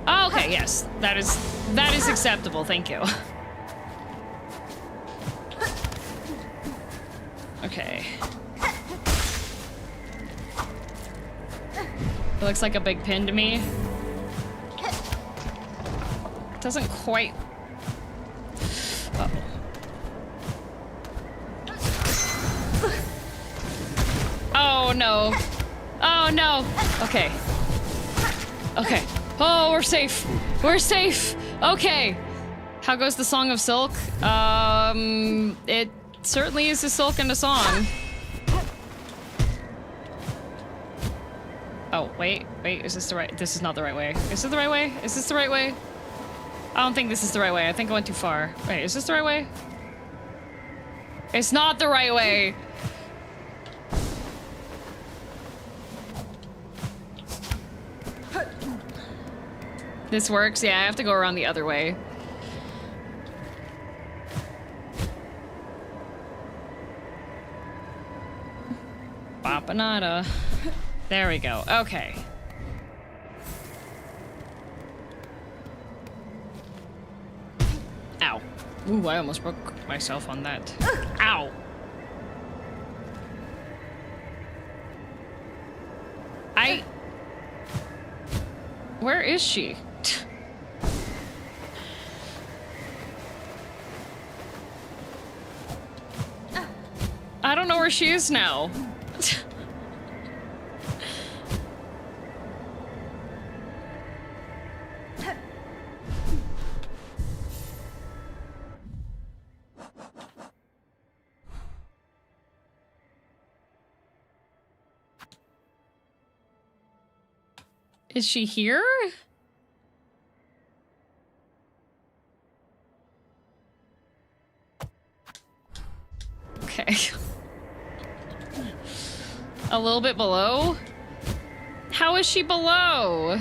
Oh, okay, yes. That is acceptable, thank you. Okay. It looks like a big pin to me. It doesn't quite... Uh-oh. Oh, no. Oh, no. Okay. Okay. Oh, we're safe. We're safe. Okay. How goes the Song of Silk? It certainly is a silk and a song. Oh, wait, is this the right? This is not the right way. Is it the right way? Is this the right way? I don't think this is the right way. I think I went too far. Wait, is this the right way? It's not the right way. This works? Yeah, I have to go around the other way. Bapanada. There we go. Okay. Ow. Ooh, I almost broke myself on that. Ow. Where is she? I don't know where she is now. Is she here? Okay. A little bit below? How is she below?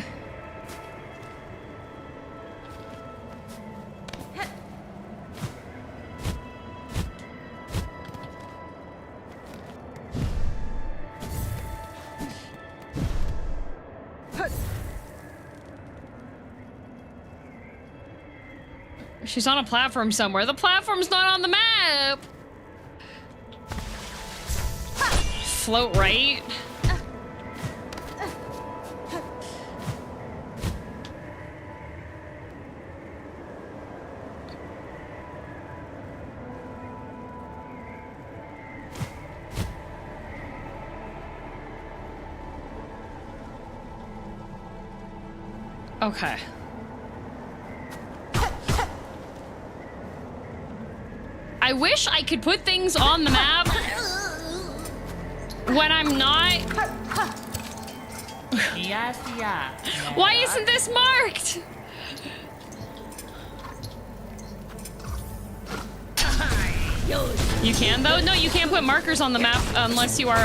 She's on a platform somewhere. The platform's not on the map! Float right? Okay. I wish I could put things on the map when I'm not. Why isn't this marked? You can though? No, you can't put markers on the map unless you are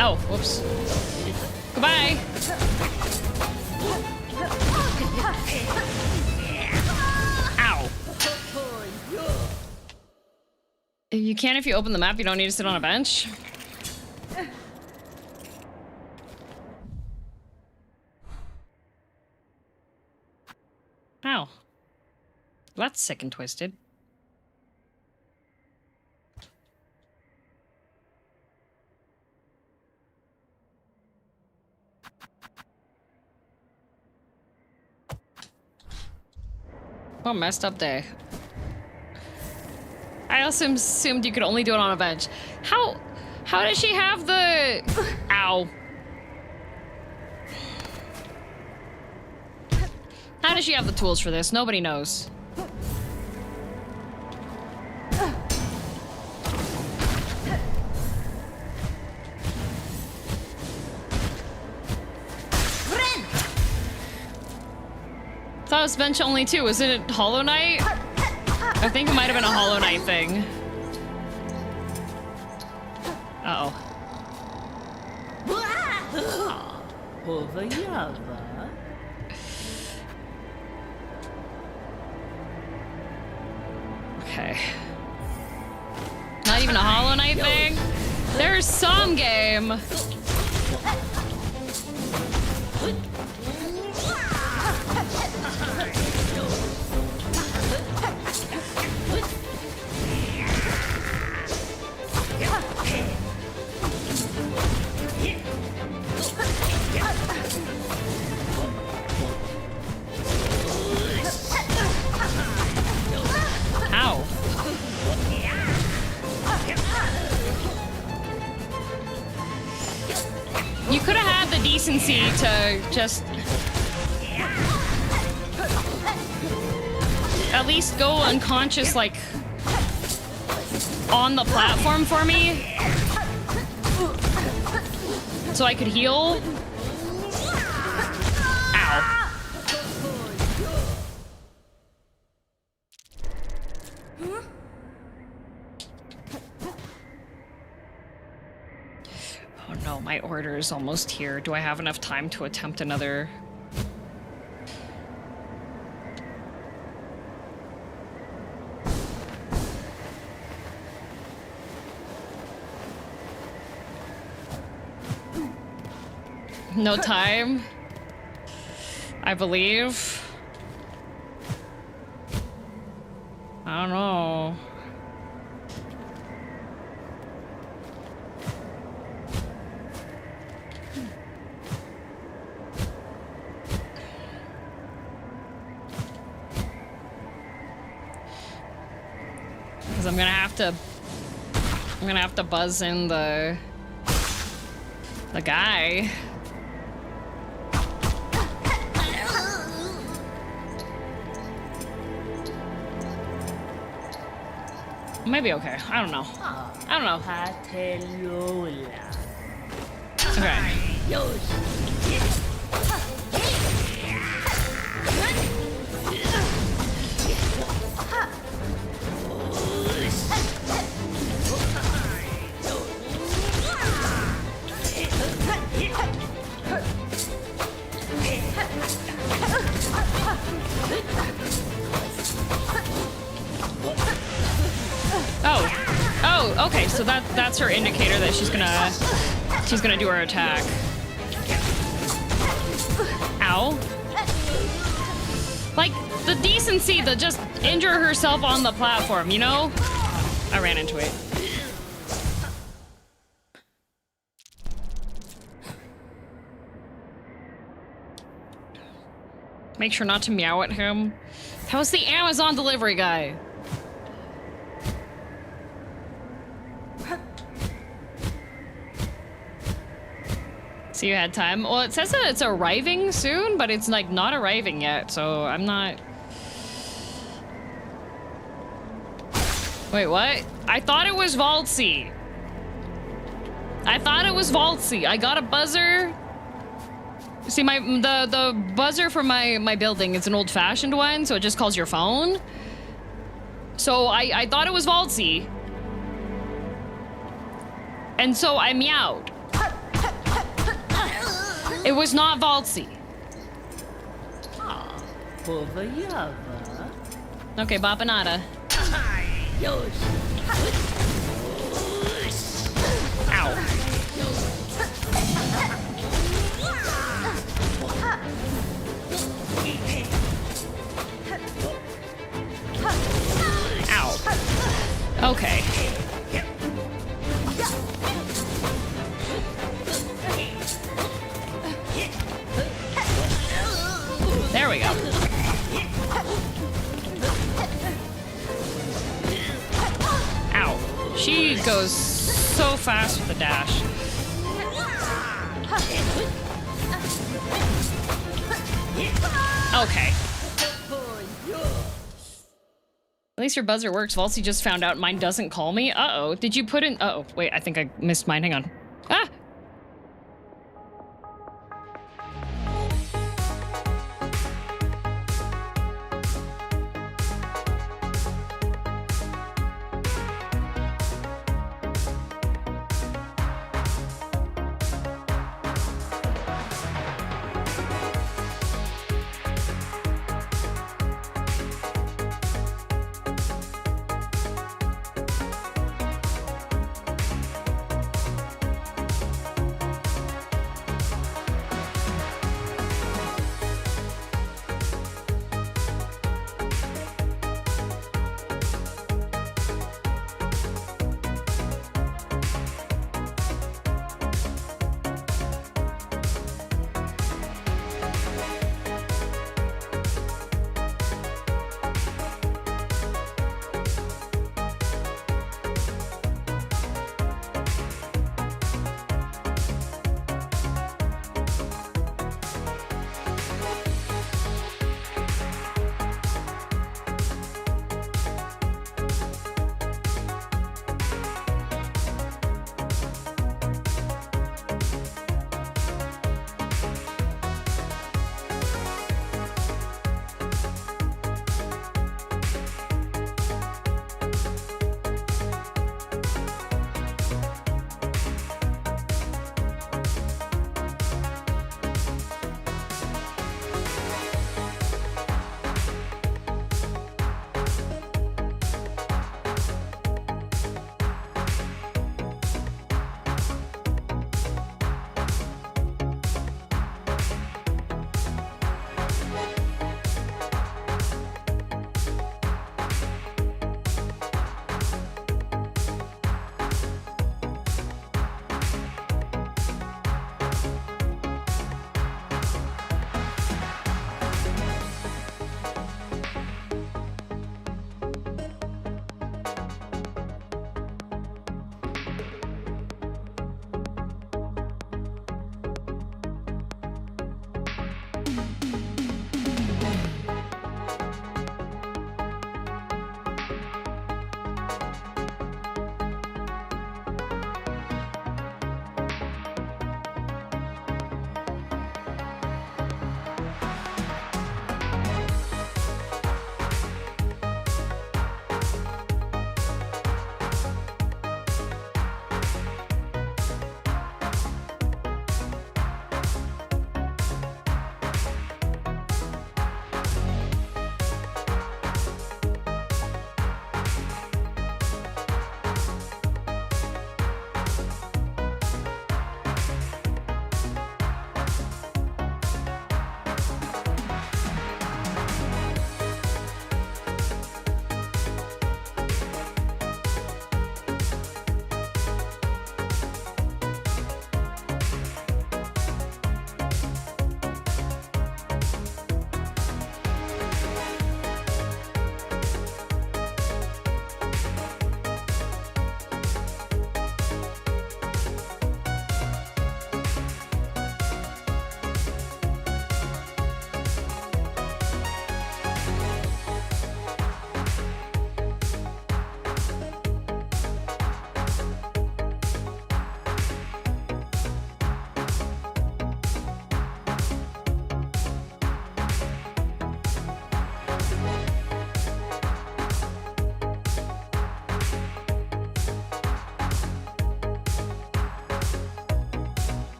Oh, whoops. Goodbye. Ow. You can if you open the map, you don't need to sit on a bench. Ow. That's sick and twisted. What a messed up day. I also assumed you could only do it on a bench. How does she have the... Ow. How does she have the tools for this? Nobody knows. Thought it was bench only too. Was it Hollow Knight? I think it might have been a Hollow Knight thing. Uh-oh. Okay. Not even a Hollow Knight thing? There's some game. Ow. You could have had the decency to just at least go unconscious, like, on the platform for me so I could heal. Ow. Oh no, my order is almost here. Do I have enough time to attempt another? No time, I believe. I don't know. Because I'm gonna have to buzz in the guy. Maybe okay. I don't know. I don't know. Okay. Oh, okay, so that's her indicator that she's gonna do her attack. Ow. Like, the decency to just injure herself on the platform, you know? I ran into it. Make sure not to meow at him. That was the Amazon delivery guy. So you had time. Well, it says that it's arriving soon, but it's like not arriving yet, so I'm not... Wait, what? I thought it was Vaultsy. I thought it was Vaultsy. I got a buzzer. See, the buzzer for my building, it's an old-fashioned one, so it just calls your phone. So I thought it was Vaultsy. And so I meowed. It was not Vaultsy. Okay, Bapanada. Ow. Okay. There we go. Ow. She goes so fast with the dash. Okay. At least your buzzer works. Valsy just found out mine doesn't call me. Uh-oh. Did you put in... Uh-oh. Wait, I think I missed mine. Hang on. Ah!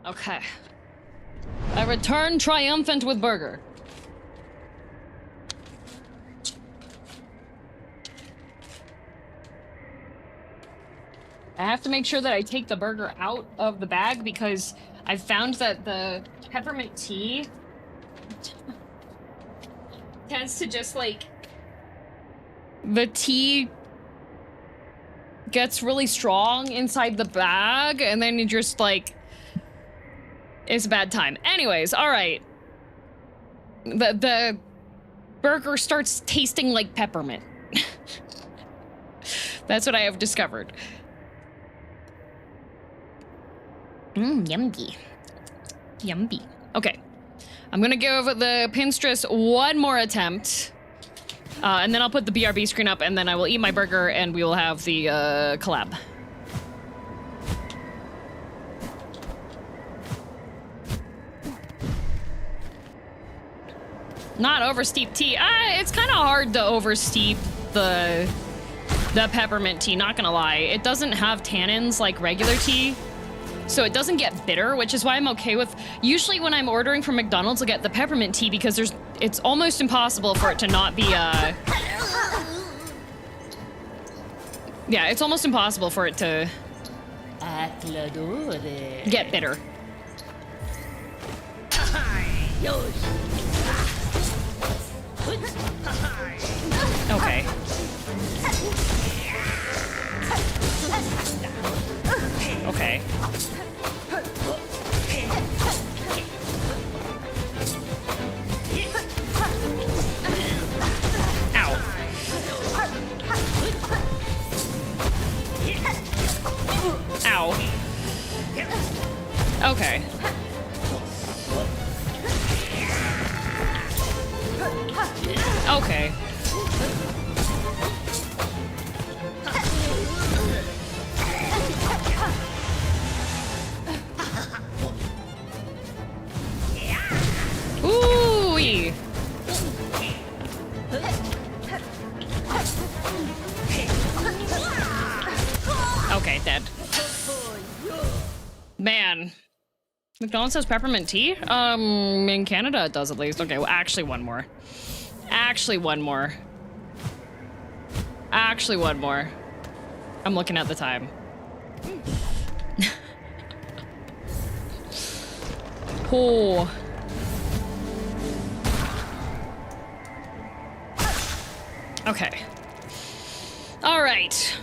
Okay. I return triumphant with burger. I have to make sure that I take the burger out of the bag because I've found that the peppermint tea tends to just like the tea gets really strong inside the bag, and then you just like it's a bad time. Anyways, all right. The burger starts tasting like peppermint. That's what I have discovered. Yummy. Yummy. Okay. I'm gonna give the Pinterest one more attempt. And then I'll put the BRB screen up, and then I will eat my burger, and we will have the collab. Not oversteep tea. It's kind of hard to oversteep the peppermint tea, not gonna lie. It doesn't have tannins like regular tea, so it doesn't get bitter, which is why I'm okay with... Usually when I'm ordering from McDonald's, I'll get the peppermint tea because it's almost impossible for it to not be, Yeah, it's almost impossible for it to get bitter. Okay. Okay. Ow. Ow. Okay. Okay. Ooh-wee. Okay, dead. Man. McDonald's has peppermint tea? In Canada it does at least. Okay, well, actually one more. Actually one more. Actually one more. I'm looking at the time. Oh. Okay. All right.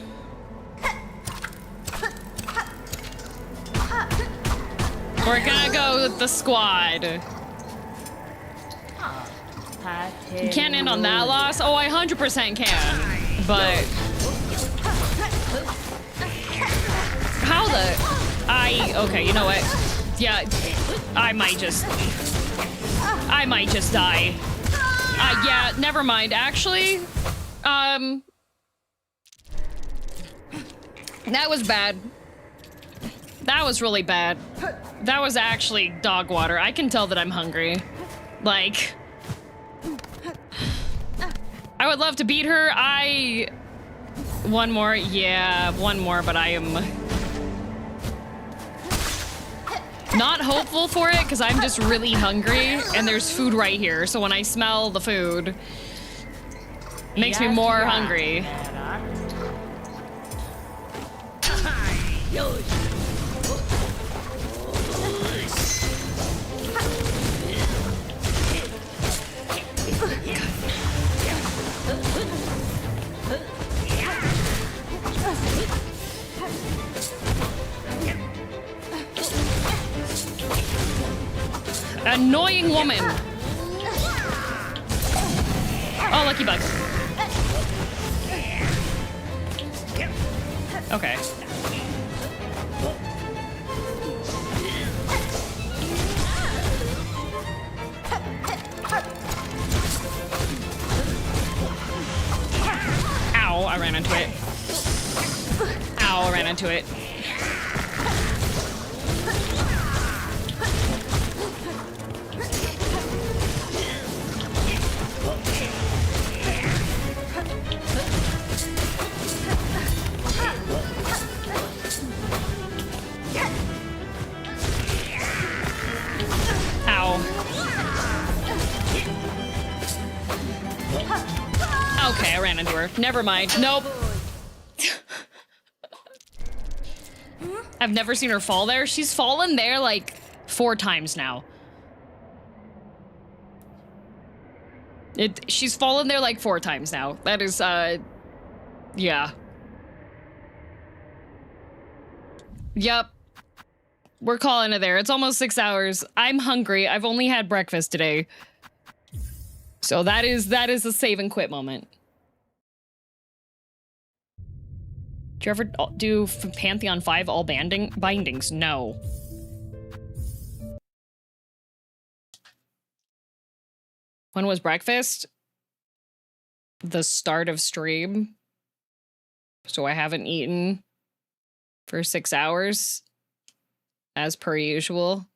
We're gonna go with the squad. You can't end on that loss? Oh, I 100% can. But... How the... Okay, you know what? Yeah, I might just die. Yeah, never mind. Actually, that was bad. That was really bad. That was actually dog water. I can tell that I'm hungry. Like, I would love to beat her. One more. Yeah, one more, but I am not hopeful for it because I'm just really hungry and there's food right here. So when I smell the food, it makes me more hungry. Annoying woman. Oh, lucky bug. Okay. Ow, I ran into it. Ow, I ran into it. Okay, I ran into her. Never mind. Nope. I've never seen her fall there. She's fallen there like 4 times now. She's fallen there like 4 times now. That is, yeah. Yep. We're calling it there. It's almost 6 hours. I'm hungry. I've only had breakfast today. So that is a save and quit moment. Do you ever do Pantheon 5 all bindings? No. When was breakfast? The start of stream. So I haven't eaten for 6 hours, as per usual.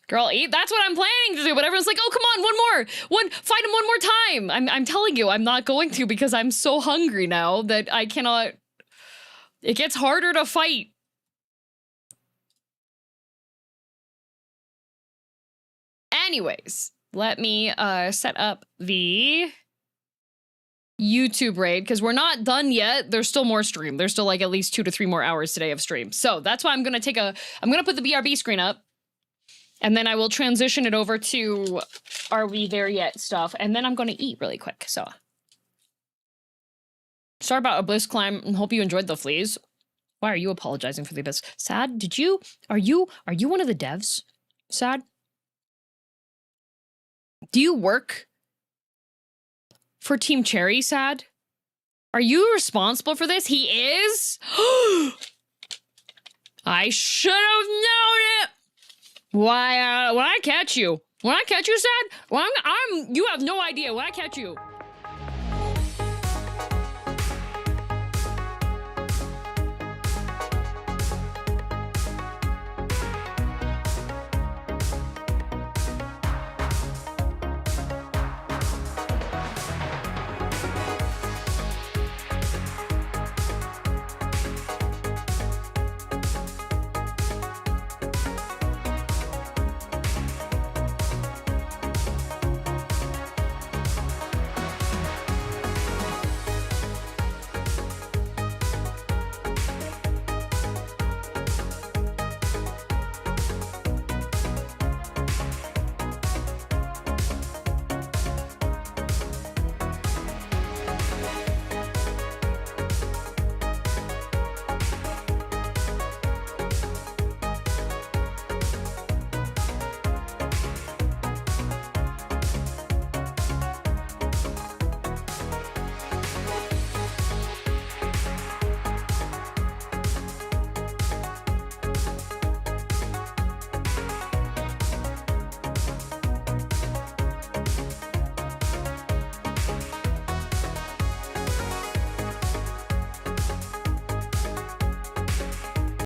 Girl, eat. That's what I'm planning to do. But everyone's like, oh, come on, fight him one more time. I'm telling you, I'm not going to because I'm so hungry now that I cannot. It gets harder to fight. Anyways, let me set up the YouTube raid because we're not done yet. There's still more stream. There's still like at least 2 to 3 more hours today of stream. So that's why I'm gonna put the BRB screen up, and then I will transition it over to Are We There Yet stuff, and then I'm gonna eat really quick. So sorry about Abyss Climb, and hope you enjoyed the fleas. Why are you apologizing for the Abyss? Sad? Are you one of the devs? Sad? Do you work for Team Cherry, Sad? Are you responsible for this? He is? I should have known it! Why, when I catch you, Sad, you have no idea. When I catch you,